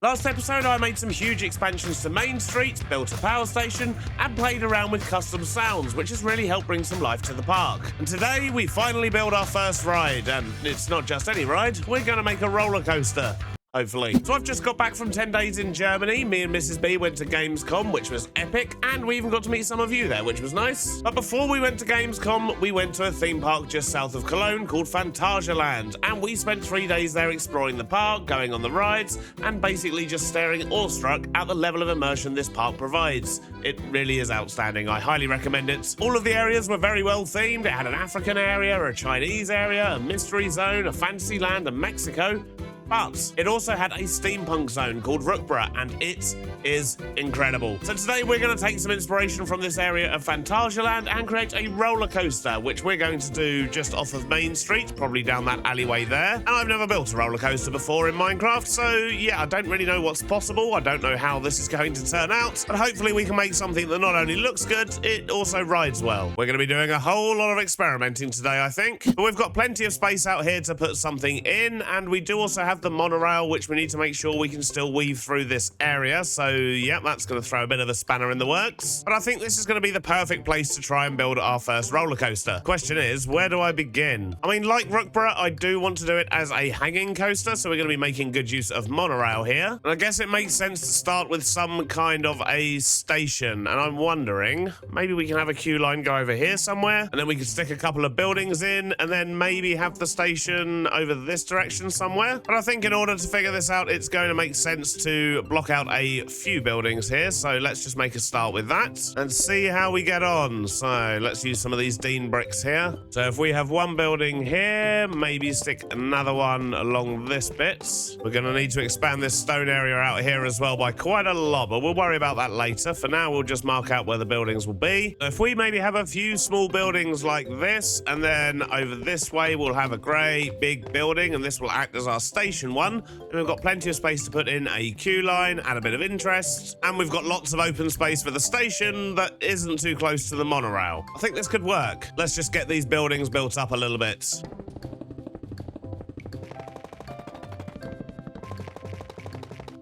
Last episode, I made some huge expansions to Main Street, built a power station, and played around with custom sounds, which has really helped bring some life to the park. And today, we finally build our first ride, and it's not just any ride, we're gonna make a roller coaster. Hopefully. So I've just got back from 10 days in Germany. Me and Mrs. B went to Gamescom, which was epic, and we even got to meet some of you there, which was nice. But before we went to Gamescom, we went to a theme park just south of Cologne called Phantasialand, and we spent 3 days there exploring the park, going on the rides, and basically just staring awestruck at the level of immersion this park provides. It really is outstanding. I highly recommend it. All of the areas were very well themed. It had an African area, a Chinese area, a mystery zone, a fantasy land, and Mexico. But it also had a steampunk zone called Rookborough, and it is incredible. So today we're going to take some inspiration from this area of Phantasialand and create a roller coaster, which we're going to do just off of Main Street, probably down that alleyway there. And I've never built a roller coaster before in Minecraft, so yeah, I don't really know what's possible. I don't know how this is going to turn out, but hopefully we can make something that not only looks good, it also rides well. We're going to be doing a whole lot of experimenting today, I think. But we've got plenty of space out here to put something in, and we do also have the monorail, which we need to make sure we can still weave through this area. So yeah, that's going to throw a bit of a spanner in the works. But I think this is going to be the perfect place to try and build our first roller coaster. Question is, where do I begin? I mean, like Rookborough, I do want to do it as a hanging coaster, so we're going to be making good use of monorail here. And I guess it makes sense to start with some kind of a station. And I'm wondering, maybe we can have a queue line go over here somewhere, and then we can stick a couple of buildings in, and then maybe have the station over this direction somewhere. But I think in order to figure this out, it's going to make sense to block out a few buildings here. So let's just make a start with that and see how we get on. So let's use some of these Dean bricks here. So if we have one building here, maybe stick another one along this bit. We're going to need to expand this stone area out here as well by quite a lot, but we'll worry about that later. For now, we'll just mark out where the buildings will be. So if we maybe have a few small buildings like this, and then over this way, we'll have a great big building, and this will act as our station one. And we've got plenty of space to put in a queue line, add a bit of interest, and we've got lots of open space for the station that isn't too close to the monorail. I think this could work. Let's just get these buildings built up a little bit.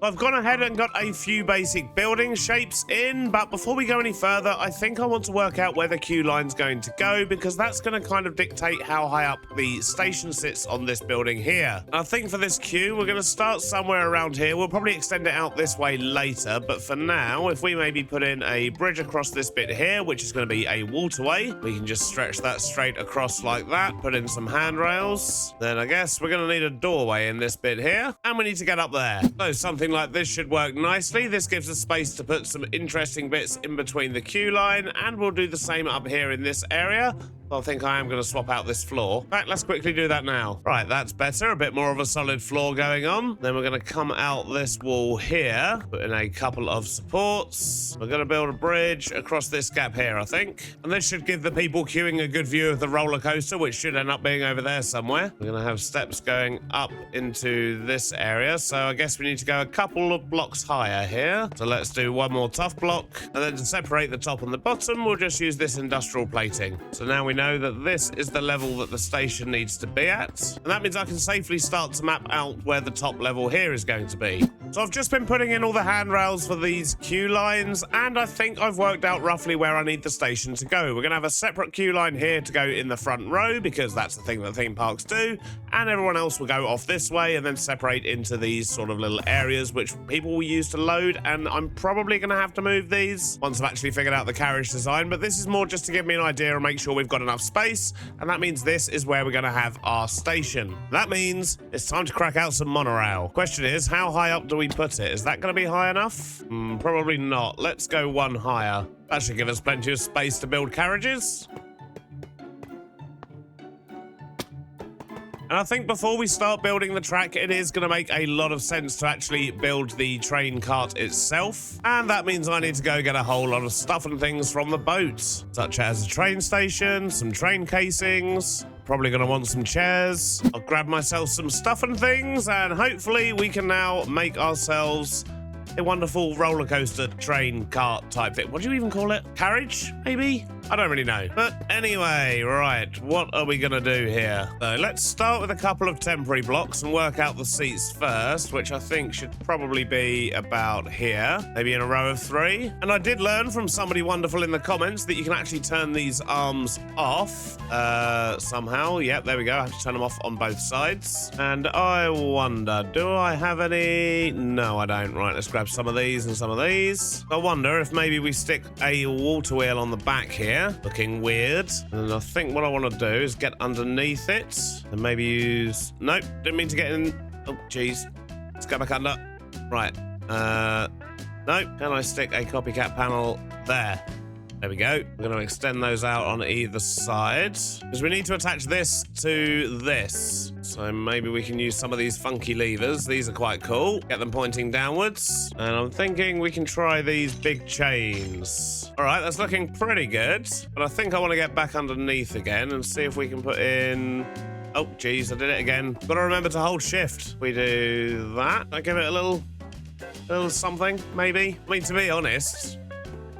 I've gone ahead and got a few basic building shapes in, but before we go any further, I think I want to work out where the queue line's going to go, because that's going to kind of dictate how high up the station sits on this building here. And I think for this queue, we're going to start somewhere around here. We'll probably extend it out this way later, but for now, if we maybe put in a bridge across this bit here, which is going to be a waterway, we can just stretch that straight across like that, put in some handrails. Then I guess we're going to need a doorway in this bit here, and we need to get up there. So something like this should work nicely. This gives us space to put some interesting bits in between the queue line, and we'll do the same up here in this area. I think I am going to swap out this floor. In fact, let's quickly do that now. Right, that's better. A bit more of a solid floor going on. Then we're going to come out this wall here, put in a couple of supports. We're going to build a bridge across this gap here, I think. And this should give the people queuing a good view of the roller coaster, which should end up being over there somewhere. We're going to have steps going up into this area. So I guess we need to go a couple of blocks higher here. So let's do one more tough block. And then to separate the top and the bottom, we'll just use this industrial plating. So now we know that this is the level that the station needs to be at, and that means I can safely start to map out where the top level here is going to be. So I've just been putting in all the handrails for these queue lines, and I think I've worked out roughly where I need the station to go. We're going to have a separate queue line here to go in the front row, because that's the thing that theme parks do, and everyone else will go off this way and then separate into these sort of little areas which people will use to load. And I'm probably going to have to move these once I've actually figured out the carriage design, but this is more just to give me an idea and make sure we've got enough space, and that means this is where we're going to have our station. That means it's time to crack out some monorail. Question is, how high up do we put it? Is that going to be high enough? Probably not. Let's go one higher. That should give us plenty of space to build carriages. And I think before we start building the track, it is going to make a lot of sense to actually build the train cart itself. And that means I need to go get a whole lot of stuff and things from the boat, such as a train station, some train casings. Probably going to want some chairs. I'll grab myself some stuff and things, and hopefully we can now make ourselves a wonderful roller coaster train cart type thing. What do you even call it? Carriage, maybe? I don't really know. But anyway, right, what are we gonna do here? So let's start with a couple of temporary blocks and work out the seats first, which I think should probably be about here, maybe in a row of 3. And I did learn from somebody wonderful in the comments that you can actually turn these arms off somehow. Yep, there we go. I have to turn them off on both sides. And I wonder, do I have any? No, I don't. Right, let's grab some of these and some of these. I wonder if maybe we stick a water wheel on the back here. Looking weird. And I think what I want to do is get underneath it and maybe use... Nope, didn't mean to get in. Oh, jeez. Let's go back under. Right. Nope. Can I stick a copycat panel there? There we go. We're going to extend those out on either side because we need to attach this to this. So maybe we can use some of these funky levers. These are quite cool. Get them pointing downwards. And I'm thinking we can try these big chains. All right, that's looking pretty good. But I think I want to get back underneath again and see if we can put in... Oh, geez, I did it again. Got to remember to hold shift. We do that. I give it a little something, maybe. I mean, to be honest...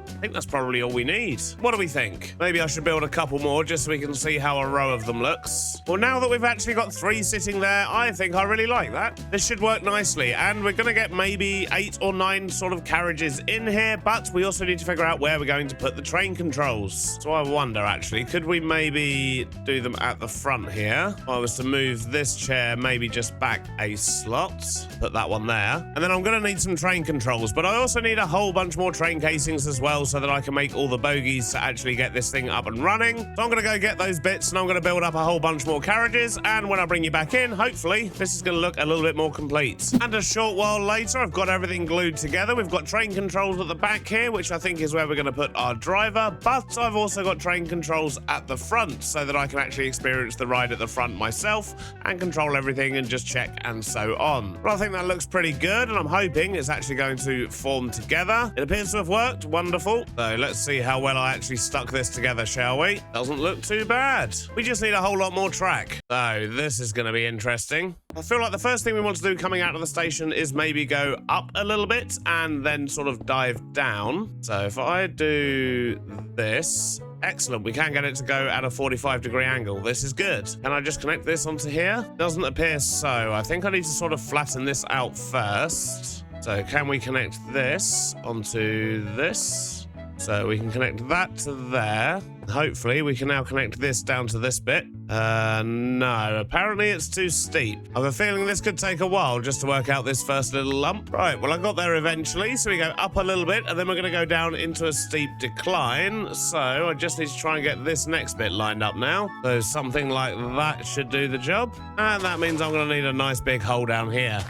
I think that's probably all we need. What do we think? Maybe I should build a couple more just so we can see how a row of them looks. Well, now that we've actually got 3 sitting there, I think I really like that. This should work nicely, and we're going to get maybe 8 or 9 sort of carriages in here, but we also need to figure out where we're going to put the train controls. So I wonder, actually, could we maybe do them at the front here? If I was to move this chair maybe just back a slot, put that one there, and then I'm going to need some train controls, but I also need a whole bunch more train casings as well, so that I can make all the bogies to actually get this thing up and running. So I'm going to go get those bits and I'm going to build up a whole bunch more carriages, and when I bring you back in, hopefully this is going to look a little bit more complete. And a short while later, I've got everything glued together. We've got train controls at the back here, which I think is where we're going to put our driver, but I've also got train controls at the front so that I can actually experience the ride at the front myself and control everything and just check and so on. But I think that looks pretty good, and I'm hoping it's actually going to form together. It appears to have worked. Wonderful. So let's see how well I actually stuck this together, shall we? Doesn't look too bad. We just need a whole lot more track. So this is going to be interesting. I feel like the first thing we want to do coming out of the station is maybe go up a little bit and then sort of dive down. So if I do this... Excellent, we can get it to go at a 45-degree angle. This is good. Can I just connect this onto here? Doesn't appear so. I think I need to sort of flatten this out first. So can we connect this onto this? So we can connect that to there. Hopefully we can now connect this down to this bit. No, apparently it's too steep. I have a feeling this could take a while just to work out this first little lump. Right, well I got there eventually, so we go up a little bit and then we're gonna go down into a steep decline. So I just need to try and get this next bit lined up now. So something like that should do the job. And that means I'm gonna need a nice big hole down here.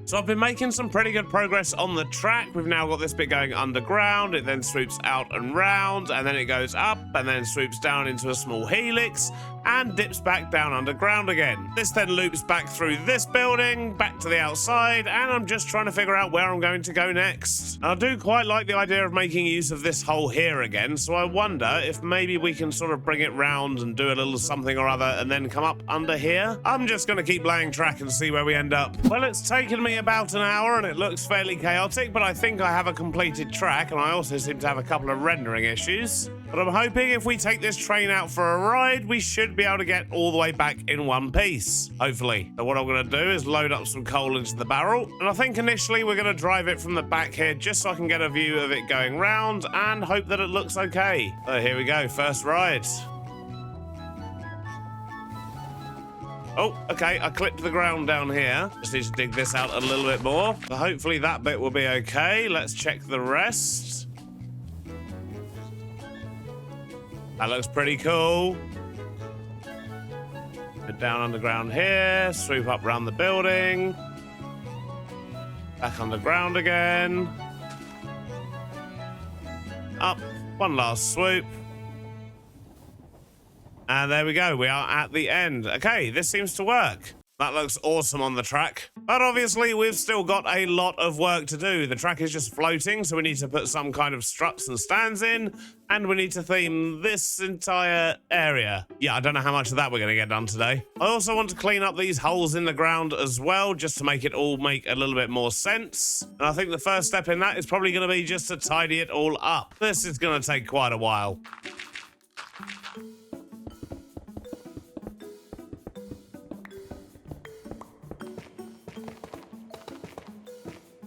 So I've been making some pretty good progress on the track. We've now got this bit going underground. It then swoops out and round, and then it goes up, and then swoops down into a small helix, and dips back down underground again. This then loops back through this building, back to the outside, and I'm just trying to figure out where I'm going to go next. I do quite like the idea of making use of this hole here again, so I wonder if maybe we can sort of bring it round and do a little something or other, and then come up under here. I'm just going to keep laying track and see where we end up. Well, it's taken me about an hour and it looks fairly chaotic, but I think I have a completed track, and I also seem to have a couple of rendering issues. But I'm hoping if we take this train out for a ride, we should be able to get all the way back in one piece, hopefully. So what I'm going to do is load up some coal into the barrel, and I think initially we're going to drive it from the back here just so I can get a view of it going round and hope that it looks okay. So here we go, first ride. Oh, okay, I clipped the ground down here. Just need to dig this out a little bit more. So hopefully that bit will be okay. Let's check the rest. That looks pretty cool. Get down underground here, swoop up around the building. Back underground again. Up, one last swoop. And there we go, we are at the end. Okay, this seems to work. That looks awesome on the track. But obviously, we've still got a lot of work to do. The track is just floating, so we need to put some kind of struts and stands in, and we need to theme this entire area. Yeah, I don't know how much of that we're going to get done today. I also want to clean up these holes in the ground as well, just to make it all make a little bit more sense. And I think the first step in that is probably going to be just to tidy it all up. This is going to take quite a while.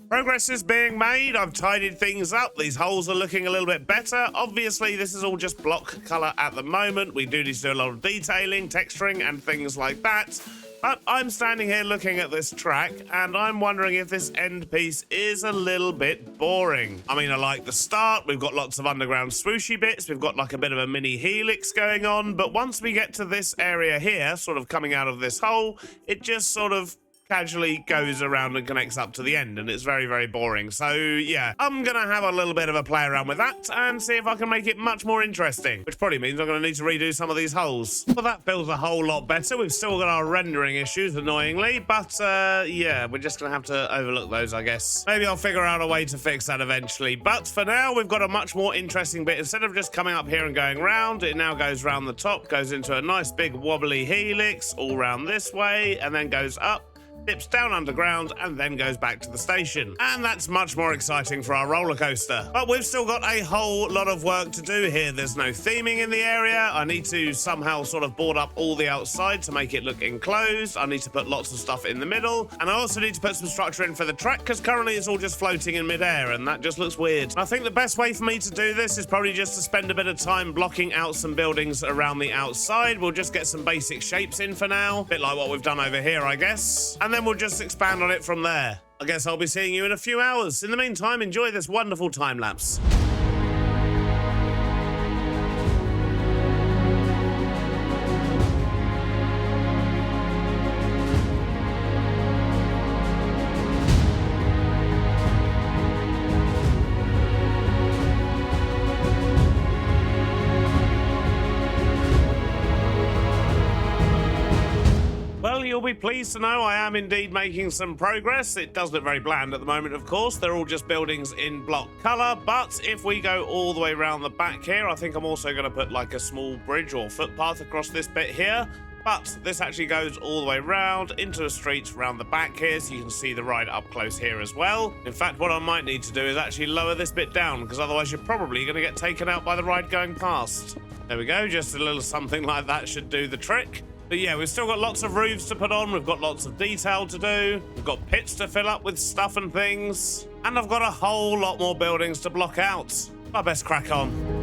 Progress is being made. I've tidied things up. These holes are looking a little bit better. Obviously, this is all just block color at the moment. We do need to do a lot of detailing, texturing, and things like that. But I'm standing here looking at this track, and I'm wondering if this end piece is a little bit boring. I mean, I like the start. We've got lots of underground swooshy bits. We've got like a bit of a mini helix going on. But once we get to this area here, sort of coming out of this hole, it just sort of casually goes around and connects up to the end, and it's very, very boring. So yeah, I'm gonna have a little bit of a play around with that and see if I can make it much more interesting, which probably means I'm gonna need to redo some of these holes. Well, that feels a whole lot better. We've still got our rendering issues, annoyingly, but yeah, we're just gonna have to overlook those, I guess. Maybe I'll figure out a way to fix that eventually, but for now, we've got a much more interesting bit. Instead of just coming up here and going round, it now goes round the top, goes into a nice big wobbly helix all round this way, and then goes up, dips down underground, and then goes back to the station. And that's much more exciting for our roller coaster. But we've still got a whole lot of work to do here. There's no theming in the area. I need to somehow sort of board up all the outside to make it look enclosed. I need to put lots of stuff in the middle. And I also need to put some structure in for the track, because currently it's all just floating in midair, and that just looks weird. I think the best way for me to do this is probably just to spend a bit of time blocking out some buildings around the outside. We'll just get some basic shapes in for now. A bit like what we've done over here, I guess. And then we'll just expand on it from there. I guess I'll be seeing you in a few hours. In the meantime, enjoy this wonderful time lapse. You'll be pleased to know I am indeed making some progress. It does look very bland at the moment, of course. They're all just buildings in block color, but if we go all the way around the back here, I think I'm also going to put like a small bridge or footpath across this bit here. But this actually goes all the way round into a street around the back here, so you can see the ride up close here as well. In fact, what I might need to do is actually lower this bit down, because otherwise you're probably going to get taken out by the ride going past. There we go, just a little something like that should do the trick. But yeah, we've still got lots of roofs to put on, we've got lots of detail to do, we've got pits to fill up with stuff and things, and I've got a whole lot more buildings to block out. I best crack on.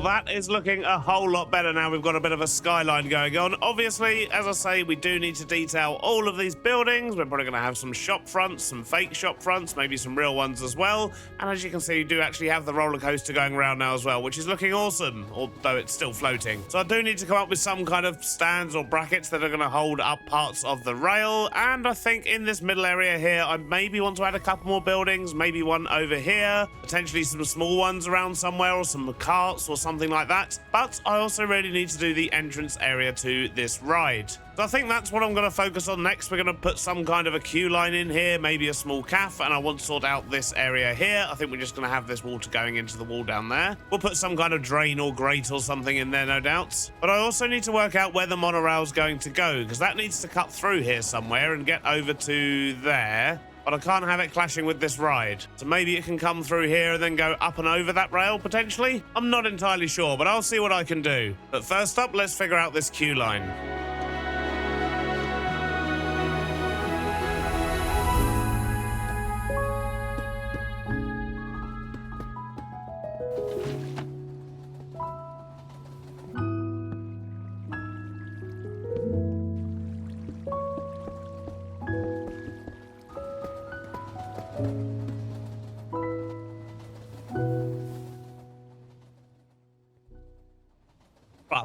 That is looking a whole lot better now. We've got a bit of a skyline going on. Obviously, as I say, we do need to detail all of these buildings. We're probably going to have some shop fronts, some fake shop fronts, maybe some real ones as well. And as you can see, you do actually have the roller coaster going around now as well, which is looking awesome, although it's still floating. So I do need to come up with some kind of stands or brackets that are going to hold up parts of the rail. And I think in this middle area here, I maybe want to add a couple more buildings, maybe one over here, potentially some small ones around somewhere, or some carts or something like that. But I also really need to do the entrance area to this ride. So I think that's what I'm going to focus on next. We're going to put some kind of a queue line in here, maybe a small cafe, and I want to sort out this area here. I think we're just going to have this water going into the wall down there. We'll put some kind of drain or grate or something in there, no doubt. But I also need to work out where the monorail's going to go, because that needs to cut through here somewhere and get over to there. But I can't have it clashing with this ride. So maybe it can come through here and then go up and over that rail, potentially? I'm not entirely sure, but I'll see what I can do. But first up, let's figure out this queue line.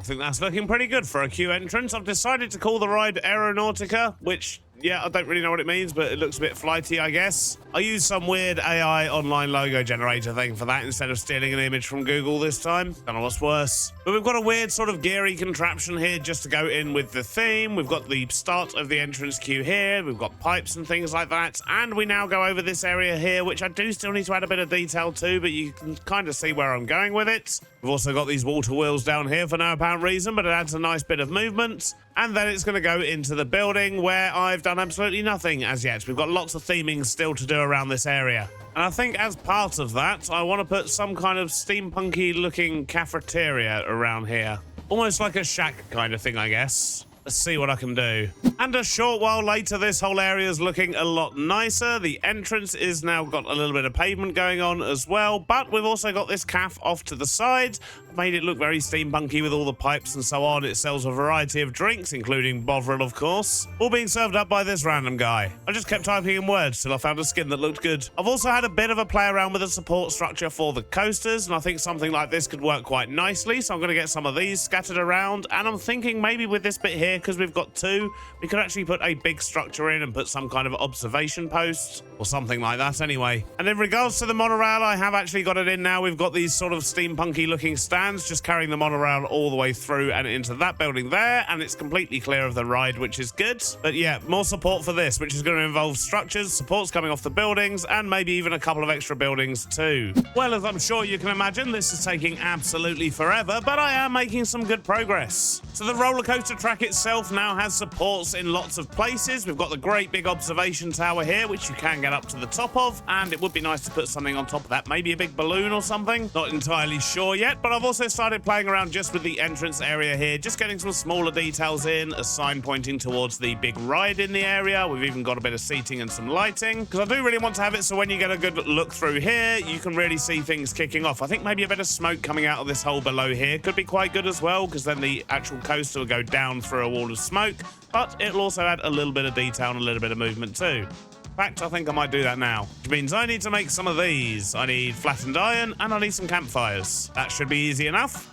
I think that's looking pretty good for a queue entrance. I've decided to call the ride Aeronautica, which, yeah, I don't really know what it means, but it looks a bit flighty, I guess. I used some weird AI online logo generator thing for that instead of stealing an image from Google this time. Don't know what's worse. But we've got a weird sort of geary contraption here just to go in with the theme. We've got the start of the entrance queue here. We've got pipes and things like that. And we now go over this area here, which I do still need to add a bit of detail to, but you can kind of see where I'm going with it. We've also got these water wheels down here for no apparent reason, but it adds a nice bit of movement. And then it's going to go into the building where I've done absolutely nothing as yet. We've got lots of theming still to do around this area. And I think as part of that, I want to put some kind of steampunky looking cafeteria around here. Almost like a shack kind of thing, I guess. Let's see what I can do. And a short while later, this whole area is looking a lot nicer. The entrance is now got a little bit of pavement going on as well, but we've also got this cafe off to the side. Made it look very steampunky with all the pipes and so on. It sells a variety of drinks, including Bovril, of course, all being served up by this random guy. I just kept typing in words till I found a skin that looked good. I've also had a bit of a play around with the support structure for the coasters, and I think something like this could work quite nicely, so I'm going to get some of these scattered around, and I'm thinking maybe with this bit here, because we've got two, we could actually put a big structure in and put some kind of observation post or something like that anyway. And in regards to the monorail, I have actually got it in now. We've got these sort of steampunky looking stands just carrying the monorail all the way through and into that building there, and it's completely clear of the ride, which is good. But yeah, more support for this, which is going to involve structures, supports coming off the buildings, and maybe even a couple of extra buildings too. Well, as I'm sure you can imagine, this is taking absolutely forever, but I am making some good progress. So the roller coaster track itself now has supports in lots of places. We've got the great big observation tower here, which you can get up to the top of, and it would be nice to put something on top of that, maybe a big balloon or something. Not entirely sure yet, but I've also started playing around just with the entrance area here, just getting some smaller details in, a sign pointing towards the big ride in the area. We've even got a bit of seating and some lighting, because I do really want to have it so when you get a good look through here, you can really see things kicking off. I think maybe a bit of smoke coming out of this hole below here could be quite good as well, because then the actual coaster will go down through a wall of smoke, but it'll also add a little bit of detail and a little bit of movement too. In fact, I think I might do that now, which means I need to make some of these. I need flattened iron and I need some campfires. That should be easy enough.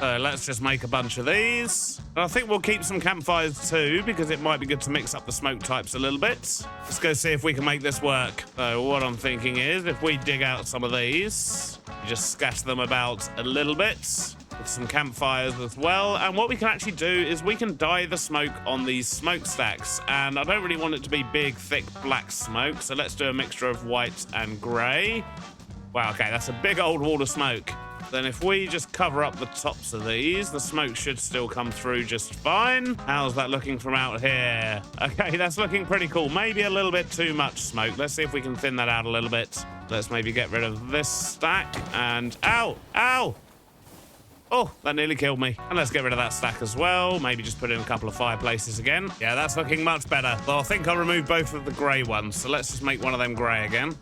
Let's just make a bunch of these. And I think we'll keep some campfires too, because it might be good to mix up the smoke types a little bit. Let's go see if we can make this work. So what I'm thinking is, if we dig out some of these, just scatter them about a little bit, with some campfires as well. And what we can actually do is we can dye the smoke on these smokestacks. And I don't really want it to be big, thick, black smoke. So let's do a mixture of white and grey. Wow, okay, that's a big old wall of smoke. Then if we just cover up the tops of these, the smoke should still come through just fine. How's that looking from out here? Okay, that's looking pretty cool. Maybe a little bit too much smoke. Let's see if we can thin that out a little bit. Let's maybe get rid of this stack and... Ow! Ow! Oh, that nearly killed me. And let's get rid of that stack as well. Maybe just put in a couple of fireplaces again. Yeah, that's looking much better. Well, I think I'll remove both of the grey ones. So let's just make one of them grey again.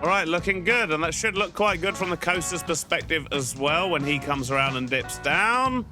All right, looking good, and that should look quite good from the coaster's perspective as well when he comes around and dips down.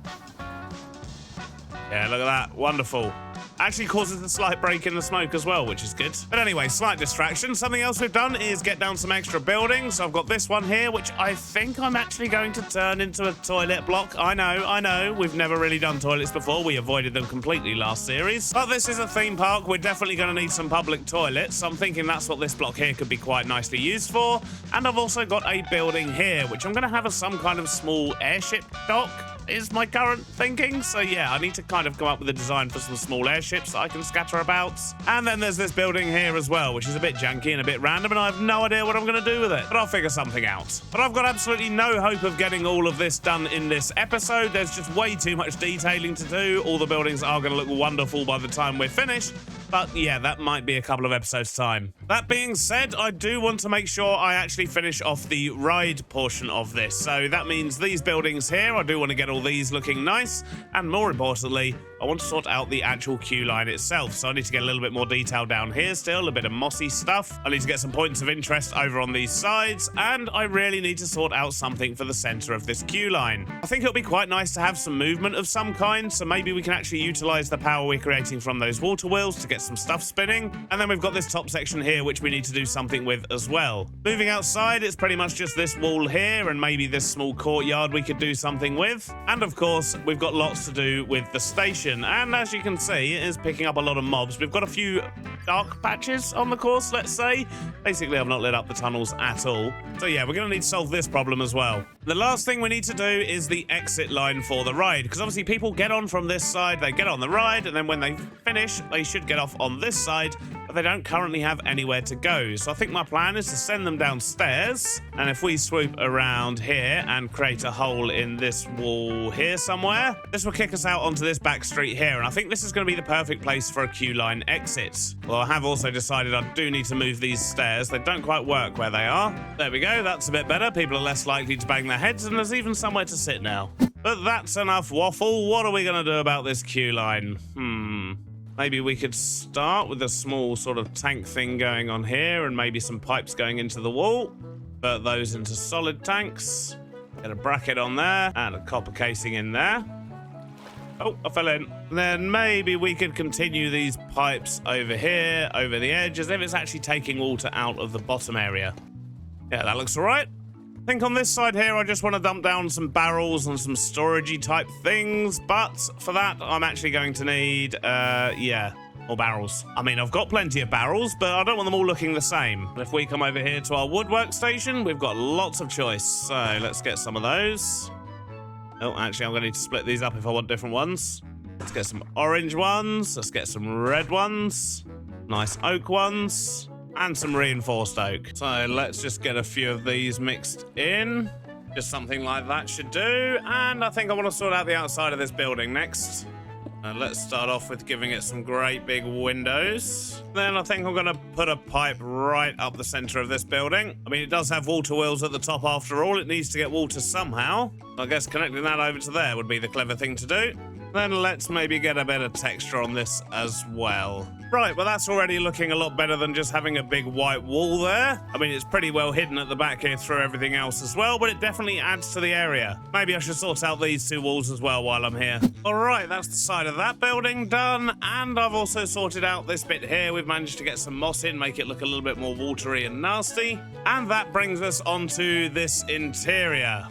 Yeah, look at that. Wonderful. Actually causes a slight break in the smoke as well, which is good. But anyway, slight distraction. Something else we've done is get down some extra buildings. So I've got this one here, which I think I'm actually going to turn into a toilet block. I know. We've never really done toilets before. We avoided them completely last series. But this is a theme park. We're definitely going to need some public toilets. So I'm thinking that's what this block here could be quite nicely used for. And I've also got a building here, which I'm going to have as some kind of small airship dock, is my current thinking. So yeah, I need to kind of come up with a design for some small airships that I can scatter about. And then there's this building here as well, which is a bit janky and a bit random, and I have no idea what I'm going to do with it, but I'll figure something out. But I've got absolutely no hope of getting all of this done in this episode. There's just way too much detailing to do. All the buildings are going to look wonderful by the time we're finished, but yeah, that might be a couple of episodes time. That being said, I do want to make sure I actually finish off the ride portion of this. So that means these buildings here, I do want to get all these looking nice, and more importantly, I want to sort out the actual queue line itself. So I need to get a little bit more detail down here still, a bit of mossy stuff. I need to get some points of interest over on these sides, and I really need to sort out something for the center of this queue line. I think it'll be quite nice to have some movement of some kind, so maybe we can actually utilize the power we're creating from those water wheels to get get some stuff spinning. And then we've got this top section here, which we need to do something with as well. Moving outside, it's pretty much just this wall here and maybe this small courtyard we could do something with. And of course, we've got lots to do with the station. And as you can see, it is picking up a lot of mobs. We've got a few dark patches on the course, let's say. Basically, I've not lit up the tunnels at all. So yeah, we're going to need to solve this problem as well. The last thing we need to do is the exit line for the ride, because obviously people get on from this side, they get on the ride, and then when they finish, they should get off on this side, but they don't currently have anywhere to go. So I think my plan is to send them downstairs, and if we swoop around here and create a hole in this wall here somewhere, this will kick us out onto this back street here, and I think this is going to be the perfect place for a queue line exit. Well, I have also decided I do need to move these stairs. They don't quite work where they are. There we go, that's a bit better. People are less likely to bang their heads, and there's even somewhere to sit now. But that's enough waffle. What are we going to do about this queue line? Maybe we could start with a small sort of tank thing going on here and maybe some pipes going into the wall. Put those into solid tanks. Get a bracket on there and a copper casing in there. Oh, I fell in. Then maybe we could continue these pipes over here, over the edge, as if it's actually taking water out of the bottom area. Yeah, that looks all right. I think on this side here, I just want to dump down some barrels and some storagey type things, but for that, I'm actually going to need, more barrels. I mean, I've got plenty of barrels, but I don't want them all looking the same. If we come over here to our woodwork station, we've got lots of choice. So let's get some of those. Oh, actually, I'm going to need to split these up if I want different ones. Let's get some orange ones. Let's get some red ones. Nice oak ones. And some reinforced oak. So let's just get a few of these mixed in. Just something like that should do. And I think I want to sort out the outside of this building next. Let's start off with giving it some great big windows. Then I think I'm going to put a pipe right up the center of this building. I mean, it does have water wheels at the top after all. It needs to get water somehow. I guess connecting that over to there would be the clever thing to do. Then let's maybe get a bit of texture on this as well. Right, well, that's already looking a lot better than just having a big white wall there. I mean, it's pretty well hidden at the back here through everything else as well, but it definitely adds to the area. Maybe I should sort out these two walls as well while I'm here. All right, that's the side of that building done, and I've also sorted out this bit here. We've managed to get some moss in, make it look a little bit more watery and nasty, and that brings us onto this interior.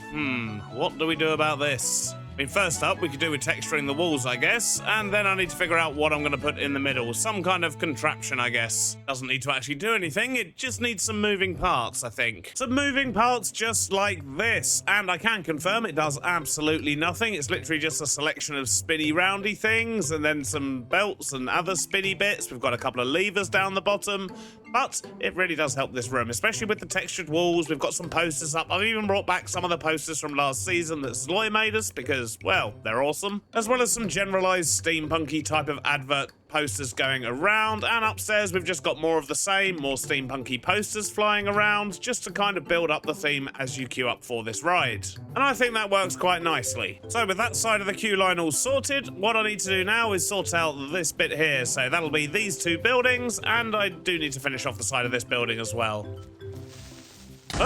What do we do about this? I mean, first up, we could do with texturing the walls, I guess, and then I need to figure out what I'm going to put in the middle. Some kind of contraption, I guess. Doesn't need to actually do anything, it just needs some moving parts, I think. Some moving parts just like this, and I can confirm it does absolutely nothing. It's literally just a selection of spinny roundy things, and then some belts and other spinny bits. We've got a couple of levers down the bottom, but it really does help this room, especially with the textured walls. We've got some posters up. I've even brought back some of the posters from last season that Sloy made us because, well, they're awesome. As well as some generalized steampunky type of advert posters going around, and upstairs we've just got more of the same, more steampunky posters flying around, just to kind of build up the theme as you queue up for this ride. And I think that works quite nicely. So with that side of the queue line all sorted, what I need to do now is sort out this bit here. So that'll be these two buildings, and I do need to finish off the side of this building as well.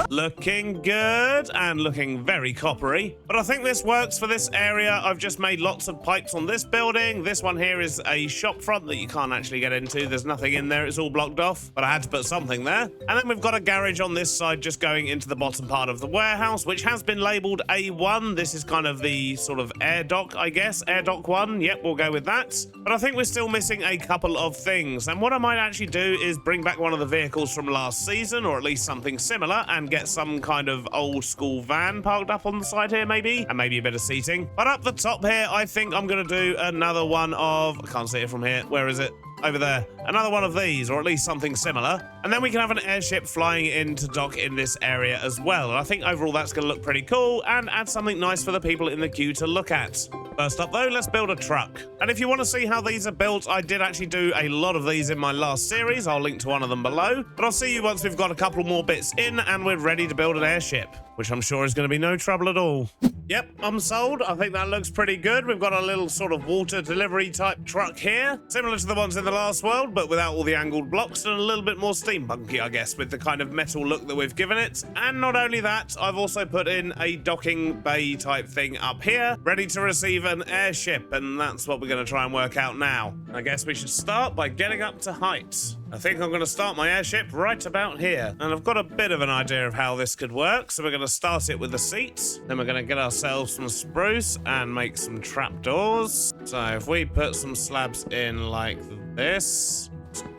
Looking good and looking very coppery, but I think this works for this area. I've just made lots of pipes on this building. This one here is a shop front that you can't actually get into. There's nothing in there, it's all blocked off, but I had to put something there. And then we've got a garage on this side just going into the bottom part of the warehouse, which has been labeled A1. This is kind of the sort of air dock, I guess. Air dock 1, yep, we'll go with that. But I think we're still missing a couple of things, and what I might actually do is bring back one of the vehicles from last season, or at least something similar, and get some kind of old school van parked up on the side here maybe, and maybe a bit of seating. But up the top here, I think I'm gonna do another one of, I can't see it from here, where is it? Over there. Another one of these, or at least something similar. And then we can have an airship flying in to dock in this area as well. And I think overall that's going to look pretty cool and add something nice for the people in the queue to look at. First up though, let's build a truck. And if you want to see how these are built, I did actually do a lot of these in my last series. I'll link to one of them below. But I'll see you once we've got a couple more bits in and we're ready to build an airship. which I'm sure is going to be no trouble at all. Yep, I'm sold. I think that looks pretty good. We've got a little sort of water delivery type truck here, similar to the ones in the last world, but without all the angled blocks and a little bit more steampunky, I guess, with the kind of metal look that we've given it. And not only that, I've also put in a docking bay type thing up here, ready to receive an airship, and that's what we're going to try and work out now. I guess we should start by getting up to height. I think I'm going to start my airship right about here. And I've got a bit of an idea of how this could work. So we're going to start it with the seats. Then we're going to get ourselves some spruce and make some trapdoors. So if we put some slabs in like this,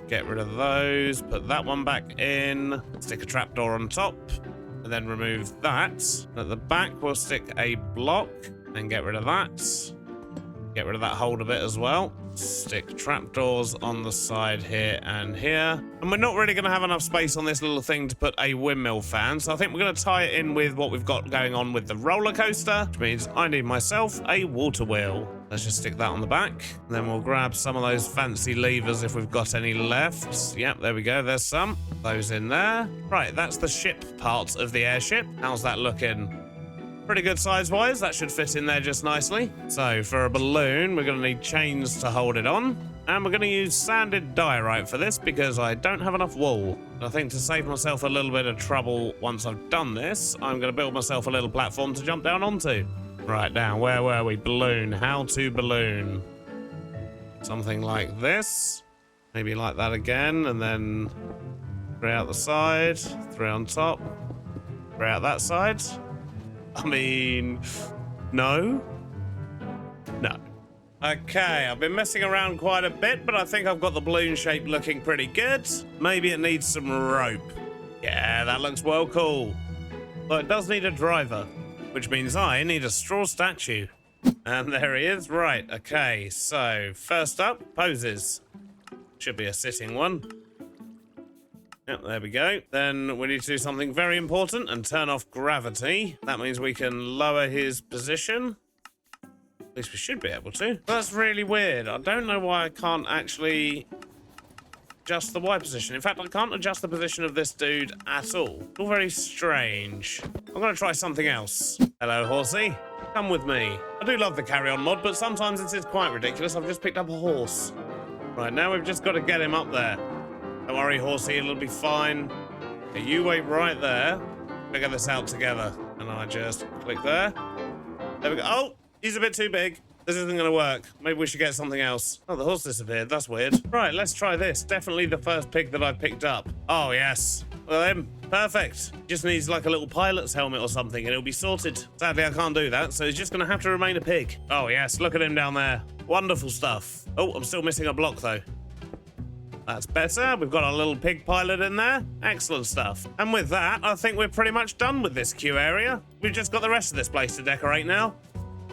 get rid of those, put that one back in, stick a trapdoor on top, and then remove that. At the back, we'll stick a block and get rid of that. Get rid of that holder bit as well. Stick trapdoors on the side here and here. And we're not really going to have enough space on this little thing to put a windmill fan, so I think we're going to tie it in with what we've got going on with the roller coaster, which means I need myself a water wheel. Let's just stick that on the back. And then we'll grab some of those fancy levers if we've got any left. Yep, there we go. There's some. Those in there. Right, that's the ship part of the airship. How's that looking? Pretty good size-wise. That should fit in there just nicely. So for a balloon, we're going to need chains to hold it on. And we're going to use sanded diorite for this because I don't have enough wool. And I think to save myself a little bit of trouble once I've done this, I'm going to build myself a little platform to jump down onto. Right, now, where were we? Balloon. How to balloon. Something like this. Maybe like that again. And then 3 out the side. 3 on top. 3 out that side. I mean, no. No. Okay, I've been messing around quite a bit, but I think I've got the balloon shape looking pretty good. Maybe it needs some rope. Yeah, that looks well cool. But it does need a driver, which means I need a straw statue. And there he is. Right, okay, so first up, poses. Should be a sitting one. Yep, there we go. Then we need to do something very important and turn off gravity. That means we can lower his position. At least we should be able to. That's really weird. I don't know why I can't actually adjust the Y position. In fact, I can't adjust the position of this dude at all. It's all very strange. I'm going to try something else. Hello, horsey. Come with me. I do love the carry-on mod, but sometimes it is quite ridiculous. I've just picked up a horse. Right, now we've just got to get him up there. Don't worry, horsey, it'll be fine. Okay, you wait right there. Figure this out together. And I just click there. There we go. Oh, he's a bit too big. This isn't going to work. Maybe we should get something else. Oh, the horse disappeared. That's weird. Right, let's try this. Definitely the first pig that I picked up. Oh, yes. Well, then, perfect. Just needs like a little pilot's helmet or something and it'll be sorted. Sadly, I can't do that, so he's just going to have to remain a pig. Oh, yes. Look at him down there. Wonderful stuff. Oh, I'm still missing a block, though. That's better. We've got a little pig pilot in there. Excellent stuff. And with that, I think we're pretty much done with this queue area. We've just got the rest of this place to decorate now.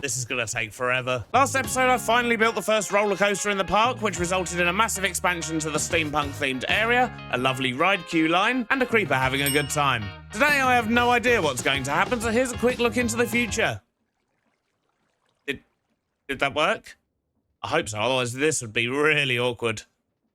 This is going to take forever. Last episode, I finally built the first roller coaster in the park, which resulted in a massive expansion to the steampunk-themed area, a lovely ride queue line, and a creeper having a good time. Today, I have no idea what's going to happen, so here's a quick look into the future. Did that work? I hope so, otherwise this would be really awkward.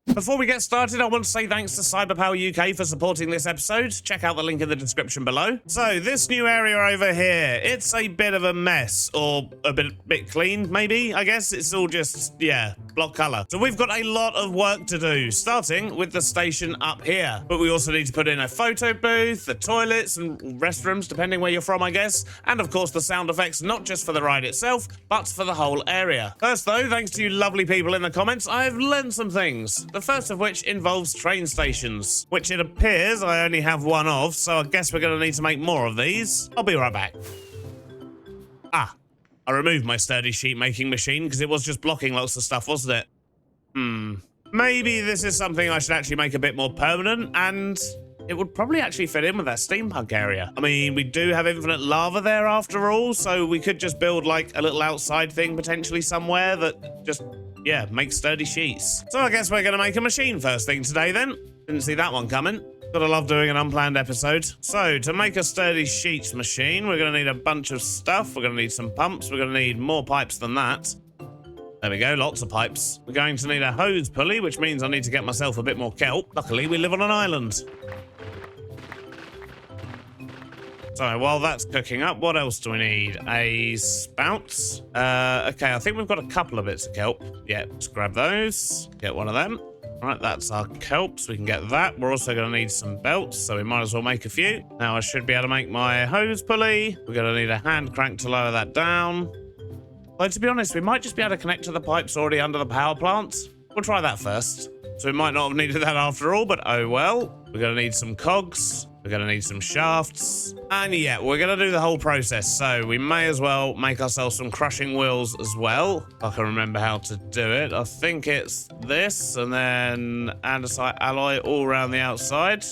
Before we get started, I want to say thanks to Cyberpower UK for supporting this episode. Check out the link in the description below. So, this new area over here, it's a bit of a mess, or a bit clean, maybe, I guess. It's all just, yeah, block color. So we've got a lot of work to do, starting with the station up here. But we also need to put in a photo booth, the toilets and restrooms, depending where you're from, I guess. And of course, the sound effects, not just for the ride itself, but for the whole area. First though, thanks to you lovely people in the comments, I've learned some things. The first of which involves train stations, which it appears I only have one of, so I guess we're going to need to make more of these. I'll be right back. Ah, I removed my sturdy sheet making machine because it was just blocking lots of stuff, wasn't it? Maybe this is something I should actually make a bit more permanent, and it would probably actually fit in with that steampunk area. I mean, we do have infinite lava there after all, so we could just build like a little outside thing potentially somewhere that just, yeah, makes sturdy sheets. So I guess we're going to make a machine first thing today then. Didn't see that one coming. Gotta love doing an unplanned episode. So, to make a sturdy sheets machine, we're going to need a bunch of stuff. We're going to need some pumps. We're going to need more pipes than that. There we go, lots of pipes. We're going to need a hose pulley, which means I need to get myself a bit more kelp. Luckily, we live on an island. So while that's cooking up, what else do we need? A spout. Okay, I think we've got a couple of bits of kelp. Yeah, let's grab those. Get one of them. All right, that's our kelp, so we can get that. We're also going to need some belts, so we might as well make a few. Now I should be able to make my hose pulley. We're going to need a hand crank to lower that down. Though, to be honest, we might just be able to connect to the pipes already under the power plant. We'll try that first. So we might not have needed that after all, but oh well. We're going to need some cogs. We're going to need some shafts. And yeah, we're going to do the whole process. So we may as well make ourselves some crushing wheels as well. If I can remember how to do it. I think it's this and then andesite alloy all around the outside.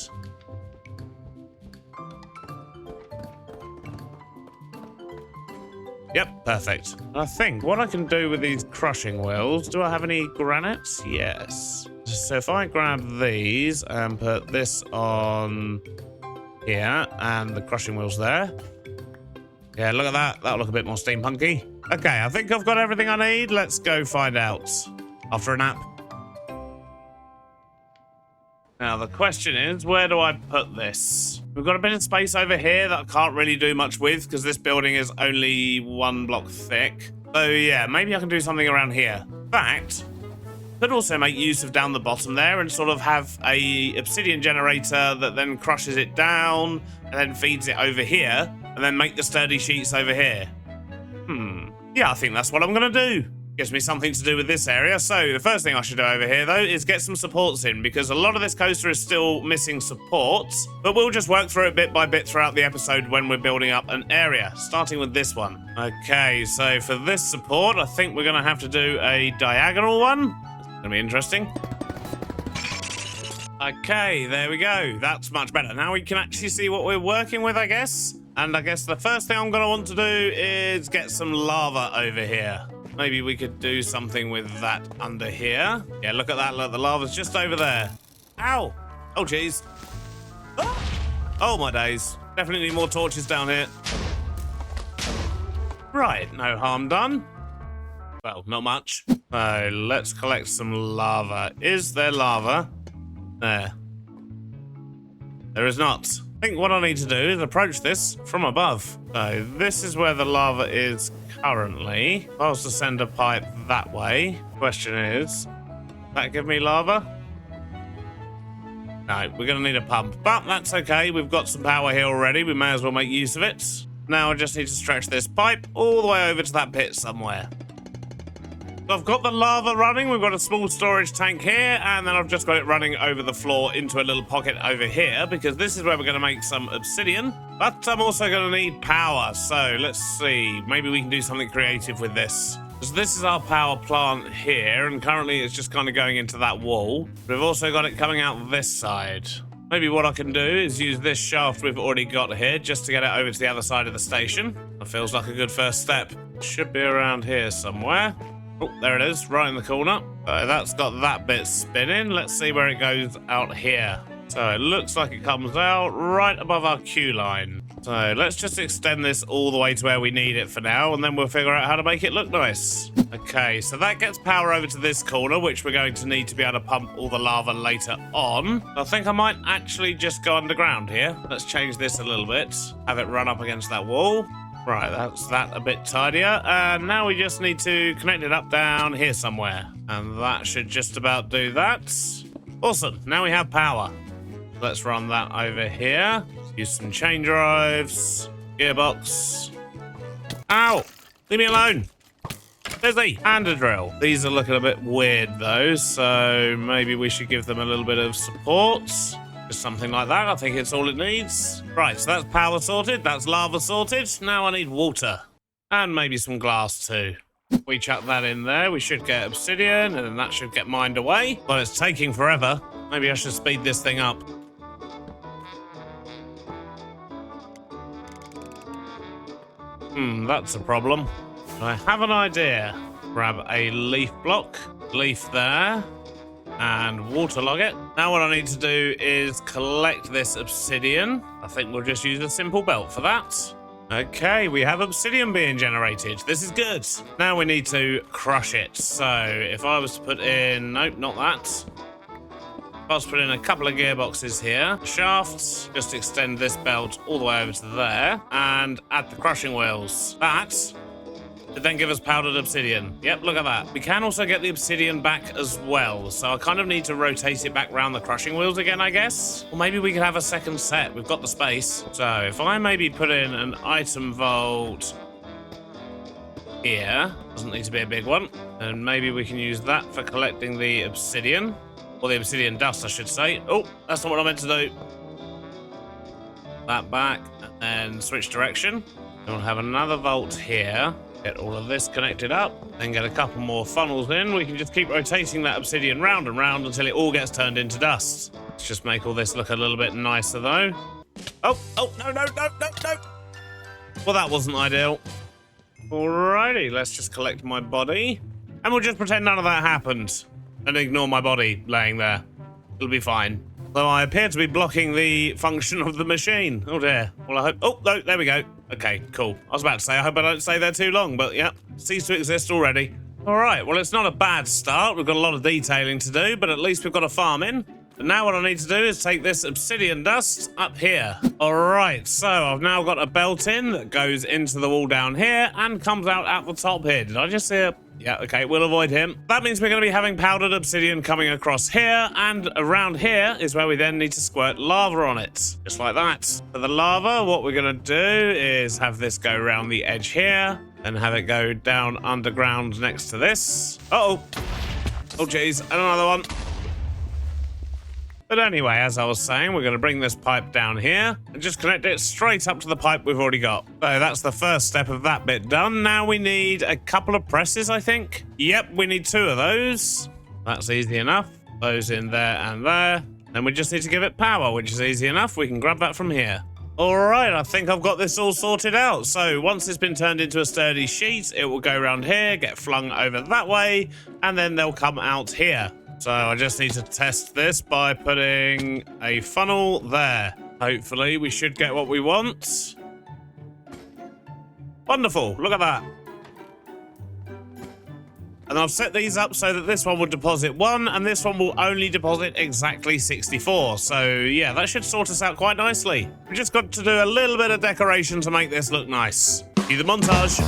Yep, perfect. I think what I can do with these crushing wheels, do I have any granite? Yes. So if I grab these and put this on here and the crushing wheels there. Yeah, look at that. That'll look a bit more steampunky. Okay, I think I've got everything I need. Let's go find out after a nap. Now, the question is, where do I put this? We've got a bit of space over here that I can't really do much with because this building is only 1 block thick. So, yeah, maybe I can do something around here. In fact, could also make use of down the bottom there and sort of have a obsidian generator that then crushes it down and then feeds it over here and then make the sturdy sheets over here. Yeah, I think that's what I'm going to do. Gives me something to do with this area. So the first thing I should do over here, though, is get some supports in because a lot of this coaster is still missing supports, but we'll just work through it bit by bit throughout the episode when we're building up an area, starting with this one. Okay, so for this support, I think we're going to have to do a diagonal one. It's going to be interesting. Okay, there we go. That's much better. Now we can actually see what we're working with, I guess. And I guess the first thing I'm going to want to do is get some lava over here. Maybe we could do something with that under here. Yeah, look at that. Look, the lava's just over there. Ow! Oh, jeez. Oh, my days. Definitely need more torches down here. Right, no harm done. Well, not much. So, let's collect some lava. Is there lava? There. There is not. I think what I need to do is approach this from above. So this is where the lava is currently. If I was to send a pipe that way, question is, does that give me lava? No, we're going to need a pump, but that's okay. We've got some power here already. We may as well make use of it. Now I just need to stretch this pipe all the way over to that pit somewhere. So I've got the lava running. We've got a small storage tank here, and then I've just got it running over the floor into a little pocket over here, because this is where we're going to make some obsidian. But I'm also going to need power, so let's see. Maybe we can do something creative with this. So this is our power plant here, and currently it's just kind of going into that wall. We've also got it coming out this side. Maybe what I can do is use this shaft we've already got here just to get it over to the other side of the station. That feels like a good first step. Should be around here somewhere. Oh, there it is, right in the corner. That's got that bit spinning. Let's see where it goes out here. So it looks like it comes out right above our queue line. So let's just extend this all the way to where we need it for now, and then we'll figure out how to make it look nice. Okay, so that gets power over to this corner, which we're going to need to be able to pump all the lava later on. I think I might actually just go underground here. Let's change this a little bit. Have it run up against that wall. Right, that's that a bit tidier. And now we just need to connect it up down here somewhere. And that should just about do that. Awesome, now we have power. Let's run that over here. Use some chain drives. Gearbox. Ow! Leave me alone. Busy. And a drill. These are looking a bit weird though, so maybe we should give them a little bit of support. Just something like that. I think it's all it needs. Right, so that's power sorted. That's lava sorted. Now I need water. And maybe some glass too. We chuck that in there. We should get obsidian, and then that should get mined away. But it's taking forever. Maybe I should speed this thing up. That's a problem. I have an idea. Grab a leaf block. Leaf there. And waterlog it. Now what I need to do is collect this obsidian. I think we'll just use a simple belt for that. Okay, we have obsidian being generated. This is good. Now we need to crush it. So if I was to put in... Nope, not that. If Let's put in a couple of gearboxes here. Shafts, just extend this belt all the way over to there, and add the crushing wheels. That would then give us powdered obsidian. Yep, look at that. We can also get the obsidian back as well, so I kind of need to rotate it back around the crushing wheels again, I guess. Or maybe we could have a second set. We've got the space. So if I maybe put in an item vault here, doesn't need to be a big one, and maybe we can use that for collecting the obsidian. Or the obsidian dust, I should say. Oh, that's not what I meant to do. That back, and then switch direction. Then we'll have another vault here. Get all of this connected up. Then get a couple more funnels in. We can just keep rotating that obsidian round and round until it all gets turned into dust. Let's just make all this look a little bit nicer, though. Oh, no. Well, that wasn't ideal. Alrighty, let's just collect my body. And we'll just pretend none of that happened. And ignore my body laying there. It'll be fine. Though I appear to be blocking the function of the machine. Oh dear. Well, I hope... Oh, no, there we go. Okay, cool. I was about to say, I hope I don't stay there too long, but yeah, cease to exist already. All right, well, it's not a bad start. We've got a lot of detailing to do, but at least we've got a farm in. And now what I need to do is take this obsidian dust up here. All right, so I've now got a belt in that goes into the wall down here and comes out at the top here. Did I just see a... Yeah, okay, we'll avoid him. That means we're going to be having powdered obsidian coming across here, and around here is where we then need to squirt lava on it. Just like that. For the lava, what we're going to do is have this go around the edge here, and have it go down underground next to this. Uh-oh. Oh, geez, and another one. But anyway, as I was saying, we're going to bring this pipe down here and just connect it straight up to the pipe we've already got. So that's the first step of that bit done. Now we need a couple of presses, I think. Yep, we need 2 of those. That's easy enough. Those in there and there. Then we just need to give it power, which is easy enough. We can grab that from here. All right, I think I've got this all sorted out. So once it's been turned into a sturdy sheet, it will go around here, get flung over that way, and then they'll come out here. So I just need to test this by putting a funnel there. Hopefully we should get what we want. Wonderful, look at that. And I've set these up so that this one will deposit 1 and this one will only deposit exactly 64. So yeah, that should sort us out quite nicely. We've just got to do a little bit of decoration to make this look nice. Cue the montage.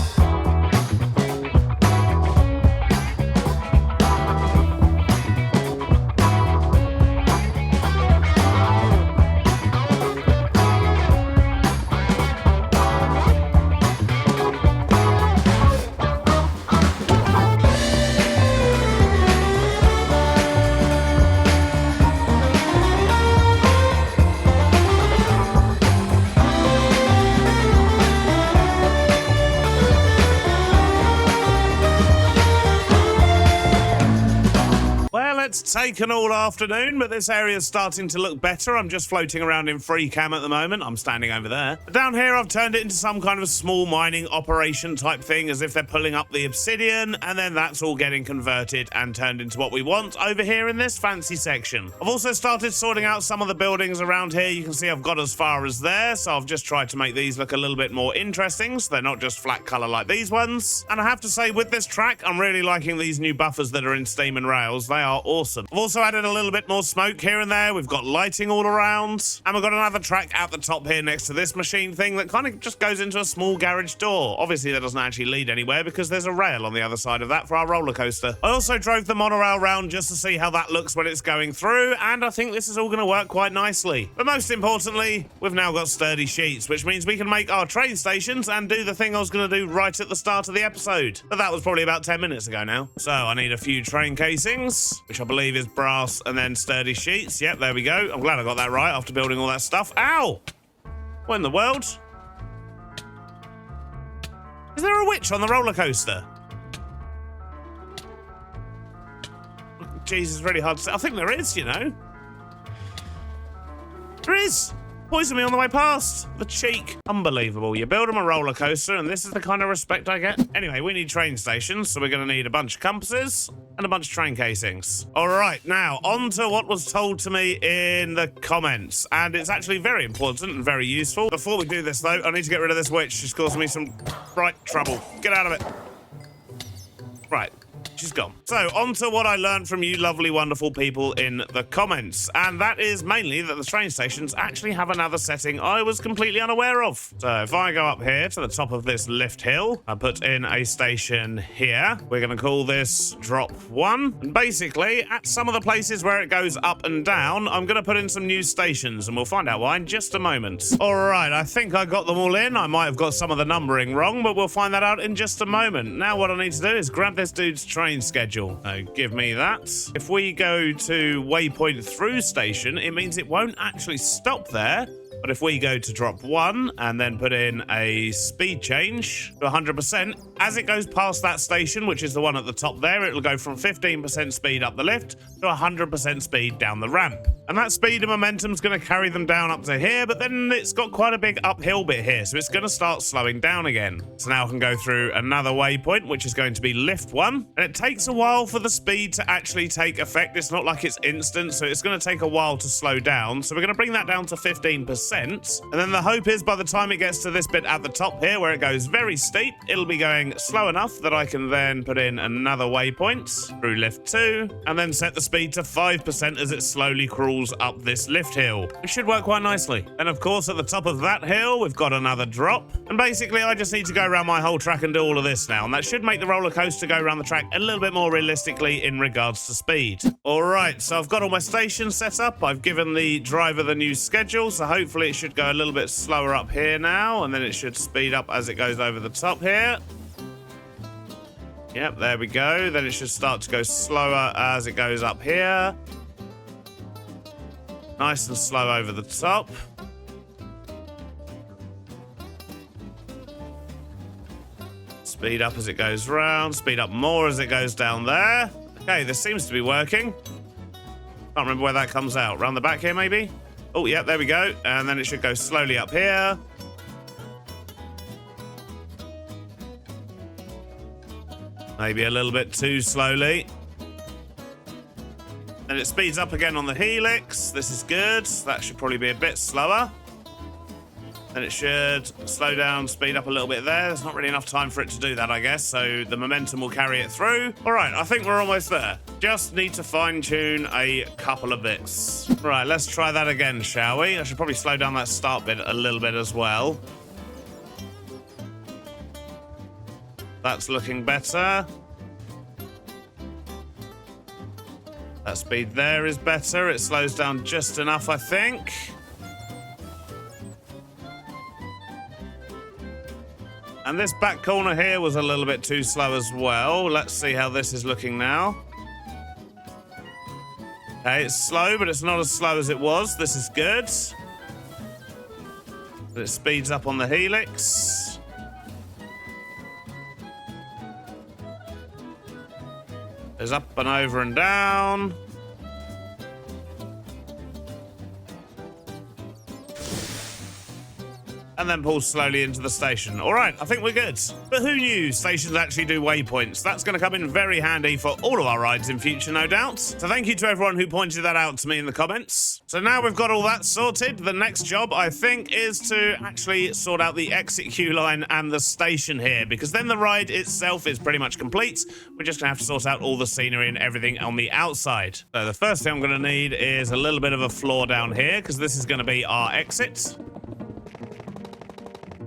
It's taken all afternoon, but this area is starting to look better. I'm just floating around in free cam at the moment. I'm standing over there. Down here, I've turned it into some kind of small mining operation type thing, as if they're pulling up the obsidian, and then that's all getting converted and turned into what we want over here in this fancy section. I've also started sorting out some of the buildings around here. You can see I've got as far as there, so I've just tried to make these look a little bit more interesting, so they're not just flat color like these ones. And I have to say, with this track, I'm really liking these new buffers that are in Steam and Rails. They are awesome. I've also added a little bit more smoke here and there. We've got lighting all around. And we've got another track at the top here next to this machine thing that kind of just goes into a small garage door. Obviously, that doesn't actually lead anywhere because there's a rail on the other side of that for our roller coaster. I also drove the monorail round just to see how that looks when it's going through, and I think this is all going to work quite nicely. But most importantly, we've now got sturdy sheets, which means we can make our train stations and do the thing I was going to do right at the start of the episode. But that was probably about 10 minutes ago now. So I need a few train casings, which I believe is brass and then sturdy sheets. Yep, there we go. I'm glad I got that right after building all that stuff. Ow! What in the world? Is there a witch on the roller coaster? Jeez, it's really hard to say. I think there is, you know. There is! Poisoned me on the way past. The cheek. Unbelievable. You build them a roller coaster and this is the kind of respect I get. Anyway, we need train stations, so we're going to need a bunch of compasses and a bunch of train casings. All right, now on to what was told to me in the comments. And it's actually very important and very useful. Before we do this, though, I need to get rid of this witch. She's causing me some right trouble. Get out of it. Right. which is gone. So, on to what I learned from you lovely, wonderful people in the comments. And that is mainly that the train stations actually have another setting I was completely unaware of. So, if I go up here to the top of this lift hill, I put in a station here. We're going to call this drop 1. And basically, at some of the places where it goes up and down, I'm going to put in some new stations, and we'll find out why in just a moment. Alright, I think I got them all in. I might have got some of the numbering wrong, but we'll find that out in just a moment. Now what I need to do is grab this dude's train schedule. So give me that. If we go to waypoint through station, it means it won't actually stop there. But if we go to drop 1 and then put in a speed change to 100%, as it goes past that station, which is the one at the top there, it'll go from 15% speed up the lift to 100% speed down the ramp. And that speed and momentum is going to carry them down up to here, but then it's got quite a big uphill bit here, so it's going to start slowing down again. So now I can go through another waypoint, which is going to be lift 1. And it takes a while for the speed to actually take effect. It's not like it's instant, so it's going to take a while to slow down. So we're going to bring that down to 15%. And then the hope is by the time it gets to this bit at the top here, where it goes very steep, it'll be going slow enough that I can then put in another waypoint through lift 2, and then set the speed to 5% as it slowly crawls up this lift hill. It should work quite nicely. And of course, at the top of that hill, we've got another drop. And basically, I just need to go around my whole track and do all of this now. And that should make the roller coaster go around the track a little bit more realistically in regards to speed. All right, so I've got all my stations set up. I've given the driver the new schedule, so hopefully it should go a little bit slower up here now, and then it should speed up as it goes over the top here. Yep, there we go. Then it should start to go slower as it goes up here. Nice and slow over the top. Speed up as it goes round. Speed up more as it goes down there. Okay, this seems to be working. Can't remember where that comes out. Round the back here, maybe? Oh, yeah, there we go. And then it should go slowly up here. Maybe a little bit too slowly. And it speeds up again on the helix. This is good. That should probably be a bit slower. Then it should slow down, speed up a little bit there. There's not really enough time for it to do that, I guess, so the momentum will carry it through. All right, I think we're almost there. Just need to fine-tune a couple of bits. Right, let's try that again, shall we? I should probably slow down that start bit a little bit as well. That's looking better. That speed there is better. It slows down just enough, I think. And this back corner here was a little bit too slow as well. Let's see how this is looking now. Okay, it's slow, but it's not as slow as it was. This is good. But it speeds up on the helix. There's up and over and down. And then pulls slowly into the station. All right, I think we're good. But who knew stations actually do waypoints? That's going to come in very handy for all of our rides in future, no doubt. So thank you to everyone who pointed that out to me in the comments. So now we've got all that sorted, the next job, I think, is to actually sort out the exit queue line and the station here, because then the ride itself is pretty much complete. We're just going to have to sort out all the scenery and everything on the outside. So the first thing I'm going to need is a little bit of a floor down here, because this is going to be our exit.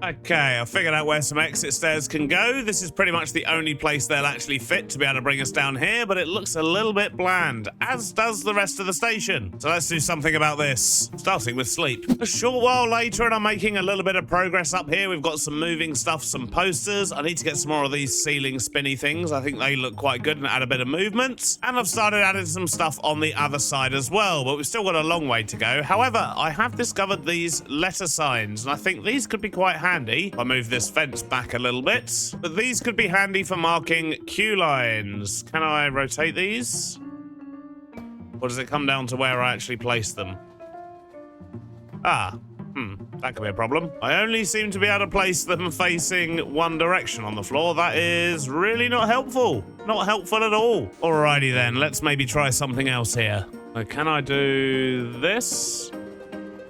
Okay, I figured out where some exit stairs can go. This is pretty much the only place they'll actually fit to be able to bring us down here, but it looks a little bit bland, as does the rest of the station. So let's do something about this, starting with sleep. A short while later, and I'm making a little bit of progress up here. We've got some moving stuff, some posters. I need to get some more of these ceiling spinny things. I think they look quite good and add a bit of movement. And I've started adding some stuff on the other side as well, but we've still got a long way to go. However, I have discovered these letter signs, and I think these could be quite handy. I move this fence back a little bit, but these could be handy for marking queue lines. Can I rotate these? Or does it come down to where I actually place them? That could be a problem. I only seem to be able to place them facing one direction on the floor. That is really not helpful. Not helpful at all. Alrighty then, let's maybe try something else here. So can I do this?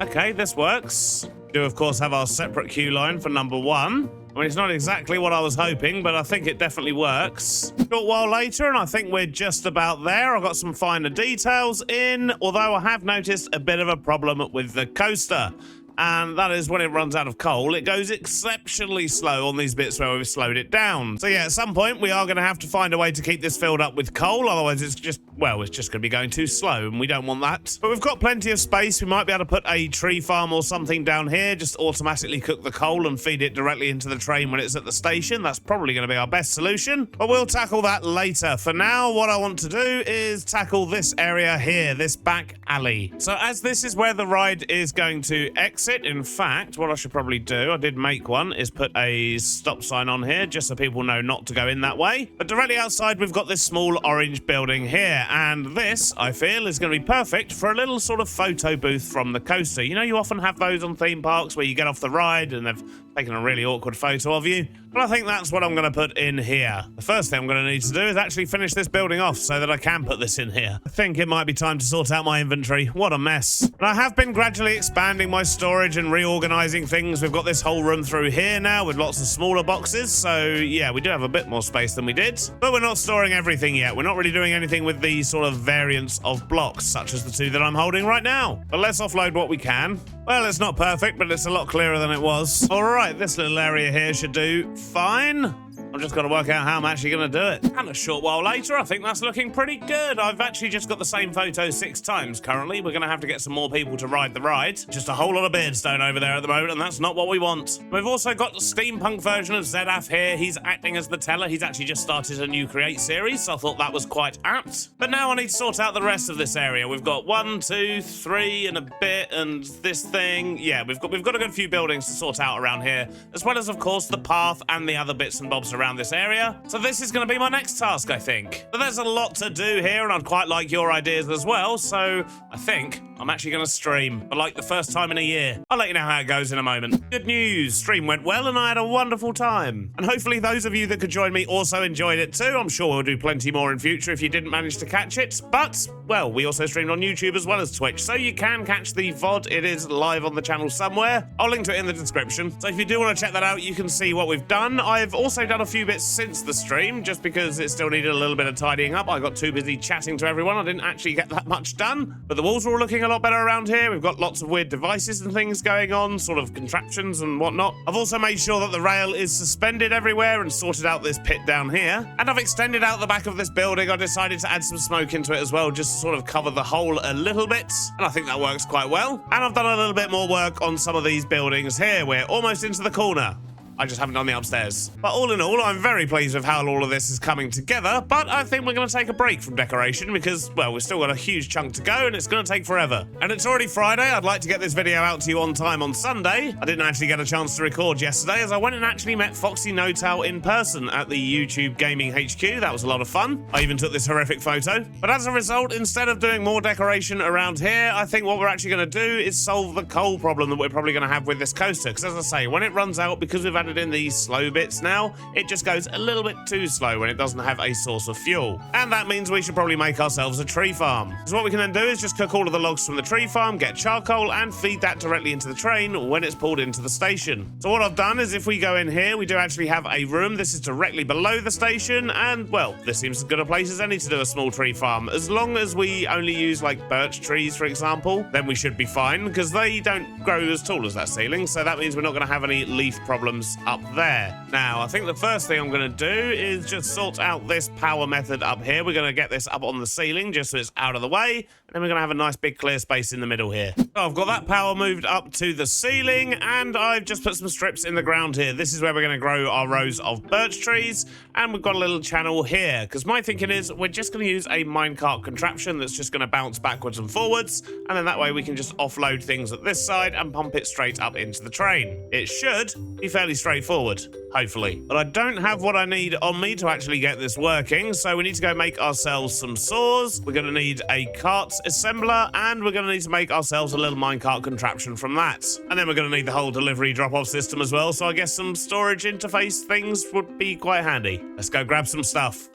Okay, this works. We do, of course, have our separate queue line for number 1. I mean, it's not exactly what I was hoping, but I think it definitely works. A short while later, and I think we're just about there. I've got some finer details in, although I have noticed a bit of a problem with the coaster. And that is when it runs out of coal, it goes exceptionally slow on these bits where we've slowed it down. So yeah, at some point we are going to have to find a way to keep this filled up with coal, otherwise it's just going to be going too slow, and we don't want that. But we've got plenty of space. We might be able to put a tree farm or something down here, just automatically cook the coal and feed it directly into the train when it's at the station. That's probably going to be our best solution, but we'll tackle that later. For now, what I want to do is tackle this area here, this back alley. So as this is where the ride is going to exit, in fact, what I should probably do, I did make one, is put a stop sign on here just so people know not to go in that way. But directly outside, we've got this small orange building here, and this, I feel, is going to be perfect for a little sort of photo booth from the coaster. You know, you often have those on theme parks where you get off the ride and they've taken a really awkward photo of you. But I think that's what I'm going to put in here. The first thing I'm going to need to do is actually finish this building off so that I can put this in here. I think it might be time to sort out my inventory. What a mess. And I have been gradually expanding my storage and reorganizing things. We've got this whole room through here now with lots of smaller boxes. So yeah, we do have a bit more space than we did. But we're not storing everything yet. We're not really doing anything with these sort of variants of blocks, such as the two that I'm holding right now. But let's offload what we can. Well, it's not perfect, but it's a lot clearer than it was. All right, this little area here should do fine. I'm just got to work out how I'm actually going to do it. And a short while later, I think that's looking pretty good. I've actually just got the same photo 6 times currently. We're going to have to get some more people to ride the ride. Just a whole lot of Beardstone over there at the moment, and that's not what we want. We've also got the steampunk version of Zedaf here. He's acting as the teller. He's actually just started a new Create series, so I thought that was quite apt. But now I need to sort out the rest of this area. We've got 1, 2, 3 and a bit, and this thing. Yeah, we've got a good few buildings to sort out around here, as well as, of course, the path and the other bits and bobs around this area. So this is going to be my next task, I think. But there's a lot to do here, and I'd quite like your ideas as well, so I think I'm actually going to stream for like the first time in a year. I'll let you know how it goes in a moment. Good news, stream went well and I had a wonderful time. And hopefully those of you that could join me also enjoyed it too. I'm sure we'll do plenty more in future if you didn't manage to catch it. But, well, we also streamed on YouTube as well as Twitch, so you can catch the VOD. It is live on the channel somewhere. I'll link to it in the description. So if you do want to check that out, you can see what we've done. I've also done a few bits since the stream, just because it still needed a little bit of tidying up. I got too busy chatting to everyone. I didn't actually get that much done. But the walls are all looking a lot better around here. We've got lots of weird devices and things going on, sort of contraptions and whatnot. I've also made sure that the rail is suspended everywhere and sorted out this pit down here. And I've extended out the back of this building. I decided to add some smoke into it as well, just to sort of cover the hole a little bit. And I think that works quite well. And I've done a little bit more work on some of these buildings here. We're almost into the corner. I just haven't done the upstairs. But all in all, I'm very pleased with how all of this is coming together, but I think we're going to take a break from decoration because, well, we've still got a huge chunk to go and it's going to take forever. And it's already Friday. I'd like to get this video out to you on time on Sunday. I didn't actually get a chance to record yesterday as I went and actually met Foxy Notal in person at the YouTube Gaming HQ. That was a lot of fun. I even took this horrific photo. But as a result, instead of doing more decoration around here, I think what we're actually going to do is solve the coal problem that we're probably going to have with this coaster. Because as I say, when it runs out, because we've added in these slow bits now, it just goes a little bit too slow when it doesn't have a source of fuel. And that means we should probably make ourselves a tree farm. So what we can then do is just cook all of the logs from the tree farm, get charcoal, and feed that directly into the train when it's pulled into the station. So what I've done is if we go in here, we do actually have a room. This is directly below the station, and well, this seems as good a place as any to do a small tree farm. As long as we only use like birch trees, for example, then we should be fine because they don't grow as tall as that ceiling. So that means we're not going to have any leaf problems up there. Now, I think the first thing I'm going to do is just sort out this power method up here. We're going to get this up on the ceiling just so it's out of the way, and then we're going to have a nice big clear space in the middle here. So I've got that power moved up to the ceiling, and I've just put some strips in the ground here. This is where we're going to grow our rows of birch trees, and we've got a little channel here, because my thinking is we're just going to use a minecart contraption that's just going to bounce backwards and forwards, and then that way we can just offload things at this side and pump it straight up into the train. It should be fairly straightforward, hopefully. But I don't have what I need on me to actually get this working, so we need to go make ourselves some saws. We're going to need a cart assembler, and we're going to need to make ourselves a little minecart contraption from that. And then we're going to need the whole delivery drop-off system as well, so I guess some storage interface things would be quite handy. Let's go grab some stuff.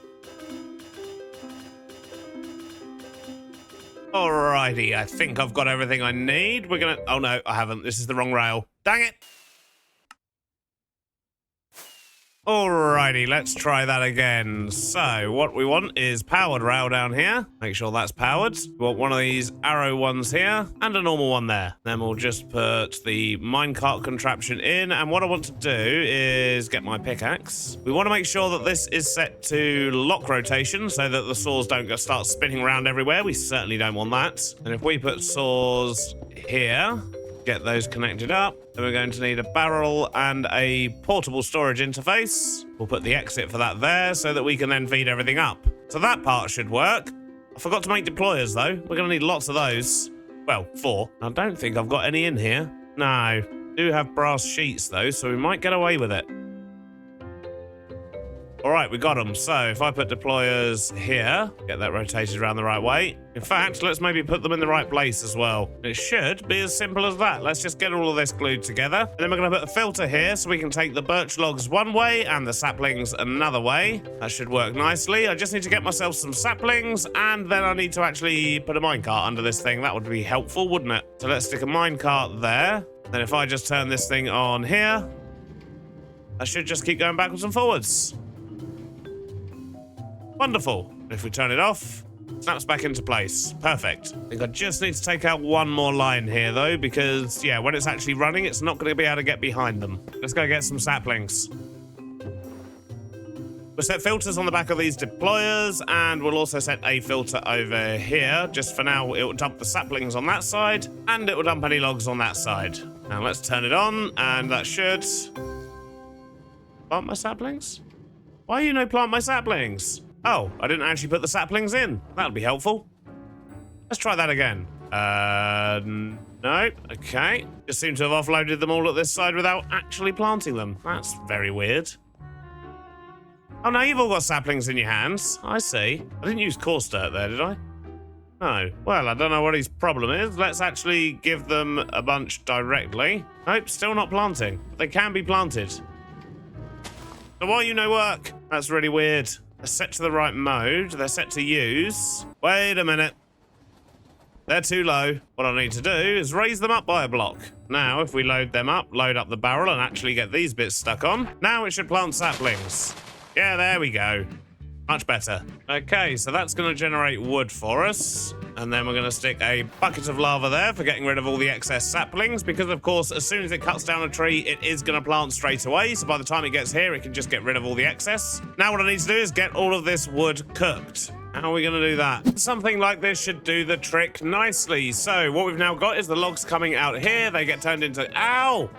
Alrighty, I think I've got everything I need. We're gonna... Oh no, I haven't. This is the wrong rail. Dang it! Alrighty, let's try that again. So, what we want is powered rail down here. Make sure that's powered. We want one of these arrow ones here and a normal one there. Then we'll just put the minecart contraption in. And what I want to do is get my pickaxe. We want to make sure that this is set to lock rotation so that the saws don't start spinning around everywhere. We certainly don't want that. And if we put saws here, get those connected up. Then we're going to need a barrel and a portable storage interface. We'll put the exit for that there so that we can then feed everything up. So that part should work. I forgot to make deployers though. We're going to need lots of those. Well, 4. I don't think I've got any in here. No. Do have brass sheets though, so we might get away with it. All right, we got them. So if I put deployers here, get that rotated around the right way. In fact, let's maybe put them in the right place as well. It should be as simple as that. Let's just get all of this glued together. And then we're going to put a filter here so we can take the birch logs one way and the saplings another way. That should work nicely. I just need to get myself some saplings and then I need to actually put a minecart under this thing. That would be helpful, wouldn't it? So let's stick a minecart there. Then if I just turn this thing on here, I should just keep going backwards and forwards. Wonderful. If we turn it off, snaps back into place. Perfect. I think I just need to take out one more line here, though, because, yeah, when it's actually running, it's not going to be able to get behind them. Let's go get some saplings. We'll set filters on the back of these deployers, and we'll also set a filter over here. Just for now, it will dump the saplings on that side, and it will dump any logs on that side. Now, let's turn it on, and that should... Plant my saplings? Why you no plant my saplings? Oh, I didn't actually put the saplings in. That'll be helpful. Let's try that again. No. Okay. Just seem to have offloaded them all at this side without actually planting them. That's very weird. Oh, now you've all got saplings in your hands. I see. I didn't use coarse dirt there, did I? No. Well, I don't know what his problem is. Let's actually give them a bunch directly. Nope, still not planting. They can be planted. So why you no work? That's really weird. They're set to the right mode. They're set to use. Wait a minute. They're too low. What I need to do is raise them up by a block. Now, if we load them up, load up the barrel and actually get these bits stuck on, now it should plant saplings. Yeah, there we go. Much better. Okay, so that's going to generate wood for us. And then we're going to stick a bucket of lava there for getting rid of all the excess saplings. Because, of course, as soon as it cuts down a tree, it is going to plant straight away. So by the time it gets here, it can just get rid of all the excess. Now what I need to do is get all of this wood cooked. How are we going to do that? Something like this should do the trick nicely. So what we've now got is the logs coming out here. They get turned into... Ow!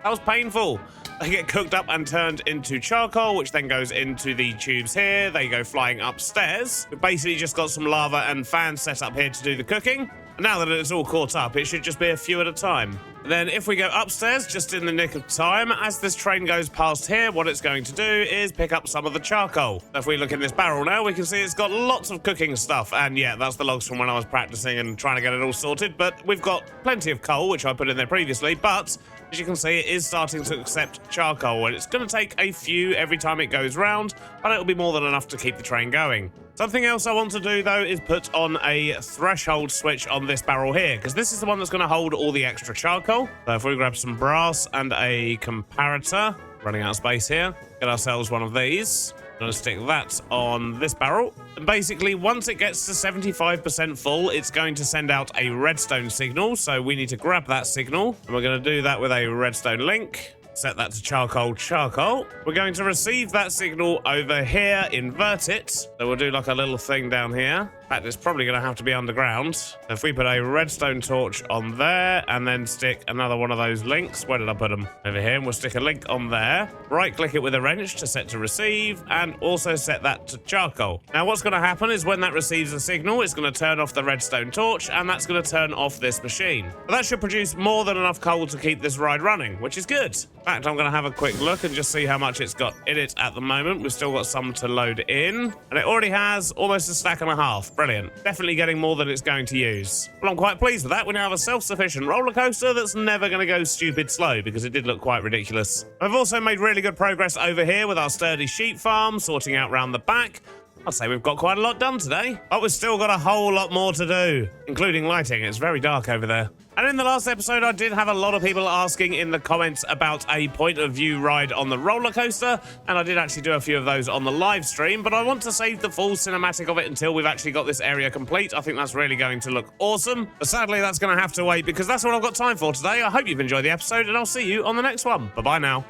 That was painful. They get cooked up and turned into charcoal, which then goes into the tubes here. They go flying upstairs. We've basically just got some lava and fans set up here to do the cooking. And now that it's all caught up, it should just be a few at a time. Then if we go upstairs, just in the nick of time, as this train goes past here, what it's going to do is pick up some of the charcoal. If we look in this barrel now, we can see it's got lots of cooking stuff. And yeah, that's the logs from when I was practicing and trying to get it all sorted. But we've got plenty of coal, which I put in there previously. But as you can see, it is starting to accept charcoal. And it's going to take a few every time it goes round, but it'll be more than enough to keep the train going. Something else I want to do, though, is put on a threshold switch on this barrel here, because this is the one that's going to hold all the extra charcoal. So if we grab some brass and a comparator, running out of space here, get ourselves one of these. I'm going to stick that on this barrel. And basically, once it gets to 75% full, it's going to send out a redstone signal. So we need to grab that signal, and we're going to do that with a redstone link. Set that to charcoal. We're going to receive that signal over here, invert it. So we'll do like a little thing down here. In fact, it's probably going to have to be underground. So if we put a redstone torch on there and then stick another one of those links. Where did I put them? Over here. And we'll stick a link on there. Right click it with a wrench to set to receive and also set that to charcoal. Now what's going to happen is when that receives a signal, it's going to turn off the redstone torch and that's going to turn off this machine. But that should produce more than enough coal to keep this ride running, which is good. In fact, I'm going to have a quick look and just see how much it's got in it at the moment. We've still got some to load in and it already has almost a stack and a half. Brilliant. Definitely getting more than it's going to use. Well, I'm quite pleased with that. We now have a self-sufficient roller coaster that's never going to go stupid slow because it did look quite ridiculous. I've also made really good progress over here with our sturdy sheep farm, sorting out round the back. I'd say we've got quite a lot done today. But we've still got a whole lot more to do, including lighting. It's very dark over there. And in the last episode, I did have a lot of people asking in the comments about a point of view ride on the roller coaster, and I did actually do a few of those on the live stream, but I want to save the full cinematic of it until we've actually got this area complete. I think that's really going to look awesome, but sadly that's going to have to wait because that's all I've got time for today. I hope you've enjoyed the episode, and I'll see you on the next one. Bye-bye now.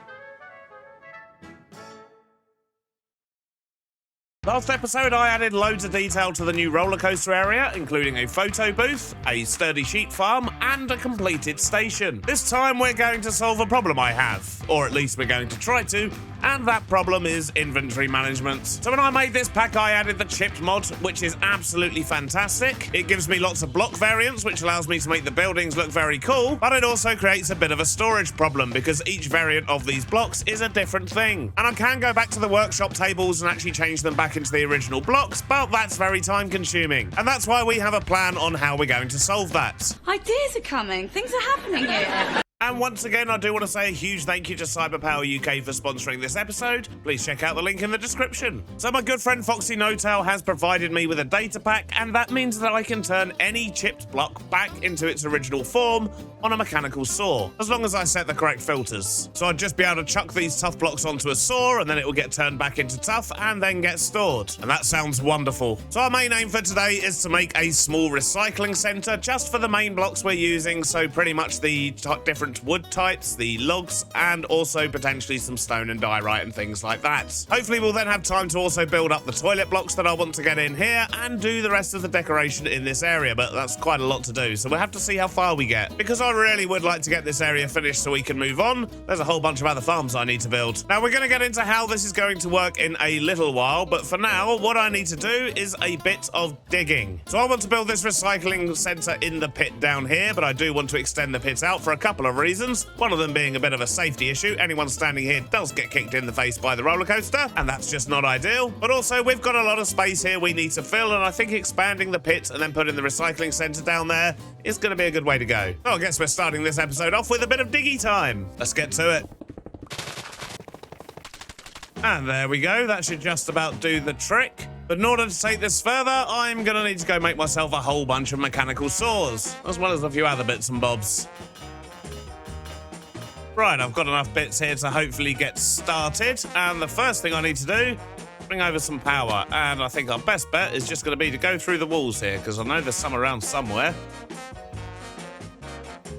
Last episode, I added loads of detail to the new roller coaster area, including a photo booth, a sturdy sheep farm, and a completed station. This time, we're going to solve a problem I have, or at least we're going to try to, and that problem is inventory management. So when I made this pack, I added the chipped mod, which is absolutely fantastic. It gives me lots of block variants, which allows me to make the buildings look very cool, but it also creates a bit of a storage problem because each variant of these blocks is a different thing. And I can go back to the workshop tables and actually change them back into the original blocks, but that's very time consuming. And that's why we have a plan on how we're going to solve that. Ideas are coming. Things are happening here. And once again, I do want to say a huge thank you to Cyberpower UK for sponsoring this episode. Please check out the link in the description. So my good friend Foxy No-Tail has provided me with a data pack, and that means that I can turn any chipped block back into its original form on a mechanical saw, as long as I set the correct filters. So I'd just be able to chuck these tough blocks onto a saw, and then it will get turned back into tough, and then get stored. And that sounds wonderful. So our main aim for today is to make a small recycling center just for the main blocks we're using, so pretty much the different wood types, the logs, and also potentially some stone and diorite and things like that. Hopefully we'll then have time to also build up the toilet blocks that I want to get in here and do the rest of the decoration in this area, but that's quite a lot to do, so we'll have to see how far we get, because I really would like to get this area finished so we can move on. There's a whole bunch of other farms I need to build. Now we're going to get into how this is going to work in a little while, but for now what I need to do is a bit of digging. So I want to build this recycling center in the pit down here, but I do want to extend the pit out for a couple of reasons. One of them being a bit of a safety issue. Anyone standing here does get kicked in the face by the roller coaster, and that's just not ideal. But also, we've got a lot of space here we need to fill, and I think expanding the pit and then putting the recycling centre down there is going to be a good way to go. So I guess we're starting this episode off with a bit of diggy time. Let's get to it. And there we go. That should just about do the trick. But in order to take this further, I'm going to need to go make myself a whole bunch of mechanical saws, as well as a few other bits and bobs. Right, I've got enough bits here to hopefully get started, and the first thing I need to do, bring over some power, and I think our best bet is just going to be to go through the walls here, because I know there's some around somewhere.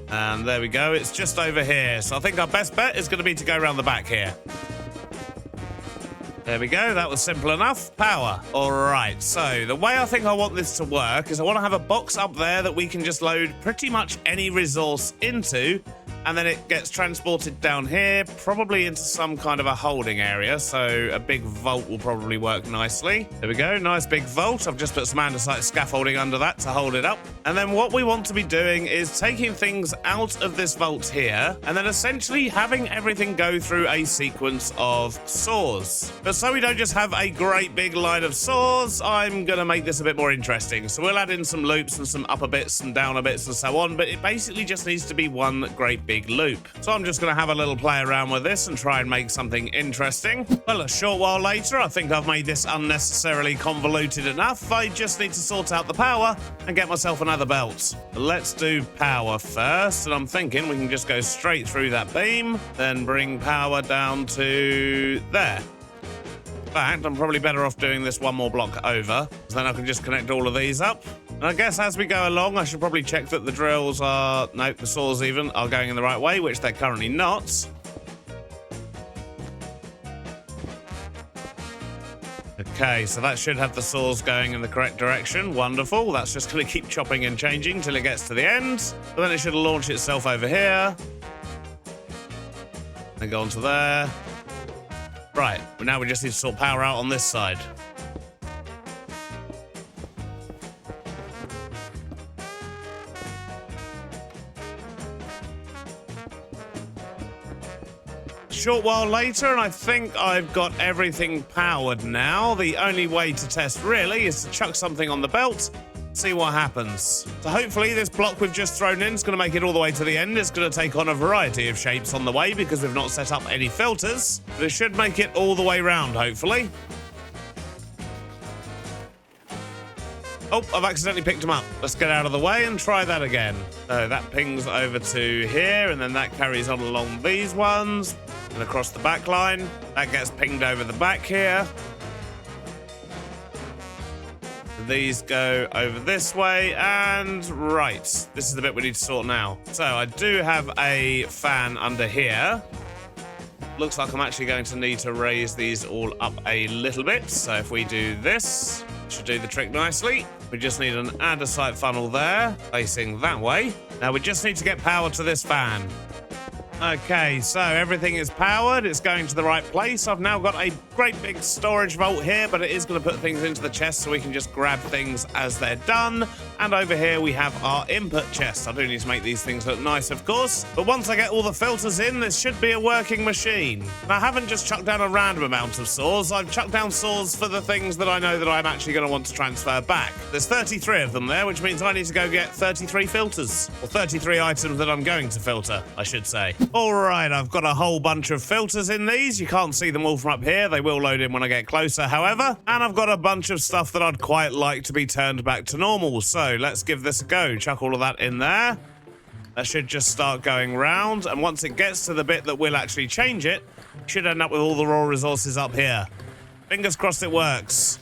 And there we go, it's just over here, so I think our best bet is going to be to go around the back here. There we go, that was simple enough. Power. Alright, so the way I think I want this to work is I want to have a box up there that we can just load pretty much any resource into, and then it gets transported down here, probably into some kind of a holding area, so a big vault will probably work nicely. There we go, nice big vault. I've just put some andesite scaffolding under that to hold it up. And then what we want to be doing is taking things out of this vault here, and then essentially having everything go through a sequence of saws. But so we don't just have a great big line of saws, I'm going to make this a bit more interesting. So we'll add in some loops and some upper bits and downer bits and so on, but it basically just needs to be one great big loop. So I'm just going to have a little play around with this and try and make something interesting. Well, a short while later, I think I've made this unnecessarily convoluted enough. I just need to sort out the power and get myself another belt. Let's do power first, and I'm thinking we can just go straight through that beam, then bring power down to there. In fact, I'm probably better off doing this one more block over, so then I can just connect all of these up. And I guess as we go along, I should probably check that the drills are, nope, the saws even, are going in the right way, which they're currently not. Okay, so that should have the saws going in the correct direction. Wonderful. That's just going to keep chopping and changing till it gets to the end. But then it should launch itself over here. Then go onto there. Right, well, now we just need to sort power out on this side. Short while later, and I think I've got everything powered now. The only way to test really is to chuck something on the belt, see what happens. So hopefully this block we've just thrown in is going to make it all the way to the end. It's going to take on a variety of shapes on the way because we've not set up any filters, but it should make it all the way round, hopefully. Oh, I've accidentally picked them up. Let's get out of the way and try that again. So that pings over to here, and then that carries on along these ones and across the back line. That gets pinged over the back here. These go over this way, and right, this is the bit we need to sort now. So I do have a fan under here. Looks like I'm actually going to need to raise these all up a little bit. So if we do this, should do the trick nicely. We just need an andesite funnel there, facing that way. Now we just need to get power to this fan. Okay, so everything is powered. It's going to the right place. I've now got a great big storage vault here, but it is going to put things into the chest so we can just grab things as they're done. And over here we have our input chest. I do need to make these things look nice, of course. But once I get all the filters in, this should be a working machine. And I haven't just chucked down a random amount of saws. I've chucked down saws for the things that I know that I'm actually going to want to transfer back. There's 33 of them there, which means I need to go get 33 filters. Or 33 items that I'm going to filter, I should say. All right, I've got a whole bunch of filters in these. You can't see them all from up here. They will load in when I get closer, however. And I've got a bunch of stuff that I'd quite like to be turned back to normal. So let's give this a go. Chuck all of that in there. That should just start going round. And once it gets to the bit that will actually change it, should end up with all the raw resources up here. Fingers crossed it works.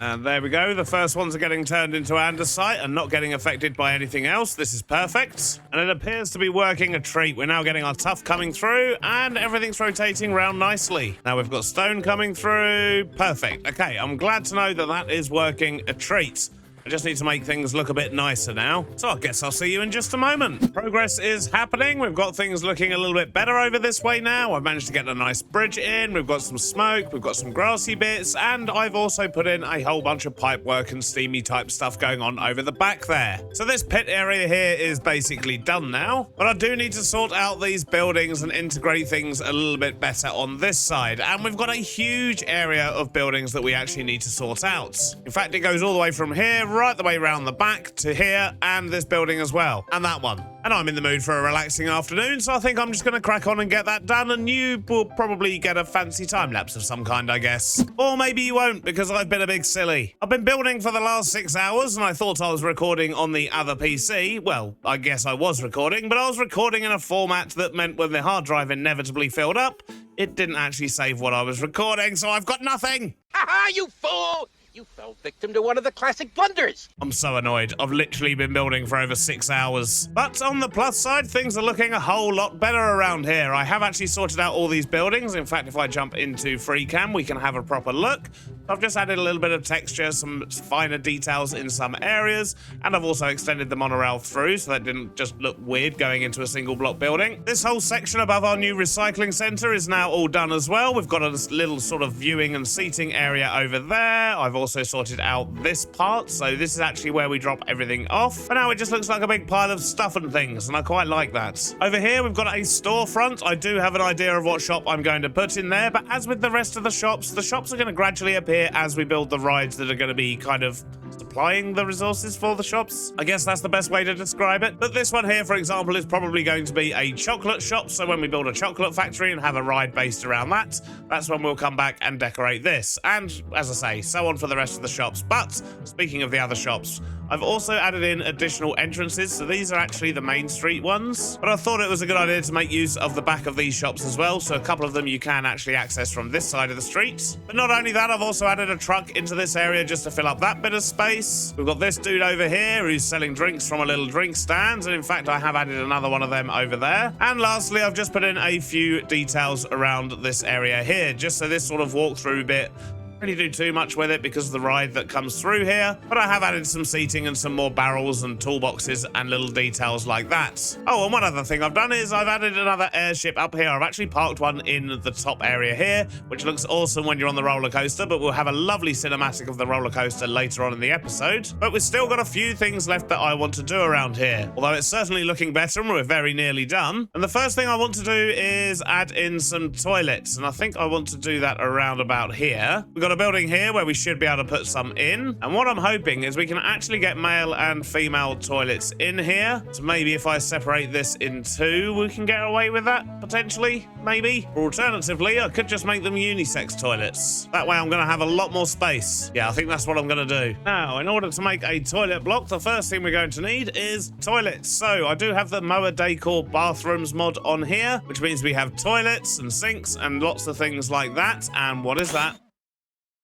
And there we go. The first ones are getting turned into andesite and not getting affected by anything else. This is perfect. And it appears to be working a treat. We're now getting our tuff coming through and everything's rotating round nicely. Now we've got stone coming through. Perfect. Okay, I'm glad to know that that is working a treat. I just need to make things look a bit nicer now. So I guess I'll see you in just a moment. Progress is happening. We've got things looking a little bit better over this way now. I've managed to get a nice bridge in. We've got some smoke. We've got some grassy bits. And I've also put in a whole bunch of pipe work and steamy type stuff going on over the back there. So this pit area here is basically done now. But I do need to sort out these buildings and integrate things a little bit better on this side. And we've got a huge area of buildings that we actually need to sort out. In fact, it goes all the way from here right the way around the back to here and this building as well, and that one. And I'm in the mood for a relaxing afternoon, so I think I'm just going to crack on and get that done, and you will probably get a fancy time-lapse of some kind, I guess. Or maybe you won't, because I've been a big silly. I've been building for the last 6 hours, and I thought I was recording on the other PC. Well, I guess I was recording, but I was recording in a format that meant when the hard drive inevitably filled up, it didn't actually save what I was recording, so I've got nothing! Ha-ha, you fool! You fell victim to one of the classic blunders. I'm so annoyed. I've literally been building for over 6 hours. But on the plus side, things are looking a whole lot better around here. I have actually sorted out all these buildings. In fact, if I jump into free cam, we can have a proper look. I've just added a little bit of texture, some finer details in some areas, and I've also extended the monorail through so that didn't just look weird going into a single block building. This whole section above our new recycling centre is now all done as well. We've got a little sort of viewing and seating area over there. I've also sorted out this part, so this is actually where we drop everything off. And now it just looks like a big pile of stuff and things, and I quite like that. Over here, we've got a storefront. I do have an idea of what shop I'm going to put in there, but as with the rest of the shops are going to gradually appear as we build the rides that are going to be kind of supplying the resources for the shops. I guess that's the best way to describe it. But this one here, for example, is probably going to be a chocolate shop. So when we build a chocolate factory and have a ride based around that, that's when we'll come back and decorate this. And as I say, so on for the rest of the shops. But speaking of the other shops, I've also added in additional entrances, so these are actually the main street ones. But I thought it was a good idea to make use of the back of these shops as well, so a couple of them you can actually access from this side of the street. But not only that, I've also added a truck into this area just to fill up that bit of space. We've got this dude over here who's selling drinks from a little drink stand, and in fact I have added another one of them over there. And lastly, I've just put in a few details around this area here, just so this sort of walkthrough bit really do too much with it because of the ride that comes through here, but I have added some seating and some more barrels and toolboxes and little details like that. Oh, and one other thing I've done is I've added another airship up here. I've actually parked one in the top area here, which looks awesome when you're on the roller coaster, but we'll have a lovely cinematic of the roller coaster later on in the episode. But we've still got a few things left that I want to do around here, although it's certainly looking better and we're very nearly done. And the first thing I want to do is add in some toilets, and I think I want to do that around about here. We've got got a building here where we should be able to put some in. And what I'm hoping is we can actually get male and female toilets in here. So maybe if I separate this in two, we can get away with that, potentially, maybe. Or alternatively, I could just make them unisex toilets. That way I'm going to have a lot more space. Yeah, I think that's what I'm going to do. Now, in order to make a toilet block, the first thing we're going to need is toilets. So I do have the Moa Decor bathrooms mod on here, which means we have toilets and sinks and lots of things like that. And what is that?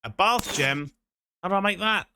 A bath gem. How do I make that?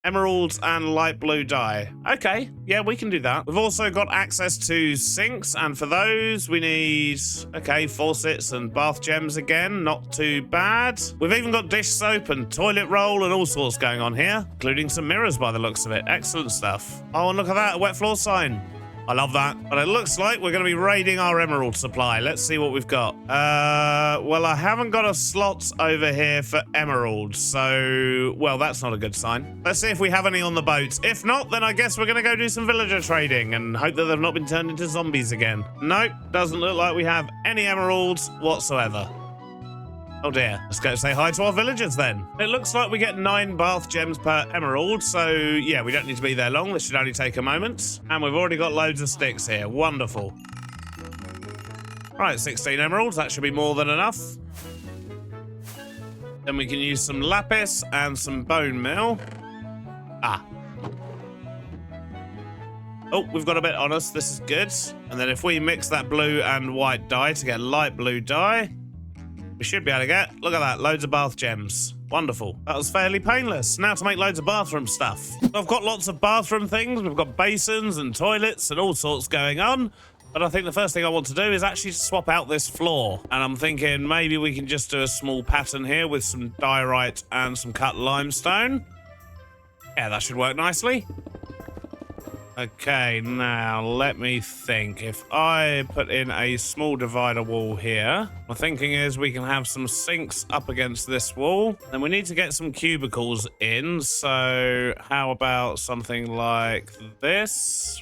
Emeralds and light blue dye. Okay, yeah, we can do that. We've also got access to sinks, and for those we need, okay, faucets and bath gems again. Not too bad. We've even got dish soap and toilet roll and all sorts going on here, including some mirrors by the looks of it. Excellent stuff. Oh, and look at that, a wet floor sign. I love that. But it looks like we're going to be raiding our emerald supply. Let's see what we've got. Well, I haven't got a slot over here for emeralds. So, well, that's not a good sign. Let's see if we have any on the boat. If not, then I guess we're going to go do some villager trading and hope that they've not been turned into zombies again. Nope, doesn't look like we have any emeralds whatsoever. Oh dear. Let's go say hi to our villagers then. It looks like we get 9 bath gems per emerald, so yeah, we don't need to be there long. This should only take a moment. And we've already got loads of sticks here. Wonderful. Right, 16 emeralds. That should be more than enough. Then we can use some lapis and some bone meal. Ah. Oh, we've got a bit on us. This is good. And then if we mix that blue and white dye to get light blue dye, we should be able to get, look at that, loads of bath gems. Wonderful. That was fairly painless. Now to make loads of bathroom stuff. So I've got lots of bathroom things. We've got basins and toilets and all sorts going on. But I think the first thing I want to do is actually swap out this floor. And I'm thinking maybe we can just do a small pattern here with some diorite and some cut limestone. Yeah, that should work nicely. Okay, now let me think. If I put in a small divider wall here, my thinking is we can have some sinks up against this wall. Then we need to get some cubicles in. So how about something like this?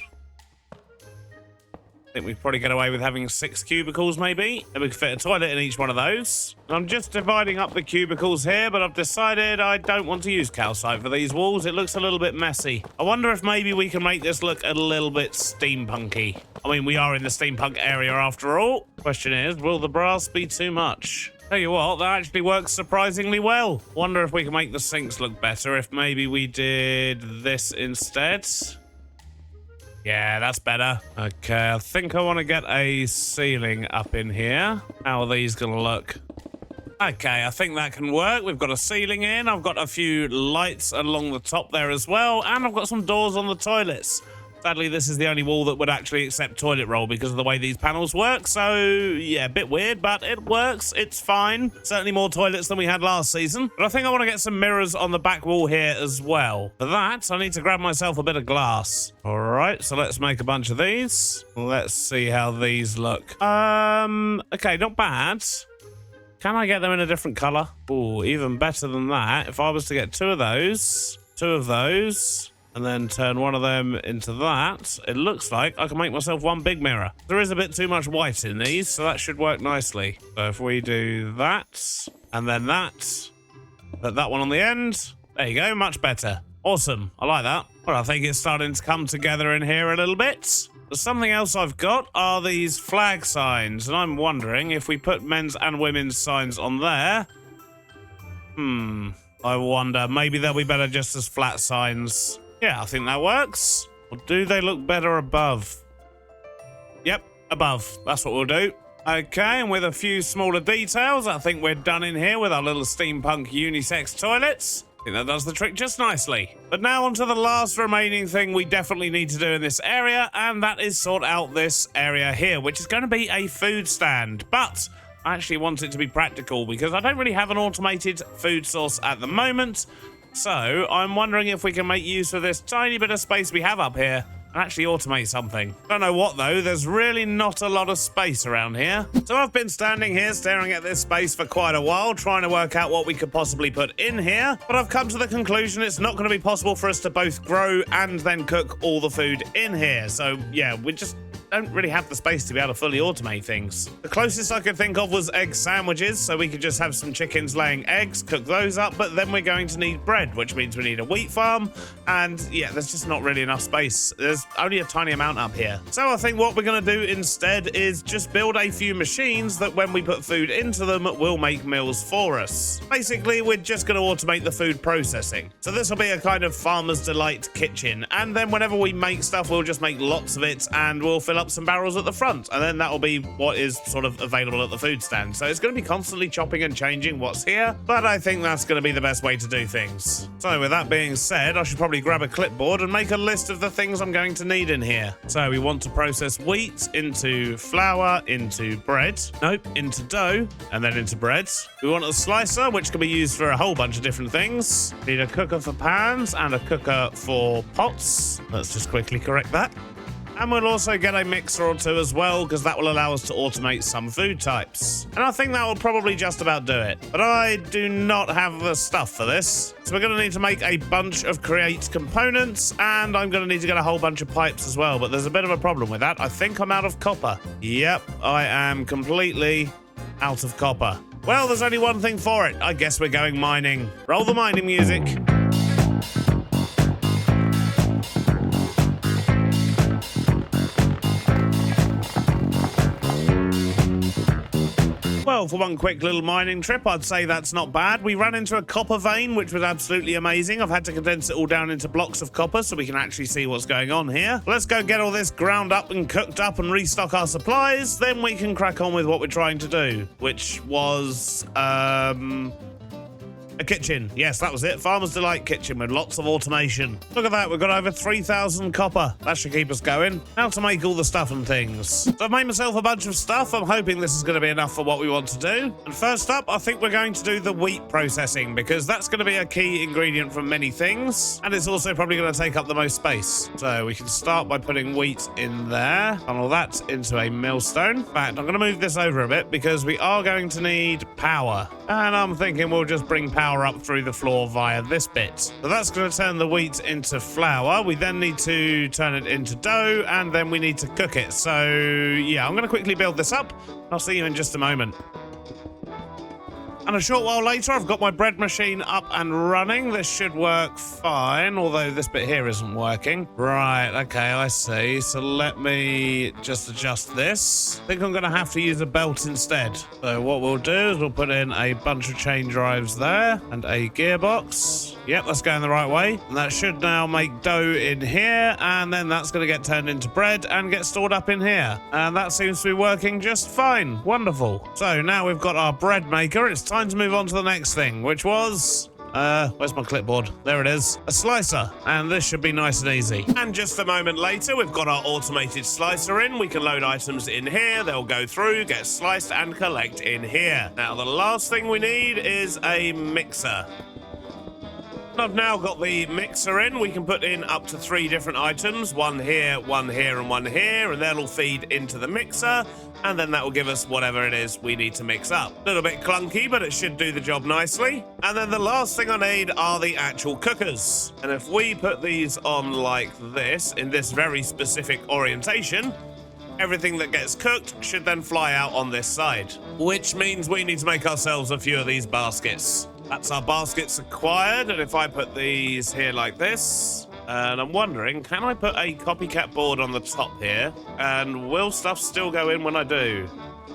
I think we could probably get away with having 6 cubicles maybe. And we could fit a toilet in each one of those. And I'm just dividing up the cubicles here, but I've decided I don't want to use calcite for these walls. It looks a little bit messy. I wonder if maybe we can make this look a little bit steampunky. I mean, we are in the steampunk area after all. Question is, will the brass be too much? Tell you what, that actually works surprisingly well. Wonder if we can make the sinks look better if maybe we did this instead. Yeah, that's better. Okay, I think I want to get a ceiling up in here. How are these going to look? Okay, I think that can work. We've got a ceiling in. I've got a few lights along the top there as well. And I've got some doors on the toilets. Sadly, this is the only wall that would actually accept toilet roll because of the way these panels work. So, yeah, a bit weird, but it works. It's fine. Certainly more toilets than we had last season. But I think I want to get some mirrors on the back wall here as well. For that, I need to grab myself a bit of glass. All right, so let's make a bunch of these. Let's see how these look. Okay, not bad. Can I get them in a different color? Oh, even better than that. If I was to get 2 of those, 2 of those, and then turn one of them into that, it looks like I can make myself one big mirror. There is a bit too much white in these, so that should work nicely. So if we do that, and then that, put that one on the end, there you go, much better. Awesome, I like that. Well, I think it's starting to come together in here a little bit. Something else I've got are these flag signs, and I'm wondering if we put men's and women's signs on there. I wonder, maybe they'll be better just as flat signs. Yeah, I think that works. Or do they look better above? Yep, above. That's what we'll do. Okay, and with a few smaller details, I think we're done in here with our little steampunk unisex toilets. I think that does the trick just nicely. But now on to the last remaining thing we definitely need to do in this area, and that is sort out this area here, which is going to be a food stand. But I actually want it to be practical because I don't really have an automated food source at the moment. So I'm wondering if we can make use of this tiny bit of space we have up here and actually automate something. Don't know what though, there's really not a lot of space around here. So I've been standing here staring at this space for quite a while, trying to work out what we could possibly put in here. But I've come to the conclusion it's not going to be possible for us to both grow and then cook all the food in here. So yeah, we're just don't really have the space to be able to fully automate things. The closest I could think of was egg sandwiches, so we could just have some chickens laying eggs, cook those up, but then we're going to need bread, which means we need a wheat farm, and yeah, there's just not really enough space. There's only a tiny amount up here. So I think what we're going to do instead is just build a few machines that when we put food into them will make meals for us. Basically, we're just going to automate the food processing. So this will be a kind of farmer's delight kitchen, and then whenever we make stuff, we'll just make lots of it, and we'll fill up some barrels at the front, and then that will be what is sort of available at the food stand. So it's going to be constantly chopping and changing what's here, but I think that's going to be the best way to do things. So with that being said, I should probably grab a clipboard and make a list of the things I'm going to need in here. So we want to process wheat into flour, into bread, nope, into dough, and then into bread. We want a slicer, which can be used for a whole bunch of different things. Need a cooker for pans and a cooker for pots. Let's just quickly correct that. And we'll also get a mixer or two as well, because that will allow us to automate some food types. And I think that will probably just about do it. But I do not have the stuff for this. So we're going to need to make a bunch of create components, and I'm going to need to get a whole bunch of pipes as well. But there's a bit of a problem with that. I think I'm out of copper. Yep, I am completely out of copper. Well, there's only one thing for it. I guess we're going mining. Roll the mining music. Well, for one quick little mining trip, I'd say that's not bad. We ran into a copper vein, which was absolutely amazing. I've had to condense it all down into blocks of copper so we can actually see what's going on here. Let's go get all this ground up and cooked up and restock our supplies. Then we can crack on with what we're trying to do, which was, a kitchen. Yes, that was it. Farmer's Delight kitchen with lots of automation. Look at that. We've got over 3,000 copper. That should keep us going. Now to make all the stuff and things. So I've made myself a bunch of stuff. I'm hoping this is going to be enough for what we want to do. And first up, I think we're going to do the wheat processing, because that's going to be a key ingredient from many things. And it's also probably going to take up the most space. So we can start by putting wheat in there. Funnel that into a millstone. In fact, I'm going to move this over a bit because we are going to need power. And I'm thinking we'll just bring power up through the floor via this bit. So that's going to turn the wheat into flour. We then need to turn it into dough, and then we need to cook it. So yeah, I'm going to quickly build this up. I'll see you in just a moment. And a short while later, I've got my bread machine up and running. This should work fine, although this bit here isn't working. Right, okay, I see. So let me just adjust this. I think I'm going to have to use a belt instead. So what we'll do is we'll put in a bunch of chain drives there and a gearbox. Yep, that's going the right way. And that should now make dough in here, and then that's going to get turned into bread and get stored up in here. And that seems to be working just fine. Wonderful. So now we've got our bread maker. It's time to move on to the next thing, which was... where's my clipboard? There it is. A slicer. And this should be nice and easy. And just a moment later, we've got our automated slicer in. We can load items in here. They'll go through, get sliced, and collect in here. Now, the last thing we need is a mixer. I've now got the mixer in. We can put in up to 3 different items. One here, and one here, and they'll all feed into the mixer, and then that will give us whatever it is we need to mix up. A little bit clunky, but it should do the job nicely. And then the last thing I need are the actual cookers. And if we put these on like this, in this very specific orientation, everything that gets cooked should then fly out on this side, which means we need to make ourselves a few of these baskets. That's our baskets acquired, and if I put these here like this, and I'm wondering, can I put a copycat board on the top here, and will stuff still go in when I do?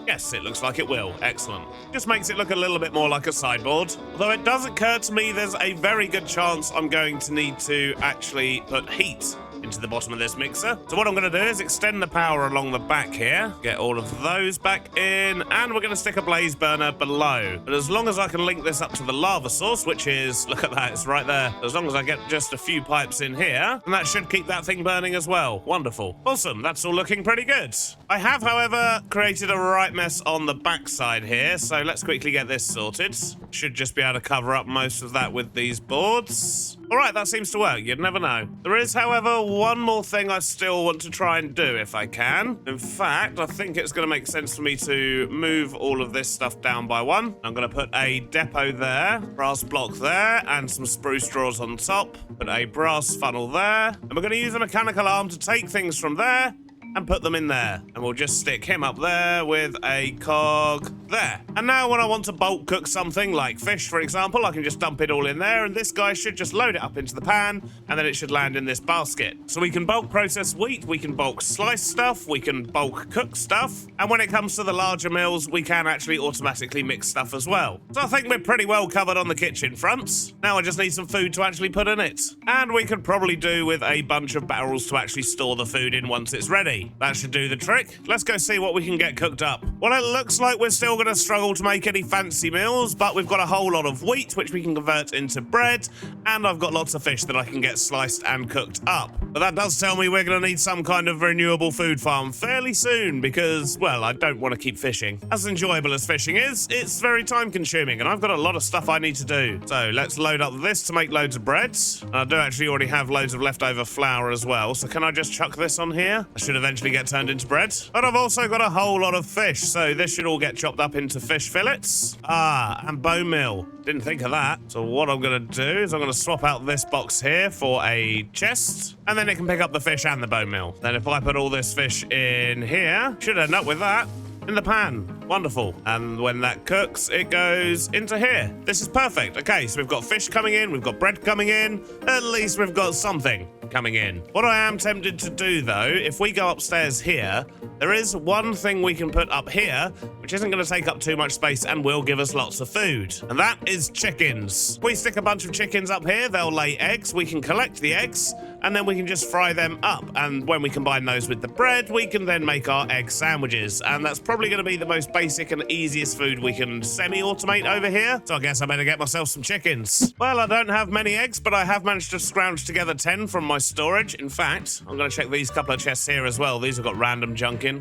Yes, it looks like it will. Excellent. Just makes it look a little bit more like a sideboard. Although it does occur to me there's a very good chance I'm going to need to actually put heat into the bottom of this mixer. So what I'm going to do is extend the power along the back here, get all of those back in, and we're going to stick a blaze burner below. But as long as I can link this up to the lava source, which is, look at that, it's right there. As long as I get just a few pipes in here, and that should keep that thing burning as well. Wonderful. Awesome, that's all looking pretty good. I have, however, created a right mess on the back side here, so let's quickly get this sorted. Should just be able to cover up most of that with these boards. All right, that seems to work. You'd never know. There is, however, one more thing I still want to try and do if I can. In fact, I think it's going to make sense for me to move all of this stuff down by one. I'm going to put a depot there, brass block there, and some spruce straws on top. Put a brass funnel there. And we're going to use a mechanical arm to take things from there and put them in there. And we'll just stick him up there with a cog there. And now when I want to bulk cook something like fish, for example, I can just dump it all in there, and this guy should just load it up into the pan, and then it should land in this basket. So we can bulk process wheat, we can bulk slice stuff, we can bulk cook stuff, and when it comes to the larger meals, we can actually automatically mix stuff as well. So I think we're pretty well covered on the kitchen fronts. Now I just need some food to actually put in it. And we could probably do with a bunch of barrels to actually store the food in once it's ready. That should do the trick. Let's go see what we can get cooked up. Well, it looks like we're still going to struggle to make any fancy meals, but we've got a whole lot of wheat, which we can convert into bread, and I've got lots of fish that I can get sliced and cooked up. But that does tell me we're going to need some kind of renewable food farm fairly soon because, well, I don't want to keep fishing. As enjoyable as fishing is, it's very time consuming, and I've got a lot of stuff I need to do. So let's load up this to make loads of bread. And I do actually already have loads of leftover flour as well, so can I just chuck this on here? I should eventually get turned into bread. But I've also got a whole lot of fish, so this should all get chopped up into fish fillets. And bone meal. Didn't think of that. So what I'm going to do is I'm going to swap out this box here for a chest, and then it can pick up the fish and the bone meal. Then if I put all this fish in here, should end up with that in the pan. Wonderful. And when that cooks, it goes into here. This is perfect. Okay, so we've got fish coming in, we've got bread coming in, at least we've got something coming in. What I am tempted to do though, if we go upstairs here, there is one thing we can put up here, which isn't going to take up too much space and will give us lots of food. And that is chickens. If we stick a bunch of chickens up here, they'll lay eggs. We can collect the eggs, and then we can just fry them up. And when we combine those with the bread, we can then make our egg sandwiches. And that's probably going to be the most basic and easiest food we can semi-automate over here. So I guess I better get myself some chickens. Well, I don't have many eggs, but I have managed to scrounge together 10 from my storage. In fact, I'm going to check these couple of chests here as well. These have got random junk in.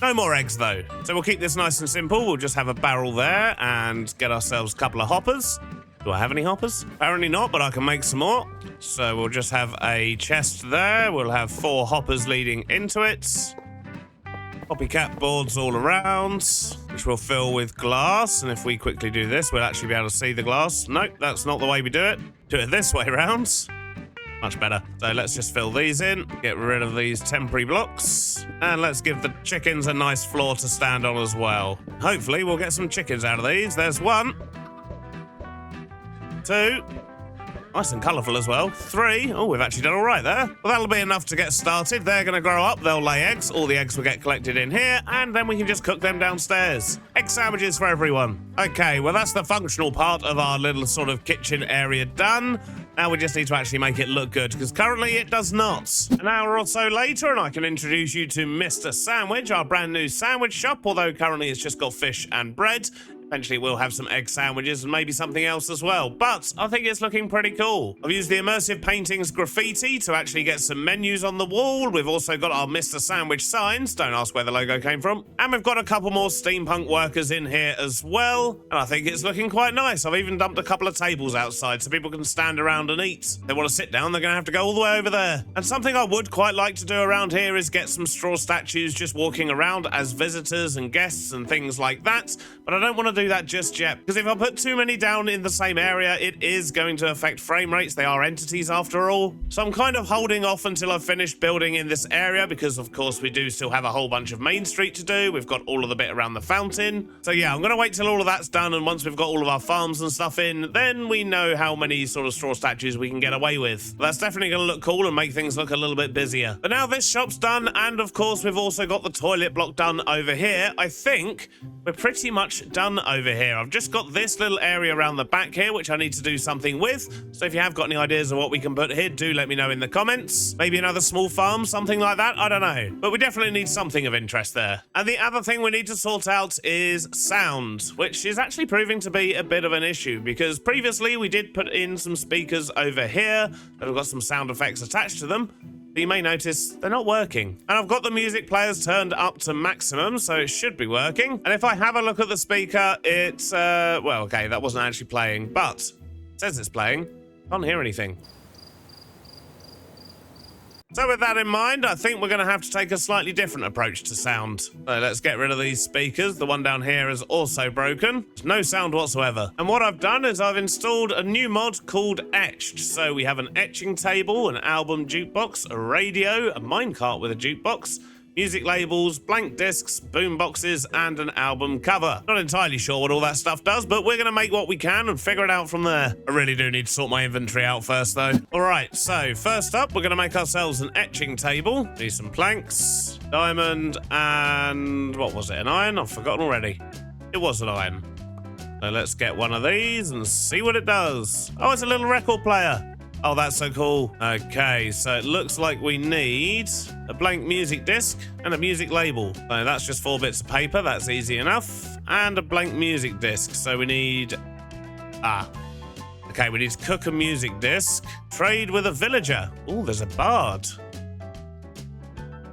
No more eggs though. So we'll keep this nice and simple. We'll just have a barrel there and get ourselves a couple of hoppers. Do I have any hoppers? Apparently not, but I can make some more. So we'll just have a chest there. We'll have 4 hoppers leading into it. Copycat boards all around, which we'll fill with glass. And if we quickly do this, we'll actually be able to see the glass. Nope, that's not the way we do it. Do it this way around. Much better. So let's just fill these in, get rid of these temporary blocks, and let's give the chickens a nice floor to stand on as well. Hopefully we'll get some chickens out of these. There's 1, 2, nice and colourful as well. 3, oh, we've actually done all right there. Well, that'll be enough to get started. They're going to grow up, they'll lay eggs. All the eggs will get collected in here, and then we can just cook them downstairs. Egg sandwiches for everyone. Okay, well, that's the functional part of our little sort of kitchen area done. Now we just need to actually make it look good, because currently it does not. An hour or so later, and I can introduce you to Mr. Sandwich, our brand new sandwich shop, although currently it's just got fish and bread. Eventually we'll have some egg sandwiches and maybe something else as well, but I think it's looking pretty cool. I've used the immersive paintings graffiti to actually get some menus on the wall. We've also got our Mr. Sandwich signs, don't ask where the logo came from. And we've got a couple more steampunk workers in here as well, and I think it's looking quite nice. I've even dumped a couple of tables outside so people can stand around and eat. If they want to sit down, they're going to have to go all the way over there. And something I would quite like to do around here is get some straw statues just walking around as visitors and guests and things like that, but I don't want to do that just yet, because if I put too many down in the same area, it is going to affect frame rates. They are entities after all. So I'm kind of holding off until I've finished building in this area, because of course we do still have a whole bunch of Main Street to do. We've got all of the bit around the fountain. So yeah, I'm going to wait till all of that's done, and once we've got all of our farms and stuff in, then we know how many sort of straw statues we can get away with. That's definitely going to look cool and make things look a little bit busier. But now this shop's done, and of course we've also got the toilet block done over here. I think we're pretty much done over here. I've just got this little area around the back here, which I need to do something with. So if you have got any ideas of what we can put here, do let me know in the comments. Maybe another small farm, something like that. I don't know. But we definitely need something of interest there. And the other thing we need to sort out is sound, which is actually proving to be a bit of an issue, because previously we did put in some speakers over here that have got some sound effects attached to them. You may notice they're not working. And I've got the music players turned up to maximum, so it should be working. And if I have a look at the speaker, it's, well, okay, that wasn't actually playing, but it says it's playing. Can't hear anything. So with that in mind, I think we're going to have to take a slightly different approach to sound. So let's get rid of these speakers. The one down here is also broken. No sound whatsoever. And what I've done is I've installed a new mod called Etched. So we have an etching table, an album jukebox, a radio, a minecart with a jukebox, music labels, blank discs, boom boxes, and an album cover. Not entirely sure what all that stuff does, but we're going to make what we can and figure it out from there. I really do need to sort my inventory out first, though. All right, so first up, we're going to make ourselves an etching table. Do some planks, diamond, and what was it, an iron? I've forgotten already. It was an iron. So let's get one of these and see what it does. Oh, it's a little record player. Oh, that's so cool. Okay, so it looks like we need a blank music disc and a music label. So that's just 4 bits of paper. That's easy enough. And a blank music disc. So we need... Okay, we need to cook a music disc. Trade with a villager. Oh, there's a bard.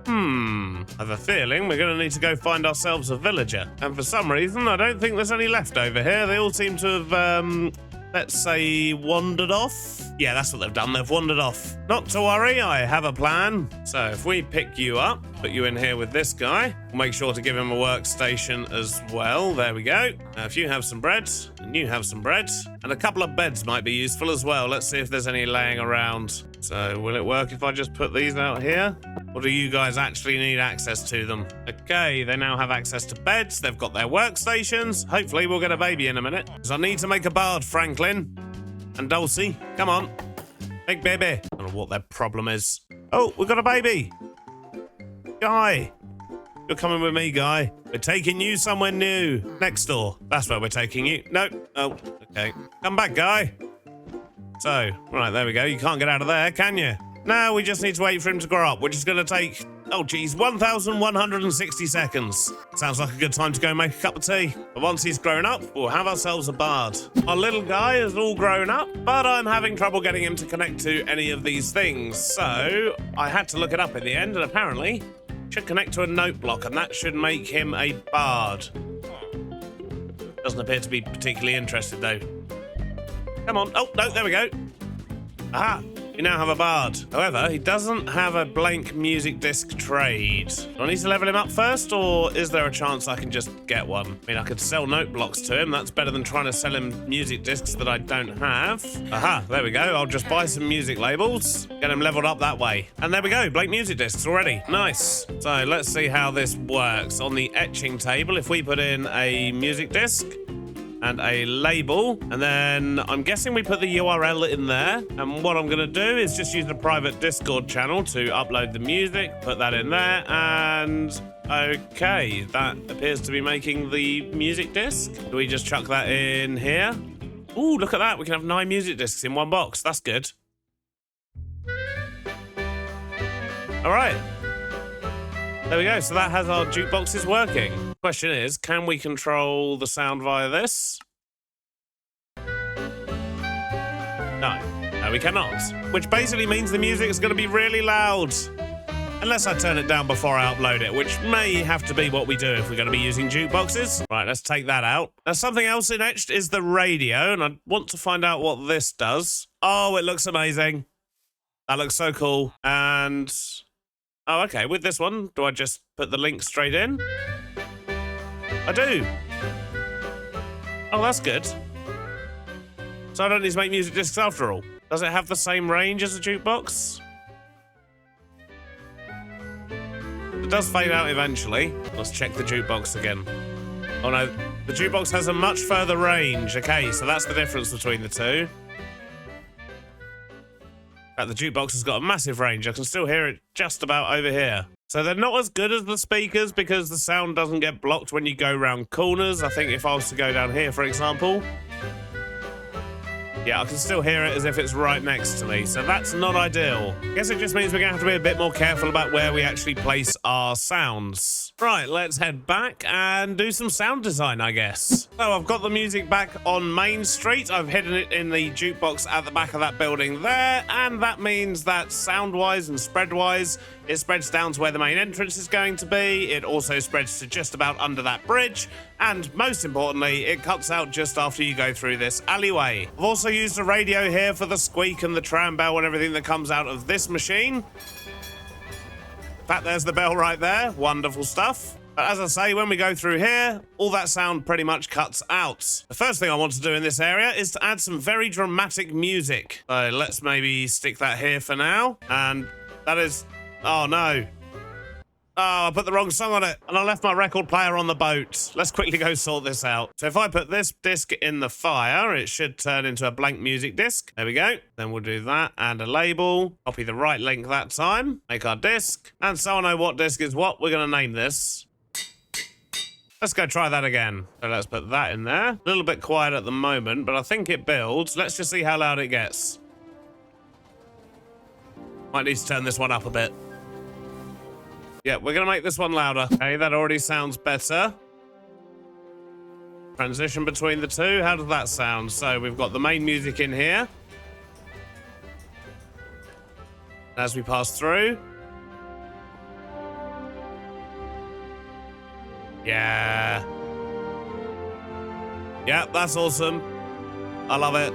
I have a feeling we're going to need to go find ourselves a villager. And for some reason, I don't think there's any left over here. They all seem to have... let's say, wandered off. Yeah, that's what they've done. They've wandered off. Not to worry, I have a plan. So if we pick you up, put you in here with this guy, we'll make sure to give him a workstation as well. There we go. Now, if you have some bread, and you have some bread, and a couple of beds might be useful as well. Let's see if there's any laying around. So will it work if I just put these out here? Or do you guys actually need access to them? Okay, they now have access to beds. They've got their workstations. Hopefully we'll get a baby in a minute. Because I need to make a bard, Franklin. And Dulcie, come on. Big baby. I don't know what their problem is. Oh, we've got a baby. Guy. You're coming with me, Guy. We're taking you somewhere new. Next door. That's where we're taking you. No. Oh, okay. Come back, Guy. So, right, there we go. You can't get out of there, can you? Now we just need to wait for him to grow up, which is going to take, oh geez, 1,160 seconds. Sounds like a good time to go make a cup of tea. But once he's grown up, we'll have ourselves a bard. Our little guy is all grown up, but I'm having trouble getting him to connect to any of these things. So I had to look it up in the end, and apparently should connect to a note block, and that should make him a bard. Doesn't appear to be particularly interested, though. Come on. Oh, no, there we go. Aha. We now have a bard. However, he doesn't have a blank music disc trade. Do I need to level him up first, or is there a chance I can just get one? I mean, I could sell note blocks to him. That's better than trying to sell him music discs that I don't have. Aha, there we go. I'll just buy some music labels, get him leveled up that way. And there we go, blank music discs already. Nice. So let's see how this works. On the etching table, if we put in a music disc, and a label, and then I'm guessing we put the URL in there, and what I'm going to do is just use a private Discord channel to upload the music, put that in there, and okay, that appears to be making the music disc. Do we just chuck that in here? Ooh, look at that, we can have 9 music discs in one box. That's good. All right. There we go, so that has our jukeboxes working. Question is, can we control the sound via this? No, we cannot. Which basically means the music is going to be really loud. Unless I turn it down before I upload it, which may have to be what we do if we're going to be using jukeboxes. Right, let's take that out. Now, something else in Etched is the radio, and I want to find out what this does. Oh, it looks amazing. That looks so cool. And... oh, okay, with this one, do I just put the link straight in? I do. Oh, that's good. So I don't need to make music discs after all. Does it have the same range as a jukebox? It does fade out eventually. Let's check the jukebox again. Oh no, the jukebox has a much further range. Okay, so that's the difference between the two. The jukebox has got a massive range. I can still hear it just about over here. So they're not as good as the speakers because the sound doesn't get blocked when you go round corners. I think if I was to go down here, for example, yeah, I can still hear it as if it's right next to me. So that's not ideal. Guess it just means we're going to have to be a bit more careful about where we actually place our sounds. Right, let's head back and do some sound design, I guess. So I've got the music back on Main Street. I've hidden it in the jukebox at the back of that building there. And that means that sound-wise and spread-wise, it spreads down to where the main entrance is going to be. It also spreads to just about under that bridge. And most importantly, it cuts out just after you go through this alleyway. I've also used a radio here for the squeak and the tram bell and everything that comes out of this machine. In fact, there's the bell right there. Wonderful stuff. But as I say, when we go through here, all that sound pretty much cuts out. The first thing I want to do in this area is to add some very dramatic music. So let's maybe stick that here for now. And that is... Oh, no. Oh, I put the wrong song on it, and I left my record player on the boat. Let's quickly go sort this out. So if I put this disc in the fire, it should turn into a blank music disc. There we go. Then we'll do that, and a label. Copy the right link that time. Make our disc. And so I know what disc is what, we're going to name this. Let's go try that again. So let's put that in there. A little bit quiet at the moment, but I think it builds. Let's just see how loud it gets. Might need to turn this one up a bit. Yeah, we're going to make this one louder. Okay, that already sounds better. Transition between the two. How does that sound? So we've got the main music in here. As we pass through. Yeah. Yeah, that's awesome. I love it.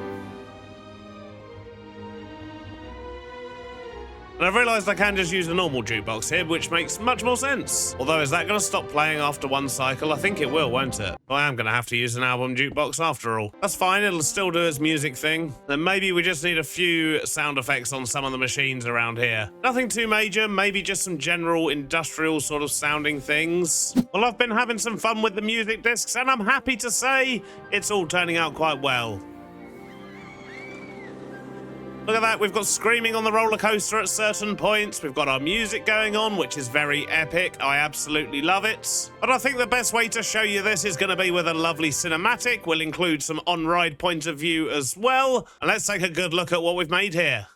And I've realised I can just use a normal jukebox here, which makes much more sense. Although, is that going to stop playing after one cycle? I think it will, won't it? I am going to have to use an album jukebox after all. That's fine, it'll still do its music thing. Then maybe we just need a few sound effects on some of the machines around here. Nothing too major, maybe just some general industrial sort of sounding things. Well, I've been having some fun with the music discs, and I'm happy to say it's all turning out quite well. Look at that, we've got screaming on the roller coaster at certain points. We've got our music going on, which is very epic. I absolutely love it. But I think the best way to show you this is going to be with a lovely cinematic. We'll include some on-ride point of view as well. And let's take a good look at what we've made here.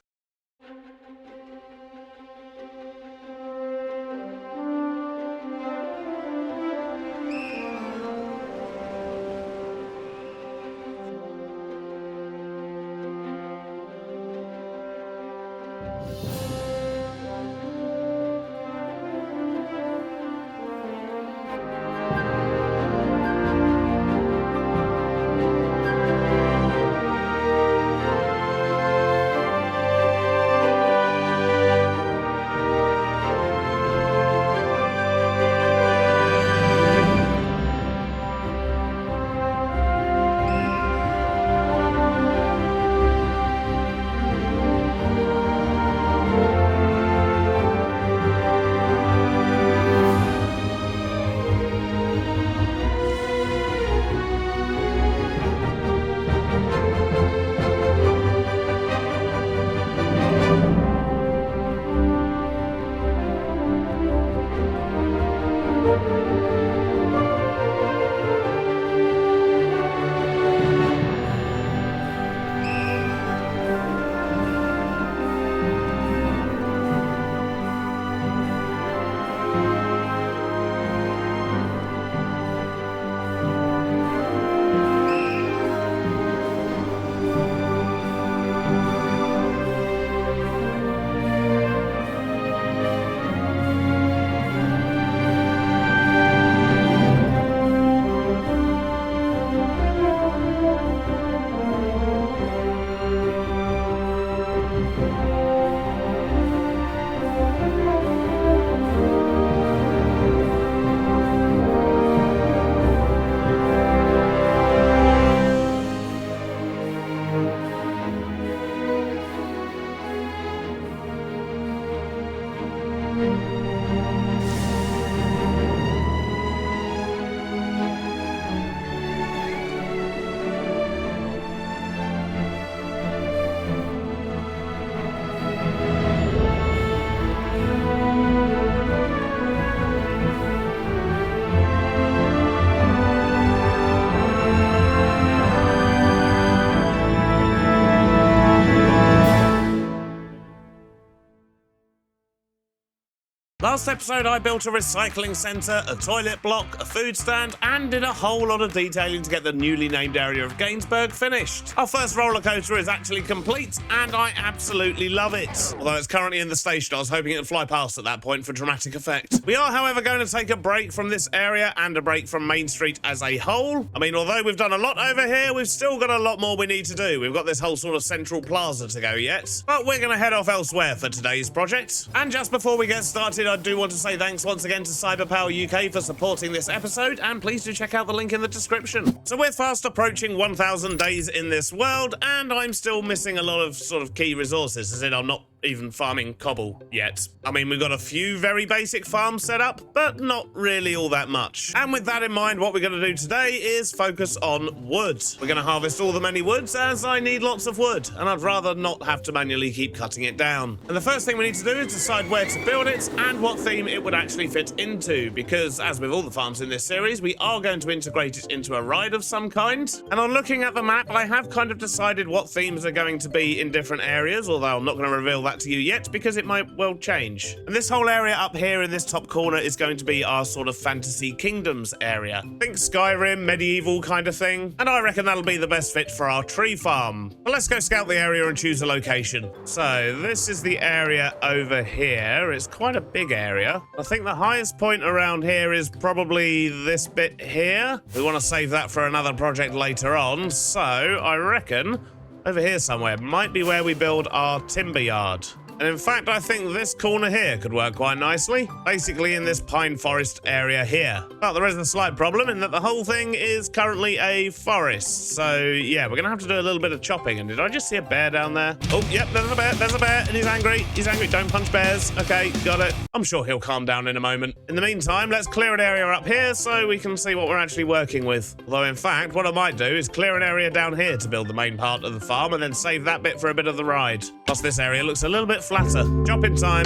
Last episode, I built a recycling centre, a toilet block, a food stand, and did a whole lot of detailing to get the newly named area of Gainsburg finished. Our first roller coaster is actually complete, and I absolutely love it. Although it's currently in the station, I was hoping it'd fly past at that point for dramatic effect. We are, however, going to take a break from this area and a break from Main Street as a whole. I mean, although we've done a lot over here, we've still got a lot more we need to do. We've got this whole sort of central plaza to go yet. But we're going to head off elsewhere for today's project. And just before we get started, I do want to say thanks once again to Cyberpower UK for supporting this episode, and please do check out the link in the description. So we're fast approaching 1,000 days in this world, and I'm still missing a lot of sort of key resources, as in I'm not even farming cobble yet. I mean, we've got a few very basic farms set up, but not really all that much. And with that in mind, what we're going to do today is focus on wood. We're going to harvest all the many woods, as I need lots of wood, and I'd rather not have to manually keep cutting it down. And the first thing we need to do is decide where to build it and what theme it would actually fit into, because as with all the farms in this series, we are going to integrate it into a ride of some kind. And on looking at the map, I have kind of decided what themes are going to be in different areas, although I'm not going to reveal that to you yet because it might well change. And this whole area up here in this top corner is going to be our sort of fantasy kingdoms area. Think Skyrim, medieval kind of thing. And I reckon that'll be the best fit for our tree farm. But let's go scout the area and choose a location. So this is the area over here. It's quite a big area. I think the highest point around here is probably this bit here. We want to save that for another project later on. So I reckon over here somewhere might be where we build our timber yard. And in fact, I think this corner here could work quite nicely. Basically in this pine forest area here. But there is a slight problem in that the whole thing is currently a forest. So yeah, we're going to have to do a little bit of chopping. And did I just see a bear down there? Oh, yep, there's a bear, and he's angry. He's angry, don't punch bears. Okay, got it. I'm sure he'll calm down in a moment. In the meantime, let's clear an area up here so we can see what we're actually working with. Although in fact, what I might do is clear an area down here to build the main part of the farm and then save that bit for a bit of the ride. Plus this area looks a little bit flatter. Chopping time.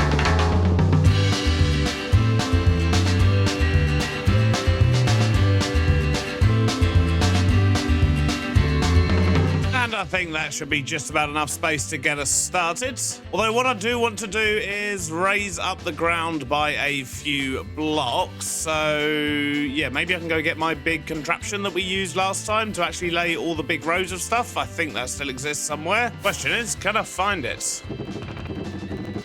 And I think that should be just about enough space to get us started. Although what I do want to do is raise up the ground by a few blocks. So yeah, maybe I can go get my big contraption that we used last time to actually lay all the big rows of stuff. I think that still exists somewhere. Question is, can I find it?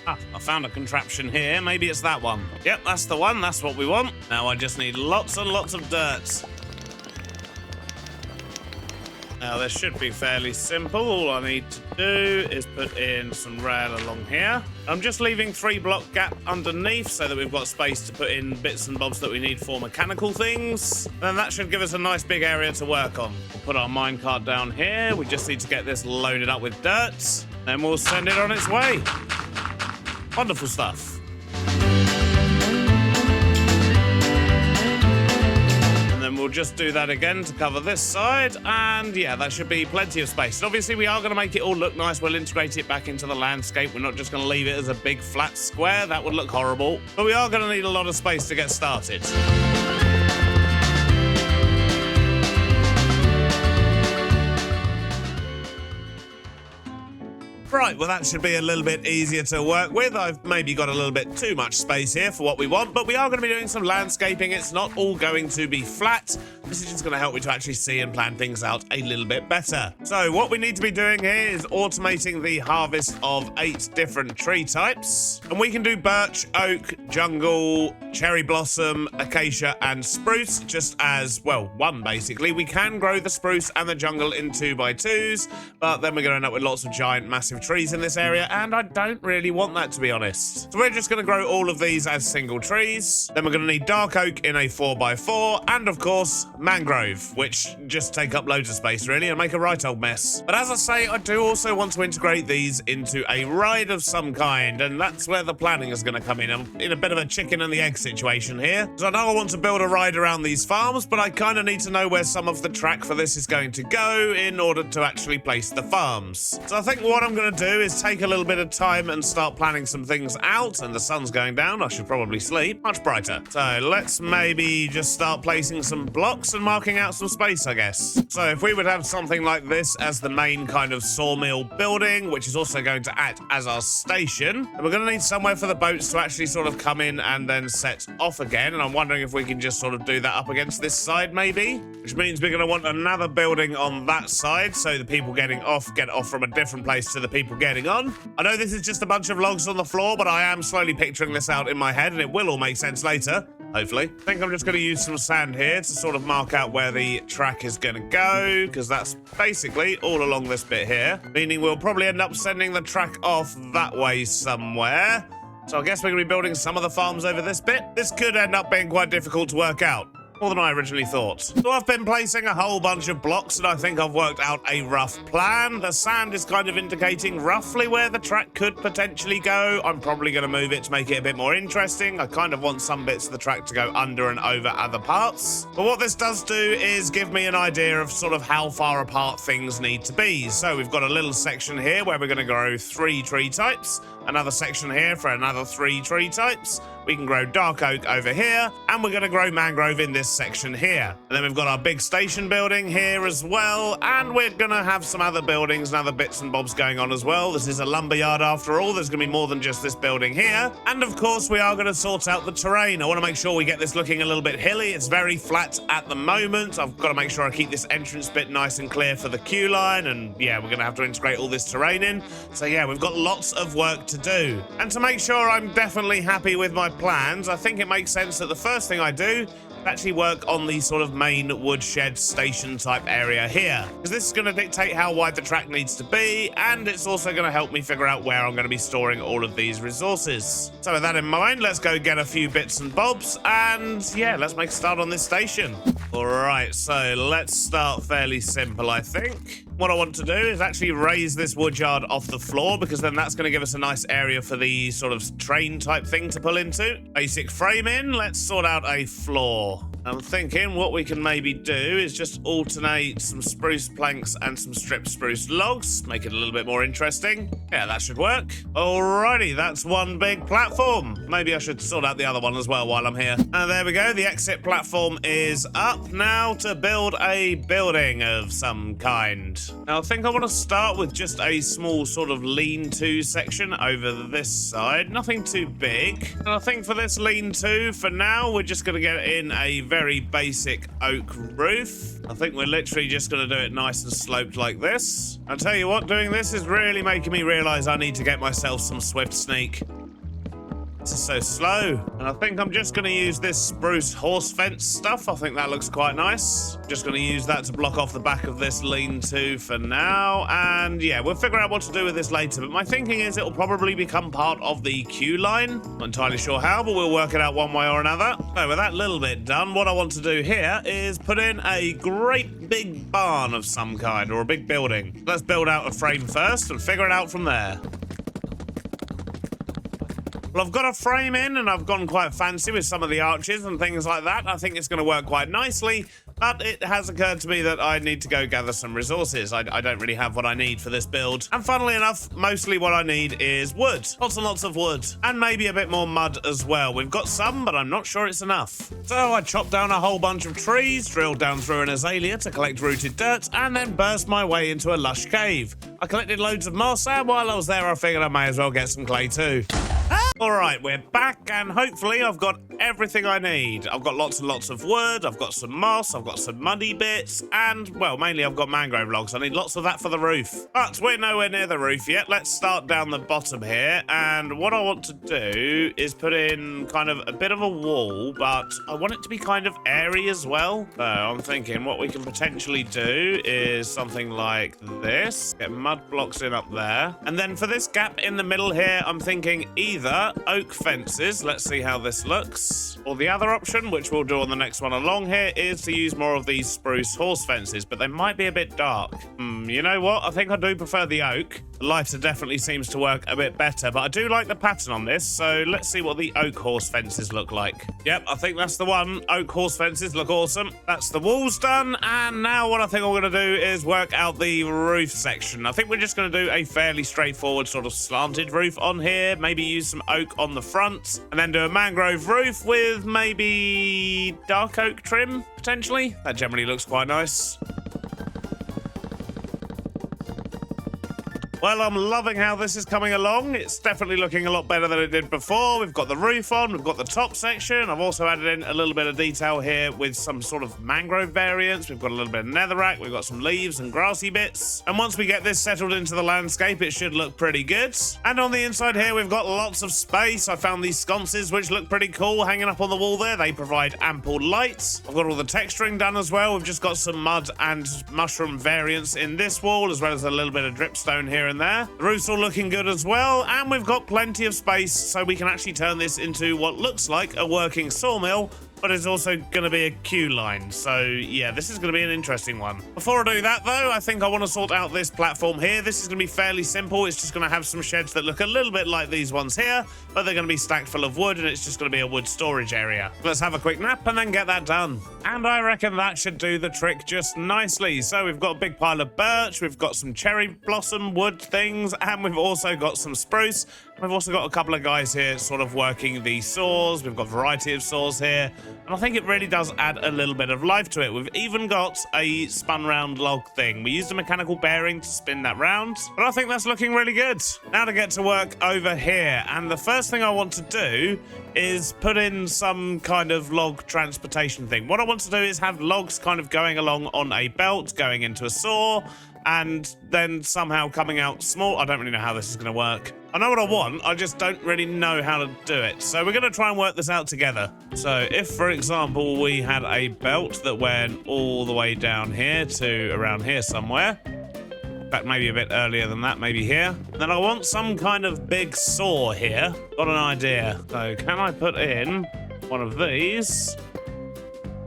Ah, I found a contraption here. Maybe it's that one. Yep, that's the one. That's what we want. Now I just need lots and lots of dirt. Now this should be fairly simple. All I need to do is put in some rail along here. I'm just leaving 3 block gap underneath so that we've got space to put in bits and bobs that we need for mechanical things. Then that should give us a nice big area to work on. We'll put our minecart down here. We just need to get this loaded up with dirt. Then we'll send it on its way. Wonderful stuff. And then we'll just do that again to cover this side. And yeah, that should be plenty of space. And obviously we are going to make it all look nice. We'll integrate it back into the landscape. We're not just going to leave it as a big flat square. That would look horrible. But we are going to need a lot of space to get started. Right, well that should be a little bit easier to work with. I've maybe got a little bit too much space here for what we want, but we are going to be doing some landscaping. It's not all going to be flat. This is just going to help me to actually see and plan things out a little bit better. So what we need to be doing here is automating the harvest of 8 different tree types. And we can do birch, oak, jungle, cherry blossom, acacia, and spruce, just as, well, one basically. We can grow the spruce and the jungle in 2x2s, but then we're going to end up with lots of giant, massive trees in this area, and I don't really want that, to be honest. So we're just going to grow all of these as single trees. Then we're going to need dark oak in a 4x4, and of course, mangrove, which just take up loads of space, really, and make a right old mess. But as I say, I do also want to integrate these into a ride of some kind, and that's where the planning is going to come in. I'm in a bit of a chicken and the egg situation here. So I know I want to build a ride around these farms, but I kind of need to know where some of the track for this is going to go in order to actually place the farms. So I think what I'm going to do is take a little bit of time and start planning some things out, and the sun's going down. I should probably sleep. Much brighter. So let's maybe just start placing some blocks and marking out some space, I guess. So if we would have something like this as the main kind of sawmill building, which is also going to act as our station, and we're going to need somewhere for the boats to actually sort of come in and then set off again, and I'm wondering if we can just sort of do that up against this side maybe, which means we're going to want another building on that side so the people getting off get off from a different place to the people getting on. I know this is just a bunch of logs on the floor, but I am slowly picturing this out in my head, and it will all make sense later. Hopefully. I think I'm just going to use some sand here to sort of mark out where the track is going to go, because that's basically all along this bit here, meaning we'll probably end up sending the track off that way somewhere So I guess we're going to be building some of the farms over this bit. This could end up being quite difficult to work out. More than I originally thought. So I've been placing a whole bunch of blocks and I think I've worked out a rough plan. The sand is kind of indicating roughly where the track could potentially go. I'm probably going to move it to make it a bit more interesting. I kind of want some bits of the track to go under and over other parts. But what this does do is give me an idea of sort of how far apart things need to be. So we've got a little section here where we're going to grow 3 tree types. Another section here for another 3 tree types. We can grow dark oak over here, and we're going to grow mangrove in this section here. And then we've got our big station building here as well, and we're going to have some other buildings and other bits and bobs going on as well. This is a lumberyard after all. There's going to be more than just this building here. And of course, we are going to sort out the terrain. I want to make sure we get this looking a little bit hilly. It's very flat at the moment. I've got to make sure I keep this entrance bit nice and clear for the queue line, and yeah, we're going to have to integrate all this terrain in. So yeah, we've got lots of work to do. And to make sure I'm definitely happy with my plans, I think it makes sense that the first thing I do is actually work on the sort of main woodshed station type area here, because this is going to dictate how wide the track needs to be, and it's also going to help me figure out where I'm going to be storing all of these resources. So with that in mind, let's go get a few bits and bobs, and yeah, let's make a start on this station. Alright, so let's start fairly simple, I think. What I want to do is actually raise this woodyard off the floor, because then that's going to give us a nice area for the sort of train type thing to pull into. Basic frame in, let's sort out a floor. I'm thinking what we can maybe do is just alternate some spruce planks and some stripped spruce logs, make it a little bit more interesting. Yeah, that should work. Alrighty, that's one big platform. Maybe I should sort out the other one as well while I'm here. And there we go, the exit platform is up now to build a building of some kind. Now I think I want to start with just a small sort of lean-to section over this side. Nothing too big. And I think for this lean-to, for now, we're just going to get in a very basic oak roof. I think we're literally just going to do it nice and sloped like this. I'll tell you what, doing this is really making me realize I need to get myself some swift sneak. This is so slow. And I think I'm just going to use this spruce horse fence stuff. I think that looks quite nice. Just going to use that to block off the back of this lean-to for now. And yeah, we'll figure out what to do with this later. But my thinking is it'll probably become part of the queue line. Not entirely sure how, but we'll work it out one way or another. So with that little bit done, what I want to do here is put in a great big barn of some kind, or a big building. Let's build out a frame first and figure it out from there. Well, I've got a frame in and I've gone quite fancy with some of the arches and things like that. I think it's going to work quite nicely, but it has occurred to me that I need to go gather some resources. I don't really have what I need for this build. And funnily enough, mostly what I need is wood. Lots and lots of wood. And maybe a bit more mud as well. We've got some, but I'm not sure it's enough. So I chopped down a whole bunch of trees, drilled down through an azalea to collect rooted dirt, and then burst my way into a lush cave. I collected loads of moss, and while I was there, I figured I may as well get some clay too. Alright, we're back, and hopefully I've got everything I need. I've got lots and lots of wood, I've got some moss, I've got some muddy bits, and, well, mainly I've got mangrove logs. I need lots of that for the roof. But we're nowhere near the roof yet. Let's start down the bottom here, and what I want to do is put in kind of a bit of a wall, but I want it to be kind of airy as well. So I'm thinking what we can potentially do is something like this. Get mud blocks in up there. And then for this gap in the middle here, I'm thinking either oak fences, let's see how this looks, or the other option, which we'll do on the next one along here, is to use more of these spruce horse fences, but they might be a bit dark. You know what? I think I do prefer the oak. The lighter definitely seems to work a bit better, but I do like the pattern on this, so let's see what the oak horse fences look like. Yep, I think that's the one. Oak horse fences look awesome. That's the walls done, and now what I think I'm going to do is work out the roof section. I think we're just going to do a fairly straightforward sort of slanted roof on here, maybe use some oak on the front, and then do a mangrove roof with maybe dark oak trim, potentially. That generally looks quite nice. Well, I'm loving how this is coming along. It's definitely looking a lot better than it did before. We've got the roof on, we've got the top section. I've also added in a little bit of detail here with some sort of mangrove variants. We've got a little bit of netherrack, we've got some leaves and grassy bits. And once we get this settled into the landscape, it should look pretty good. And on the inside here, we've got lots of space. I found these sconces, which look pretty cool, hanging up on the wall there. They provide ample light. I've got all the texturing done as well. We've just got some mud and mushroom variants in this wall, as well as a little bit of dripstone here and there. The roof's all looking good as well, and we've got plenty of space so we can actually turn this into what looks like a working sawmill, but it's also going to be a queue line. So yeah, this is going to be an interesting one. Before I do that though, I think I want to sort out this platform here. This is going to be fairly simple. It's just going to have some sheds that look a little bit like these ones here, but they're going to be stacked full of wood, and it's just going to be a wood storage area. Let's have a quick nap and then get that done. And I reckon that should do the trick just nicely. So we've got a big pile of birch, we've got some cherry blossom wood things, and we've also got some spruce. We've also got a couple of guys here sort of working the saws. We've got a variety of saws here, and I think it really does add a little bit of life to it. We've even got a spun round log thing. We used a mechanical bearing to spin that round, but I think that's looking really good. Now to get to work over here, and the first thing I want to do is put in some kind of log transportation thing. What I want to do is have logs kind of going along on a belt, going into a saw, and then somehow coming out small. I don't really know how this is going to work. I know what I want, I just don't really know how to do it. So we're going to try and work this out together. So if, for example, we had a belt that went all the way down here to around here somewhere, in fact, maybe a bit earlier than that, maybe here, then I want some kind of big saw here. Got an idea. So can I put in one of these?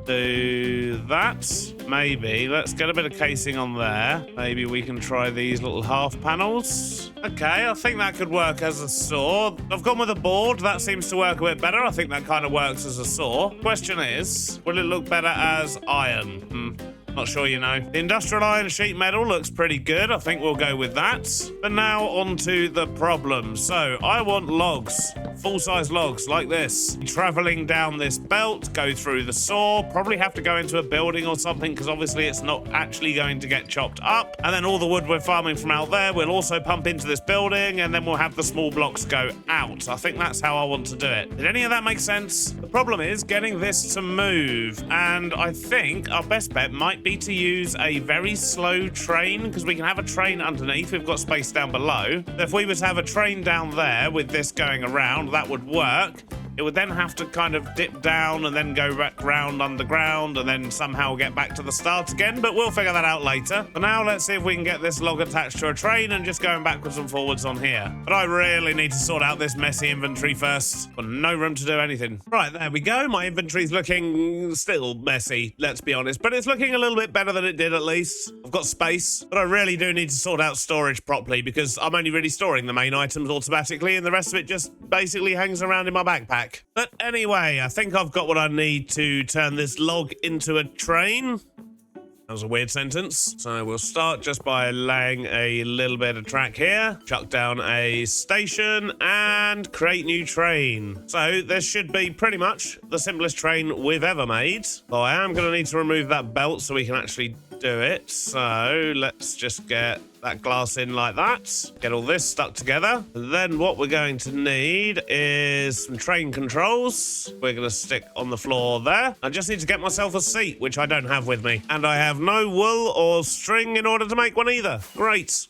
Do that. Maybe. Let's get a bit of casing on there. Maybe we can try these little half panels. Okay, I think that could work as a saw. I've gone with a board. That seems to work a bit better. I think that kind of works as a saw. Question is, will it look better as iron? Not sure, you know. The industrial iron sheet metal looks pretty good. I think we'll go with that. But now on to the problem. So I want logs, full-size logs like this. Traveling down this belt, go through the saw, probably have to go into a building or something because obviously it's not actually going to get chopped up. And then all the wood we're farming from out there, we'll also pump into this building, and then we'll have the small blocks go out. I think that's how I want to do it. Did any of that make sense? The problem is getting this to move, and I think our best bet might be to use a very slow train, because we can have a train underneath. We've got space down below. If we were to have a train down there with this going around, that would work. It would then have to kind of dip down and then go back round underground and then somehow get back to the start again, but we'll figure that out later. For now, let's see if we can get this log attached to a train and just going backwards and forwards on here. But I really need to sort out this messy inventory first. Got no room to do anything. Right, there we go. My inventory's looking still messy, let's be honest, but it's looking a little bit better than it did at least. I've got space, but I really do need to sort out storage properly because I'm only really storing the main items automatically and the rest of it just basically hangs around in my backpack. But anyway, I think I've got what I need to turn this log into a train. That was a weird sentence. So we'll start just by laying a little bit of track here, chuck down a station, and create new train. So this should be pretty much the simplest train we've ever made. Though I am going to need to remove that belt so we can actually do it. So let's just get that glass in like that. Get all this stuck together. And then what we're going to need is some train controls. We're going to stick on the floor there. I just need to get myself a seat, which I don't have with me. And I have no wool or string in order to make one either. Great.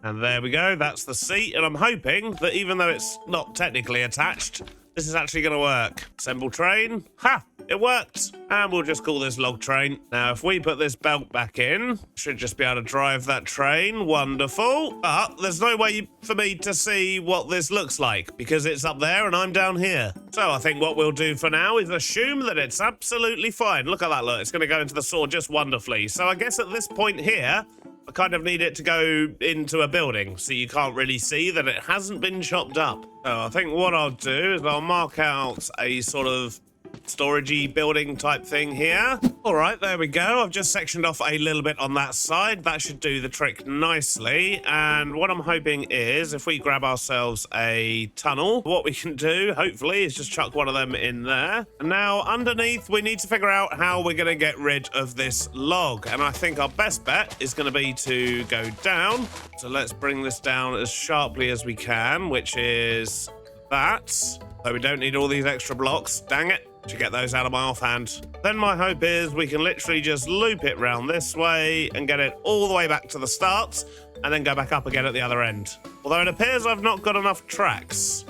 And there we go. That's the seat. And I'm hoping that even though it's not technically attached, this is actually going to work. Assemble train. Ha! It worked. And we'll just call this log train. Now, if we put this belt back in, should just be able to drive that train. Wonderful. But there's no way for me to see what this looks like because it's up there and I'm down here. So I think what we'll do for now is assume that it's absolutely fine. Look at that, look. It's going to go into the saw just wonderfully. So I guess at this point here, I kind of need it to go into a building so you can't really see that it hasn't been chopped up. So I think what I'll do is I'll mark out a sort of storagey building type thing here. All right, there we go. I've just sectioned off a little bit on that side. That should do the trick nicely. And what I'm hoping is if we grab ourselves a tunnel, what we can do, hopefully, is just chuck one of them in there. And now underneath, we need to figure out how we're going to get rid of this log. And I think our best bet is going to be to go down. So let's bring this down as sharply as we can, which is that. So we don't need all these extra blocks. Dang it. Should get those out of my offhand. Then my hope is we can literally just loop it round this way and get it all the way back to the start and then go back up again at the other end. Although it appears I've not got enough tracks.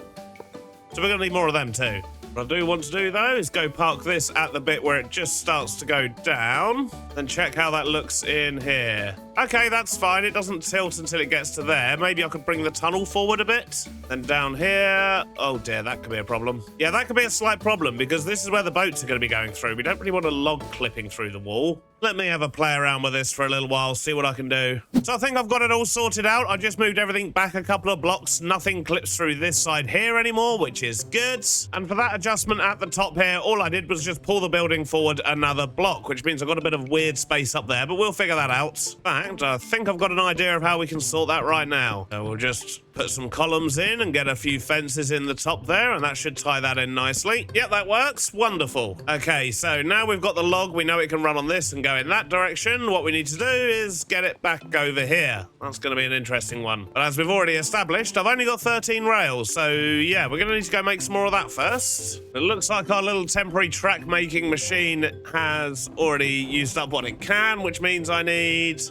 So we're going to need more of them too. What I do want to do, though, is go park this at the bit where it just starts to go down. Then check how that looks in here. Okay, that's fine. It doesn't tilt until it gets to there. Maybe I could bring the tunnel forward a bit. Then down here. Oh, dear, that could be a problem. Yeah, that could be a slight problem because this is where the boats are going to be going through. We don't really want a log clipping through the wall. Let me have a play around with this for a little while, see what I can do. So I think I've got it all sorted out. I just moved everything back a couple of blocks. Nothing clips through this side here anymore, which is good. And for that adjustment at the top here, all I did was just pull the building forward another block, which means I've got a bit of weird space up there, but we'll figure that out. In fact, I think I've got an idea of how we can sort that right now. So we'll just put some columns in and get a few fences in the top there, and that should tie that in nicely. Yep, that works. Wonderful. Okay, so now we've got the log. We know it can run on this and go in that direction. What we need to do is get it back over here. That's going to be an interesting one. But as we've already established, I've only got 13 rails, so yeah, we're going to need to go make some more of that first. It looks like our little temporary track making machine has already used up what it can, which means I need...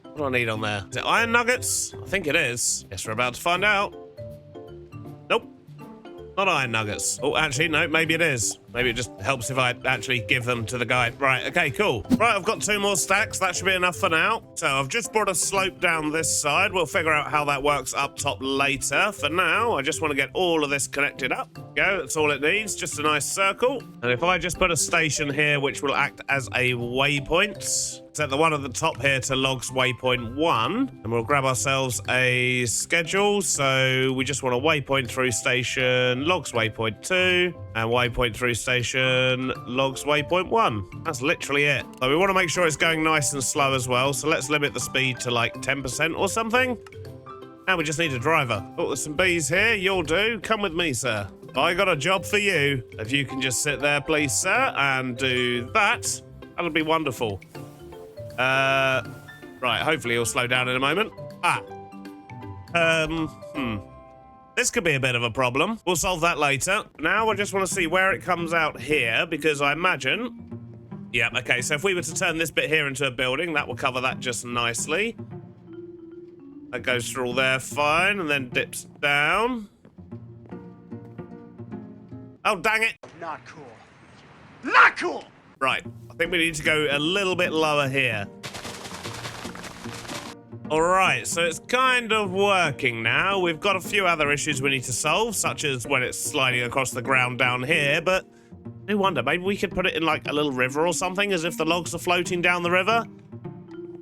What do I need on there? Is it iron nuggets? I think it is. Guess we're about to find out. Nope. Not iron nuggets. Oh, actually, no, maybe it is. Maybe it just helps if I actually give them to the guy. Right, okay, cool. Right, I've got 2 more stacks. That should be enough for now. So I've just brought a slope down this side. We'll figure out how that works up top later. For now, I just want to get all of this connected up. Go, that's all it needs. Just a nice circle. And if I just put a station here, which will act as a waypoint... Set the one at the top here to logs waypoint 1, and we'll grab ourselves a schedule. So we just want a waypoint through station, logs waypoint 2, and waypoint through station, logs waypoint 1. That's literally it. So we want to make sure it's going nice and slow as well. So let's limit the speed to like 10% or something. Now we just need a driver. Oh, there's some bees here. You'll do. Come with me, sir. I got a job for you. If you can just sit there, please, sir, and do that, that'll be wonderful. Right, hopefully he'll slow down in a moment. This could be a bit of a problem. We'll solve that later. Now I just want to see where it comes out here, because I imagine... Yeah, okay, so if we were to turn this bit here into a building, that will cover that just nicely. That goes through all there fine, and then dips down. Oh, dang it. Not cool. Not cool! Right, I think we need to go a little bit lower here. All right, so it's kind of working now. We've got a few other issues we need to solve, such as when it's sliding across the ground down here, but I wonder, maybe we could put it in like a little river or something, as if the logs are floating down the river?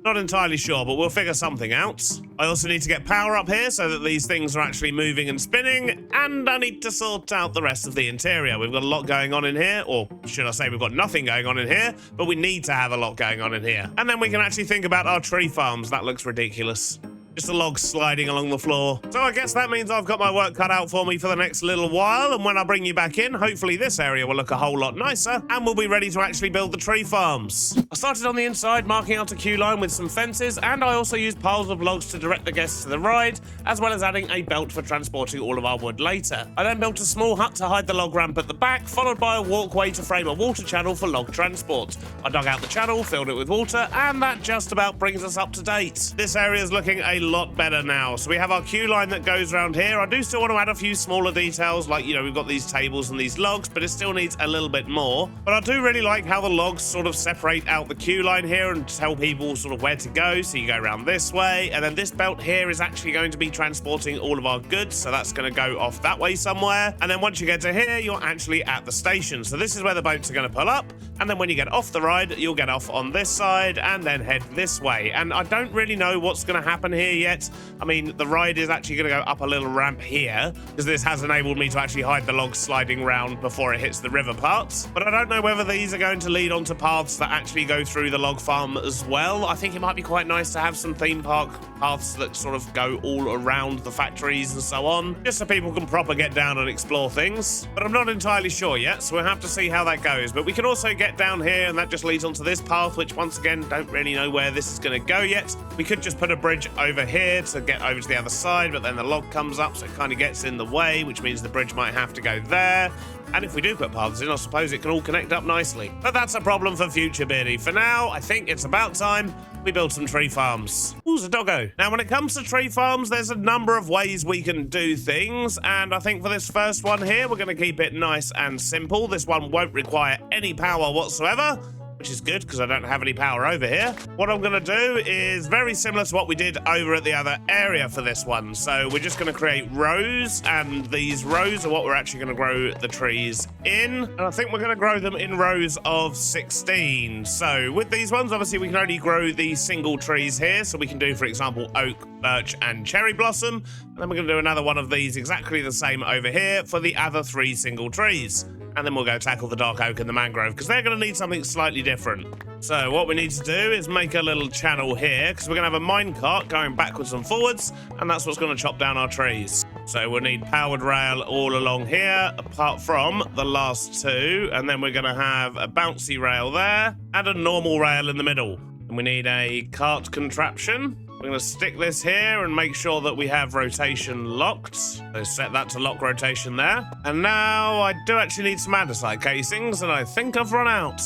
Not entirely sure, but we'll figure something out. I also need to get power up here so that these things are actually moving and spinning, and I need to sort out the rest of the interior. We've got a lot going on in here, or should I say we've got nothing going on in here, but we need to have a lot going on in here. And then we can actually think about our tree farms. That looks ridiculous. Just a log sliding along the floor. So I guess that means I've got my work cut out for me for the next little while, and when I bring you back in, hopefully this area will look a whole lot nicer, and we'll be ready to actually build the tree farms. I started on the inside, marking out a queue line with some fences, and I also used piles of logs to direct the guests to the ride, as well as adding a belt for transporting all of our wood later. I then built a small hut to hide the log ramp at the back, followed by a walkway to frame a water channel for log transport. I dug out the channel, filled it with water, and that just about brings us up to date. This area is looking a lot better now. So we have our queue line that goes around here. I do still want to add a few smaller details, like, you know, we've got these tables and these logs, but it still needs a little bit more. But I do really like how the logs sort of separate out the queue line here and tell people sort of where to go. So you go around this way, and then this belt here is actually going to be transporting all of our goods. So that's going to go off that way somewhere. And then once you get to here, you're actually at the station. So this is where the boats are going to pull up. And then when you get off the ride, you'll get off on this side and then head this way. And I don't really know what's going to happen here yet. I mean, the ride is actually going to go up a little ramp here, because this has enabled me to actually hide the logs sliding round before it hits the river parts. But I don't know whether these are going to lead onto paths that actually go through the log farm as well. I think it might be quite nice to have some theme park paths that sort of go all around the factories and so on, just so people can proper get down and explore things. But I'm not entirely sure yet, so we'll have to see how that goes. But we can also get down here, and that just leads onto this path, which once again, don't really know where this is going to go yet. We could just put a bridge over here to get over to the other side, but then the log comes up, so it kind of gets in the way, which means the bridge might have to go there. And if we do put paths in, I suppose it can all connect up nicely. But that's a problem for future, Beardy. For now, I think it's about time we build some tree farms. Ooh, there's a doggo. Now, when it comes to tree farms, there's a number of ways we can do things. And I think for this first one here, we're going to keep it nice and simple. This one won't require any power whatsoever, which is good because I don't have any power over here. What I'm going to do is very similar to what we did over at the other area for this one. So we're just going to create rows, and these rows are what we're actually going to grow the trees in. And I think we're going to grow them in rows of 16. So with these ones, obviously we can only grow the single trees here. So we can do, for example, oak, birch, and cherry blossom. And then we're going to do another one of these exactly the same over here for the other 3 single trees. And then we'll go tackle the dark oak and the mangrove, because they're going to need something slightly different. So what we need to do is make a little channel here, because we're going to have a minecart going backwards and forwards, and that's what's going to chop down our trees. So we'll need powered rail all along here, apart from the last 2, and then we're going to have a bouncy rail there, and a normal rail in the middle. And we need a cart contraption. We're going to stick this here and make sure that we have rotation locked. So set that to lock rotation there. And now I do actually need some andesite casings, and I think I've run out.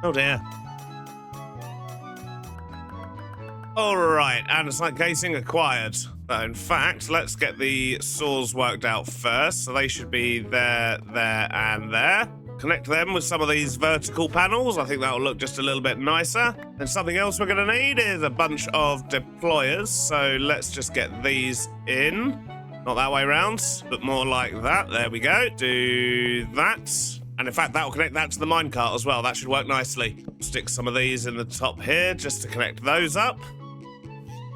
Oh dear. All right, andesite casing acquired. But in fact, let's get the saws worked out first. So they should be there, there, and there. Connect them with some of these vertical panels. I think that'll look just a little bit nicer. And something else we're going to need is a bunch of deployers. So let's just get these in. Not that way around, but more like that. There we go. Do that. And in fact, that'll connect that to the minecart as well. That should work nicely. Stick some of these in the top here just to connect those up.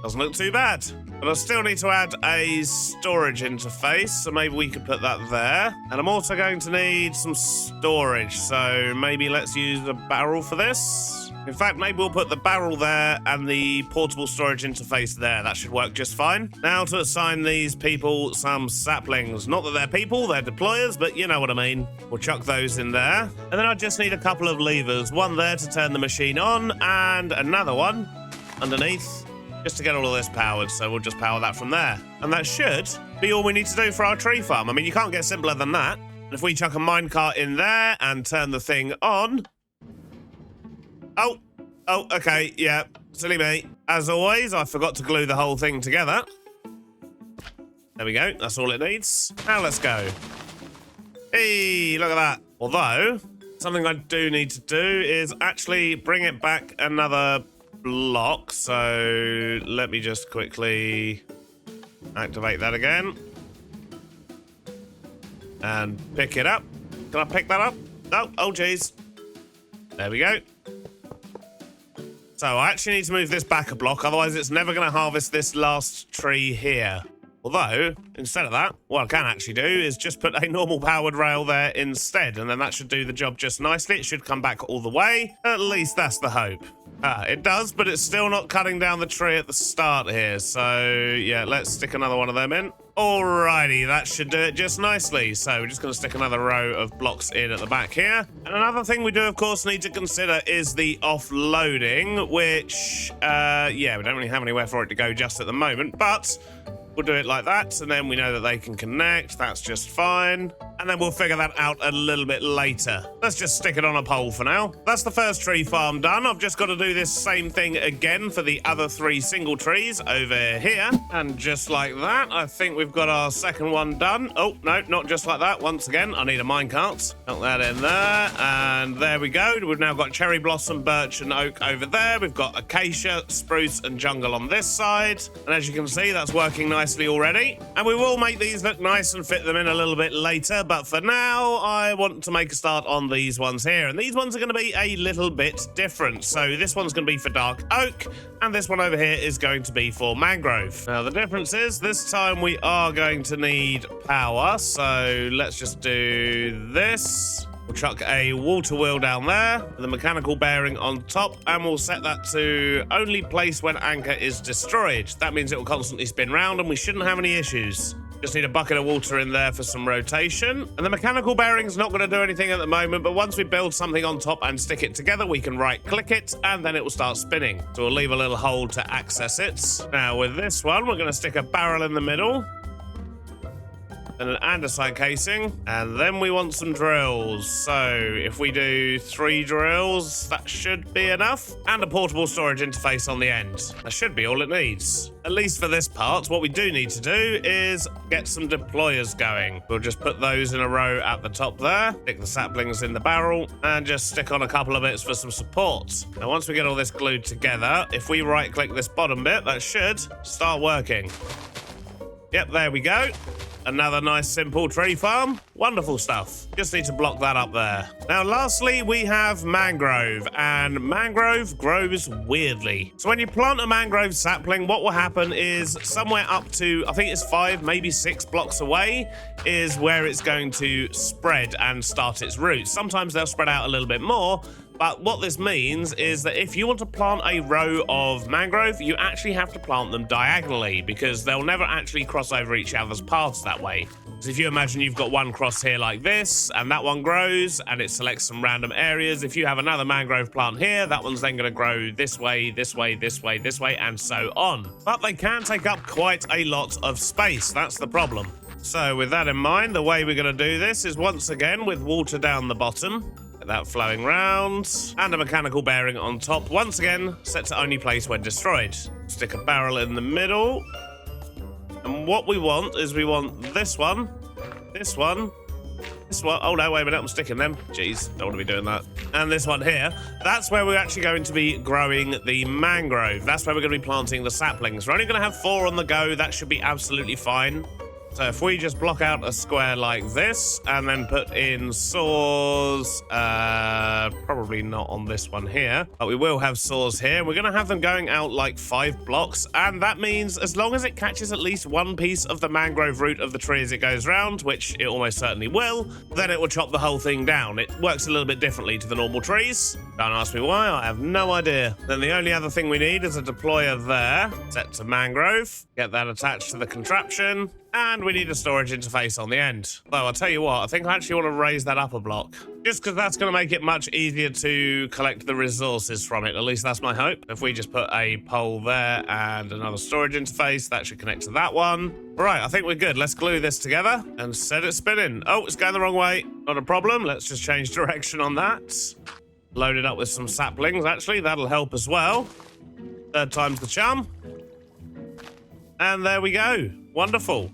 Doesn't look too bad. But I still need to add a storage interface, so maybe we could put that there. And I'm also going to need some storage, so maybe let's use a barrel for this. In fact, maybe we'll put the barrel there and the portable storage interface there. That should work just fine. Now to assign these people some saplings. Not that they're people, they're deployers, but you know what I mean. We'll chuck those in there. And then I just need a couple of levers. One there to turn the machine on, and another one underneath, just to get all of this powered, so we'll just power that from there. And that should be all we need to do for our tree farm. I mean, you can't get simpler than that. And if we chuck a minecart in there and turn the thing on... Oh, okay, yeah, silly me. As always, I forgot to glue the whole thing together. There we go, that's all it needs. Now let's go. Hey, look at that. Although, something I do need to do is actually bring it back another block, so let me just quickly activate that again and pick it up. Can I pick that up? Oh geez. There we go. So I actually need to move this back a block, otherwise it's never going to harvest this last tree here. Although, instead of that, what I can actually do is just put a normal powered rail there instead, and then that should do the job just nicely. It should come back all the way. At least that's the hope. It does, but it's still not cutting down the tree at the start here. So, yeah, let's stick another one of them in. Alrighty, that should do it just nicely. So we're just going to stick another row of blocks in at the back here. And another thing we do, of course, need to consider is the offloading, which, yeah, we don't really have anywhere for it to go just at the moment, but... we'll do it like that, and then we know that they can connect. That's just fine. And then we'll figure that out a little bit later. Let's just stick it on a pole for now. That's the first tree farm done. I've just got to do this same thing again for the other 3 single trees over here. And just like that, I think we've got our second one done. Oh, no, not just like that. Once again, I need a minecart. Put that in there, and there we go. We've now got cherry blossom, birch, and oak over there. We've got acacia, spruce, and jungle on this side. And as you can see, that's working nicely already. And we will make these look nice and fit them in a little bit later, but for now, I want to make a start on these ones here. And these ones are going to be a little bit different. So this one's going to be for dark oak, and this one over here is going to be for mangrove. Now, the difference is this time we are going to need power. So let's just do this. We'll chuck a water wheel down there with a mechanical bearing on top, and we'll set that to only place when anchor is destroyed. That means it will constantly spin round, and we shouldn't have any issues. Just need a bucket of water in there for some rotation. And the mechanical bearing's not going to do anything at the moment, but once we build something on top and stick it together, we can right-click it, and then it will start spinning. So we'll leave a little hole to access it. Now, with this one, we're going to stick a barrel in the middle. and an andesite casing, and then we want some drills. So if we do 3 drills, that should be enough, and a portable storage interface on the end. That should be all it needs. At least for this part. What we do need to do is get some deployers going. We'll just put those in a row at the top there, stick the saplings in the barrel, and just stick on a couple of bits for some support. Now once we get all this glued together, if we right click this bottom bit, that should start working. Yep, there we go. Another nice simple tree farm. Wonderful stuff. Just need to block that up there. Now, lastly, we have mangrove, and mangrove grows weirdly. So when you plant a mangrove sapling, what will happen is somewhere up to, I think it's 5, maybe 6 blocks away, is where it's going to spread and start its roots. Sometimes they'll spread out a little bit more, but what this means is that if you want to plant a row of mangrove, you actually have to plant them diagonally because they'll never actually cross over each other's paths that way. So if you imagine you've got one cross here like this, and that one grows, and it selects some random areas. If you have another mangrove plant here, that one's then going to grow this way, this way, this way, this way, and so on. But they can take up quite a lot of space. That's the problem. So with that in mind, the way we're going to do this is once again with water down the bottom. That flowing round, and a mechanical bearing on top, once again set to only place when destroyed. Stick a barrel in the middle, and what we want is we want this one, this one, this one. Oh no, wait a minute, I'm sticking them. Jeez, don't want to be doing that. And this one here. That's where we're actually going to be growing the mangrove. That's where we're going to be planting the saplings. We're only going to have 4 on the go. That should be absolutely fine. So if we just block out a square like this and then put in saws, probably not on this one here, but we will have saws here. We're going to have them going out like 5 blocks, and that means as long as it catches at least one piece of the mangrove root of the tree as it goes round, which it almost certainly will, then it will chop the whole thing down. It works a little bit differently to the normal trees. Don't ask me why, I have no idea. Then the only other thing we need is a deployer there, set to mangrove, get that attached to the contraption, and we need a storage interface on the end. Though I'll tell you what, I think I actually want to raise that up a block, just because that's going to make it much easier to collect the resources from it. At least that's my hope. If we just put a pole there and another storage interface, that should connect to that one. Right, I think we're good. Let's glue this together and set it spinning. Oh, it's going the wrong way. Not a problem. Let's just change direction on that. Load it up with some saplings, actually. That'll help as well. 3rd time's the charm. And there we go. Wonderful.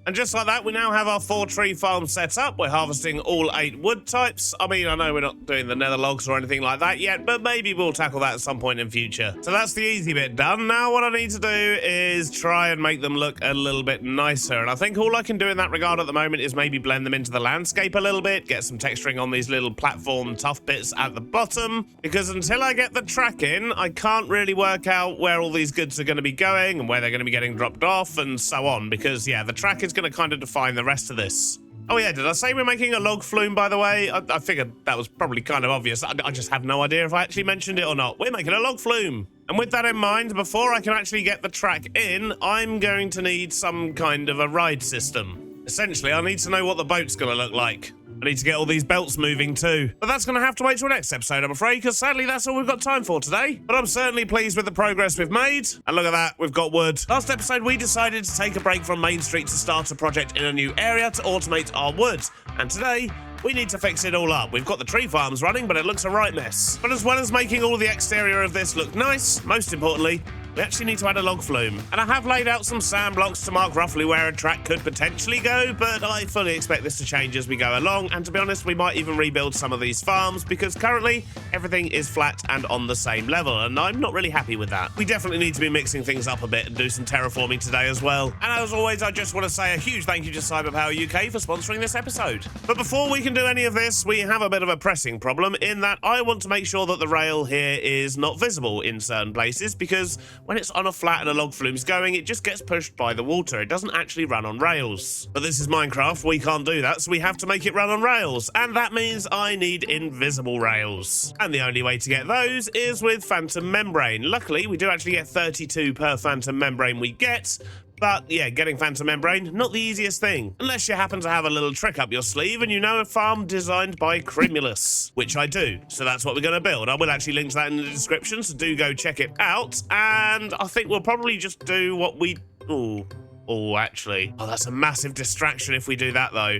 And just like that, we now have our 4 tree farm set up. We're harvesting all 8 wood types. I mean, I know we're not doing the nether logs or anything like that yet, but maybe we'll tackle that at some point in future. So that's the easy bit done. Now what I need to do is try and make them look a little bit nicer. And I think all I can do in that regard at the moment is maybe blend them into the landscape a little bit, get some texturing on these little platform tough bits at the bottom, because until I get the track in, I can't really work out where all these goods are going to be going and where they're going to be getting dropped off and so on, because yeah, the track is going to kind of define the rest of this. Oh yeah, did I say we're making a log flume, by the way? I figured that was probably kind of obvious. I just have no idea if I actually mentioned it or not. We're making a log flume. And with that in mind, before I can actually get the track in, I'm going to need some kind of a ride system. Essentially, I need to know what the boat's going to look like. I need to get all these belts moving too. But that's going to have to wait till next episode, I'm afraid, because sadly that's all we've got time for today. But I'm certainly pleased with the progress we've made. And look at that, we've got wood. Last episode, we decided to take a break from Main Street to start a project in a new area to automate our wood. And today, we need to fix it all up. We've got the tree farms running, but it looks a right mess. But as well as making all the exterior of this look nice, most importantly, we actually need to add a log flume. And I have laid out some sand blocks to mark roughly where a track could potentially go, but I fully expect this to change as we go along, and to be honest, we might even rebuild some of these farms, because currently, everything is flat and on the same level, and I'm not really happy with that. We definitely need to be mixing things up a bit and do some terraforming today as well. And as always, I just want to say a huge thank you to Cyberpower UK for sponsoring this episode. But before we can do any of this, we have a bit of a pressing problem in that I want to make sure that the rail here is not visible in certain places, because when it's on a flat and a log flume's going, it just gets pushed by the water. It doesn't actually run on rails. But this is Minecraft, we can't do that, so we have to make it run on rails. And that means I need invisible rails. And the only way to get those is with phantom membrane. Luckily, we do actually get 32 per phantom membrane we get. But yeah, getting phantom membrane, not the easiest thing. Unless you happen to have a little trick up your sleeve and you know a farm designed by Crimulus, which I do. So that's what we're going to build. I will actually link to that in the description, so do go check it out. And I think we'll probably just do what we... Ooh. Oh, actually. Oh, that's a massive distraction if we do that, though.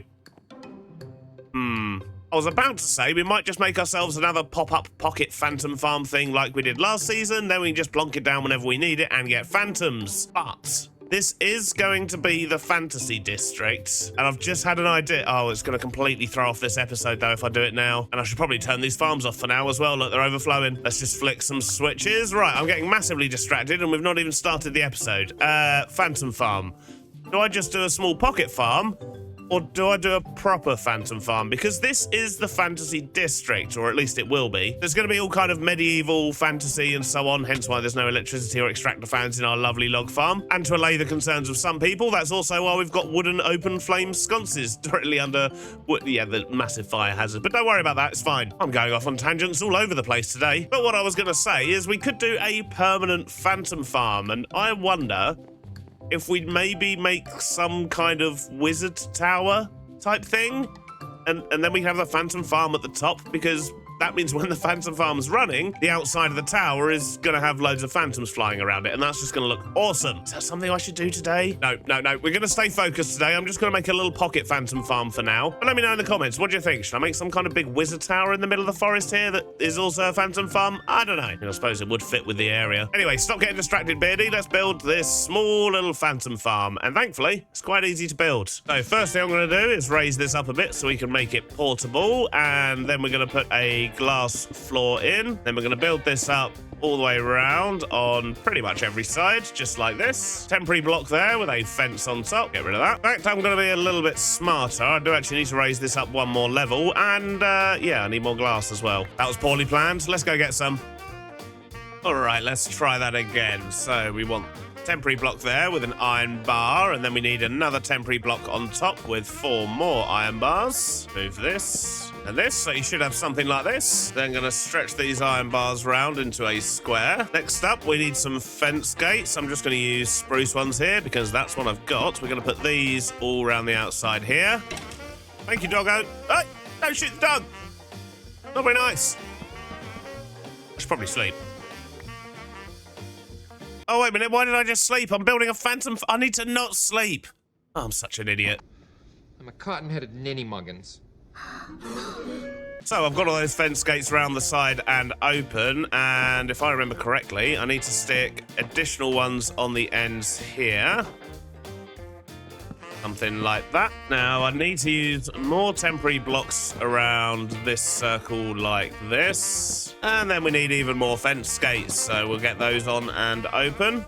I was about to say we might just make ourselves another pop-up pocket phantom farm thing like we did last season. Then we can just plonk it down whenever we need it and get phantoms. But this is going to be the fantasy district. And I've just had an idea. Oh, it's going to completely throw off this episode, though, if I do it now. And I should probably turn these farms off for now as well. Look, they're overflowing. Let's just flick some switches. Right, I'm getting massively distracted and we've not even started the episode. Phantom farm. Do I just do a small pocket farm? Or do I do a proper phantom farm? Because this is the fantasy district, or at least it will be. There's going to be all kind of medieval fantasy and so on, hence why there's no electricity or extractor fans in our lovely log farm. And to allay the concerns of some people, that's also why we've got wooden open flame sconces directly under, the massive fire hazard. But don't worry about that, it's fine. I'm going off on tangents all over the place today. But what I was going to say is we could do a permanent phantom farm, and I wonder if we'd maybe make some kind of wizard tower type thing, and then we have the phantom farm at the top, because that means when the phantom farm's running, the outside of the tower is going to have loads of phantoms flying around it, and that's just going to look awesome. Is that something I should do today? No. We're going to stay focused today. I'm just going to make a little pocket phantom farm for now. But let me know in the comments, what do you think? Should I make some kind of big wizard tower in the middle of the forest here that is also a phantom farm? I don't know. I suppose it would fit with the area. Anyway, stop getting distracted, Beardy. Let's build this small little phantom farm. And thankfully, it's quite easy to build. So first thing I'm going to do is raise this up a bit so we can make it portable. And then we're going to put a glass floor in. Then we're going to build this up all the way around on pretty much every side, just like this. Temporary block there with a fence on top. Get rid of that. In fact, I'm going to be a little bit smarter. I do actually need to raise this up one more level, and yeah, I need more glass as well. That was poorly planned. Let's go get some. All right, let's try that again. So we want temporary block there with an iron bar, and then we need another temporary block on top with 4 more iron bars. Move this and this, so you should have something like this. Then going to stretch these iron bars round into a square. Next up, we need some fence gates. I'm just going to use spruce ones here because that's what I've got. We're going to put these all around the outside here. Thank you, doggo. Hey, don't shoot the dog. Not very nice. I should probably sleep. Oh, wait a minute. Why did I just sleep? I'm building a phantom. I need to not sleep. Oh, I'm such an idiot. I'm a cotton-headed ninny muggins. So I've got all those fence gates around the side and open, and if I remember correctly, I need to stick additional ones on the ends here. Something like that. Now, I need to use more temporary blocks around this circle like this. And then we need even more fence gates, so we'll get those on and open.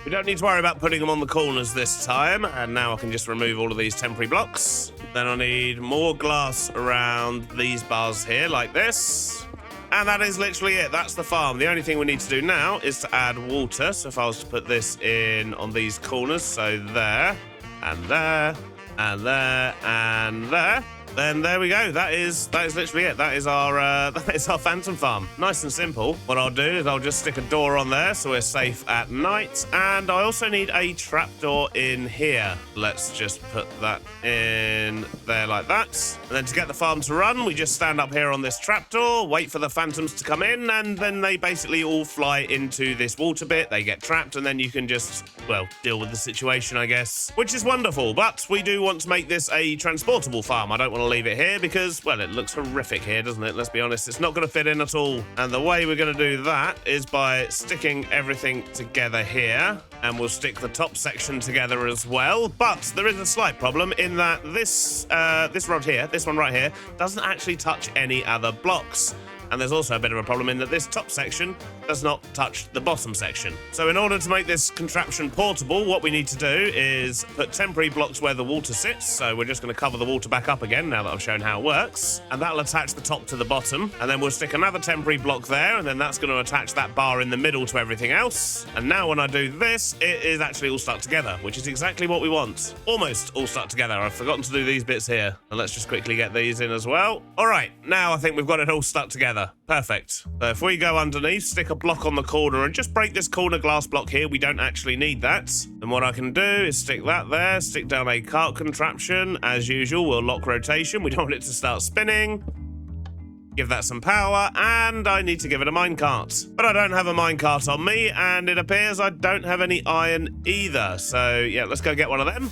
We don't need to worry about putting them on the corners this time. And now I can just remove all of these temporary blocks. Then I need more glass around these bars here like this. And that is literally it. That's the farm. The only thing we need to do now is to add water. So if I was to put this in on these corners, so there, and there, and there, and there, then there we go. That is literally it. That is our phantom farm. Nice and simple. What I'll do is I'll just stick a door on there so we're safe at night. And I also need a trapdoor in here. Let's just put that in there like that. And then to get the farm to run, we just stand up here on this trapdoor, wait for the phantoms to come in, and then they basically all fly into this water bit. They get trapped, and then you can just, well, deal with the situation, I guess, which is wonderful. But we do want to make this a transportable farm. I don't want to leave it here because, well, it looks horrific here, doesn't it? Let's be honest, it's not going to fit in at all. And the way we're going to do that is by sticking everything together here, and we'll stick the top section together as well. But there is a slight problem in that this rod here, this one right here, doesn't actually touch any other blocks. And there's also a bit of a problem in that this top section does not touch the bottom section. So in order to make this contraption portable, what we need to do is put temporary blocks where the water sits. So we're just going to cover the water back up again now that I've shown how it works. And that'll attach the top to the bottom. And then we'll stick another temporary block there, and then that's going to attach that bar in the middle to everything else. And now when I do this, it is actually all stuck together, which is exactly what we want. Almost all stuck together. I've forgotten to do these bits here. And let's just quickly get these in as well. All right, now I think we've got it all stuck together. Perfect. So if we go underneath, stick a block on the corner and just break this corner glass block here, we don't actually need that. And what I can do is stick that there, stick down a cart contraption. As usual, we'll lock rotation. We don't want it to start spinning. Give that some power, and I need to give it a minecart. But I don't have a minecart on me, and it appears I don't have any iron either. So, yeah, let's go get one of them.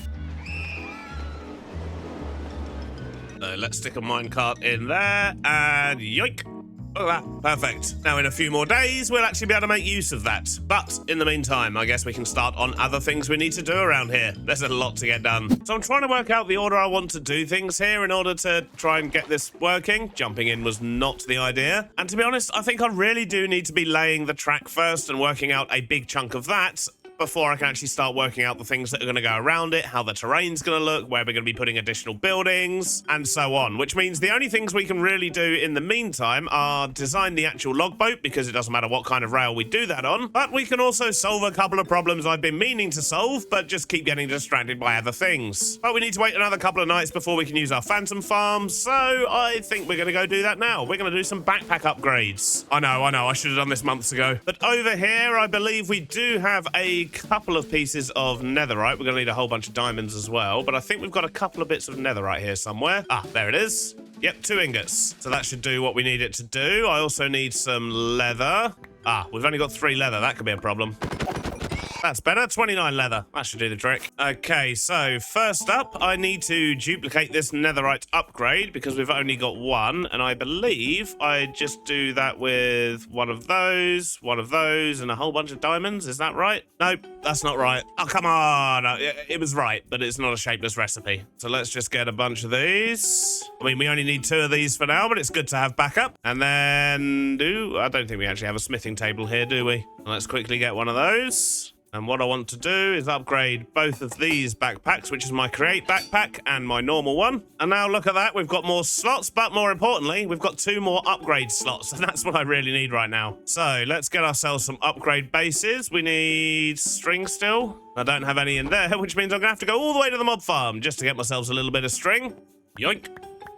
So let's stick a minecart in there, and yoink. Look at that. Perfect. Now, in a few more days, we'll actually be able to make use of that. But in the meantime, I guess we can start on other things we need to do around here. There's a lot to get done. So I'm trying to work out the order I want to do things here in order to try and get this working. Jumping in was not the idea. And to be honest, I think I really do need to be laying the track first and working out a big chunk of that before I can actually start working out the things that are going to go around it, how the terrain's going to look, where we're going to be putting additional buildings, and so on. Which means the only things we can really do in the meantime are design the actual logboat, because it doesn't matter what kind of rail we do that on, but we can also solve a couple of problems I've been meaning to solve, but just keep getting distracted by other things. But we need to wait another couple of nights before we can use our phantom farms, so I think we're going to go do that now. We're going to do some backpack upgrades. I know, I should have done this months ago. But over here, I believe we do have a couple of pieces of netherite. We're going to need a whole bunch of diamonds as well, but I think we've got a couple of bits of netherite here somewhere. Ah, there it is. Yep, 2 ingots. So that should do what we need it to do. I also need some leather. Ah, we've only got 3 leather. That could be a problem. That's better. 29 leather. That should do the trick. Okay, so first up, I need to duplicate this netherite upgrade because we've only got 1, and I believe I just do that with one of those, and a whole bunch of diamonds. Is that right? Nope, that's not right. Oh, come on. It was right, but it's not a shapeless recipe. So let's just get a bunch of these. I mean, we only need 2 of these for now, but it's good to have backup. And then I don't think we actually have a smithing table here, do we? Let's quickly get one of those. And what I want to do is upgrade both of these backpacks, which is my create backpack and my normal one. And now look at that, we've got more slots, but more importantly, we've got 2 more upgrade slots, and that's what I really need right now. So let's get ourselves some upgrade bases. We need string still. I don't have any in there, which means I'm gonna have to go all the way to the mob farm just to get myself a little bit of string. Yoink.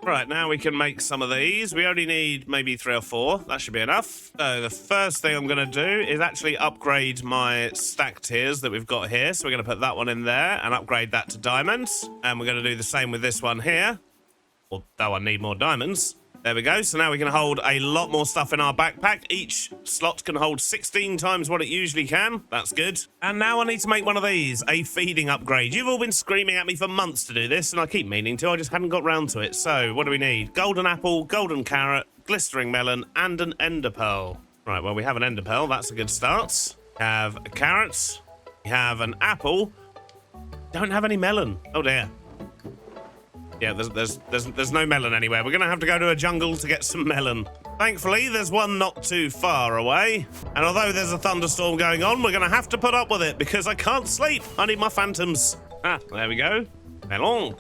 Right, now we can make some of these. We only need maybe 3 or 4. That should be enough. So the first thing I'm going to do is actually upgrade my stack tiers that we've got here. So we're going to put that one in there and upgrade that to diamonds. And we're going to do the same with this one here. Although I need more diamonds. There we go. So now we can hold a lot more stuff in our backpack. Each slot can hold 16 times what it usually can. That's good. And now I need to make one of these, a feeding upgrade. You've all been screaming at me for months to do this, and I keep meaning to. I just hadn't got round to it. So what do we need? Golden apple, golden carrot, glistering melon, and an ender pearl. Right, well, we have an ender pearl. That's a good start. We have a carrot. We have an apple. Don't have any melon. Oh, dear. Yeah, there's no melon anywhere. We're going to have to go to a jungle to get some melon. Thankfully, there's one not too far away. And although there's a thunderstorm going on, we're going to have to put up with it because I can't sleep. I need my phantoms. Ah, there we go. Melon.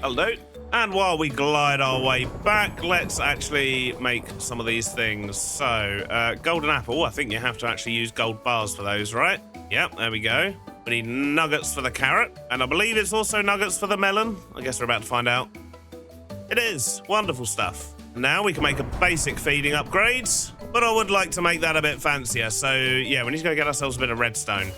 That'll do. And while we glide our way back, let's actually make some of these things. So, golden apple. I think you have to actually use gold bars for those, right? Yep, there we go. We need nuggets for the carrot, and I believe it's also nuggets for the melon. I guess we're about to find out. It is. Wonderful stuff. Now we can make a basic feeding upgrade, but I would like to make that a bit fancier. So, yeah, we need to go get ourselves a bit of redstone.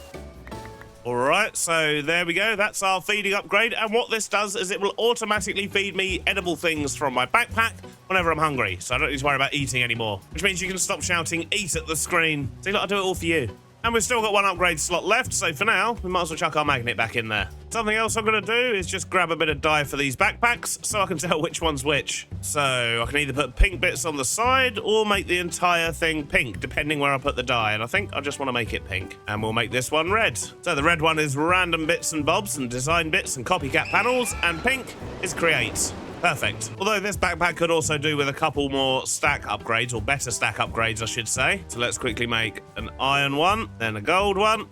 All right, so there we go. That's our feeding upgrade, and what this does is it will automatically feed me edible things from my backpack whenever I'm hungry, so I don't need to worry about eating anymore, which means you can stop shouting, eat at the screen. See, look, I'll do it all for you. And we've still got 1 upgrade slot left, so for now, we might as well chuck our magnet back in there. Something else I'm going to do is just grab a bit of dye for these backpacks so I can tell which one's which. So I can either put pink bits on the side or make the entire thing pink, depending where I put the dye. And I think I just want to make it pink. And we'll make this one red. So the red one is random bits and bobs and design bits and copycat panels, and pink is create. Perfect. Although this backpack could also do with a couple more stack upgrades, or better stack upgrades, I should say. So let's quickly make an iron one, then a gold one,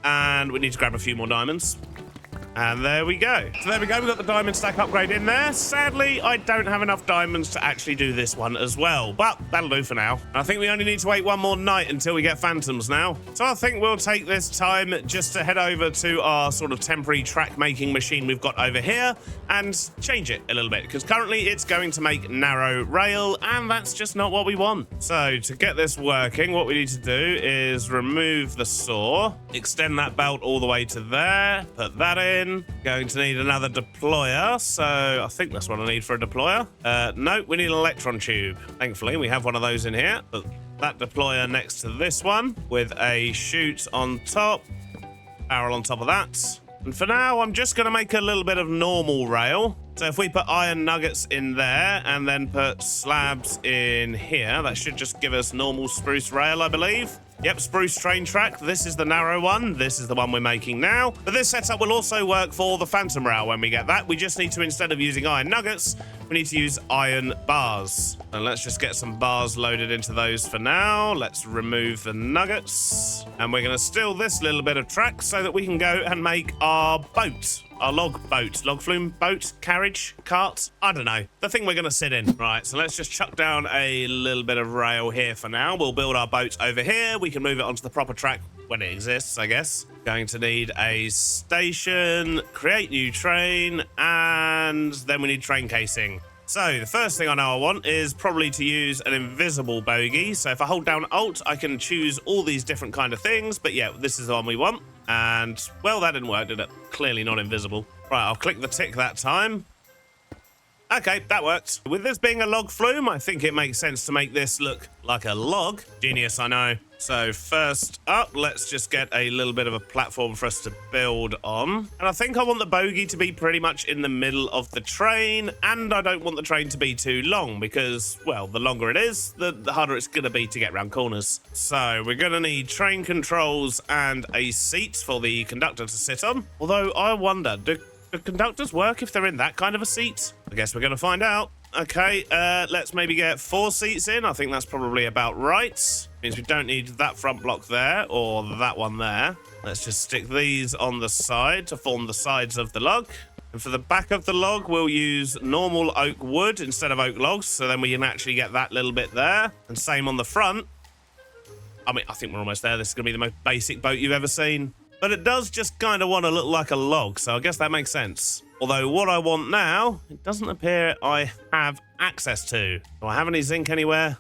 and we need to grab a few more diamonds. And there we go. So there we go, we've got the diamond stack upgrade in there. Sadly, I don't have enough diamonds to actually do this one as well, but that'll do for now. I think we only need to wait 1 more night until we get phantoms now. So I think we'll take this time just to head over to our sort of temporary track making machine we've got over here and change it a little bit, because currently it's going to make narrow rail, and that's just not what we want. So to get this working, what we need to do is remove the saw, extend that belt all the way to there, put that in, in. Going to need another deployer, so I think that's what I need for a deployer. No, we need an electron tube. Thankfully, we have one of those in here. But that deployer next to this one with a chute on top, barrel on top of that. And for now, I'm just going to make a little bit of normal rail. So if we put iron nuggets in there and then put slabs in here, that should just give us normal spruce rail, I believe. Yep, spruce train track. This is the narrow one. This is the one we're making now. But this setup will also work for the phantom rail when we get that. We just need to, instead of using iron nuggets, we need to use iron bars. And let's just get some bars loaded into those for now. Let's remove the nuggets. And we're going to steal this little bit of track so that we can go and make our boat. Our log flume boat, carriage, cart, I don't know. The thing we're going to sit in. Right, so let's just chuck down a little bit of rail here for now. We'll build our boat over here. We can move it onto the proper track when it exists, I guess. Going to need a station, create new train, and then we need train casing. So the first thing I know I want is probably to use an invisible bogey. So if I hold down Alt, I can choose all these different kind of things. But yeah, this is the one we want. And, well, that didn't work, did it? Clearly not invisible. Right, I'll click the tick that time. Okay, that worked. With this being a log flume, I think it makes sense to make this look like a log. Genius, I know. So first up, let's just get a little bit of a platform for us to build on. And I think I want the bogey to be pretty much in the middle of the train. And I don't want the train to be too long because, well, the longer it is, the harder it's going to be to get around corners. So we're going to need train controls and a seat for the conductor to sit on. Although I wonder, do conductors work if they're in that kind of a seat? I guess we're going to find out. Okay, let's maybe get 4 seats in. I think that's probably about right. Means we don't need that front block there or that one there. Let's just stick these on the side to form the sides of the log. And for the back of the log, we'll use normal oak wood instead of oak logs. So then we can actually get that little bit there. And same on the front. I mean, I think we're almost there. This is going to be the most basic boat you've ever seen. But it does just kind of want to look like a log, so I guess that makes sense. Although what I want now, it doesn't appear I have access to. Do I have any zinc anywhere?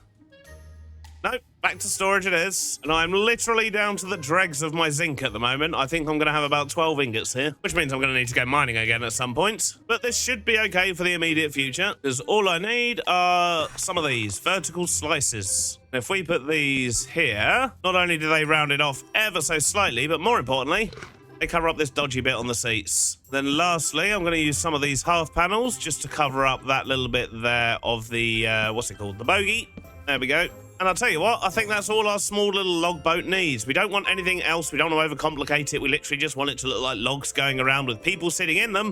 Nope, back to storage it is. And I'm literally down to the dregs of my zinc at the moment. I think I'm going to have about 12 ingots here, which means I'm going to need to go mining again at some point. But this should be okay for the immediate future, because all I need are some of these vertical slices. If we put these here, not only do they round it off ever so slightly, but more importantly, they cover up this dodgy bit on the seats. Then lastly, I'm going to use some of these half panels just to cover up that little bit there of the, what's it called? The bogey. There we go. And I'll tell you what, I think that's all our small little log boat needs. We don't want anything else. We don't want to overcomplicate it. We literally just want it to look like logs going around with people sitting in them.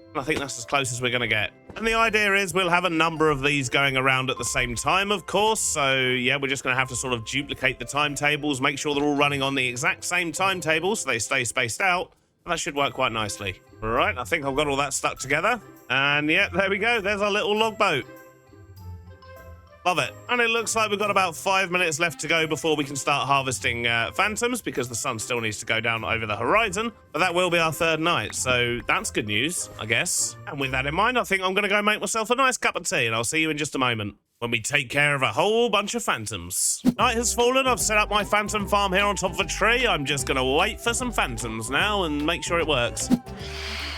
And I think that's as close as we're going to get. And the idea is we'll have a number of these going around at the same time, of course. So, yeah, we're just going to have to sort of duplicate the timetables, make sure they're all running on the exact same timetable so they stay spaced out. And that should work quite nicely. All right, I think I've got all that stuck together. And, yeah, there we go. There's our little log boat. Love it. And it looks like we've got about 5 minutes left to go before we can start harvesting phantoms because the sun still needs to go down over the horizon. But that will be our 3rd night, so that's good news, I guess. And with that in mind, I think I'm going to go make myself a nice cup of tea, and I'll see you in just a moment when we take care of a whole bunch of phantoms. Night has fallen. I've set up my phantom farm here on top of a tree. I'm just going to wait for some phantoms now and make sure it works.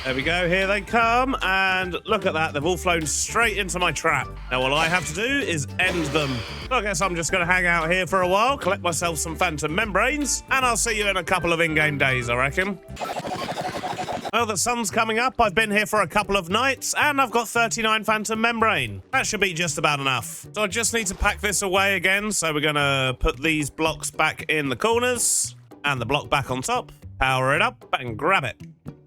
There we go, here they come, and look at that, they've all flown straight into my trap. Now all I have to do is end them. So I guess I'm just going to hang out here for a while, collect myself some phantom membranes, and I'll see you in a couple of in-game days, I reckon. Well, the sun's coming up, I've been here for a couple of nights, and I've got 39 phantom membrane. That should be just about enough. So I just need to pack this away again, so we're going to put these blocks back in the corners, and the block back on top, power it up, and grab it.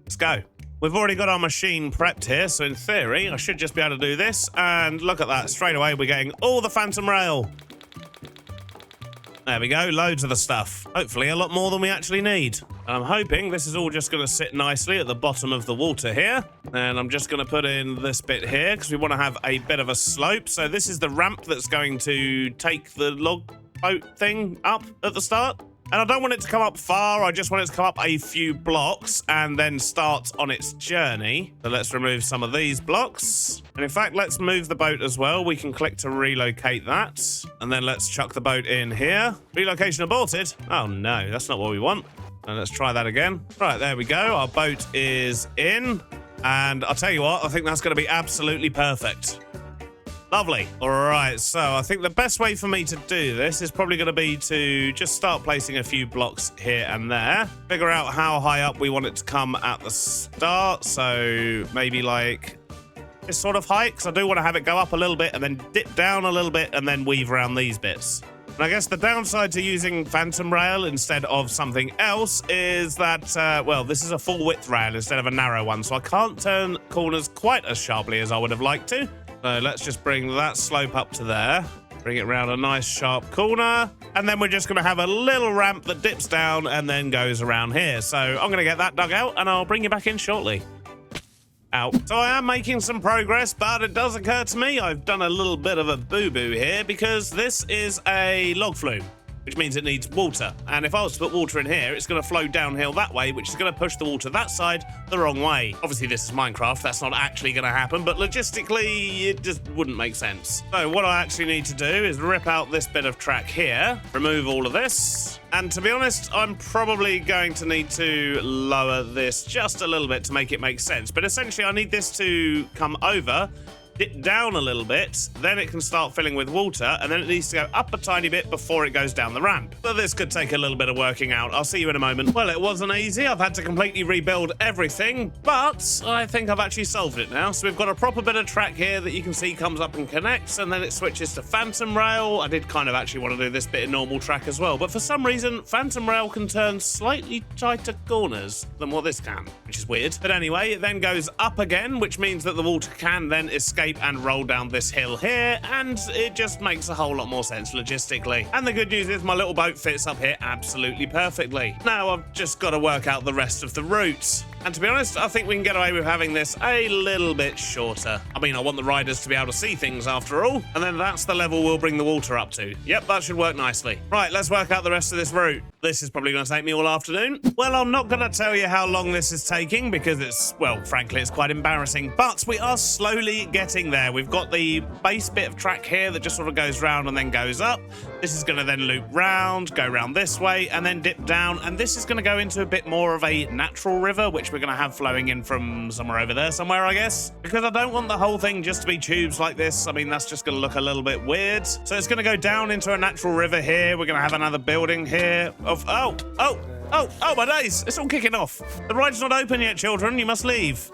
Let's go. We've already got our machine prepped here, so in theory, I should just be able to do this. And look at that, straight away, we're getting all the phantom rail. There we go, loads of the stuff. Hopefully a lot more than we actually need. And I'm hoping this is all just going to sit nicely at the bottom of the water here. And I'm just going to put in this bit here, because we want to have a bit of a slope. So this is the ramp that's going to take the log boat thing up at the start. And I don't want it to come up far, I just want it to come up a few blocks and then start on its journey. So let's remove some of these blocks. And in fact, let's move the boat as well. We can click to relocate that. And then let's chuck the boat in here. Relocation aborted? Oh no, that's not what we want. And let's try that again. Right, there we go. Our boat is in. And I'll tell you what, I think that's going to be absolutely perfect. Lovely. All right, so I think the best way for me to do this is probably going to be to just start placing a few blocks here and there. Figure out how high up we want it to come at the start. So maybe like this sort of height, because I do want to have it go up a little bit and then dip down a little bit and then weave around these bits. And I guess the downside to using phantom rail instead of something else is that, well, this is a full width rail instead of a narrow one, so I can't turn corners quite as sharply as I would have liked to. So let's just bring that slope up to there. Bring it around a nice sharp corner. And then we're just going to have a little ramp that dips down and then goes around here. So I'm going to get that dug out and I'll bring you back in shortly. Out. So I am making some progress, but it does occur to me I've done a little bit of a boo-boo here because this is a log flume, which means it needs water. And if I was to put water in here, it's going to flow downhill that way, which is going to push the water that side the wrong way. Obviously, this is Minecraft. That's not actually going to happen, but logistically, it just wouldn't make sense. So what I actually need to do is rip out this bit of track here, remove all of this. And to be honest, I'm probably going to need to lower this just a little bit to make it make sense. But essentially, I need this to come over, dip down a little bit, then it can start filling with water, and then it needs to go up a tiny bit before it goes down the ramp. So this could take a little bit of working out. I'll see you in a moment. Well, it wasn't easy. I've had to completely rebuild everything, but I think I've actually solved it now. So we've got a proper bit of track here that you can see comes up and connects, and then it switches to phantom rail. I did kind of actually want to do this bit in normal track as well, but for some reason, phantom rail can turn slightly tighter corners than what this can, which is weird. But anyway, it then goes up again, which means that the water can then escape and roll down this hill here, and it just makes a whole lot more sense logistically. And the good news is my little boat fits up here absolutely perfectly. Now I've just got to work out the rest of the route. And to be honest, I think we can get away with having this a little bit shorter. I mean, I want the riders to be able to see things after all, and then that's the level we'll bring the water up to. Yep, that should work nicely. Right, let's work out the rest of this route. This is probably going to take me all afternoon. Well, I'm not going to tell you how long this is taking because it's, well, frankly, it's quite embarrassing, but we are slowly getting there. We've got the base bit of track here that just sort of goes round and then goes up. This is going to then loop round, go round this way, and then dip down, and this is going to go into a bit more of a natural river, which we're going to have flowing in from somewhere over there somewhere, I guess, because I don't want the whole thing just to be tubes like this. I mean, that's just going to look a little bit weird. So it's going to go down into a natural river here. We're going to have another building here of, oh, my days. It's all kicking off. The ride's not open yet, children. You must leave.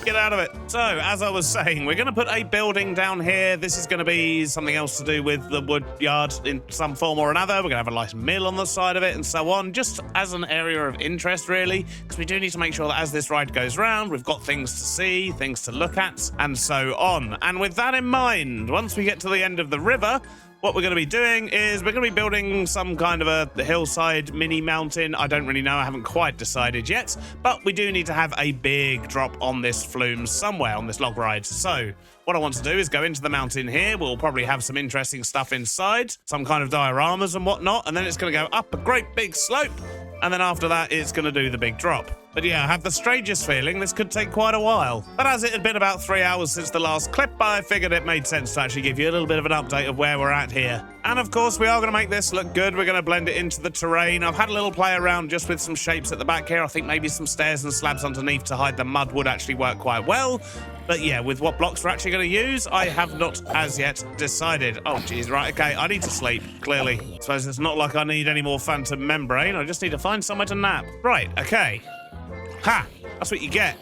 Get out of it. So, as I was saying, we're going to put a building down here. This is going to be something else to do with the wood yard in some form or another. We're going to have a nice mill on the side of it and so on, just as an area of interest, really, because we do need to make sure that as this ride goes round, we've got things to see, things to look at, and so on. And with that in mind, once we get to the end of the river, what we're going to be doing is we're going to be building some kind of a hillside mini mountain. I don't really know. I haven't quite decided yet. But we do need to have a big drop on this flume somewhere on this log ride. So what I want to do is go into the mountain here. We'll probably have some interesting stuff inside, some kind of dioramas and whatnot. And then it's going to go up a great big slope. And then after that, it's going to do the big drop. But yeah, I have the strangest feeling this could take quite a while. But as it had been about 3 hours since the last clip, I figured it made sense to actually give you a little bit of an update of where we're at here. And of course, we are going to make this look good. We're going to blend it into the terrain. I've had a little play around just with some shapes at the back here. I think maybe some stairs and slabs underneath to hide the mud would actually work quite well. But yeah, with what blocks we're actually going to use, I have not as yet decided. Oh, geez, right, okay, I need to sleep, clearly. I suppose it's not like I need any more phantom membrane. I just need to find somewhere to nap. Right, okay. Ha! That's what you get.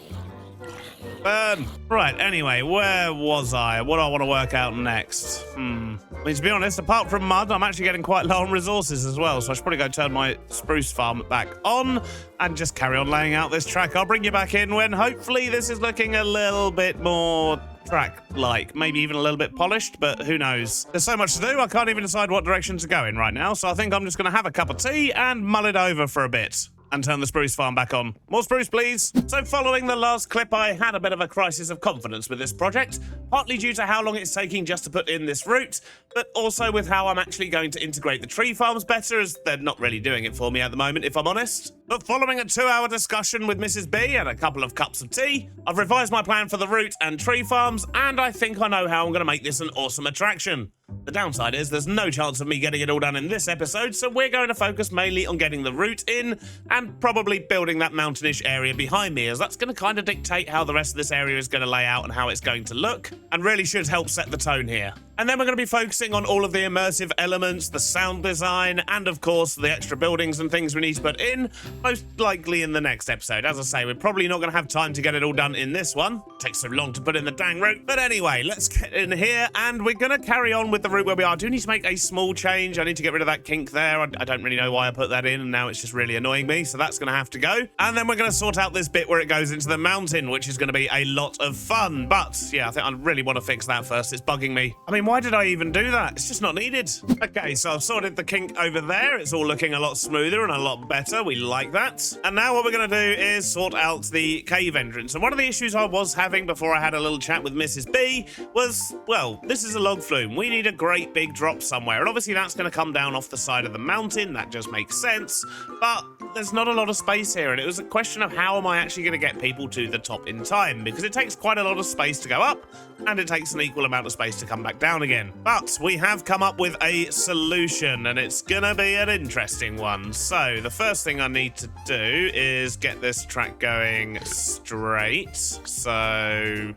Burn. Right, anyway, where was I? What do I want to work out next? I mean, to be honest, apart from mud, I'm actually getting quite low on resources as well, so I should probably go turn my spruce farm back on and just carry on laying out this track. I'll bring you back in when hopefully this is looking a little bit more track-like, maybe even a little bit polished, but who knows. There's so much to do, I can't even decide what direction to go in right now, so I think I'm just going to have a cup of tea and mull it over for a bit. And turn the spruce farm back on. More spruce, please. So following the last clip, I had a bit of a crisis of confidence with this project, partly due to how long it's taking just to put in this route, but also with how I'm actually going to integrate the tree farms better, as they're not really doing it for me at the moment, if I'm honest. But following a 2-hour discussion with Mrs. B and a couple of cups of tea, I've revised my plan for the route and tree farms, and I think I know how I'm going to make this an awesome attraction. The downside is there's no chance of me getting it all done in this episode, so we're going to focus mainly on getting the route in and probably building that mountainish area behind me, as that's going to kind of dictate how the rest of this area is going to lay out and how it's going to look, and really should help set the tone here. And then we're going to be focusing on all of the immersive elements, the sound design, and of course the extra buildings and things we need to put in, most likely in the next episode. As I say, we're probably not going to have time to get it all done in this one. It takes so long to put in the dang route. But anyway, let's get in here, and we're going to carry on with the route where we are. I do need to make a small change. I need to get rid of that kink there. I don't really know why I put that in, and now it's just really annoying me, so that's going to have to go. And then we're going to sort out this bit where it goes into the mountain, which is going to be a lot of fun. But yeah, I think I really want to fix that first. It's bugging me. I mean, why did I even do that? It's just not needed. Okay, so I've sorted the kink over there. It's all looking a lot smoother and a lot better. We like that. And now what we're going to do is sort out the cave entrance. And one of the issues I was having before I had a little chat with Mrs. B was, well, this is a log flume. We need a great big drop somewhere. And obviously that's going to come down off the side of the mountain. That just makes sense. But there's not a lot of space here. And it was a question of how am I actually going to get people to the top in time? Because it takes quite a lot of space to go up, and it takes an equal amount of space to come back down again. But we have come up with a solution, and it's gonna be an interesting one. So the first thing I need to do is get this track going straight. So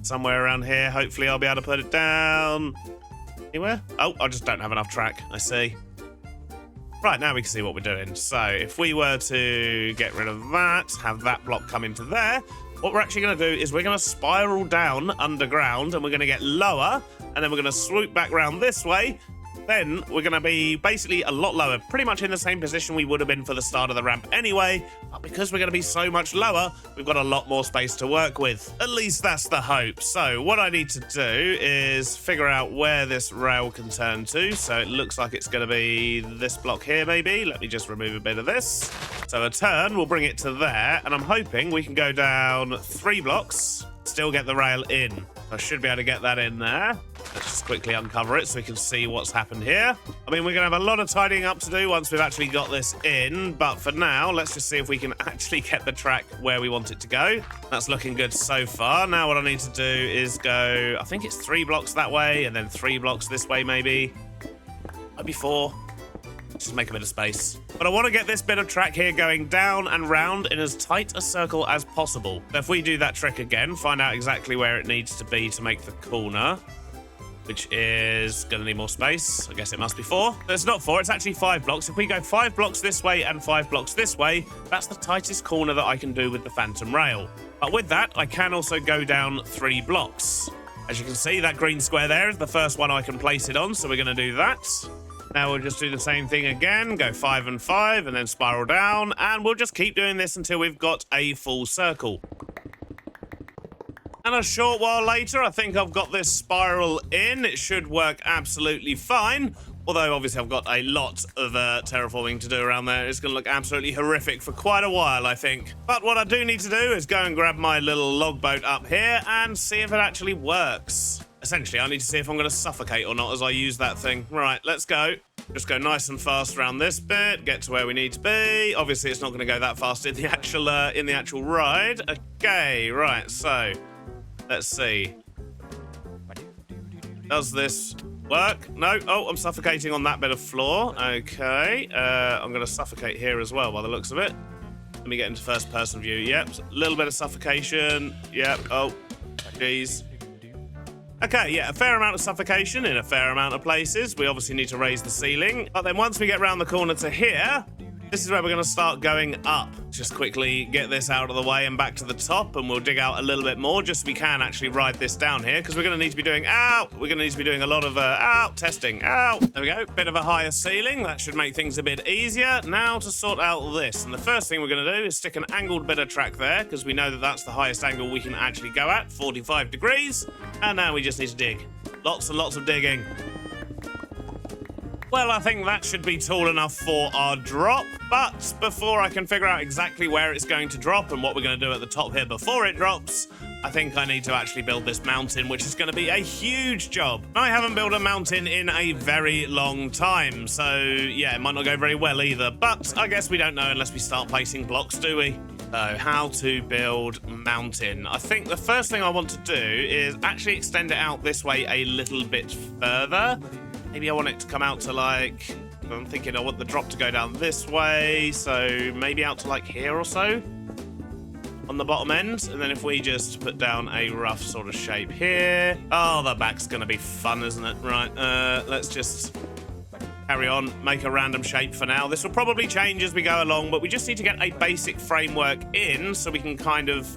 somewhere around here, hopefully I'll be able to put it down. Anywhere? Oh, I just don't have enough track, I see. Right, now we can see what we're doing. So if we were to get rid of that, have that block come into there, what we're actually going to do is we're going to spiral down underground, and we're going to get lower, and then we're going to swoop back round this way. Then we're going to be basically a lot lower, pretty much in the same position we would have been for the start of the ramp anyway, but because we're going to be so much lower, we've got a lot more space to work with. At least that's the hope. So what I need to do is figure out where this rail can turn to. So it looks like it's going to be this block here maybe. Let me just remove a bit of this. So a turn will bring it to there, and I'm hoping we can go down 3 blocks, still get the rail in. I should be able to get that in there. Let's just quickly uncover it so we can see what's happened here. I mean, we're going to have a lot of tidying up to do once we've actually got this in, but for now, let's just see if we can actually get the track where we want it to go. That's looking good so far. Now what I need to do is go, I think it's 3 blocks that way, and then 3 blocks this way maybe. Maybe 4. Just make a bit of space. But I want to get this bit of track here going down and round in as tight a circle as possible. So if we do that trick again, find out exactly where it needs to be to make the corner, which is going to need more space. I guess it must be 4. But it's not 4, it's actually 5 blocks. If we go 5 blocks this way and 5 blocks this way, that's the tightest corner that I can do with the phantom rail. But with that, I can also go down 3 blocks. As you can see, that green square there is the first one I can place it on, so we're going to do that. Now we'll just do the same thing again, go 5 and 5, and then spiral down, and we'll just keep doing this until we've got a full circle. And a short while later, I think I've got this spiral in. It should work absolutely fine. Although, obviously, I've got a lot of terraforming to do around there. It's going to look absolutely horrific for quite a while, I think. But what I do need to do is go and grab my little log boat up here and see if it actually works. Essentially, I need to see if I'm going to suffocate or not as I use that thing. Right, let's go. Just go nice and fast around this bit, get to where we need to be. Obviously, it's not going to go that fast in the actual ride. Okay, right, so let's see. Does this work? No. Oh, I'm suffocating on that bit of floor. Okay, I'm going to suffocate here as well by the looks of it. Let me get into first-person view. Yep, a little bit of suffocation. Yep. Oh, jeez. Okay, yeah, a fair amount of suffocation in a fair amount of places. We obviously need to raise the ceiling. But then once we get round the corner to here, this is where we're going to start going up. Just quickly get this out of the way and back to the top, and we'll dig out a little bit more just so we can actually ride this down here, because we're going to need to be doing, we're going to need to be doing a lot of, testing, There we go, bit of a higher ceiling. That should make things a bit easier. Now to sort out this, and the first thing we're going to do is stick an angled bit of track there, because we know that that's the highest angle we can actually go at, 45 degrees, and now we just need to dig. Lots and lots of digging. Well, I think that should be tall enough for our drop, but before I can figure out exactly where it's going to drop and what we're going to do at the top here before it drops, I think I need to actually build this mountain, which is going to be a huge job. I haven't built a mountain in a very long time, so yeah, it might not go very well either. But I guess we don't know unless we start placing blocks, do we? So how to build mountain. I think the first thing I want to do is actually extend it out this way a little bit further. Maybe I want it to come out to like... I'm thinking I want the drop to go down this way, so maybe out to like here or so on the bottom end. And then if we just put down a rough sort of shape here. Oh, the back's gonna be fun, isn't it? Right, let's just carry on, make a random shape for now. This will probably change as we go along, but we just need to get a basic framework in so we can kind of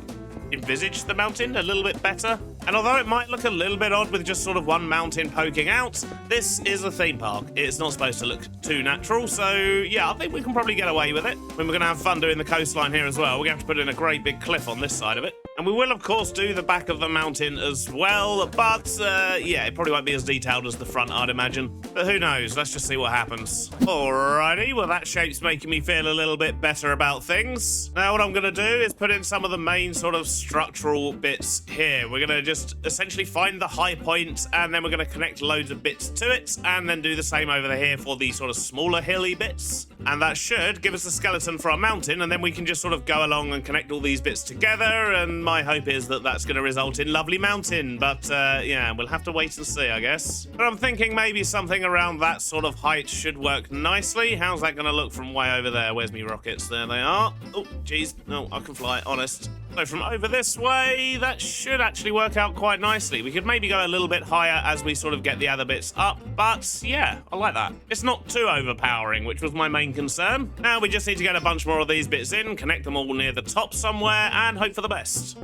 envisage the mountain a little bit better. And although it might look a little bit odd with just sort of one mountain poking out, this is a theme park. It's not supposed to look too natural, so yeah, I think we can probably get away with it. I mean, we're going to have fun doing the coastline here as well. We're going to have to put in a great big cliff on this side of it. And we will, of course, do the back of the mountain as well, but yeah, it probably won't be as detailed as the front, I'd imagine. But who knows? Let's just see what happens. Alrighty, well, that shape's making me feel a little bit better about things. Now, what I'm going to do is put in some of the main sort of structural bits here. We're going to just essentially find the high point, and then we're going to connect loads of bits to it, and then do the same over here for the sort of smaller hilly bits. And that should give us a skeleton for our mountain, and then we can just sort of go along and connect all these bits together, and my hope is that that's going to result in lovely mountain. But yeah, we'll have to wait and see, I guess. But I'm thinking maybe something around that sort of height should work nicely. How's that going to look from way over there? Where's me rockets? There they are. Oh, geez. No, I can fly, honest. So from over this way, that should actually work out quite nicely. We could maybe go a little bit higher as we sort of get the other bits up, but yeah, I like that. It's not too overpowering, which was my main concern. Now we just need to get a bunch more of these bits in, connect them all near the top somewhere, and hope for the best.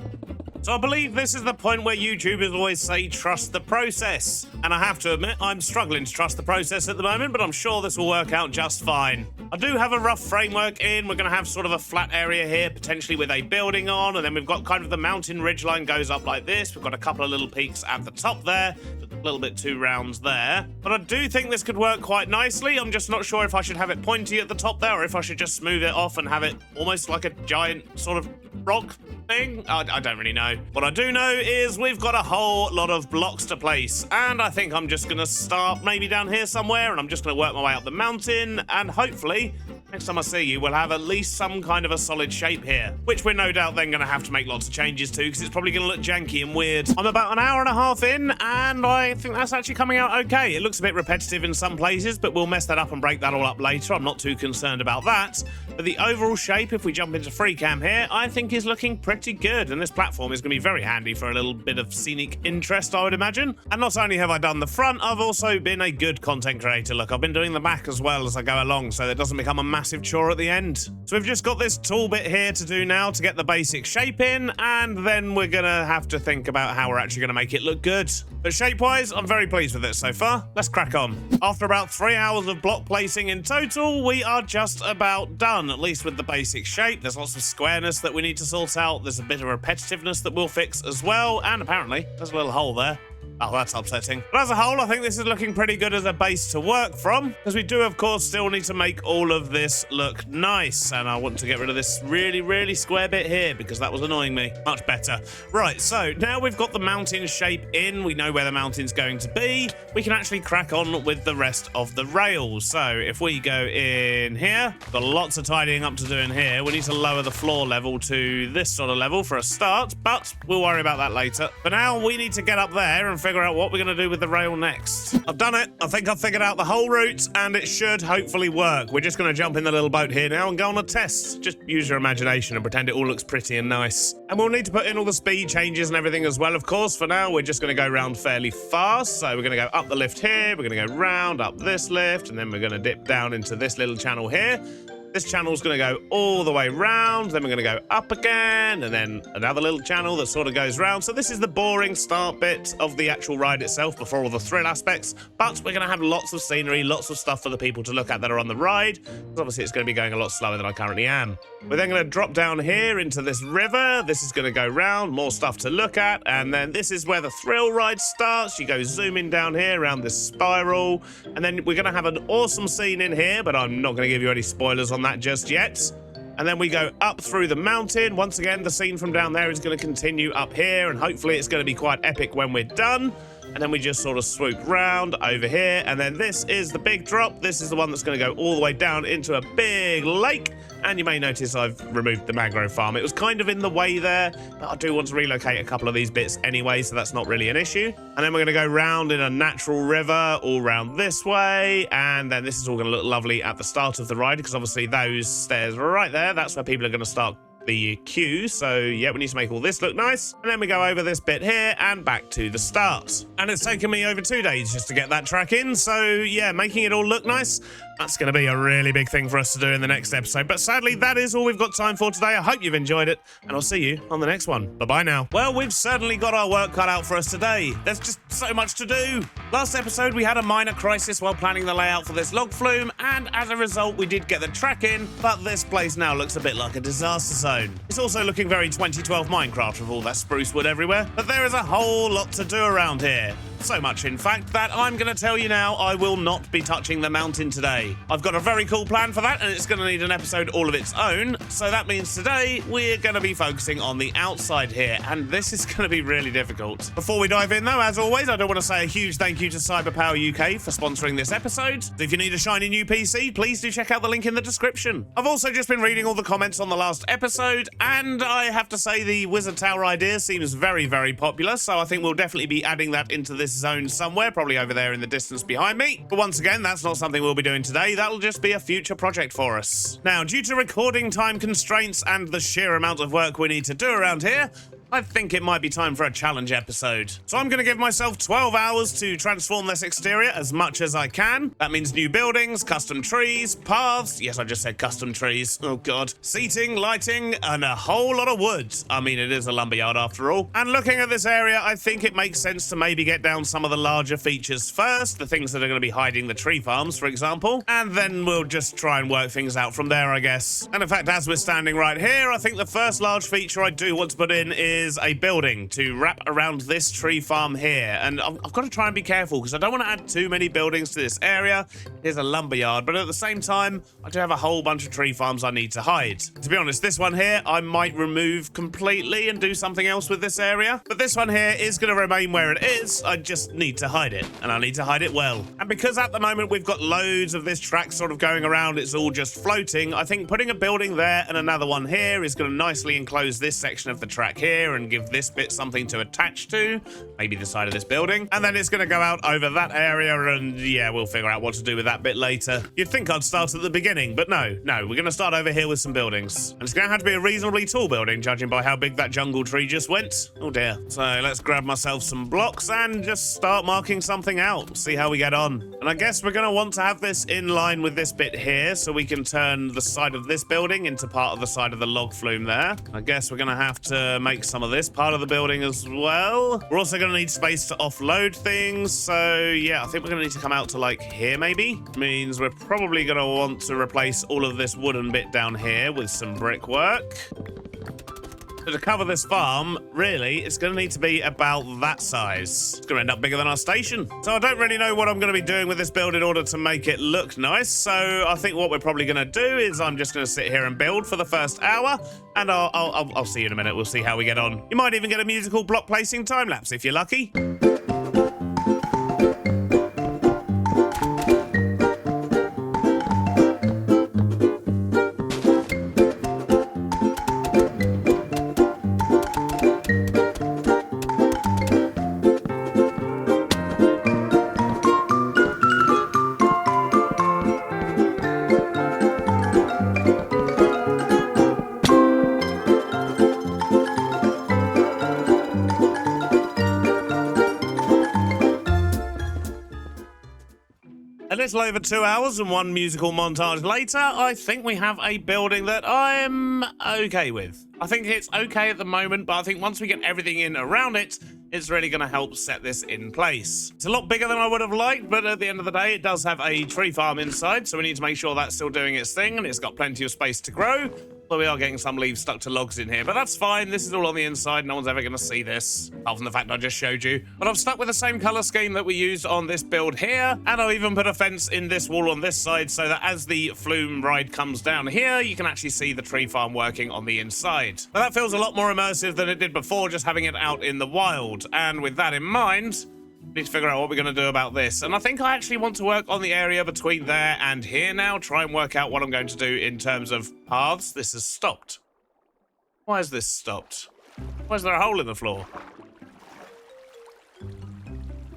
So I believe this is the point where YouTubers always say trust the process. And I have to admit, I'm struggling to trust the process at the moment, but I'm sure this will work out just fine. I do have a rough framework in. We're going to have sort of a flat area here, potentially with a building on, and then we've got kind of the mountain ridgeline goes up like this. We've got a couple of little peaks at the top there, a little bit too rounds there. But I do think this could work quite nicely. I'm just not sure if I should have it pointy at the top there, or if I should just smooth it off and have it almost like a giant sort of rock thing. I don't really know. What I do know is we've got a whole lot of blocks to place, and I think I'm just going to start maybe down here somewhere, and I'm just going to work my way up the mountain, and hopefully next time I see you, we'll have at least some kind of a solid shape here, which we're no doubt then going to have to make lots of changes to, because it's probably going to look janky and weird. I'm about an hour and a half in, and I think that's actually coming out okay. It looks a bit repetitive in some places, but we'll mess that up and break that all up later. I'm not too concerned about that. But the overall shape, if we jump into free cam here, I think is looking pretty good, and this platform is going to be very handy for a little bit of scenic interest, I would imagine. And not only have I done the front, I've also been a good content creator. Look, I've been doing the back as well as I go along, so it doesn't become a massive chore at the end. So we've just got this tool bit here to do now to get the basic shape in, and then we're gonna have to think about how we're actually gonna make it look good. But shape-wise, I'm very pleased with it so far. Let's crack on. After about 3 hours of block placing in total, we are just about done, at least with the basic shape. There's lots of squareness that we need to sort out. There's a bit of repetitiveness that we'll fix as well, and apparently there's a little hole there. Oh, that's upsetting. But as a whole, I think this is looking pretty good as a base to work from, because we do, of course, still need to make all of this look nice. And I want to get rid of this really, really square bit here, because that was annoying me. Much better. Right, so now we've got the mountain shape in. We know where the mountain's going to be. We can actually crack on with the rest of the rails. So if we go in here, got lots of tidying up to do in here. We need to lower the floor level to this sort of level for a start, but we'll worry about that later. For now, we need to get up there and figure out what we're going to do with the rail next. I've done it. I think I've figured out the whole route, and it should hopefully work. We're just going to jump in the little boat here now and go on a test. Just use your imagination and pretend it all looks pretty and nice. And we'll need to put in all the speed changes and everything as well, of course. For now, we're just going to go around fairly fast. So we're going to go up the lift here. We're going to go round up this lift, and then we're going to dip down into this little channel here. This channel's going to go all the way round, then we're going to go up again, and then another little channel that sort of goes round. So this is the boring start bit of the actual ride itself before all the thrill aspects, but we're going to have lots of scenery, lots of stuff for the people to look at that are on the ride, because obviously it's going to be going a lot slower than I currently am. We're then going to drop down here into this river. This is going to go round, more stuff to look at, and then this is where the thrill ride starts. You go zooming down here around this spiral, and then we're going to have an awesome scene in here, but I'm not going to give you any spoilers on that just yet. And then we go up through the mountain. Once again, the scene from down there is going to continue up here, and hopefully it's going to be quite epic when we're done. And then we just sort of swoop round over here, and then this is the big drop. This is the one that's going to go all the way down into a big lake. And you may notice I've removed the mangrove farm. It was kind of in the way there, but I do want to relocate a couple of these bits anyway, so that's not really an issue. And then we're going to go round in a natural river all round this way, and then this is all going to look lovely at the start of the ride, because obviously those stairs right there, that's where people are going to start the queue. So yeah, we need to make all this look nice, and then we go over this bit here and back to the start. And it's taken me over 2 days just to get that track in, so yeah, making it all look nice, that's going to be a really big thing for us to do in the next episode. But sadly, that is all we've got time for today. I hope you've enjoyed it, and I'll see you on the next one. Bye-bye now. Well, we've certainly got our work cut out for us today. There's just so much to do. Last episode, we had a minor crisis while planning the layout for this log flume, and as a result, we did get the track in, but this place now looks a bit like a disaster zone. It's also looking very 2012 Minecraft with all that spruce wood everywhere, but there is a whole lot to do around here. So much, in fact, that I'm going to tell you now I will not be touching the mountain today. I've got a very cool plan for that, and it's going to need an episode all of its own. So that means today we're going to be focusing on the outside here, and this is going to be really difficult. Before we dive in, though, as always, I do want to say a huge thank you to Cyberpower UK for sponsoring this episode. If you need a shiny new PC, please do check out the link in the description. I've also just been reading all the comments on the last episode, and I have to say the Wizard Tower idea seems very, very popular, so I think we'll definitely be adding that into this zone somewhere, probably over there in the distance behind me. But once again, that's not something we'll be doing today. That'll just be a future project for us. Now, due to recording time constraints and the sheer amount of work we need to do around here, I think it might be time for a challenge episode. So I'm going to give myself 12 hours to transform this exterior as much as I can. That means new buildings, custom trees, paths. Yes, I just said custom trees. Oh God. Seating, lighting, and a whole lot of wood. I mean, it is a lumberyard after all. And looking at this area, I think it makes sense to maybe get down some of the larger features first, the things that are going to be hiding the tree farms, for example. And then we'll just try and work things out from there, I guess. And in fact, as we're standing right here, I think the first large feature I do want to put in is a building to wrap around this tree farm here. And I've got to try and be careful because I don't want to add too many buildings to this area. It is a lumberyard, but at the same time, I do have a whole bunch of tree farms I need to hide. To be honest, this one here, I might remove completely and do something else with this area. But this one here is going to remain where it is. I just need to hide it, and I need to hide it well. And because at the moment we've got loads of this track sort of going around, it's all just floating, I think putting a building there and another one here is going to nicely enclose this section of the track here and give this bit something to attach to, maybe the side of this building, and then it's going to go out over that area, and yeah, we'll figure out what to do with that bit later. You'd think I'd start at the beginning, but no, we're going to start over here with some buildings, and it's going to have to be a reasonably tall building, judging by how big that jungle tree just went. Oh dear. So let's grab myself some blocks and just start marking something out, see how we get on. And I guess we're going to want to have this in line with this bit here, so we can turn the side of this building into part of the side of the log flume there. I guess we're going to have to make some of this part of the building as well. We're also going to need space to offload things, so yeah, I think we're going to need to come out to like here maybe. Means we're probably going to want to replace all of this wooden bit down here with some brickwork. So to cover this farm, really, it's going to need to be about that size. It's going to end up bigger than our station. So I don't really know what I'm going to be doing with this build in order to make it look nice. So I think what we're probably going to do is I'm just going to sit here and build for the first hour, and I'll see you in a minute. We'll see how we get on. You might even get a musical block placing time lapse if you're lucky. A little over 2 hours and one musical montage later, I think we have a building that I'm okay with. I think it's okay at the moment, but I think once we get everything in around it, it's really going to help set this in place. It's a lot bigger than I would have liked, but at the end of the day, it does have a tree farm inside, so we need to make sure that's still doing its thing, and it's got plenty of space to grow. Well, we are getting some leaves stuck to logs in here, but that's fine. This is all on the inside. No one's ever going to see this, apart from the fact I just showed you. But I've stuck with the same color scheme that we used on this build here, and I've even put a fence in this wall on this side so that as the flume ride comes down here, you can actually see the tree farm working on the inside. Now, that feels a lot more immersive than it did before, just having it out in the wild. And with that in mind, need to figure out what we're going to do about this. And I think I actually want to work on the area between there and here now, try and work out what I'm going to do in terms of paths. This has stopped. Why has this stopped? Why is there a hole in the floor?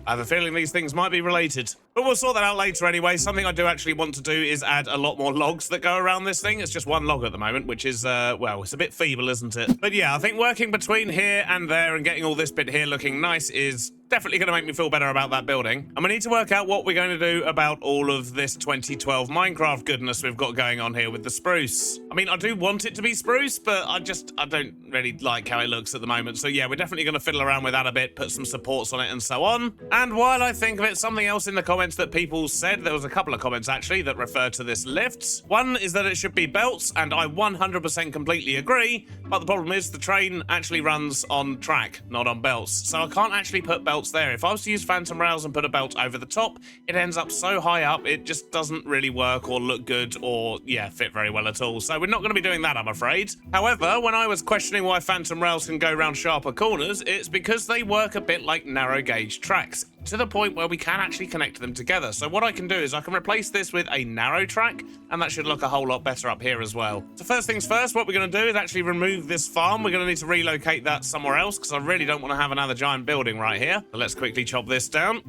I have a feeling these things might be related. But we'll sort that out later anyway. Something I do actually want to do is add a lot more logs that go around this thing. It's just one log at the moment, which is, well, it's a bit feeble, isn't it? But yeah, I think working between here and there and getting all this bit here looking nice is definitely going to make me feel better about that building. And we need to work out what we're going to do about all of this 2012 Minecraft goodness we've got going on here with the spruce. I mean, I do want it to be spruce, but I don't really like how it looks at the moment. So yeah, we're definitely going to fiddle around with that a bit, put some supports on it and so on. And while I think of it, something else in the comments that people said, there was a couple of comments actually that refer to this lift. One is that it should be belts, and I 100% completely agree, but the problem is the train actually runs on track, not on belts. So I can't actually put belts there. If I was to use phantom rails and put a belt over the top, it ends up so high up, it just doesn't really work or look good or, yeah, fit very well at all. So we're not going to be doing that, I'm afraid. However, when I was questioning why phantom rails can go around sharper corners, it's because they work a bit like narrow gauge tracks, to the point where we can actually connect them together. So what I can do is I can replace this with a narrow track, and that should look a whole lot better up here as well. So first things first, what we're going to do is actually remove this farm. We're going to need to relocate that somewhere else, because I really don't want to have another giant building right here. So let's quickly chop this down.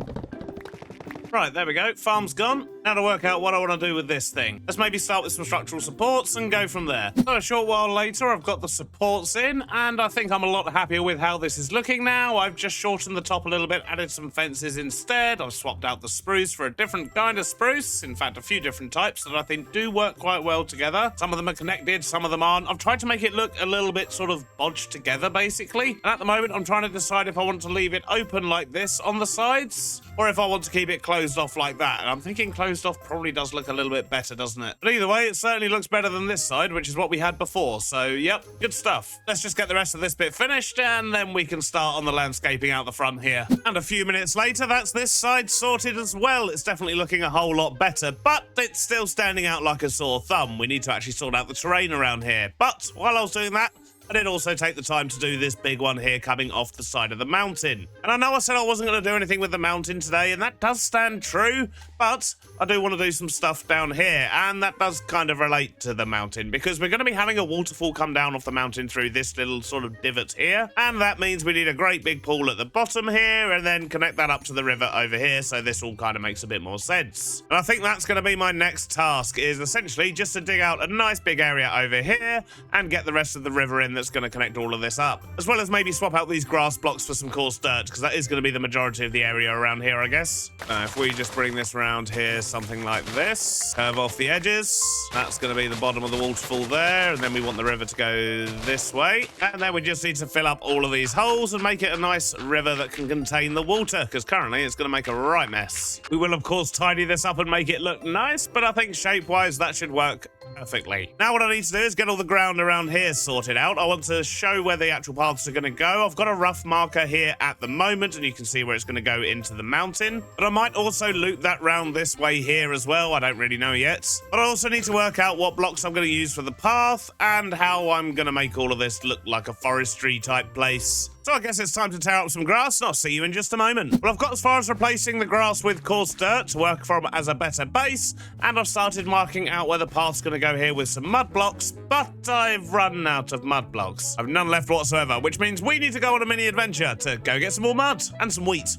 Right, there we go. Farm's gone. Now to work out what I want to do with this thing. Let's maybe start with some structural supports and go from there. So a short while later, I've got the supports in, and I think I'm a lot happier with how this is looking now. I've just shortened the top a little bit, added some fences instead. I've swapped out the spruce for a different kind of spruce. In fact, a few different types that I think do work quite well together. Some of them are connected, some of them aren't. I've tried to make it look a little bit sort of bodged together, basically. And at the moment, I'm trying to decide if I want to leave it open like this on the sides, or if I want to keep it closed off like that. And I'm thinking closed off probably does look a little bit better, doesn't it? But either way, it certainly looks better than this side, which is what we had before. So, yep, good stuff. Let's just get the rest of this bit finished, and then we can start on the landscaping out the front here. And a few minutes later, that's this side sorted as well. It's definitely looking a whole lot better, but it's still standing out like a sore thumb. We need to actually sort out the terrain around here. But while I was doing that, I did also take the time to do this big one here coming off the side of the mountain. And I know I said I wasn't going to do anything with the mountain today, and that does stand true, but I do want to do some stuff down here, and that does kind of relate to the mountain, because we're going to be having a waterfall come down off the mountain through this little sort of divot here, and that means we need a great big pool at the bottom here, and then connect that up to the river over here, so this all kind of makes a bit more sense. And I think that's going to be my next task, is essentially just to dig out a nice big area over here, and get the rest of the river in that's going to connect all of this up, as well as maybe swap out these grass blocks for some coarse dirt, because that is going to be the majority of the area around here, I guess. If we just bring this around here, something like this, curve off the edges, that's going to be the bottom of the waterfall there, and then we want the river to go this way, and then we just need to fill up all of these holes and make it a nice river that can contain the water, because currently it's going to make a right mess. We will of course tidy this up and make it look nice, but I think shape-wise that should work perfectly. Now what I need to do is get all the ground around here sorted out. I want to show where the actual paths are going to go. I've got a rough marker here at the moment, and you can see where it's going to go into the mountain, but I might also loop that round this way here as well. I don't really know yet, but I also need to work out what blocks I'm going to use for the path and how I'm going to make all of this look like a forestry type place. So I guess it's time to tear up some grass, and I'll see you in just a moment. Well, I've got as far as replacing the grass with coarse dirt to work from as a better base, and I've started marking out where the path's going to go here with some mud blocks, but I've run out of mud blocks. I've none left whatsoever, which means we need to go on a mini adventure to go get some more mud and some wheat.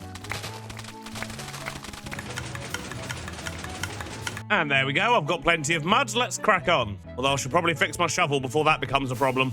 And there we go, I've got plenty of mud, let's crack on. Although I should probably fix my shovel before that becomes a problem.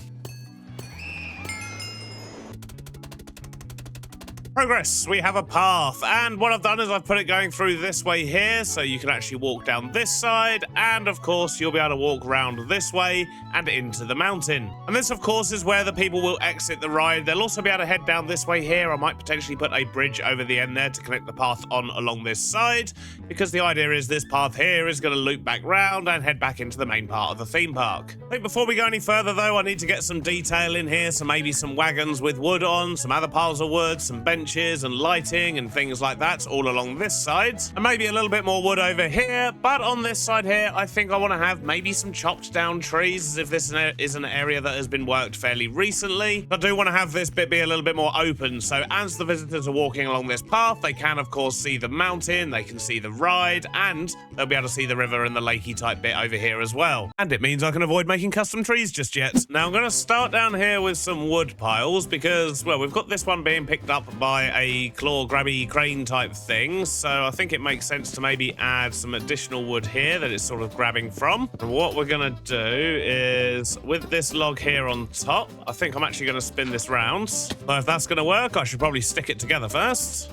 Progress, we have a path, and what I've done is I've put it going through this way here, so you can actually walk down this side, and of course you'll be able to walk round this way and into the mountain. And this of course is where the people will exit the ride. They'll also be able to head down this way here. I might potentially put a bridge over the end there to connect the path on along this side, because the idea is this path here is going to loop back round and head back into the main part of the theme park. I think before we go any further though, I need to get some detail in here, so maybe some wagons with wood on, some other piles of wood, some benches and lighting and things like that all along this side, and maybe a little bit more wood over here. But on this side here, I think I want to have maybe some chopped down trees, as if this is an area that has been worked fairly recently. I do want to have this bit be a little bit more open, so as the visitors are walking along this path, they can of course see the mountain, they can see the ride, and they'll be able to see the river and the lakey type bit over here as well. And it means I can avoid making custom trees just yet. Now I'm going to start down here with some wood piles, because, well, we've got this one being picked up by a claw grabby crane type thing, so I think it makes sense to maybe add some additional wood here that it's sort of grabbing from. And what we're gonna do is, with this log here on top, I think I'm actually gonna spin this round. So if that's gonna work, I should probably stick it together first.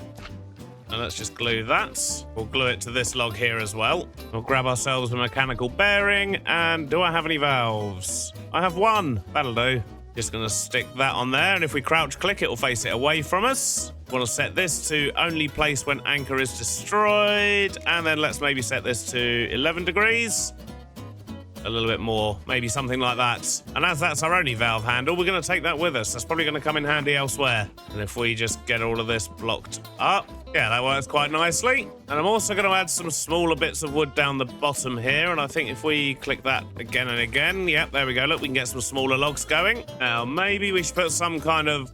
And let's just glue that. We'll glue it to this log here as well. We'll grab ourselves a mechanical bearing, and do I have any valves? I have one. That'll do. Just gonna stick that on there, and if we crouch click, it will face it away from us. Want to set this to only place when anchor is destroyed, and then let's maybe set this to 11 degrees. A little bit more, maybe something like that. And as that's our only valve handle, we're going to take that with us. That's probably going to come in handy elsewhere. And if we just get all of this blocked up, yeah, that works quite nicely. And I'm also going to add some smaller bits of wood down the bottom here, and I think if we click that again and again, yep, there we go. Look, we can get some smaller logs going. Now, maybe we should put some kind of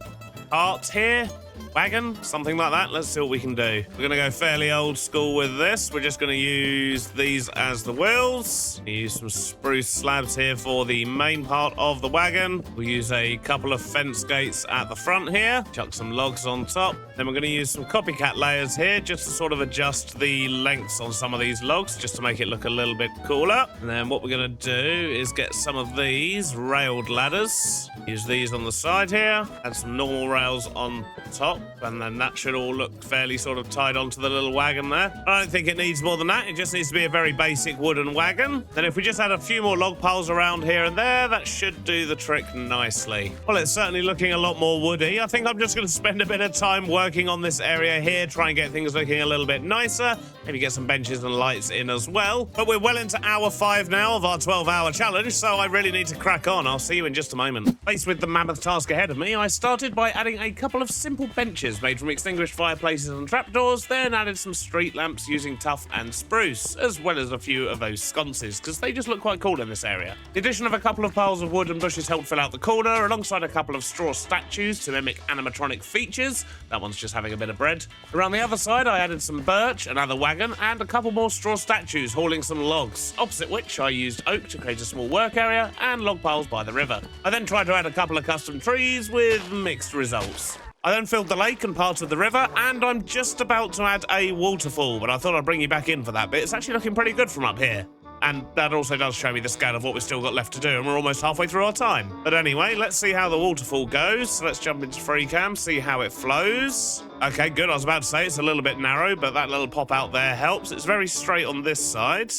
cart here. Wagon, something like that. Let's see what we can do. We're going to go fairly old school with this. We're just going to use these as the wheels. Use some spruce slabs here for the main part of the wagon. We'll use a couple of fence gates at the front here. Chuck some logs on top. Then we're going to use some copycat layers here just to sort of adjust the lengths on some of these logs, just to make it look a little bit cooler. And then what we're going to do is get some of these railed ladders. Use these on the side here. Add some normal rails on top. And then that should all look fairly sort of tied onto the little wagon there. I don't think it needs more than that. It just needs to be a very basic wooden wagon. Then if we just add a few more log piles around here and there, that should do the trick nicely. Well, it's certainly looking a lot more woody. I think I'm just going to spend a bit of time working on this area here, try and get things looking a little bit nicer. Maybe get some benches and lights in as well. But we're well into hour 5 now of our 12-hour challenge, so I really need to crack on. I'll see you in just a moment. Faced with the mammoth task ahead of me, I started by adding a couple of simple benches made from extinguished fireplaces and trapdoors, then added some street lamps using tuff and spruce, as well as a few of those sconces, because they just look quite cool in this area. The addition of a couple of piles of wood and bushes helped fill out the corner, alongside a couple of straw statues to mimic animatronic features. That one's just having a bit of bread. Around the other side, I added some birch, another wagon, and a couple more straw statues hauling some logs, opposite which I used oak to create a small work area and log piles by the river. I then tried to add a couple of custom trees with mixed results. I then filled the lake and parts of the river, and I'm just about to add a waterfall, but I thought I'd bring you back in for that bit. It's actually looking pretty good from up here. And that also does show me the scale of what we've still got left to do, and we're almost halfway through our time. But anyway, let's see how the waterfall goes. So let's jump into free cam, see how it flows. Okay, good. I was about to say it's a little bit narrow, but that little pop out there helps. It's very straight on this side.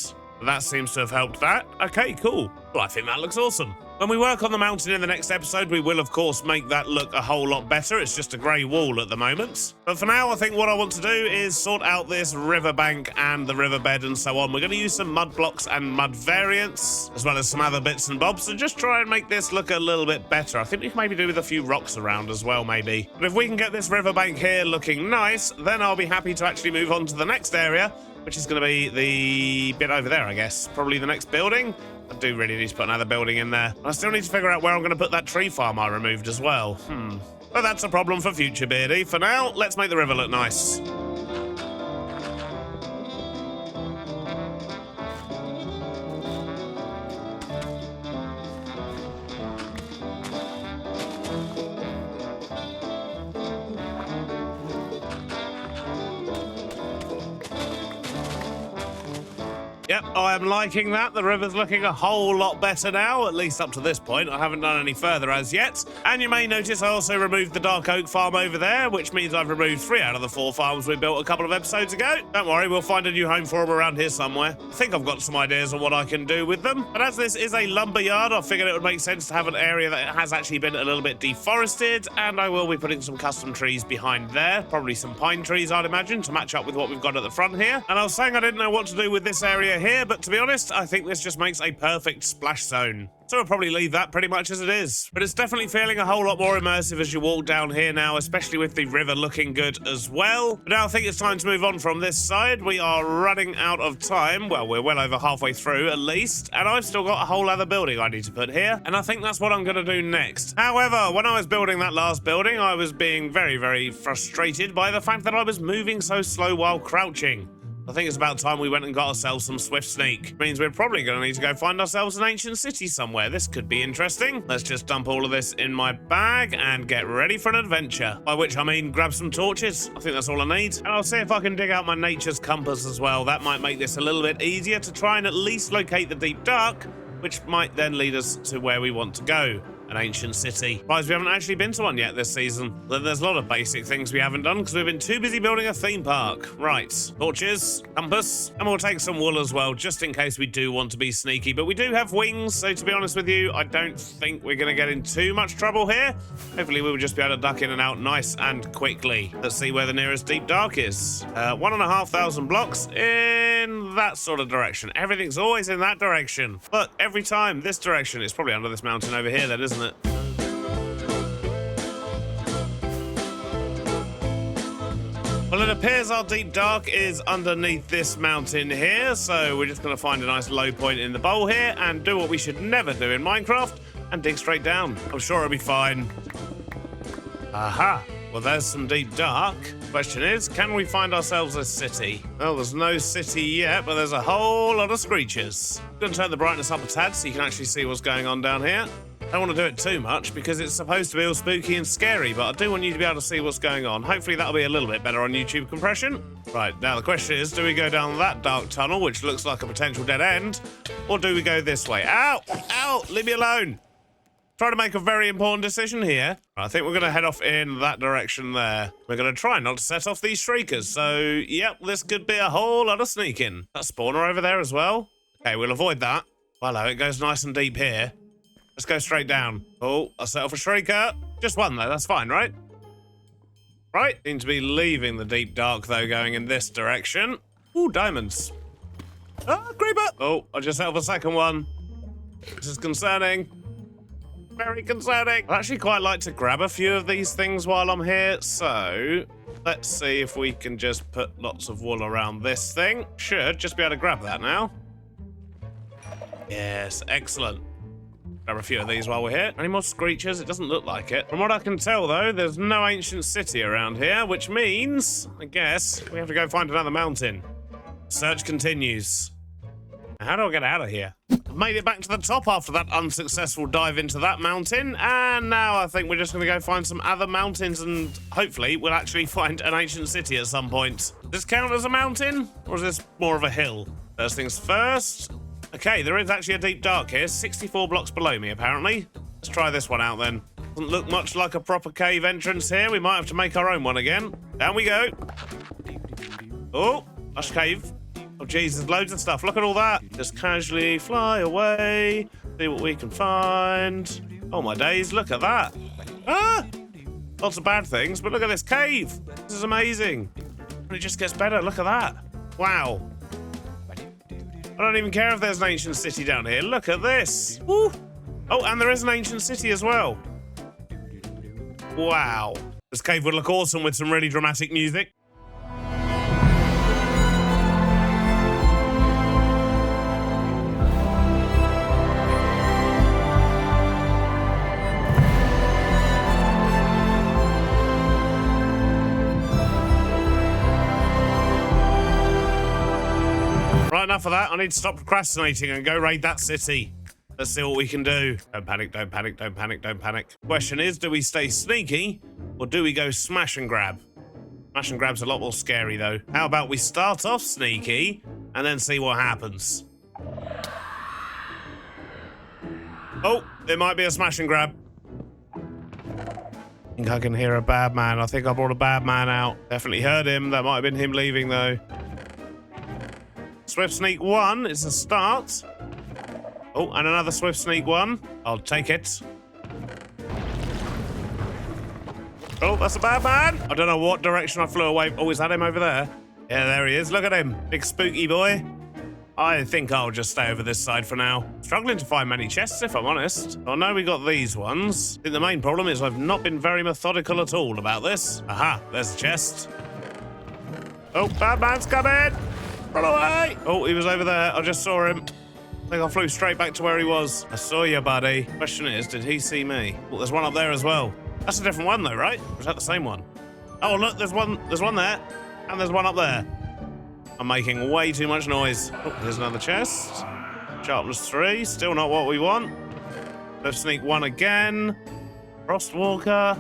That seems to have helped that. Okay, cool. Well, I think that looks awesome. When we work on the mountain in the next episode, we will, of course, make that look a whole lot better. It's just a grey wall at the moment. But for now, I think what I want to do is sort out this riverbank and the riverbed and so on. We're going to use some mud blocks and mud variants, as well as some other bits and bobs, to just try and make this look a little bit better. I think we can maybe do with a few rocks around as well, maybe. But if we can get this riverbank here looking nice, then I'll be happy to actually move on to the next area, which is going to be the bit over there, I guess. Probably the next building. I do really need to put another building in there. I still need to figure out where I'm going to put that tree farm I removed as well. But that's a problem for future, Beardy. For now, let's make the river look nice. Yep, I am liking that. The river's looking a whole lot better now, at least up to this point. I haven't done any further as yet. And you may notice I also removed the dark oak farm over there, which means I've removed 3 out of the 4 farms we built a couple of episodes ago. Don't worry, we'll find a new home for them around here somewhere. I think I've got some ideas on what I can do with them. But as this is a lumber yard, I figured it would make sense to have an area that has actually been a little bit deforested, and I will be putting some custom trees behind there. Probably some pine trees, I'd imagine, to match up with what we've got at the front here. And I was saying I didn't know what to do with this area here, but to be honest, I think this just makes a perfect splash zone. So I'll probably leave that pretty much as it is. But it's definitely feeling a whole lot more immersive as you walk down here now, especially with the river looking good as well. But now I think it's time to move on from this side. We are running out of time. Well, we're well over halfway through at least. And I've still got a whole other building I need to put here. And I think that's what I'm going to do next. However, when I was building that last building, I was being very, very frustrated by the fact that I was moving so slow while crouching. I think it's about time we went and got ourselves some swift sneak. Means we're probably going to need to go find ourselves an ancient city somewhere. This could be interesting. Let's just dump all of this in my bag and get ready for an adventure. By which I mean grab some torches. I think that's all I need. And I'll see if I can dig out my nature's compass as well. That might make this a little bit easier to try and at least locate the deep dark, which might then lead us to where we want to go. An ancient city. Surprised we haven't actually been to one yet this season. There's a lot of basic things we haven't done because we've been too busy building a theme park. Right, torches, compass, and we'll take some wool as well, just in case we do want to be sneaky. But we do have wings, so to be honest with you, I don't think we're going to get in too much trouble here. Hopefully we will just be able to duck in and out nice and quickly. Let's see where the nearest deep dark is. 1,500 blocks in that sort of direction. Everything's always in that direction. Look, every time this direction. It's probably under this mountain over here then, isn't it? Well, it appears our deep dark is underneath this mountain here, so we're just going to find a nice low point in the bowl here and do what we should never do in Minecraft and dig straight down. I'm sure it'll be fine. Aha! Well, there's some deep dark. Question is, can we find ourselves a city? Well, there's no city yet, but there's a whole lot of screechers. I'm going to turn the brightness up a tad so you can actually see what's going on down here. I don't want to do it too much because it's supposed to be all spooky and scary, but I do want you to be able to see what's going on. Hopefully that'll be a little bit better on YouTube compression. Right, now the question is, do we go down that dark tunnel, which looks like a potential dead end, or do we go this way? Ow! Ow! Leave me alone! Trying to make a very important decision here. I think we're going to head off in that direction there. We're going to try not to set off these shriekers. So, yep, this could be a whole lot of sneaking. That spawner over there as well. Okay, we'll avoid that. Hello, it goes nice and deep here. Let's go straight down. Oh, I'll set off a shrieker. Just one, though. That's fine, right? Right. Seem to be leaving the deep dark, though, going in this direction. Ooh, diamonds. Ah, creeper. Oh, I just set off a second one. This is concerning. Very concerning. I'd actually quite like to grab a few of these things while I'm here, so let's see if we can just put lots of wool around this thing. Should just be able to grab that now. Yes, excellent. Grab a few of these while we're here. Any more screechers? It doesn't look like it. From what I can tell, though, there's no ancient city around here, which means, I guess, we have to go find another mountain. Search continues. How do I get out of here? Made it back to the top after that unsuccessful dive into that mountain, and now I think we're just going to go find some other mountains and hopefully we'll actually find an ancient city at some point. Does this count as a mountain, or is this more of a hill? First things first. Okay, there is actually a deep dark here, 64 blocks below me apparently. Let's try this one out then. Doesn't look much like a proper cave entrance here. We might have to make our own one again. Down we go. Oh, lush cave. Oh, Jesus, loads of stuff. Look at all that. Just casually fly away. See what we can find. Oh, my days. Look at that. Ah! Lots of bad things, but look at this cave. This is amazing. And it just gets better. Look at that. Wow. I don't even care if there's an ancient city down here. Look at this. Woo. Oh, and there is an ancient city as well. Wow. This cave would look awesome with some really dramatic music. Right, enough of that. I need to stop procrastinating and go raid that city. Let's see what we can do. Don't panic, don't panic, don't panic, don't panic. Question is, do we stay sneaky or do we go smash and grab? Smash and grab's a lot more scary though. How about we start off sneaky and then see what happens. Oh, it might be a smash and grab. I think I can hear a bad man. I think I brought a bad man out. Definitely heard him. That might have been him leaving, though. Swift Sneak 1 is a start. Oh, and another Swift Sneak 1. I'll take it. Oh, that's a bad man. I don't know what direction I flew away. Oh, is that him over there? Yeah, there he is. Look at him. Big spooky boy. I think I'll just stay over this side for now. Struggling to find many chests, if I'm honest. I know we got these ones. I think the main problem is I've not been very methodical at all about this. Aha, there's a chest. Oh, bad man's coming. Run away. Oh, he was over there. I just saw him. I think I flew straight back to where he was. I saw you, buddy. Question is, did he see me? Well, there's one up there as well. That's a different one, though, right? Or is that the same one? Oh, look, there's one there, and there's one up there. I'm making way too much noise. Oh, here's another chest. Sharpness 3, still not what we want. Let's sneak 1 again. Frostwalker.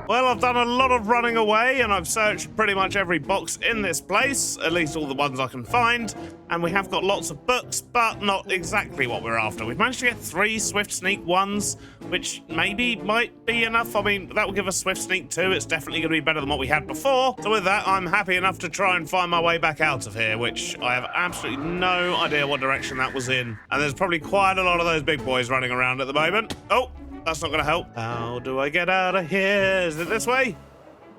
Well, I've done a lot of running away, and I've searched pretty much every box in this place, at least all the ones I can find, and we have got lots of books, but not exactly what we're after. We've managed to get 3 Swift Sneak 1s, which maybe might be enough. I mean, that will give us Swift Sneak 2. It's definitely going to be better than what we had before. So with that, I'm happy enough to try and find my way back out of here, which I have absolutely no idea what direction that was in. And there's probably quite a lot of those big boys running around at the moment. Oh! That's not going to help. How do I get out of here? Is it this way?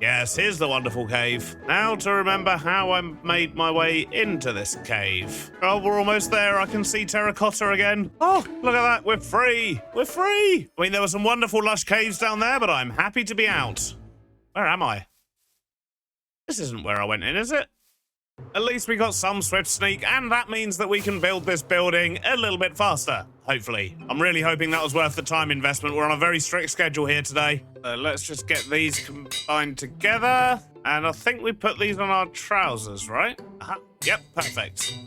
Yes, here's the wonderful cave. Now to remember how I made my way into this cave. Oh, we're almost there. I can see terracotta again. Oh, look at that. We're free. We're free. I mean, there were some wonderful lush caves down there, but I'm happy to be out. Where am I? This isn't where I went in, is it? At least we got some Swift Sneak, and that means that we can build this building a little bit faster, hopefully. I'm really hoping that was worth the time investment. We're on a very strict schedule here today. So let's just get these combined together. And I think we put these on our trousers, right? Yep, perfect.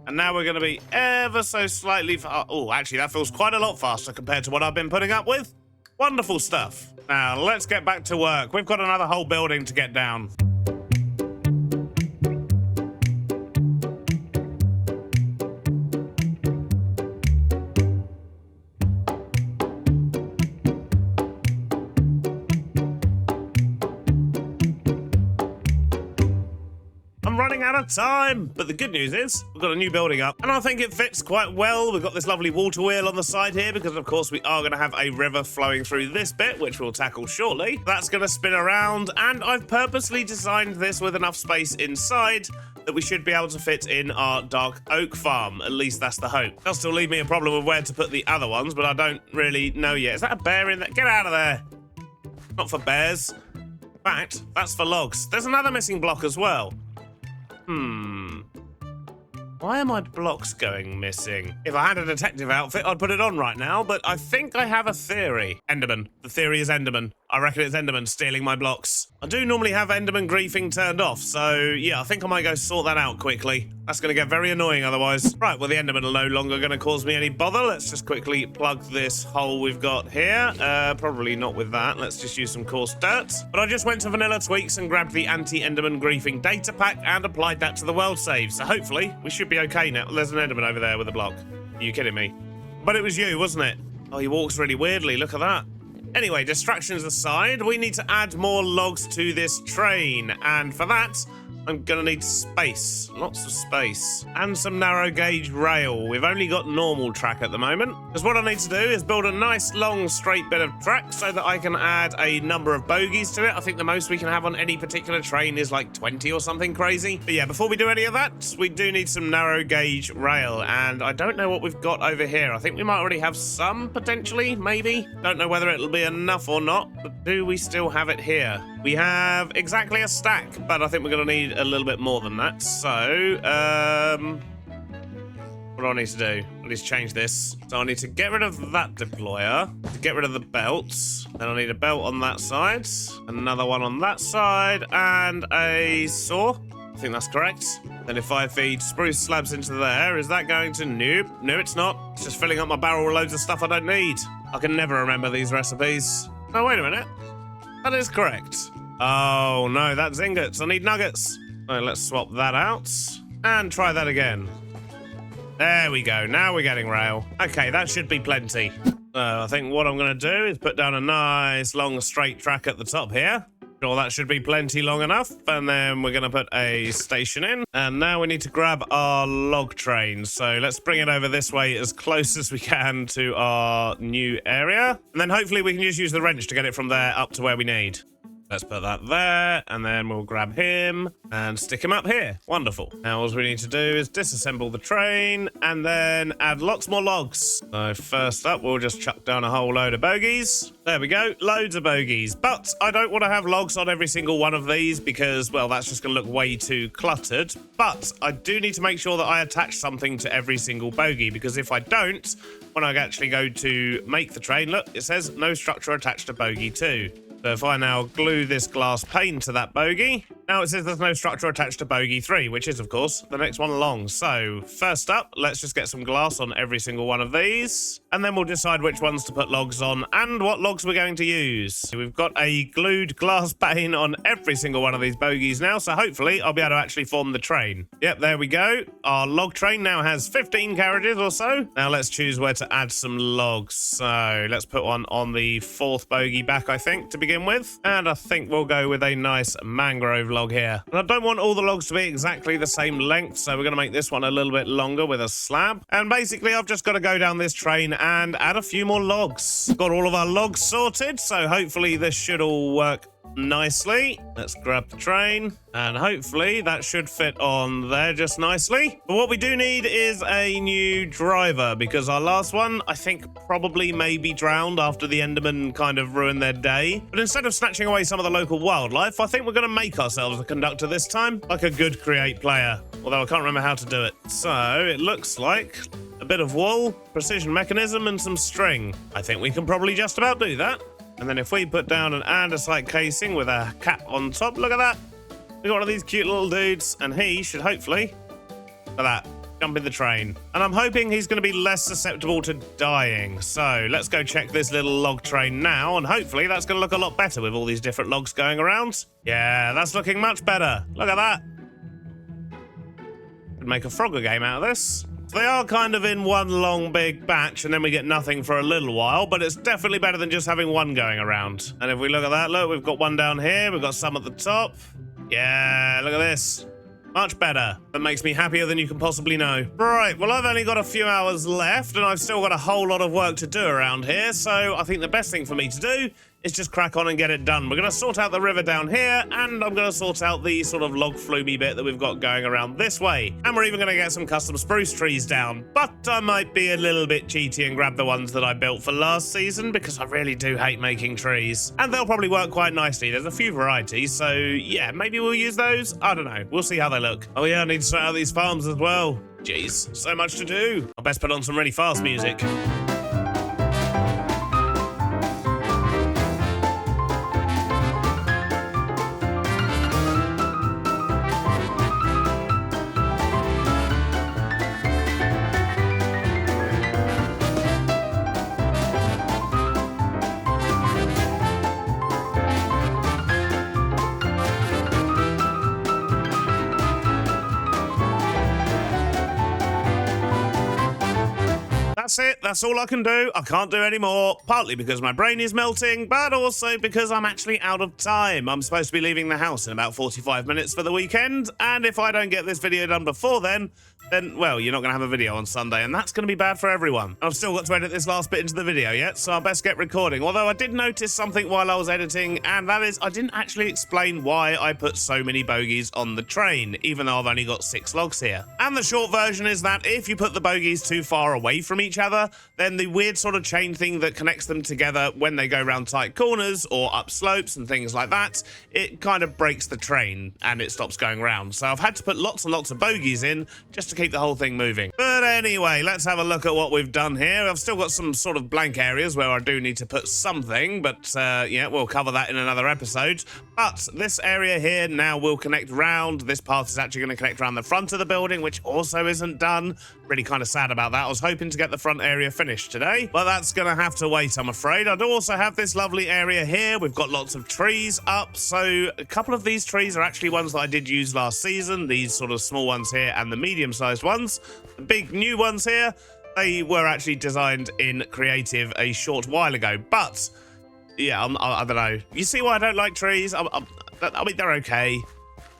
And now we're going to be ever so slightly... Oh, actually, that feels quite a lot faster compared to what I've been putting up with. Wonderful stuff. Now, let's get back to work. We've got another whole building to get down. Out of time, but the good news is we've got a new building up, and I think it fits quite well. We've got this lovely water wheel on the side here because of course we are going to have a river flowing through this bit, which we'll tackle shortly. That's going to spin around, and I've purposely designed this with enough space inside that we should be able to fit in our dark oak farm. At least that's the hope. That'll still leave me a problem with where to put the other ones, but I don't really know yet. Is that a bear in there? Get out of there. Not for bears. In fact, that's for logs. There's another missing block as well. Why are my blocks going missing? If I had a detective outfit, I'd put it on right now, but I think I have a theory. Enderman. The theory is Enderman. I reckon it's Enderman stealing my blocks. I do normally have Enderman griefing turned off, so yeah, I think I might go sort that out quickly. That's going to get very annoying otherwise. Right, well, the Enderman are no longer going to cause me any bother. Let's just quickly plug this hole we've got here. Probably not with that. Let's just use some coarse dirt. But I just went to Vanilla Tweaks and grabbed the anti-Enderman griefing data pack and applied that to the world save. So hopefully we should be okay now. There's an Enderman over there with a block. Are you kidding me? But it was you, wasn't it? Oh, he walks really weirdly. Look at that. Anyway, distractions aside, we need to add more logs to this train. And for that, I'm gonna need space, lots of space, and some narrow gauge rail. We've only got normal track at the moment, because what I need to do is build a nice long straight bit of track so that I can add a number of bogies to it. I think the most we can have on any particular train is like 20 or something crazy. But yeah, before we do any of that, we do need some narrow gauge rail, and I don't know what we've got over here. I think we might already have some, potentially, maybe. Don't know whether it'll be enough or not, but do we still have it here? We have exactly a stack, but I think we're gonna need a little bit more than that. So, what do I need to do? I need to change this. So I need to get rid of that deployer, to get rid of the belts. Then I need a belt on that side, another one on that side, and a saw. I think that's correct. Then if I feed spruce slabs into there, is that going to... Nope. No, it's not. It's just filling up my barrel with loads of stuff I don't need. I can never remember these recipes. Oh, wait a minute. That is correct. Oh, no, that's ingots. I need nuggets. So let's swap that out and try that again. There we go. Now we're getting rail. Okay, that should be plenty. I think what I'm going to do is put down a nice long straight track at the top here. Sure, that should be plenty long enough. And then we're going to put a station in. And now we need to grab our log train. So let's bring it over this way as close as we can to our new area. And then hopefully we can just use the wrench to get it from there up to where we need. Let's put that there, and then we'll grab him and stick him up here. Wonderful. Now all we need to do is disassemble the train and then add lots more logs. So first up, we'll just chuck down a whole load of bogies. There we go, loads of bogies. But I don't want to have logs on every single one of these because, well, that's just going to look way too cluttered. But I do need to make sure that I attach something to every single bogie, because if I don't, when I actually go to make the train, look, it says no structure attached to bogie 2. So if I now glue this glass pane to that bogie, now it says there's no structure attached to bogie 3, which is, of course, the next one along. So first up, let's just get some glass on every single one of these, and then we'll decide which ones to put logs on and what logs we're going to use. So we've got a glued glass pane on every single one of these bogies now, so hopefully I'll be able to actually form the train. Yep, there we go. Our log train now has 15 carriages or so. Now let's choose where to add some logs. So let's put one on the 4th bogie back, I think, to begin with. And I think we'll go with a nice mangrove log here. And I don't want all the logs to be exactly the same length, so we're going to make this one a little bit longer with a slab. And basically, I've just got to go down this train and add a few more logs. Got all of our logs sorted, so hopefully this should all work nicely. Let's grab the train, and hopefully that should fit on there just nicely. But what we do need is a new driver, because our last one, I think, probably maybe drowned after the Endermen kind of ruined their day. But instead of snatching away some of the local wildlife, I think we're going to make ourselves a conductor this time, like a good Create player, although I can't remember how to do it. So it looks like a bit of wool, precision mechanism, and some string. I think we can probably just about do that. And then if we put down an andesite casing with a cap on top, look at that. We've got one of these cute little dudes, and he should hopefully, look at that, jump in the train. And I'm hoping he's going to be less susceptible to dying. So let's go check this little log train now, and hopefully that's going to look a lot better with all these different logs going around. Yeah, that's looking much better. Look at that. Could make a Frogger game out of this. They are kind of in one long big batch, and then we get nothing for a little while, but it's definitely better than just having one going around. And if we look at that, look, we've got one down here, we've got some at the top. Yeah, look at this. Much better. That makes me happier than you can possibly know. Right, well, I've only got a few hours left, and I've still got a whole lot of work to do around here, so I think the best thing for me to do is just crack on and get it done. We're going to sort out the river down here, and I'm going to sort out the sort of log flumey bit that we've got going around this way. And we're even going to get some custom spruce trees down. But I might be a little bit cheaty and grab the ones that I built for last season, because I really do hate making trees. And they'll probably work quite nicely. There's a few varieties, so yeah, maybe we'll use those. I don't know. We'll see how they look. Oh yeah, I need to sort out these farms as well. Jeez, so much to do. I best put on some really fast music. That's it. That's all I can do. I can't do any more, partly because my brain is melting, but also because I'm actually out of time. I'm supposed to be leaving the house in about 45 minutes for the weekend, and if I don't get this video done before then, well, you're not going to have a video on Sunday, and that's going to be bad for everyone. I've still got to edit this last bit into the video yet, so I best get recording. Although I did notice something while I was editing, and that is I didn't actually explain why I put so many bogies on the train, even though I've only got 6 logs here. And the short version is that if you put the bogies too far away from each other, then the weird sort of chain thing that connects them together when they go around tight corners or up slopes and things like that, it kind of breaks the train and it stops going round. So I've had to put lots and lots of bogies in just to keep the whole thing moving. But anyway, let's have a look at what we've done here. I've still got some sort of blank areas where I do need to put something, but yeah, we'll cover that in another episode. But this area here now will connect round. This path is actually going to connect around the front of the building, which also isn't done. Really kind of sad about that. I was hoping to get the front area area finished today, but that's going to have to wait, I'm afraid. I do also have this lovely area here. We've got lots of trees up, so a couple of these trees are actually ones that I did use last season, these sort of small ones here and the medium-sized ones. The big new ones here, they were actually designed in Creative a short while ago, but yeah, I don't know. You see why I don't like trees? I mean, they're okay.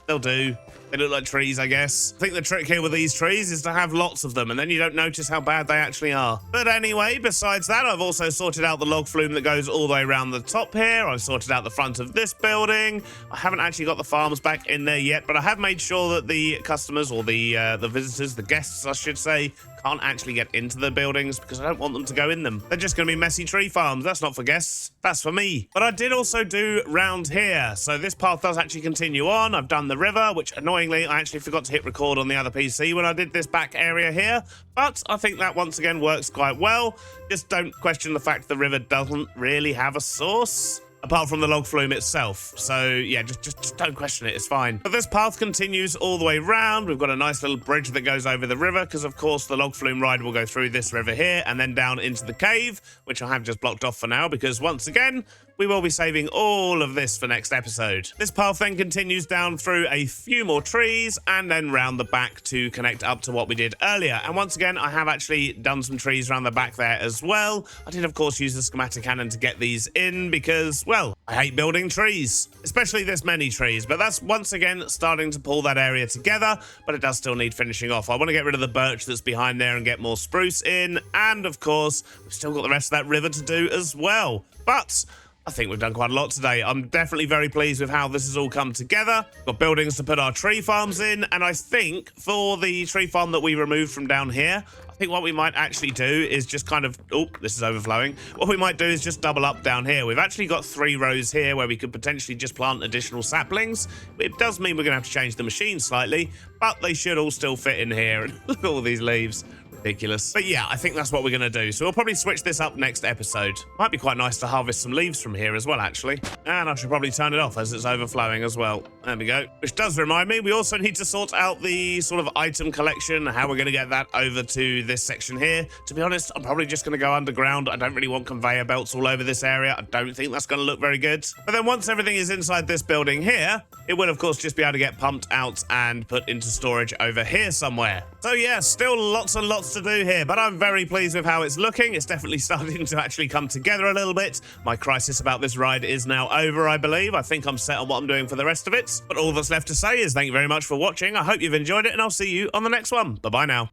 They'll do. They look like trees, I guess. I think the trick here with these trees is to have lots of them, and then you don't notice how bad they actually are. But anyway, besides that, I've also sorted out the log flume that goes all the way around the top here. I've sorted out the front of this building. I haven't actually got the farms back in there yet, but I have made sure that the customers, or the visitors, the guests, I should say, can't actually get into the buildings because I don't want them to go in them. They're just going to be messy tree farms. That's not for guests. That's for me. But I did also do round here. So this path does actually continue on. I've done the river, which annoyingly, I actually forgot to hit record on the other PC when I did this back area here. But I think that once again works quite well. Just don't question the fact the river doesn't really have a source, apart from the log flume itself. So yeah, just don't question it, it's fine. But this path continues all the way round. We've got a nice little bridge that goes over the river, because of course the log flume ride will go through this river here and then down into the cave, which I have just blocked off for now, because once again, we will be saving all of this for next episode. This path then continues down through a few more trees and then round the back to connect up to what we did earlier. And once again, I have actually done some trees around the back there as well. I did, of course, use the schematic cannon to get these in because, well, I hate building trees, especially this many trees. But that's once again starting to pull that area together, but it does still need finishing off. I want to get rid of the birch that's behind there and get more spruce in. And of course, we've still got the rest of that river to do as well. But I think we've done quite a lot today. I'm definitely very pleased with how this has all come together. Got buildings to put our tree farms in, and I think for the tree farm that we removed from down here, I think what we might actually do is just kind of... Oh, this is overflowing. What we might do is just double up down here. We've actually got 3 rows here where we could potentially just plant additional saplings. It does mean we're going to have to change the machine slightly, but they should all still fit in here. And look at all these leaves. Ridiculous. But yeah, I think that's what we're going to do. So we'll probably switch this up next episode. Might be quite nice to harvest some leaves from here as well, actually. And I should probably turn it off as it's overflowing as well. There we go. Which does remind me, we also need to sort out the sort of item collection, how we're going to get that over to this section here. To be honest, I'm probably just going to go underground. I don't really want conveyor belts all over this area. I don't think that's going to look very good. But then once everything is inside this building here, it will, of course, just be able to get pumped out and put into storage over here somewhere. So yeah, still lots and lots to do here, but I'm very pleased with how it's looking. It's definitely starting to actually come together a little bit. My crisis about this ride is now over, I believe. I think I'm set on what I'm doing for the rest of it. But all that's left to say is thank you very much for watching. I hope you've enjoyed it, and I'll see you on the next one. Bye-bye now.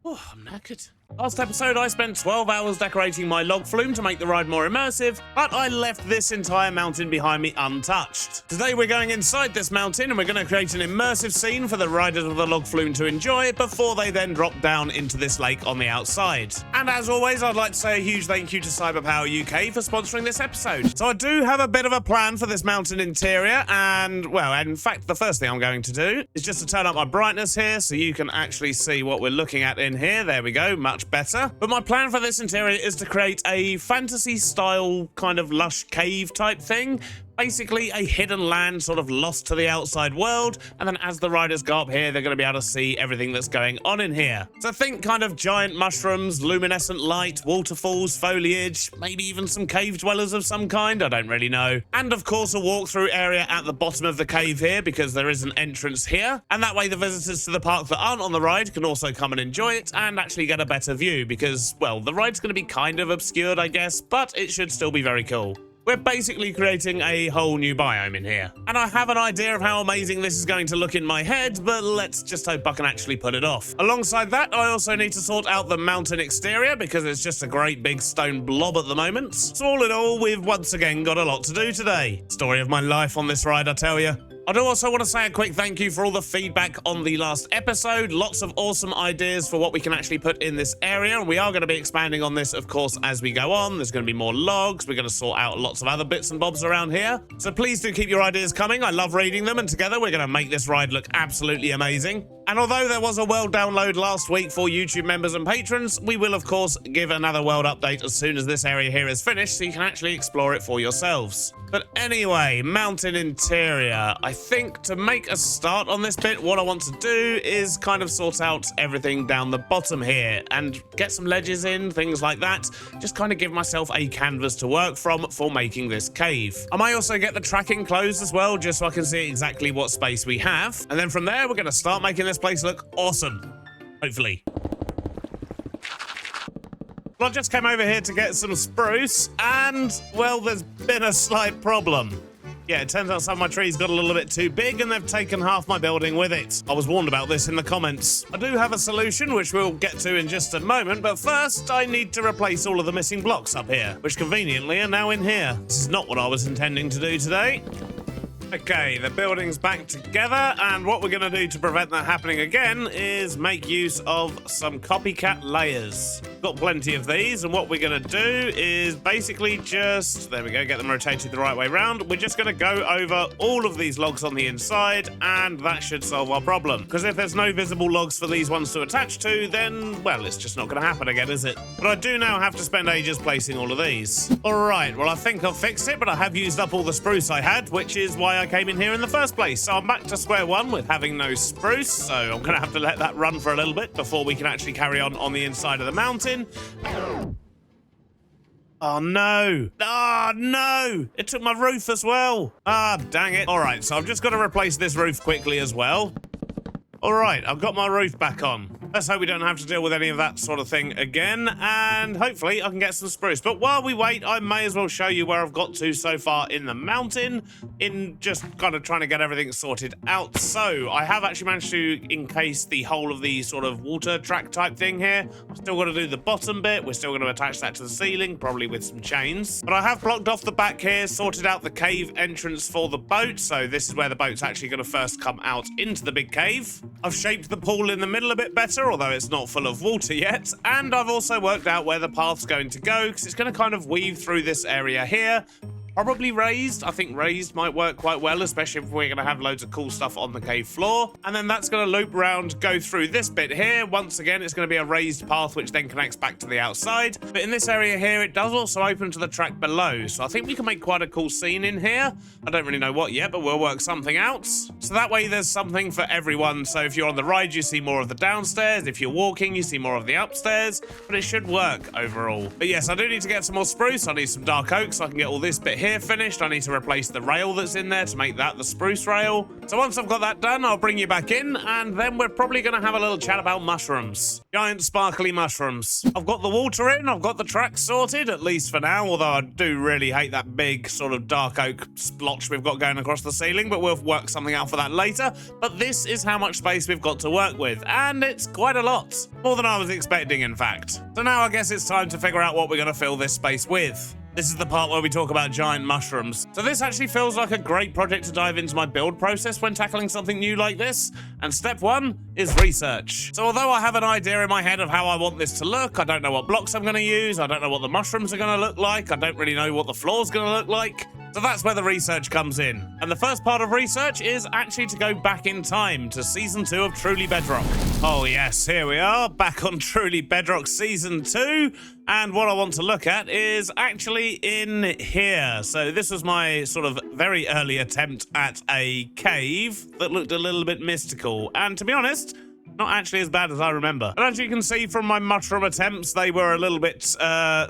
Oh, I'm knackered. Last episode, I spent 12 hours decorating my log flume to make the ride more immersive, but I left this entire mountain behind me untouched. Today, we're going inside this mountain and we're going to create an immersive scene for the riders of the log flume to enjoy before they then drop down into this lake on the outside. And as always, I'd like to say a huge thank you to Cyberpower UK for sponsoring this episode. So I do have a bit of a plan for this mountain interior, and, well, in fact, the first thing I'm going to do is just to turn up my brightness here so you can actually see what we're looking at in here. There we go, much better. But my plan for this interior is to create a fantasy style kind of lush cave type thing. Basically a hidden land sort of lost to the outside world, and then as the riders go up here, they're going to be able to see everything that's going on in here. So think kind of giant mushrooms, luminescent light, waterfalls, foliage, maybe even some cave dwellers of some kind, I don't really know. And of course a walkthrough area at the bottom of the cave here, because there is an entrance here, and that way the visitors to the park that aren't on the ride can also come and enjoy it and actually get a better view, because, well, the ride's going to be kind of obscured, I guess, but it should still be very cool. We're basically creating a whole new biome in here. And I have an idea of how amazing this is going to look in my head, but let's just hope I can actually pull it off. Alongside that, I also need to sort out the mountain exterior because it's just a great big stone blob at the moment. So all in all, we've once again got a lot to do today. Story of my life on this ride, I tell you. I do also want to say a quick thank you for all the feedback on the last episode. Lots of awesome ideas for what we can actually put in this area. And we are going to be expanding on this, of course, as we go on. There's going to be more logs. We're going to sort out lots of other bits and bobs around here. So please do keep your ideas coming. I love reading them. And together we're going to make this ride look absolutely amazing. And although there was a world download last week for YouTube members and patrons, we will, of course, give another world update as soon as this area here is finished so you can actually explore it for yourselves. But anyway, mountain interior. I think to make a start on this bit, what I want to do is kind of sort out everything down the bottom here and get some ledges in, things like that. Just kind of give myself a canvas to work from for making this cave. I might also get the tracking closed as well, just so I can see exactly what space we have. And then from there, we're going to start making this place look awesome. Hopefully. Well, I just came over here to get some spruce, and, well, there's been a slight problem. Yeah, it turns out some of my trees got a little bit too big, and they've taken half my building with it. I was warned about this in the comments. I do have a solution, which we'll get to in just a moment, but first, I need to replace all of the missing blocks up here, which conveniently are now in here. This is not what I was intending to do today. Okay, the building's back together, and what we're going to do to prevent that happening again is make use of some copycat layers. Got plenty of these, and what we're going to do is basically just, there we go, get them rotated the right way around. We're just going to go over all of these logs on the inside, and that should solve our problem. Because if there's no visible logs for these ones to attach to, then, well, it's just not going to happen again, is it? But I do now have to spend ages placing all of these. Alright, well, I think I've fixed it, but I have used up all the spruce I had, which is why I came in here in the first place. So I'm back to square one with having no spruce, so I'm going to have to let that run for a little bit before we can actually carry on the inside of the mountain. Oh no! Ah, no! It took my roof as well! Ah, dang it. Alright, so I've just got to replace this roof quickly as well. Alright, I've got my roof back on. Let's hope we don't have to deal with any of that sort of thing again, and hopefully I can get some spruce. But while we wait, I may as well show you where I've got to so far in the mountain, in just kind of trying to get everything sorted out. So, I have actually managed to encase the whole of the sort of water track type thing here. I've still got to do the bottom bit. We're still going to attach that to the ceiling, probably with some chains. But I have blocked off the back here, sorted out the cave entrance for the boat. So this is where the boat's actually going to first come out into the big cave. I've shaped the pool in the middle a bit better, although it's not full of water yet. And I've also worked out where the path's going to go, because it's going to kind of weave through this area here. Probably raised. I think raised might work quite well, especially if we're going to have loads of cool stuff on the cave floor. And then that's going to loop around, go through this bit here. Once again, it's going to be a raised path, which then connects back to the outside. But in this area here, it does also open to the track below. So I think we can make quite a cool scene in here. I don't really know what yet, but we'll work something out. So that way there's something for everyone. So if you're on the ride, you see more of the downstairs. If you're walking, you see more of the upstairs. But it should work overall. But yes, I do need to get some more spruce. I need some dark oak so I can get all this bit here finished. I need to replace the rail that's in there to make that the spruce rail. So once I've got that done, I'll bring you back in, and then we're probably going to have a little chat about mushrooms. Giant sparkly mushrooms. I've got the water in, I've got the track sorted, at least for now, although I do really hate that big sort of dark oak splotch we've got going across the ceiling, but we'll work something out for that later. But this is how much space we've got to work with, and it's quite a lot. More than I was expecting, in fact. So now I guess it's time to figure out what we're going to fill this space with. This is the part where we talk about giant mushrooms. So this actually feels like a great project to dive into my build process when tackling something new like this. And step one is research. So although I have an idea in my head of how I want this to look, I don't know what blocks I'm going to use, I don't know what the mushrooms are going to look like, I don't really know what the floor's going to look like. So that's where the research comes in. And the first part of research is actually to go back in time to Season 2 of Truly Bedrock. Oh yes, here we are, back on Truly Bedrock Season 2. And what I want to look at is actually in here. So this was my sort of very early attempt at a cave that looked a little bit mystical. And to be honest, not actually as bad as I remember. And as you can see from my mushroom attempts, they were a little bit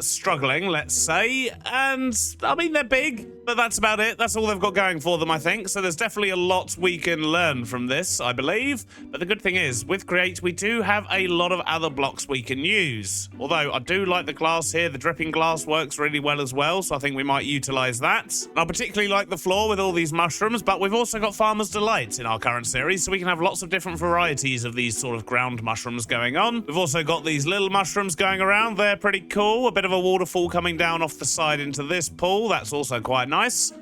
struggling, let's say. And, I mean, they're big, but that's about it. That's all they've got going for them, I think. So there's definitely a lot we can learn from this, I believe. But the good thing is, with Create, we do have a lot of other blocks we can use. Although, I do like the glass here. The dripping glass works really well as well, so I think we might utilize that. And I particularly like the floor with all these mushrooms, but we've also got Farmer's Delight in our current series, so we can have lots of different varieties of these sort of ground mushrooms going on. We've also got these little mushrooms going around. They're pretty cool. A bit of a waterfall coming down off the side into this pool. That's also quite nice.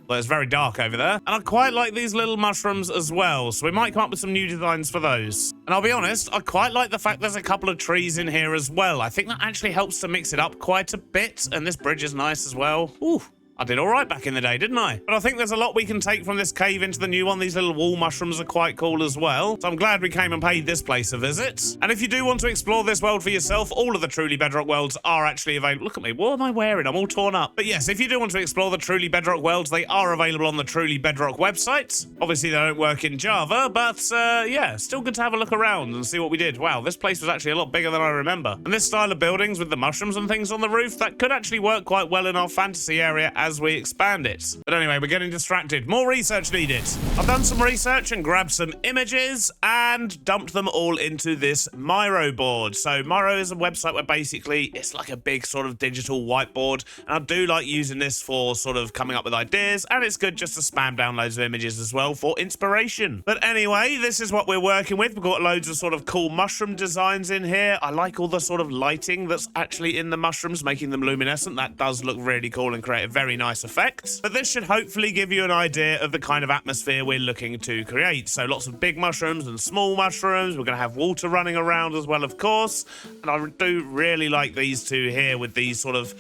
Well, it's very dark over there. And I quite like these little mushrooms as well, so we might come up with some new designs for those. And I'll be honest, I quite like the fact there's a couple of trees in here as well. I think that actually helps to mix it up quite a bit, and this bridge is nice as well. Ooh. I did all right back in the day, didn't I? But I think there's a lot we can take from this cave into the new one. These little wall mushrooms are quite cool as well. So I'm glad we came and paid this place a visit. And if you do want to explore this world for yourself, all of the Truly Bedrock worlds are actually available. Look at me, what am I wearing? I'm all torn up. But yes, if you do want to explore the Truly Bedrock worlds, they are available on the Truly Bedrock website. Obviously, they don't work in Java, but yeah, still good to have a look around and see what we did. Wow, this place was actually a lot bigger than I remember. And this style of buildings with the mushrooms and things on the roof, that could actually work quite well in our fantasy area as we expand it. But anyway, we're getting distracted. More research needed. I've done some research and grabbed some images and dumped them all into this Miro board. So Miro is a website where basically it's like a big sort of digital whiteboard, and I do like using this for sort of coming up with ideas, and it's good just to spam down loads of images as well for inspiration. But anyway, this is what we're working with. We've got loads of sort of cool mushroom designs in here. I like all the sort of lighting that's actually in the mushrooms, making them luminescent. That does look really cool and create a very nice effect. But this should hopefully give you an idea of the kind of atmosphere we're looking to create. So lots of big mushrooms and small mushrooms. We're going to have water running around as well, of course. And I do really like these two here with these sort of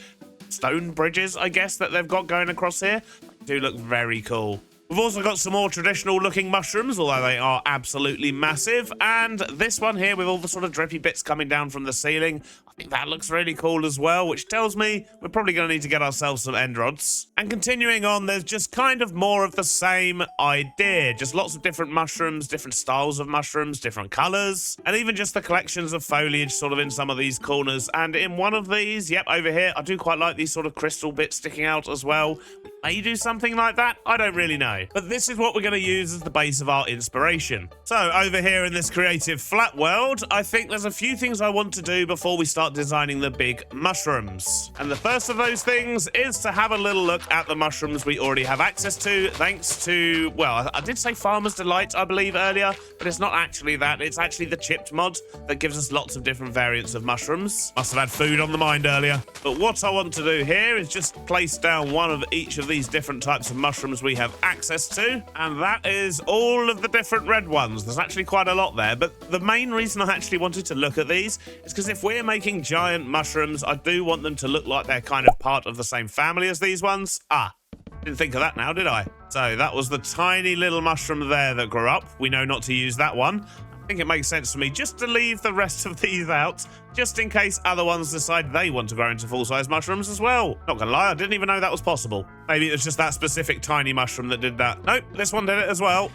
stone bridges, I guess, that they've got going across here. They do look very cool. We've also got some more traditional looking mushrooms, although they are absolutely massive. And this one here with all the sort of drippy bits coming down from the ceiling, I think that looks really cool as well, which tells me we're probably going to need to get ourselves some end rods. And continuing on, there's just kind of more of the same idea. Just lots of different mushrooms, different styles of mushrooms, different colors, and even just the collections of foliage sort of in some of these corners. And in one of these, yep, over here, I do quite like these sort of crystal bits sticking out as well. May do something like that, I don't really know. But this is what we're going to use as the base of our inspiration. So over here in this creative flat world, I think there's a few things I want to do before we start designing the big mushrooms. And the first of those things is to have a little look at the mushrooms we already have access to, thanks to, well, I did say Farmer's Delight, I believe, earlier, but it's not actually that. It's actually the chipped mod that gives us lots of different variants of mushrooms. Must have had food on the mind earlier. But what I want to do here is just place down one of each of these different types of mushrooms we have access to, and that is all of the different red ones. There's actually quite a lot there, but the main reason I actually wanted to look at these is because if we're making giant mushrooms, I do want them to look like they're kind of part of the same family as these ones. Didn't think of that now, did I? So that was the tiny little mushroom there that grew up. We know not to use that one. I think it makes sense for me just to leave the rest of these out, just in case other ones decide they want to grow into full-size mushrooms as well. Not gonna lie, I didn't even know that was possible. Maybe it was just that specific tiny mushroom that did that. Nope, this one did it as well.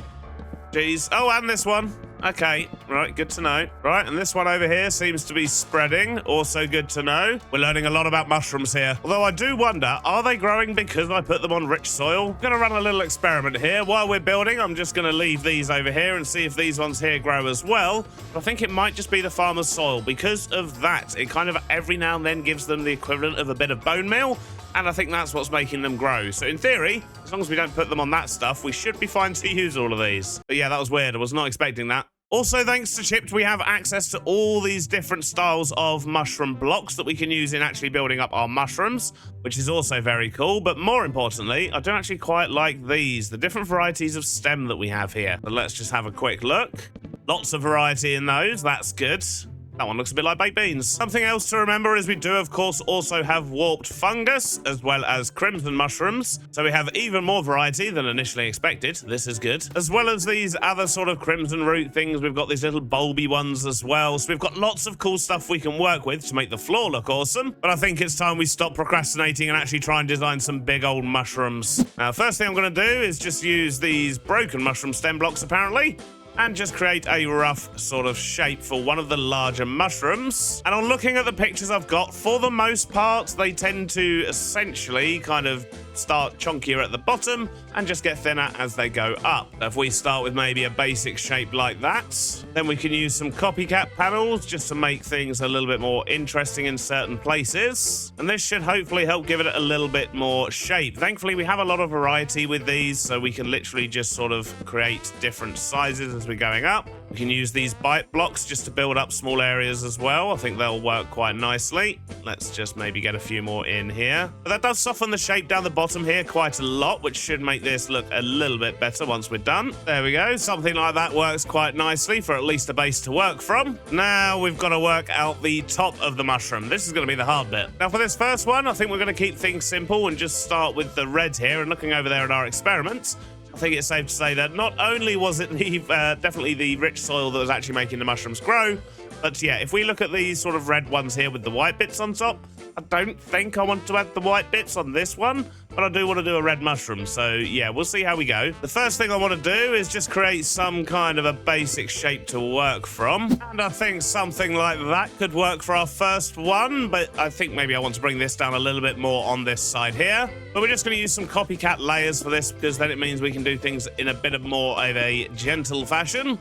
Jeez. Oh, and this one. Okay, right, good to know. Right, and this one over here seems to be spreading. Also good to know. We're learning a lot about mushrooms here. Although I do wonder, are they growing because I put them on rich soil? I'm gonna run a little experiment here. While we're building, I'm just gonna leave these over here and see if these ones here grow as well. But I think it might just be the farmer's soil. Because of that, it kind of every now and then gives them the equivalent of a bit of bone meal. And I think that's what's making them grow. So in theory, as long as we don't put them on that stuff, we should be fine to use all of these. But yeah, that was weird. I was not expecting that. Also, thanks to Chipped, we have access to all these different styles of mushroom blocks that we can use in actually building up our mushrooms, which is also very cool. But more importantly, I don't actually quite like these, the different varieties of stem that we have here. But let's just have a quick look. Lots of variety in those. That's good. That one looks a bit like baked beans. Something else to remember is we do, of course, also have warped fungus as well as crimson mushrooms. So we have even more variety than initially expected. This is good. As well as these other sort of crimson root things, we've got these little bulby ones as well. So we've got lots of cool stuff we can work with to make the floor look awesome. But I think it's time we stop procrastinating and actually try and design some big old mushrooms. Now, first thing I'm going to do is just use these broken mushroom stem blocks, apparently, and just create a rough sort of shape for one of the larger mushrooms. And on looking at the pictures I've got, for the most part, they tend to essentially kind of start chunkier at the bottom and just get thinner as they go up. If we start with maybe a basic shape like that, then we can use some copycat panels just to make things a little bit more interesting in certain places. And this should hopefully help give it a little bit more shape. Thankfully, we have a lot of variety with these, so we can literally just sort of create different sizes as we're going up. We can use these bite blocks just to build up small areas as well. I think they'll work quite nicely. Let's just maybe get a few more in here. But that does soften the shape down the bottom here quite a lot, which should make this look a little bit better once we're done. There we go. Something like that works quite nicely for at least a base to work from. Now we've got to work out the top of the mushroom. This is going to be the hard bit. Now for this first one, I think we're going to keep things simple and just start with the red here. And looking over there at our experiments, I think it's safe to say that not only was it definitely the rich soil that was actually making the mushrooms grow, but yeah, if we look at these sort of red ones here with the white bits on top, I don't think I want to add the white bits on this one, but I do want to do a red mushroom. So yeah, we'll see how we go. The first thing I want to do is just create some kind of a basic shape to work from. And I think something like that could work for our first one, but I think maybe I want to bring this down a little bit more on this side here. But we're just going to use some copycat layers for this, because then it means we can do things in a bit more of a gentle fashion.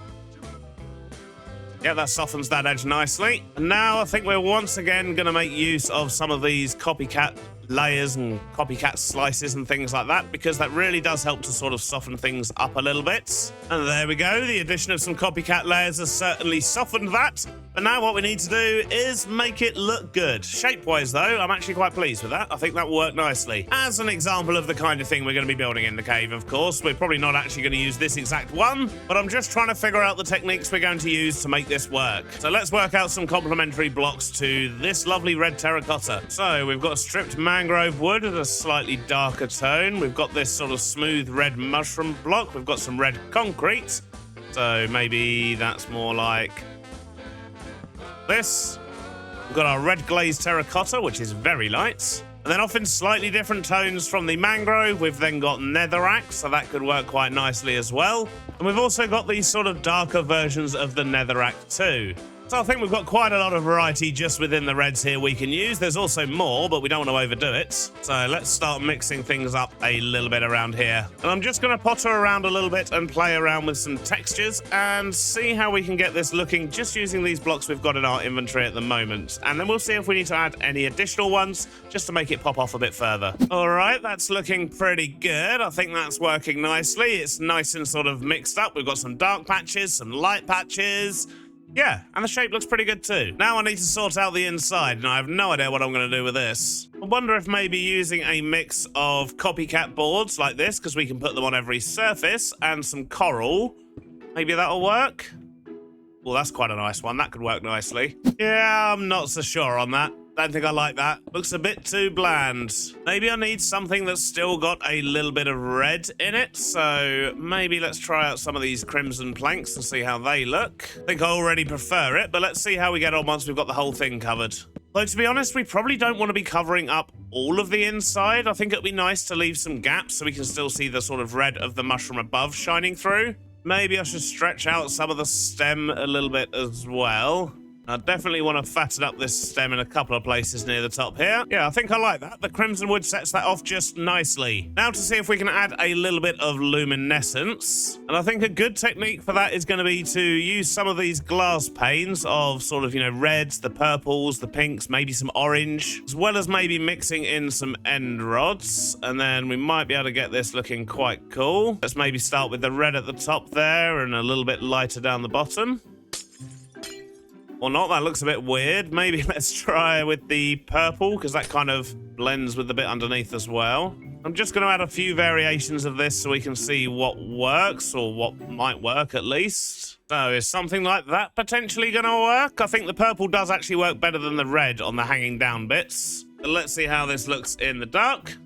Yeah, that softens that edge nicely. And now I think we're once again going to make use of some of these copycat layers and copycat slices and things like that, because that really does help to sort of soften things up a little bit. And there we go. The addition of some copycat layers has certainly softened that. But now what we need to do is make it look good. Shape-wise, though, I'm actually quite pleased with that. I think that will work nicely. As an example of the kind of thing we're going to be building in the cave, of course, we're probably not actually going to use this exact one, but I'm just trying to figure out the techniques we're going to use to make this work. So let's work out some complementary blocks to this lovely red terracotta. So we've got stripped mangrove wood at a slightly darker tone. We've got this sort of smooth red mushroom block. We've got some red concrete. So maybe that's more like this. We've got our red glazed terracotta, which is very light. And then off in slightly different tones from the mangrove, we've then got netherrack, so that could work quite nicely as well. And we've also got these sort of darker versions of the netherrack too. So I think we've got quite a lot of variety just within the reds here we can use. There's also more, but we don't want to overdo it. So let's start mixing things up a little bit around here. And I'm just going to potter around a little bit and play around with some textures and see how we can get this looking just using these blocks we've got in our inventory at the moment. And then we'll see if we need to add any additional ones just to make it pop off a bit further. All right, that's looking pretty good. I think that's working nicely. It's nice and sort of mixed up. We've got some dark patches, some light patches. Yeah, and the shape looks pretty good too. Now I need to sort out the inside, and I have no idea what I'm going to do with this. I wonder if maybe using a mix of copycat boards like this, because we can put them on every surface, and some coral, maybe that'll work? Well, that's quite a nice one. That could work nicely. Yeah, I'm not so sure on that. Don't think I like that. Looks a bit too bland. Maybe I need something that's still got a little bit of red in it. So maybe let's try out some of these crimson planks and see how they look. I think I already prefer it, but let's see how we get on once we've got the whole thing covered. Though, to be honest, we probably don't want to be covering up all of the inside. I think it'd be nice to leave some gaps so we can still see the sort of red of the mushroom above shining through. Maybe I should stretch out some of the stem a little bit as well. I definitely want to fatten up this stem in a couple of places near the top here. Yeah, I think I like that. The crimson wood sets that off just nicely. Now to see if we can add a little bit of luminescence. And I think a good technique for that is going to be to use some of these glass panes of sort of, you know, reds, the purples, the pinks, maybe some orange, as well as maybe mixing in some end rods. And then we might be able to get this looking quite cool. Let's maybe start with the red at the top there and a little bit lighter down the bottom. Or not, that looks a bit weird. Maybe let's try with the purple, because that kind of blends with the bit underneath as well. I'm just going to add a few variations of this so we can see what works, or what might work at least. So is something like that potentially going to work? I think the purple does actually work better than the red on the hanging down bits. But let's see how this looks in the dark.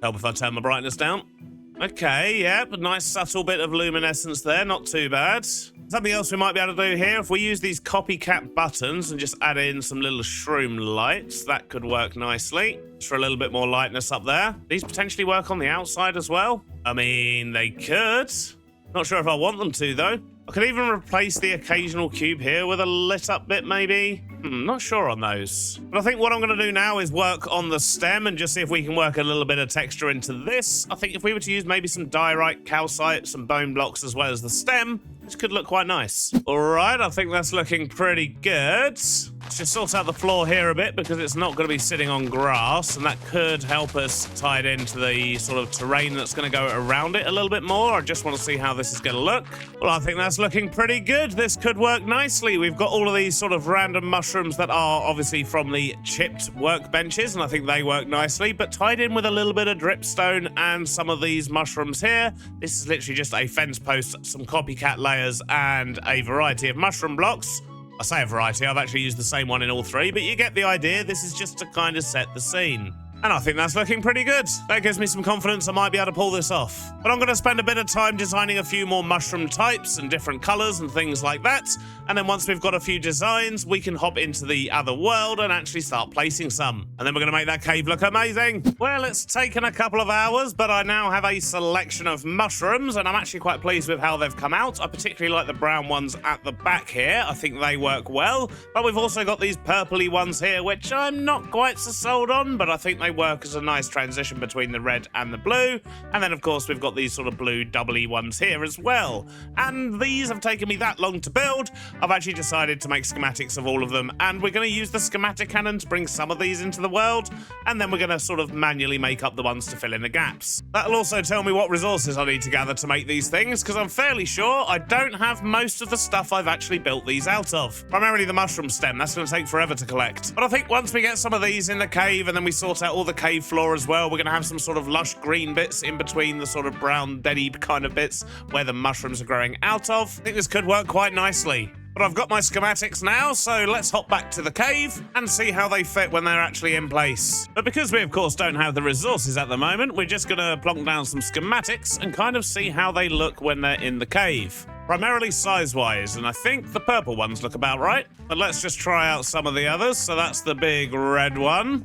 Help if I turn my brightness down. Okay, yeah, a nice subtle bit of luminescence there, not too bad. Something else we might be able to do here, if we use these copycat buttons and just add in some little shroom lights, that could work nicely. Just for a little bit more lightness up there. These potentially work on the outside as well. I mean, they could. Not sure if I want them to, though. I could even replace the occasional cube here with a lit up bit, maybe. Not sure on those. But I think what I'm going to do now is work on the stem and just see if we can work a little bit of texture into this. I think if we were to use maybe some diorite, calcite, some bone blocks as well as the stem, this could look quite nice. All right, I think that's looking pretty good. Let's just sort out the floor here a bit because it's not going to be sitting on grass, and that could help us tie it into the sort of terrain that's going to go around it a little bit more. I just want to see how this is going to look. Well, I think that's looking pretty good. This could work nicely. We've got all of these sort of random mushrooms that are obviously from the chipped workbenches, and I think they work nicely, but tied in with a little bit of dripstone and some of these mushrooms here. This is literally just a fence post, some copycat layers, and a variety of mushroom blocks. I say a variety, I've actually used the same one in all three, but you get the idea. This is just to kind of set the scene. And I think that's looking pretty good. That gives me some confidence I might be able to pull this off. But I'm going to spend a bit of time designing a few more mushroom types and different colors and things like that. And then once we've got a few designs, we can hop into the other world and actually start placing some. And then we're going to make that cave look amazing. Well, it's taken a couple of hours, but I now have a selection of mushrooms, and I'm actually quite pleased with how they've come out. I particularly like the brown ones at the back here. I think they work well. But we've also got these purpley ones here, which I'm not quite so sold on, but I think they work as a nice transition between the red and the blue. And then of course we've got these sort of blue doubly ones here as well, and these have taken me that long to build. I've actually decided to make schematics of all of them, and we're going to use the schematic cannon to bring some of these into the world, and then we're going to sort of manually make up the ones to fill in the gaps. That'll also tell me what resources I need to gather to make these things, because I'm fairly sure I don't have most of the stuff I've actually built these out of. Primarily the mushroom stem, that's going to take forever to collect. But I think once we get some of these in the cave and then we sort out all the cave floor as well, we're going to have some sort of lush green bits in between the sort of brown deady kind of bits where the mushrooms are growing out of. I think this could work quite nicely. But I've got my schematics now, so let's hop back to the cave and see how they fit when they're actually in place. But because we, of course, don't have the resources at the moment, we're just going to plonk down some schematics and kind of see how they look when they're in the cave. Primarily size-wise, and I think the purple ones look about right. But let's just try out some of the others. So that's the big red one.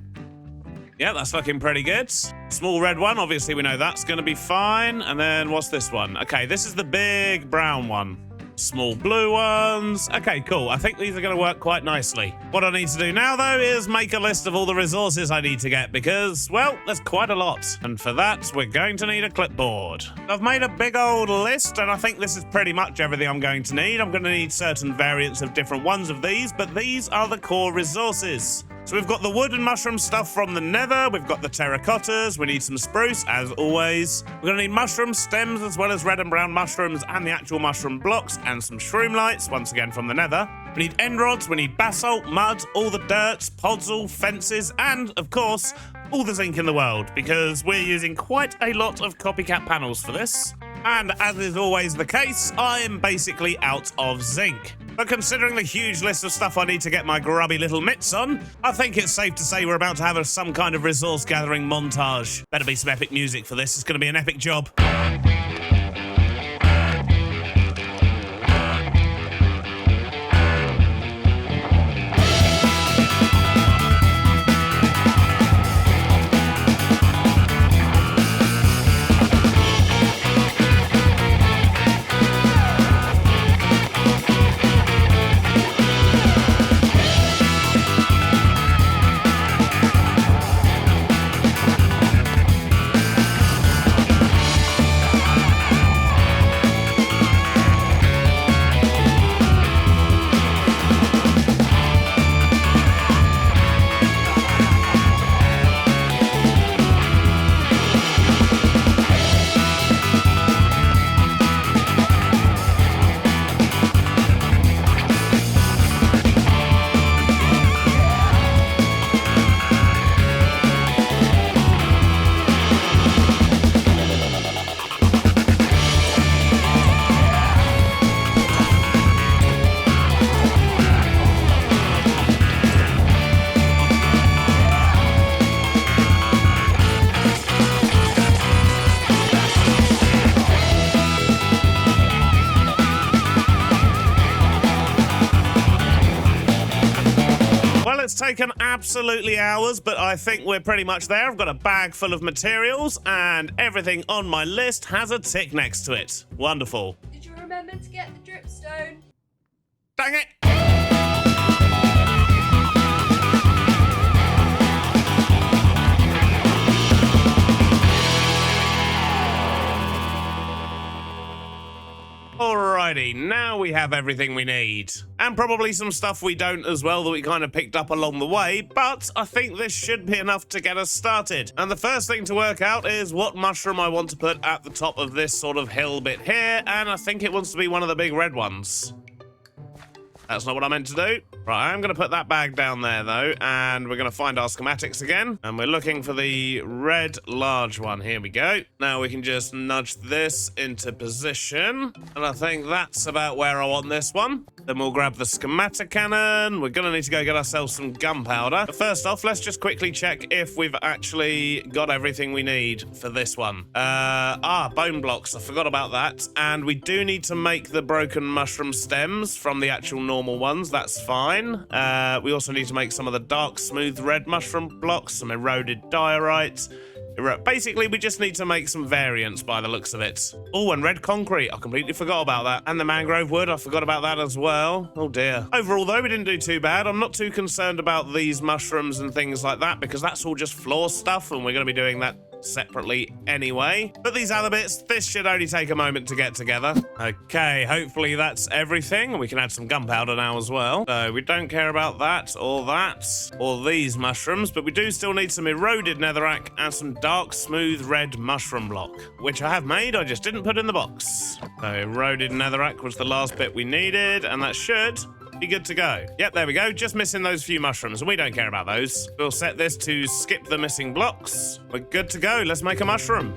Yeah, that's looking pretty good. Small red one, obviously we know that's going to be fine. And then what's this one? Okay, this is the big brown one. Small blue ones. Okay, cool. I think these are going to work quite nicely. What I need to do now, though, is make a list of all the resources I need to get because, well, there's quite a lot. And for that, we're going to need a clipboard. I've made a big old list, and I think this is pretty much everything I'm going to need. I'm going to need certain variants of different ones of these, but these are the core resources. So we've got the wood and mushroom stuff from the nether, we've got the terracottas, we need some spruce, as always. We're going to need mushroom stems as well as red and brown mushrooms and the actual mushroom blocks and some shroom lights, once again from the nether. We need end rods, we need basalt, mud, all the dirt, podzol, fences, and, of course, all the zinc in the world, because we're using quite a lot of copycat panels for this. And as is always the case, I'm basically out of zinc. But considering the huge list of stuff I need to get my grubby little mitts on, I think it's safe to say we're about to have some kind of resource gathering montage. Better be some epic music for this, it's going to be an epic job. It's taken absolutely hours, but I think we're pretty much there. I've got a bag full of materials, and everything on my list has a tick next to it. Wonderful. Did you remember to get the dripstone? Dang it! Alrighty, now we have everything we need. And probably some stuff we don't as well that we kind of picked up along the way, but I think this should be enough to get us started. And the first thing to work out is what mushroom I want to put at the top of this sort of hill bit here, and I think it wants to be one of the big red ones. That's not what I meant to do. Right, I'm going to put that bag down there, though, and we're going to find our schematics again. And we're looking for the red large one. Here we go. Now we can just nudge this into position. And I think that's about where I want this one. Then we'll grab the schematic cannon. We're going to need to go get ourselves some gunpowder. But first off, let's just quickly check if we've actually got everything we need for this one. Bone blocks. I forgot about that. And we do need to make the broken mushroom stems from the actual normal ones. That's fine. We also need to make some of the dark, smooth red mushroom blocks, some eroded diorite. Basically, we just need to make some variants by the looks of it. Oh, and red concrete. I completely forgot about that. And the mangrove wood. I forgot about that as well. Oh, dear. Overall, though, we didn't do too bad. I'm not too concerned about these mushrooms and things like that because that's all just floor stuff, and we're going to be doing that separately anyway. But these other bits, this should only take a moment to get together. Okay, hopefully that's everything. We can add some gunpowder now as well. So we don't care about that, or these mushrooms, but we do still need some eroded netherrack and some dark, smooth red mushroom block, which I have made, I just didn't put in the box. So eroded netherrack was the last bit we needed, and that should be good to go. Yep, there we go. Just missing those few mushrooms, and we don't care about those. We'll set this to skip the missing blocks. We're good to go. Let's make a mushroom.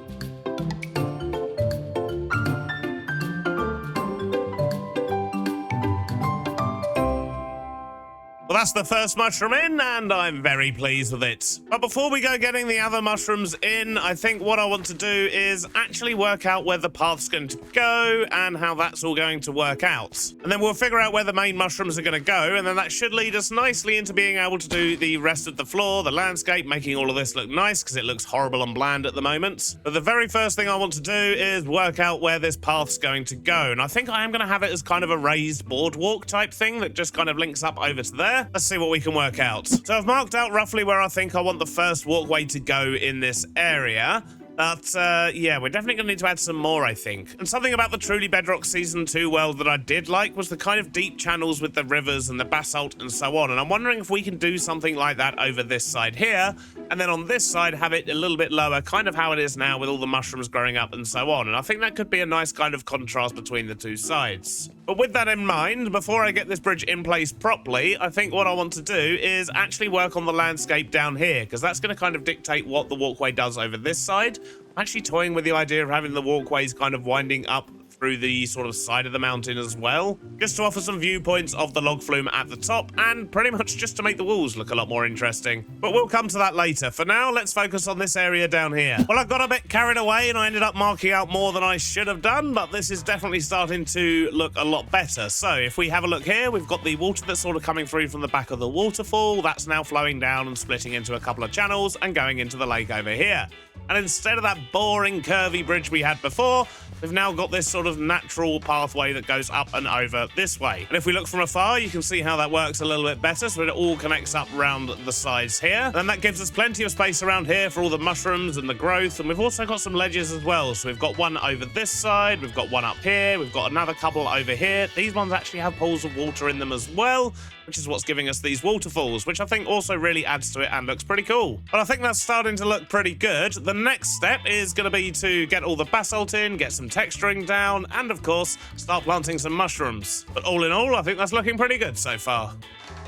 Well, that's the first mushroom in, and I'm very pleased with it. But before we go getting the other mushrooms in, I think what I want to do is actually work out where the path's going to go and how that's all going to work out. And then we'll figure out where the main mushrooms are going to go, and then that should lead us nicely into being able to do the rest of the floor, the landscape, making all of this look nice because it looks horrible and bland at the moment. But the very first thing I want to do is work out where this path's going to go, and I think I am going to have it as kind of a raised boardwalk type thing that just kind of links up over to there. Let's see what we can work out. So I've marked out roughly where I think I want the first walkway to go in this area. But, yeah, we're definitely going to need to add some more, I think. And something about the Truly Bedrock Season 2 world that I did like was the kind of deep channels with the rivers and the basalt and so on. And I'm wondering if we can do something like that over this side here. And then on this side, have it a little bit lower, kind of how it is now with all the mushrooms growing up and so on. And I think that could be a nice kind of contrast between the two sides. But with that in mind, before I get this bridge in place properly, I think what I want to do is actually work on the landscape down here, because that's going to kind of dictate what the walkway does over this side. I'm actually toying with the idea of having the walkways kind of winding up through the sort of side of the mountain as well, just to offer some viewpoints of the log flume at the top, and pretty much just to make the walls look a lot more interesting. But we'll come to that later. For now, let's focus on this area down here. Well, I got a bit carried away and I ended up marking out more than I should have done, but this is definitely starting to look a lot better. So if we have a look here, we've got the water that's sort of coming through from the back of the waterfall. That's now flowing down and splitting into a couple of channels and going into the lake over here. And instead of that boring curvy bridge we had before, we've now got this sort of natural pathway that goes up and over this way. And if we look from afar, you can see how that works a little bit better. So it all connects up around the sides here. And that gives us plenty of space around here for all the mushrooms and the growth. And we've also got some ledges as well. So we've got one over this side. We've got one up here. We've got another couple over here. These ones actually have pools of water in them as well, which is what's giving us these waterfalls, which I think also really adds to it and looks pretty cool. But I think that's starting to look pretty good. The next step is going to be to get all the basalt in, get some texturing down, and of course, start planting some mushrooms. But all in all, I think that's looking pretty good so far.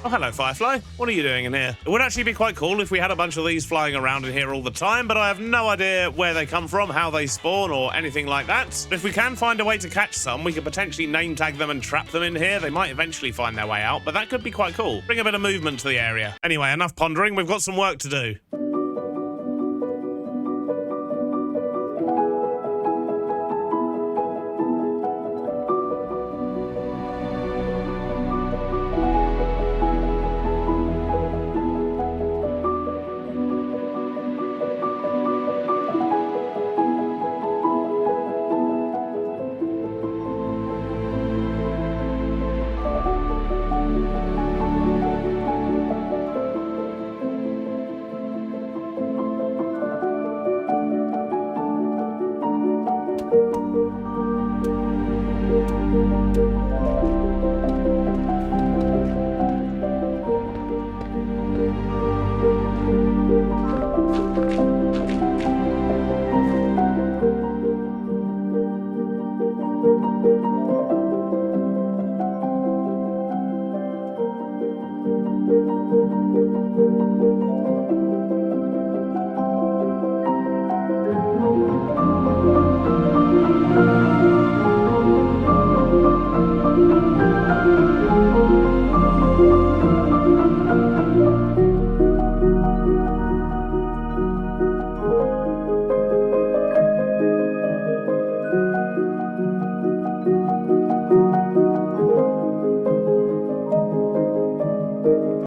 Oh, hello, Firefly. What are you doing in here? It would actually be quite cool if we had a bunch of these flying around in here all the time, but I have no idea where they come from, how they spawn, or anything like that. But if we can find a way to catch some, we could potentially name tag them and trap them in here. They might eventually find their way out, but that could be quite cool. Bring a bit of movement to the area. Anyway, enough pondering. We've got some work to do.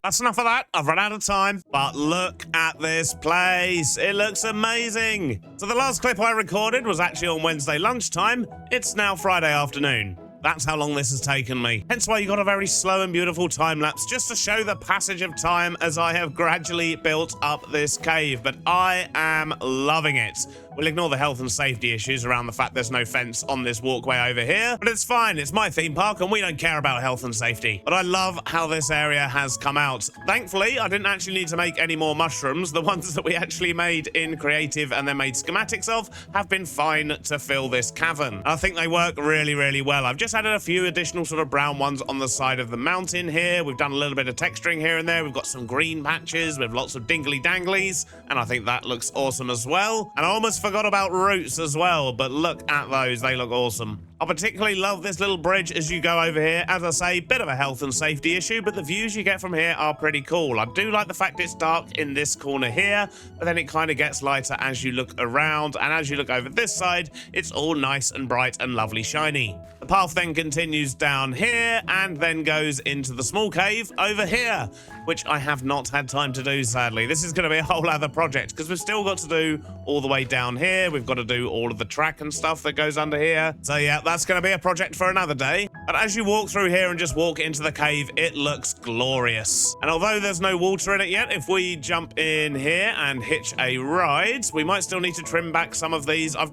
that's enough of that. I've run out of time. But look at this place. It looks amazing. So the last clip I recorded was actually on Wednesday lunchtime. It's now Friday afternoon. That's how long this has taken me. Hence why you got a very slow and beautiful time lapse, just to show the passage of time as I have gradually built up this cave. But I am loving it. We'll ignore the health and safety issues around the fact there's no fence on this walkway over here, but it's fine. It's my theme park and we don't care about health and safety. But I love how this area has come out. Thankfully, I didn't actually need to make any more mushrooms. The ones that we actually made in creative and then made schematics of have been fine to fill this cavern. I think they work really, really well. I've just added a few additional sort of brown ones on the side of the mountain here. We've done a little bit of texturing here and there. We've got some green patches with lots of dingly danglies, and I think that looks awesome as well. And I almost forgot about roots as well, but look at those. They look awesome. I particularly love this little bridge as you go over here. As I say, bit of a health and safety issue, but the views you get from here are pretty cool. I do like the fact it's dark in this corner here, but then it kind of gets lighter as you look around, and as you look over this side, it's all nice and bright and lovely shiny. The path then continues down here and then goes into the small cave over here, which I have not had time to do, sadly. This is going to be a whole other project because we've still got to do all the way down here. We've got to do all of the track and stuff that goes under here. So yeah, that's going to be a project for another day. But as you walk through here and just walk into the cave, it looks glorious. And although there's no water in it yet, if we jump in here and hitch a ride, we might still need to trim back some of these. I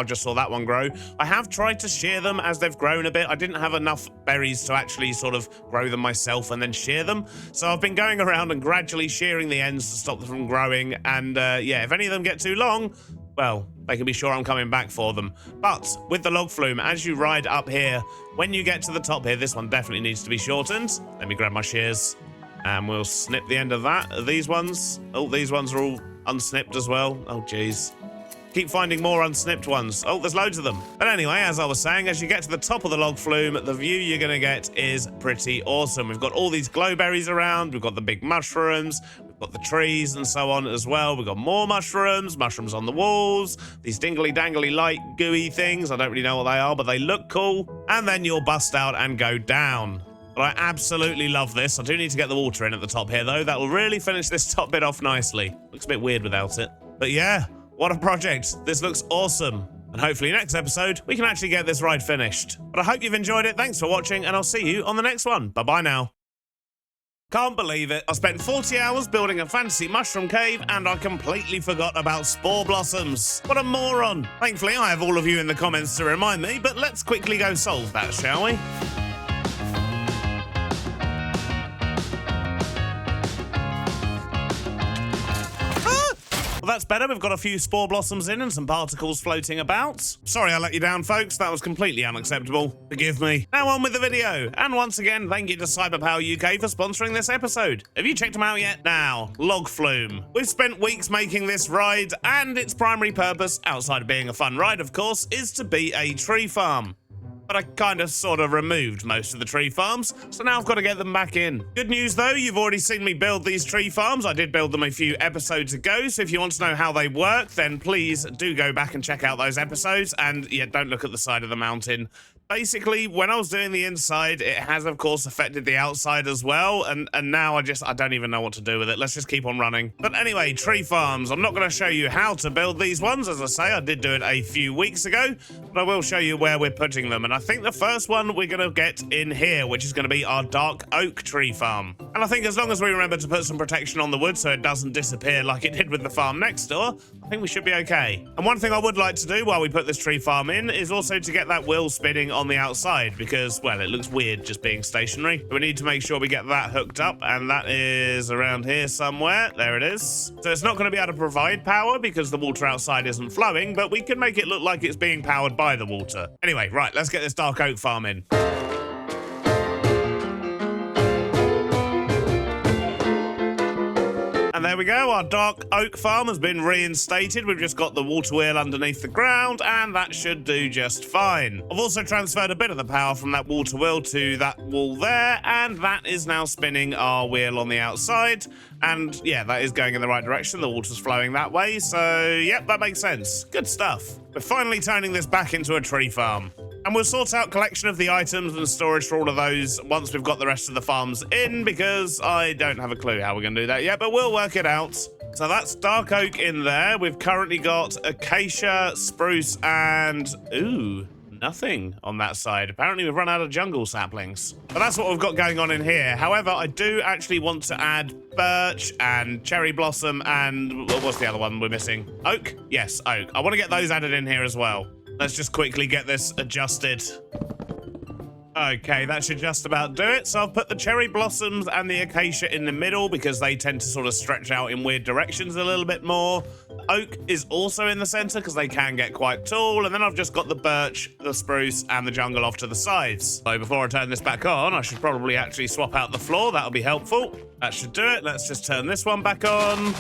just saw that one grow. I have tried to shear them as they've grown a bit. I didn't have enough berries to actually sort of grow them myself and then shear them. So I've been going around and gradually shearing the ends to stop them from growing. And yeah, if any of them get too long, well, they can be sure I'm coming back for them. But with the log flume, as you ride up here, when you get to the top here, this one definitely needs to be shortened. Let me grab my shears and we'll snip the end of that. These ones, oh, these ones are all unsnipped as well. Oh, geez. Keep finding more unsnipped ones. Oh, there's loads of them. But anyway, as I was saying, as you get to the top of the log flume, the view you're going to get is pretty awesome. We've got all these glowberries around. We've got the big mushrooms. We've got the trees and so on as well. We've got more mushrooms on the walls. These dingly-dangly light gooey things. I don't really know what they are, but they look cool. And then you'll bust out and go down. But I absolutely love this. I do need to get the water in at the top here, though. That will really finish this top bit off nicely. Looks a bit weird without it. But yeah. What a project. This looks awesome. And hopefully next episode, we can actually get this ride finished. But I hope you've enjoyed it. Thanks for watching, and I'll see you on the next one. Bye-bye now. Can't believe it. I spent 40 hours building a fantasy mushroom cave, and I completely forgot about spore blossoms. What a moron. Thankfully, I have all of you in the comments to remind me, but let's quickly go solve that, shall we? Well, that's better. We've got a few spore blossoms in and some particles floating about. Sorry I let you down, folks. That was completely unacceptable. Forgive me. Now on with the video. And once again, thank you to Cyberpower UK for sponsoring this episode. Have you checked them out yet? Now, log flume. We've spent weeks making this ride, and its primary purpose, outside of being a fun ride, of course, is to be a tree farm. But I kind of sort of removed most of the tree farms, so now I've got to get them back in. Good news though, you've already seen me build these tree farms. I did build them a few episodes ago, so if you want to know how they work, then please do go back and check out those episodes, and yeah, don't look at the side of the mountain. Basically, when I was doing the inside, it has, of course, affected the outside as well, and now I don't even know what to do with it. Let's just keep on running. But anyway, tree farms. I'm not going to show you how to build these ones. As I say, I did do it a few weeks ago, but I will show you where we're putting them. And I think the first one we're going to get in here, which is going to be our dark oak tree farm. And I think as long as we remember to put some protection on the wood so it doesn't disappear like it did with the farm next door, I think we should be okay. And one thing I would like to do while we put this tree farm in is also to get that wheel spinning on the outside because, well, it looks weird just being stationary. We need to make sure we get that hooked up, and that is around here somewhere. There it is. So it's not going to be able to provide power because the water outside isn't flowing, but we can make it look like it's being powered by the water. Anyway, right, let's get this dark oak farm in. And there we go, our dark oak farm has been reinstated. We've just got the water wheel underneath the ground, and that should do just fine. I've also transferred a bit of the power from that water wheel to that wall there, and that is now spinning our wheel on the outside. And yeah, that is going in the right direction. The water's flowing that way, so yep, that makes sense. Good stuff. We're finally turning this back into a tree farm. And we'll sort out collection of the items and storage for all of those once we've got the rest of the farms in, because I don't have a clue how we're going to do that yet, but we'll work it out. So that's dark oak in there. We've currently got acacia, spruce, and... ooh, nothing on that side. Apparently we've run out of jungle saplings. But that's what we've got going on in here. However, I do actually want to add birch and cherry blossom and... what's the other one we're missing? Oak? Yes, oak. I want to get those added in here as well. Let's just quickly get this adjusted. Okay, that should just about do it. So I've put the cherry blossoms and the acacia in the middle because they tend to sort of stretch out in weird directions a little bit more. Oak is also in the center because they can get quite tall. And then I've just got the birch, the spruce, and the jungle off to the sides. So before I turn this back on, I should probably actually swap out the floor. That'll be helpful. That should do it. Let's just turn this one back on.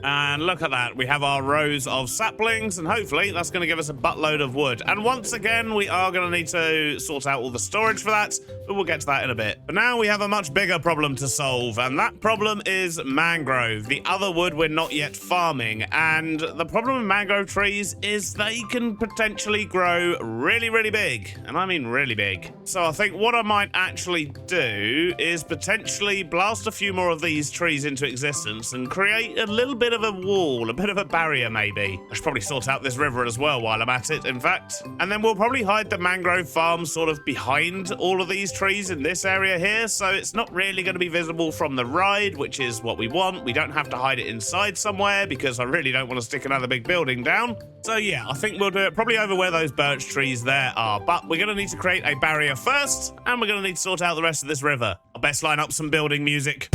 And look at that, we have our rows of saplings, and hopefully that's going to give us a buttload of wood. And once again, we are going to need to sort out all the storage for that, but we'll get to that in a bit. But now we have a much bigger problem to solve, and that problem is mangrove, the other wood we're not yet farming. And the problem with mangrove trees is they can potentially grow really, really big, and I mean really big. So I think what I might actually do is potentially blast a few more of these trees into existence and create a little bit of a wall, a bit of a barrier maybe. I should probably sort out this river as well while I'm at it, in fact. And then we'll probably hide the mangrove farm sort of behind all of these trees in this area here, so it's not really going to be visible from the ride, which is what we want. We don't have to hide it inside somewhere because I really don't want to stick another big building down. So yeah, I think we'll do it probably over where those birch trees there are, but we're going to need to create a barrier first, and we're going to need to sort out the rest of this river. I'll best line up some building music.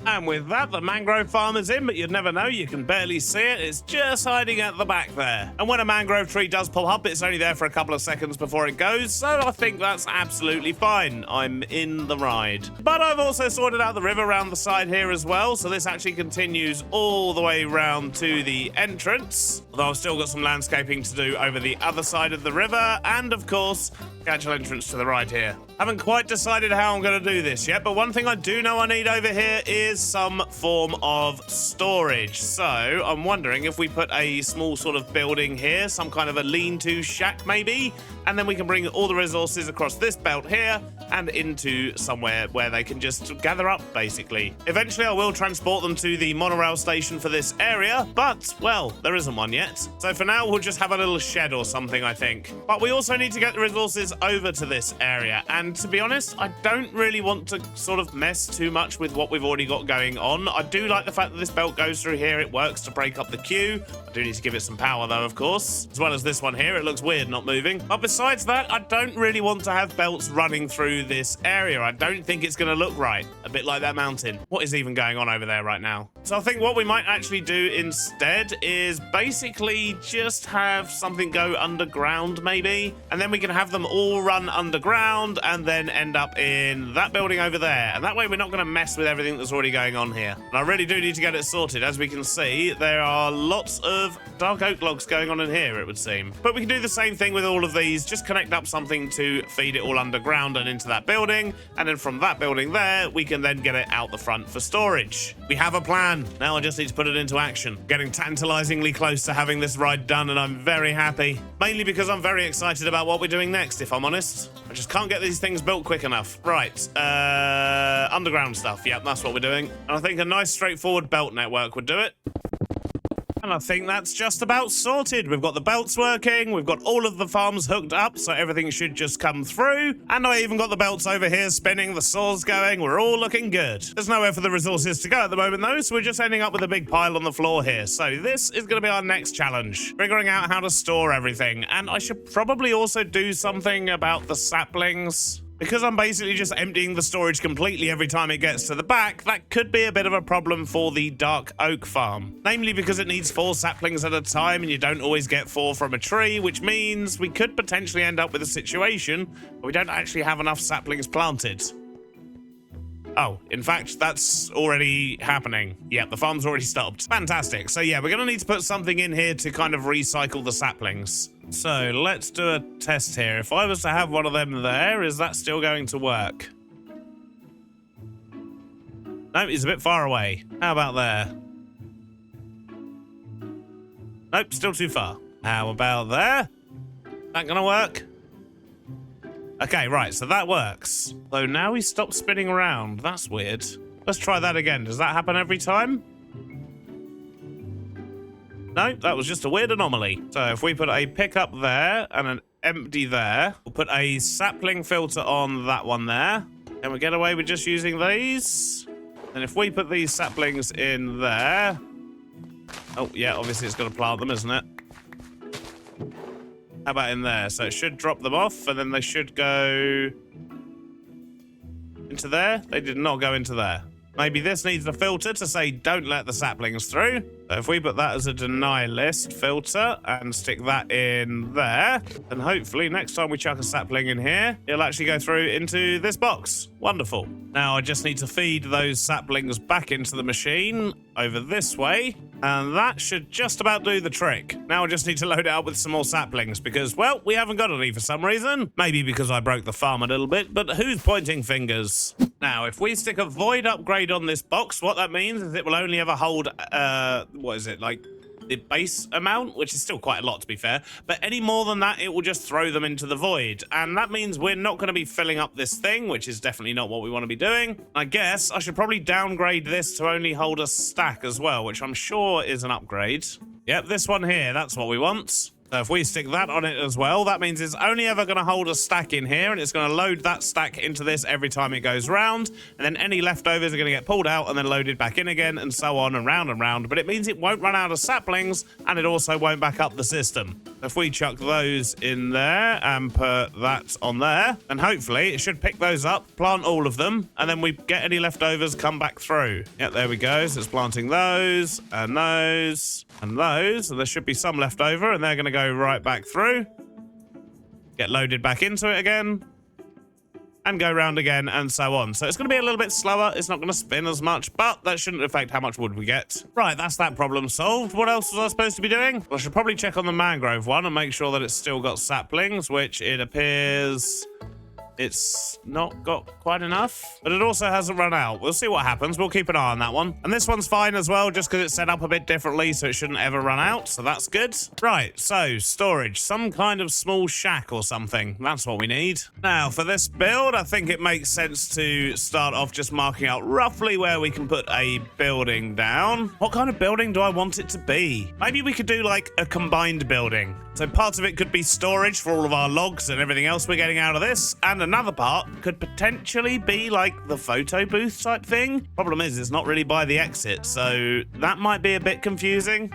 And with that, the mangrove farm is in, but you'd never know. You can barely see it. It's just hiding at the back there. And when a mangrove tree does pop up, it's only there for a couple of seconds before it goes, so I think that's absolutely fine. I'm in the ride. But I've also sorted out the river around the side here as well, so this actually continues all the way round to the entrance. Although I've still got some landscaping to do over the other side of the river, and of course, the actual entrance to the right here. Haven't quite decided how I'm going to do this yet, but one thing I do know I need over here is some form of storage. So I'm wondering if we put a small sort of building here, some kind of a lean-to shack maybe, and then we can bring all the resources across this belt here and into somewhere where they can just gather up, basically. Eventually I will transport them to the monorail station for this area, but, well, there isn't one yet. So for now, we'll just have a little shed or something, I think. But we also need to get the resources over to this area, and to be honest, I don't really want to sort of mess too much with what we've already got going on. I do like the fact that this belt goes through here. It works to break up the queue. I do need to give it some power, though, of course. As well as this one here. It looks weird not moving. But besides that, I don't really want to have belts running through this area. I don't think it's going to look right. A bit like that mountain. What is even going on over there right now? So I think what we might actually do instead is basically just have something go underground, maybe. And then we can have them all run underground and then end up in that building over there. And that way we're not going to mess with everything that's already going on here. And I really do need to get it sorted. As we can see, there are lots of dark oak logs going on in here, it would seem. But we can do the same thing with all of these. Just connect up something to feed it all underground and into that building. And then from that building there, we can then get it out the front for storage. We have a plan. Now I just need to put it into action. Getting tantalizingly close to having this ride done, and I'm very happy. Mainly because I'm very excited about what we're doing next, if I'm honest. I just can't get these things built quick enough. Right, underground stuff. Yep, that's what we're doing. And I think a nice straightforward belt network would do it. And I think that's just about sorted. We've got the belts working, we've got all of the farms hooked up, so everything should just come through. And I even got the belts over here spinning, the saws going. We're all looking good. There's nowhere for the resources to go at the moment though, so we're just ending up with a big pile on the floor here. So this is going to be our next challenge, figuring out how to store everything. And I should probably also do something about the saplings. Because I'm basically just emptying the storage completely every time it gets to the back, that could be a bit of a problem for the dark oak farm. Namely because it needs 4 saplings at a time and you don't always get 4 from a tree, which means we could potentially end up with a situation where we don't actually have enough saplings planted. Oh, in fact, that's already happening. Yep, the farm's already stopped. Fantastic. So yeah, we're going to need to put something in here to kind of recycle the saplings. So let's do a test here. If I was to have one of them there, is that still going to work? No, he's a bit far away. How about there? Nope, still too far. How about there? That gonna work? Okay, right, so that works. So now he stopped spinning around. That's weird. Let's try that again. Does that happen every time? No, that was just a weird anomaly. So if we put a pickup there and an empty there, we'll put a sapling filter on that one there. Can we get away with just using these? And if we put these saplings in there... Oh, yeah, obviously it's going to plant them, isn't it? How about in there? So it should drop them off, and then they should go... into there? They did not go into there. Maybe this needs a filter to say don't let the saplings through. So if we put that as a deny list filter and stick that in there, then hopefully next time we chuck a sapling in here, it'll actually go through into this box. Wonderful. Now I just need to feed those saplings back into the machine over this way, and that should just about do the trick. Now I just need to load it up with some more saplings because, well, we haven't got any for some reason. Maybe because I broke the farm a little bit, but who's pointing fingers? Now, if we stick a void upgrade on this box, what that means is it will only ever hold, what is it, like the base amount, which is still quite a lot to be fair, but any more than that, it will just throw them into the void. And that means we're not going to be filling up this thing, which is definitely not what we want to be doing. I guess I should probably downgrade this to only hold a stack as well, which I'm sure is an upgrade. Yep, this one here, that's what we want. So if we stick that on it as well, that means it's only ever going to hold a stack in here, and it's going to load that stack into this every time it goes round, and then any leftovers are going to get pulled out and then loaded back in again, and so on and round, but it means it won't run out of saplings, and it also won't back up the system. If we chuck those in there and put that on there, then hopefully it should pick those up, plant all of them, and then we get any leftovers come back through. Yep, there we go. So it's planting those, and those, and those, and there should be some left over, and they're going to go right back through, get loaded back into it again, and go round again, and so on. So it's going to be a little bit slower. It's not going to spin as much, but that shouldn't affect how much wood we get. Right, that's that problem solved. What else was I supposed to be doing? Well, I should probably check on the mangrove one and make sure that it's still got saplings, which it appears it's not got quite enough, but it also hasn't run out. We'll see what happens. We'll keep an eye on that one. And this one's fine as well, just because it's set up a bit differently, so it shouldn't ever run out, so that's good. Right, so storage, some kind of small shack or something. That's what we need. Now, for this build, I think it makes sense to start off just marking out roughly where we can put a building down. What kind of building do I want it to be? Maybe we could do like a combined building. So part of it could be storage for all of our logs and everything else we're getting out of this, and another part could potentially be like the photo booth type thing. Problem is, it's not really by the exit, so that might be a bit confusing.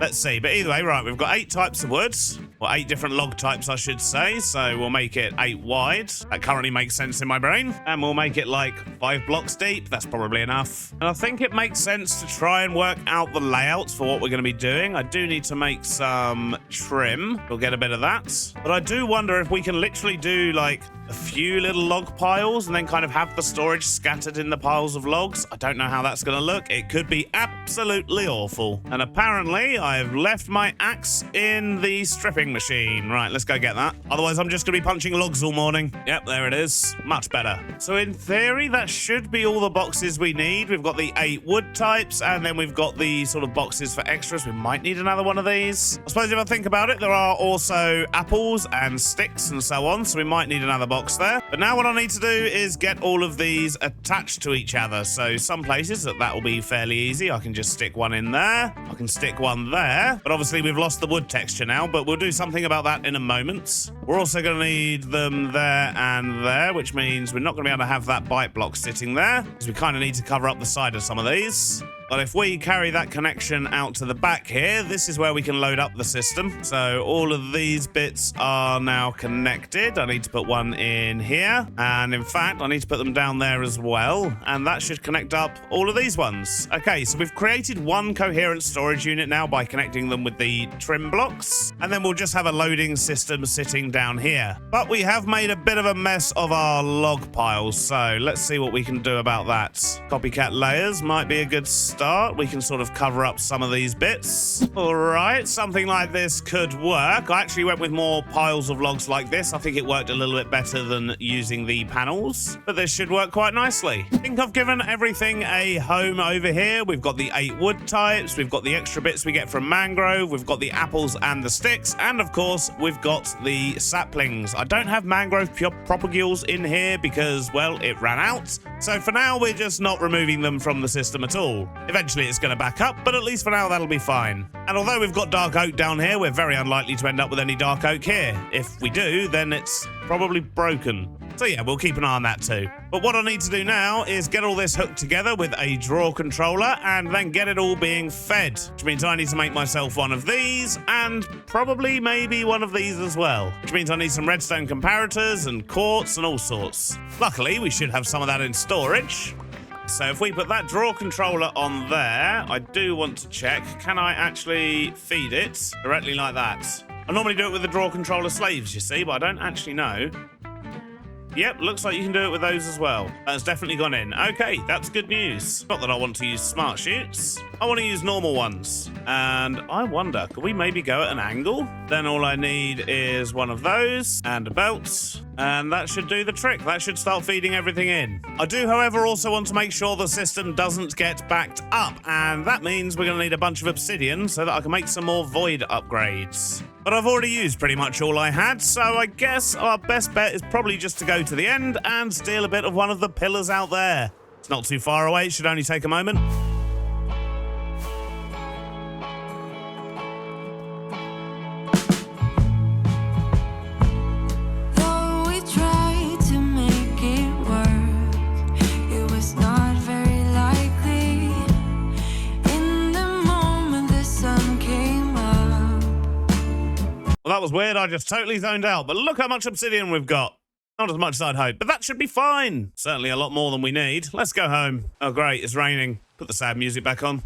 Let's see. But either way, right, we've got 8 types of woods. Well, 8 different log types, I should say. So we'll make it 8 wide. That currently makes sense in my brain. And we'll make it like 5 blocks deep. That's probably enough. And I think it makes sense to try and work out the layouts for what we're going to be doing. I do need to make some trim. We'll get a bit of that. But I do wonder if we can literally do like a few little log piles and then kind of have the storage scattered in the piles of logs. I don't know how that's going to look. It could be absolutely awful. And apparently I've left my axe in the stripping machine. Right, let's go get that. Otherwise I'm just going to be punching logs all morning. Yep, there it is. Much better. So in theory, that should be all the boxes we need. We've got the 8 wood types, and then we've got the sort of boxes for extras. We might need another one of these. I suppose if I think about it, there are also apples and sticks and so on, so we might need another box box there. But now what I need to do is get all of these attached to each other. So some places that will be fairly easy. I can just stick one in there. I can stick one there. But obviously we've lost the wood texture now, but we'll do something about that in a moment. We're also going to need them there and there, which means we're not going to be able to have that bite block sitting there, because we kind of need to cover up the side of some of these. But if we carry that connection out to the back here, this is where we can load up the system. So all of these bits are now connected. I need to put one in here. And in fact, I need to put them down there as well. And that should connect up all of these ones. Okay, so we've created one coherent storage unit now by connecting them with the trim blocks. And then we'll just have a loading system sitting down here. But we have made a bit of a mess of our log piles. So let's see what we can do about that. Copycat layers might be a good start. We can sort of cover up some of these bits. All right, something like this could work. I actually went with more piles of logs like this. I think it worked a little bit better than using the panels, but this should work quite nicely. I think I've given everything a home over here. We've got the 8 wood types. We've got the extra bits we get from mangrove. We've got the apples and the sticks. And of course, we've got the saplings. I don't have mangrove propagules in here because, well, it ran out. So for now, we're just not removing them from the system at all. Eventually, it's going to back up, but at least for now, that'll be fine. And although we've got dark oak down here, we're very unlikely to end up with any dark oak here. If we do, then it's probably broken. So yeah, we'll keep an eye on that too. But what I need to do now is get all this hooked together with a draw controller and then get it all being fed. Which means I need to make myself one of these and probably maybe one of these as well. Which means I need some redstone comparators and quartz and all sorts. Luckily, we should have some of that in storage. So if we put that draw controller on there, I do want to check, can I actually feed it directly like that? I normally do it with the draw controller slaves, you see, but I don't actually know. Yep, looks like you can do it with those as well. That's definitely gone in. Okay, that's good news. Not that I want to use smart chutes. I want to use normal ones. And I wonder, could we maybe go at an angle? Then all I need is one of those and a belt. And that should do the trick. That should start feeding everything in. I do, however, also want to make sure the system doesn't get backed up. And that means we're going to need a bunch of obsidian so that I can make some more void upgrades. But I've already used pretty much all I had, so I guess our best bet is probably just to go to the end and steal a bit of one of the pillars out there. It's not too far away, it should only take a moment. Well, that was weird. I just totally zoned out. But look how much obsidian we've got. Not as much as I'd hoped, but that should be fine. Certainly a lot more than we need. Let's go home. Oh, great. It's raining. Put the sad music back on.